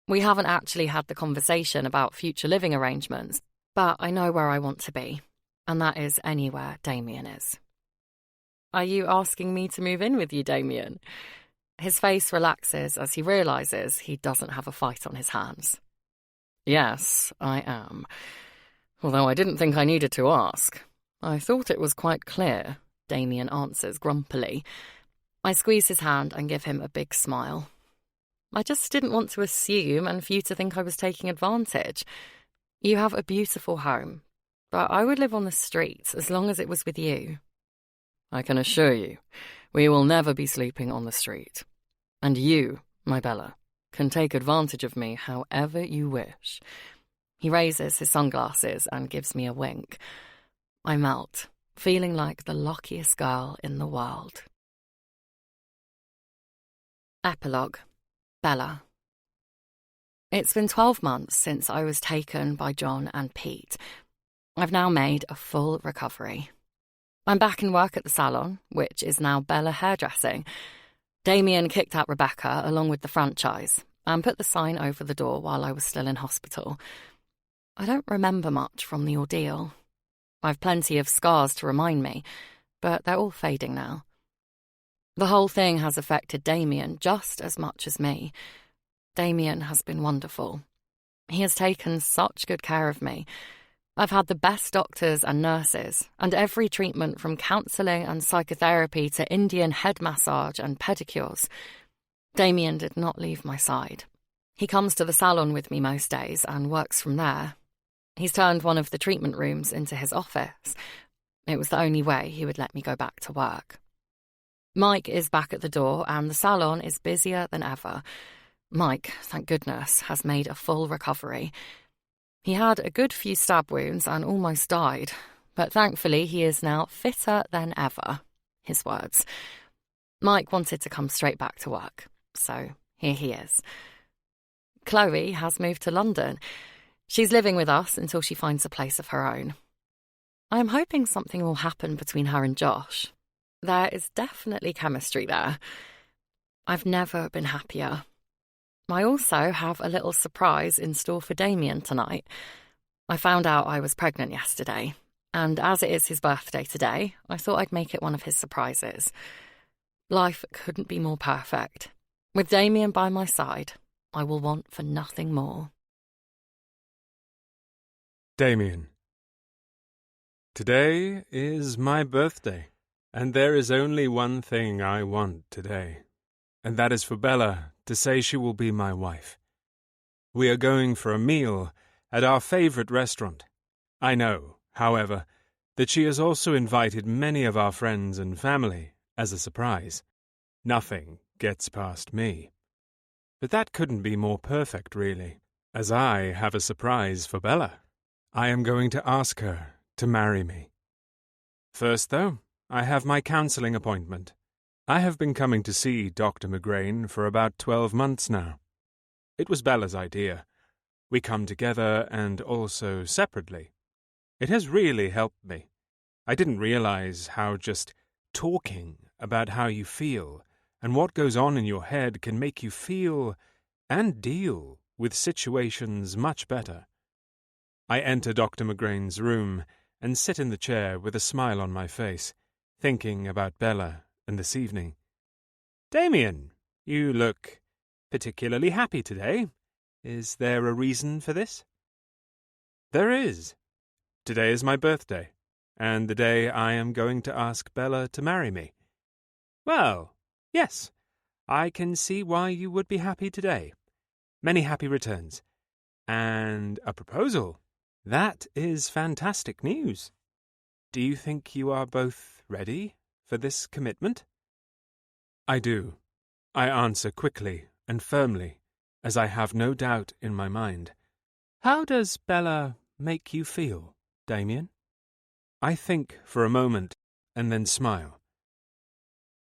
We haven't actually had the conversation about future living arrangements, But I know where I want to be, and that is anywhere Damien is. Are you asking me to move in with you, Damien? His face relaxes as he realises he doesn't have a fight on his hands. Yes, I am. Although I didn't think I needed to ask. I thought it was quite clear, Damien answers grumpily. I squeeze his hand and give him a big smile. I just didn't want to assume and for you to think I was taking advantage. You have a beautiful home, but I would live on the streets as long as it was with you. I can assure you, we will never be sleeping on the street. And you, my Bella, can take advantage of me however you wish. He raises his sunglasses and gives me a wink. I melt, feeling like the luckiest girl in the world. Epilogue. Bella. It's been 12 months since I was taken by John and Pete. I've now made a full recovery. I'm back in work at the salon, which is now Bella Hairdressing. Damien kicked out Rebecca along with the franchise and put the sign over the door while I was still in hospital. I don't remember much from the ordeal. I've plenty of scars to remind me, but they're all fading now. The whole thing has affected Damien just as much as me. Damien has been wonderful. He has taken such good care of me. I've had the best doctors and nurses, and every treatment from counselling and psychotherapy to Indian head massage and pedicures. Damien did not leave my side. He comes to the salon with me most days and works from there. He's turned one of the treatment rooms into his office. It was the only way he would let me go back to work. Mike is back at the door and the salon is busier than ever. Mike, thank goodness, has made a full recovery. He had a good few stab wounds and almost died, but thankfully he is now fitter than ever, his words. Mike wanted to come straight back to work, so here he is. Chloe has moved to London. She's living with us until she finds a place of her own. I am hoping something will happen between her and Josh. There is definitely chemistry there. I've never been happier. I also have a little surprise in store for Damien tonight. I found out I was pregnant yesterday, and as it is his birthday today, I thought I'd make it one of his surprises. Life couldn't be more perfect. With Damien by my side, I will want for nothing more. Damien. Today is my birthday, and there is only one thing I want today, and that is for Bella to say she will be my wife. We are going for a meal at our favourite restaurant. I know, however, that she has also invited many of our friends and family as a surprise. Nothing gets past me. But that couldn't be more perfect, really, as I have a surprise for Bella. I am going to ask her to marry me. First, though, I have my counselling appointment. I have been coming to see Dr. McGrain for about 12 months now. It was Bella's idea. We come together and also separately. It has really helped me. I didn't realize how just talking about how you feel and what goes on in your head can make you feel and deal with situations much better. I enter Dr. McGrain's room and sit in the chair with a smile on my face, thinking about Bella and this evening. Damien, you look particularly happy today. Is there a reason for this? There is. Today is my birthday, and the day I am going to ask Bella to marry me. Well, yes, I can see why you would be happy today. Many happy returns. And a proposal. That is fantastic news. Do you think you are both ready for this commitment? I do. I answer quickly and firmly, as I have no doubt in my mind. How does Bella make you feel, Damien? I think for a moment and then smile.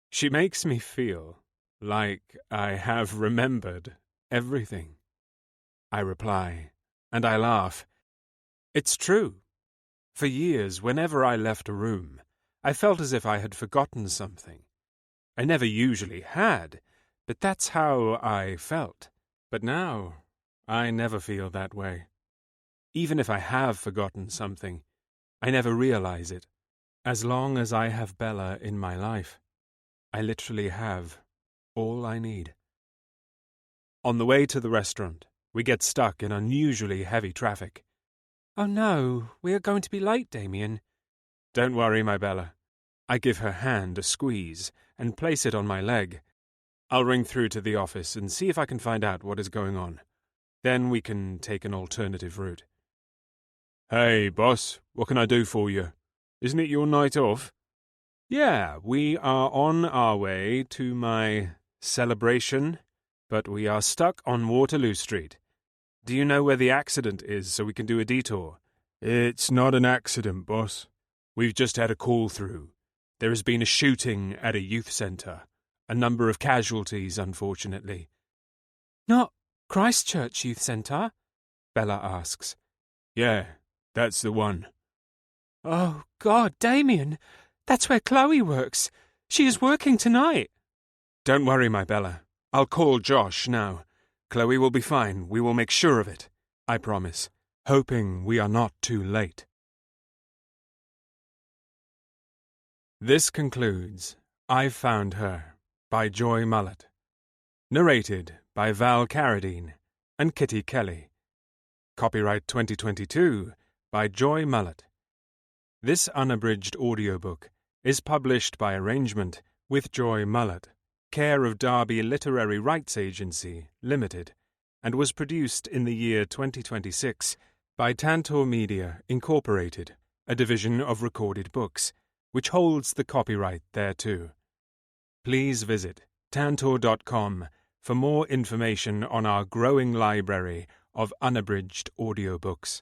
She makes me feel like I have remembered everything. I reply, and I laugh. It's true. For years, whenever I left a room, I felt as if I had forgotten something. I never usually had, but that's how I felt. But now, I never feel that way. Even if I have forgotten something, I never realize it. As long as I have Bella in my life, I literally have all I need. On the way to the restaurant, we get stuck in unusually heavy traffic. Oh no, we are going to be late, Damien. Don't worry, my Bella. I give her hand a squeeze and place it on my leg. I'll ring through to the office and see if I can find out what is going on. Then we can take an alternative route. Hey, boss, what can I do for you? Isn't it your night off? Yeah, we are on our way to my celebration, but we are stuck on Waterloo Street. Do you know where the accident is so we can do a detour? It's not an accident, boss. We've just had a call through. There has been a shooting at a youth centre. A number of casualties, unfortunately. Not Christchurch Youth Centre? Bella asks. Yeah, that's the one. Oh, God, Damien, that's where Chloe works. She is working tonight. Don't worry, my Bella. I'll call Josh now. Chloe will be fine. We will make sure of it. I promise. Hoping we are not too late. This concludes I've Found Her by Joy Mullett. Narrated by Val Carradine and Kitty Kelly. Copyright 2022 by Joy Mullett. This unabridged audiobook is published by arrangement with Joy Mullett, care of Derby Literary Rights Agency, Limited, and was produced in the year 2026 by Tantor Media, Incorporated, a division of Recorded Books, which holds the copyright thereto. Please visit tantor.com for more information on our growing library of unabridged audiobooks.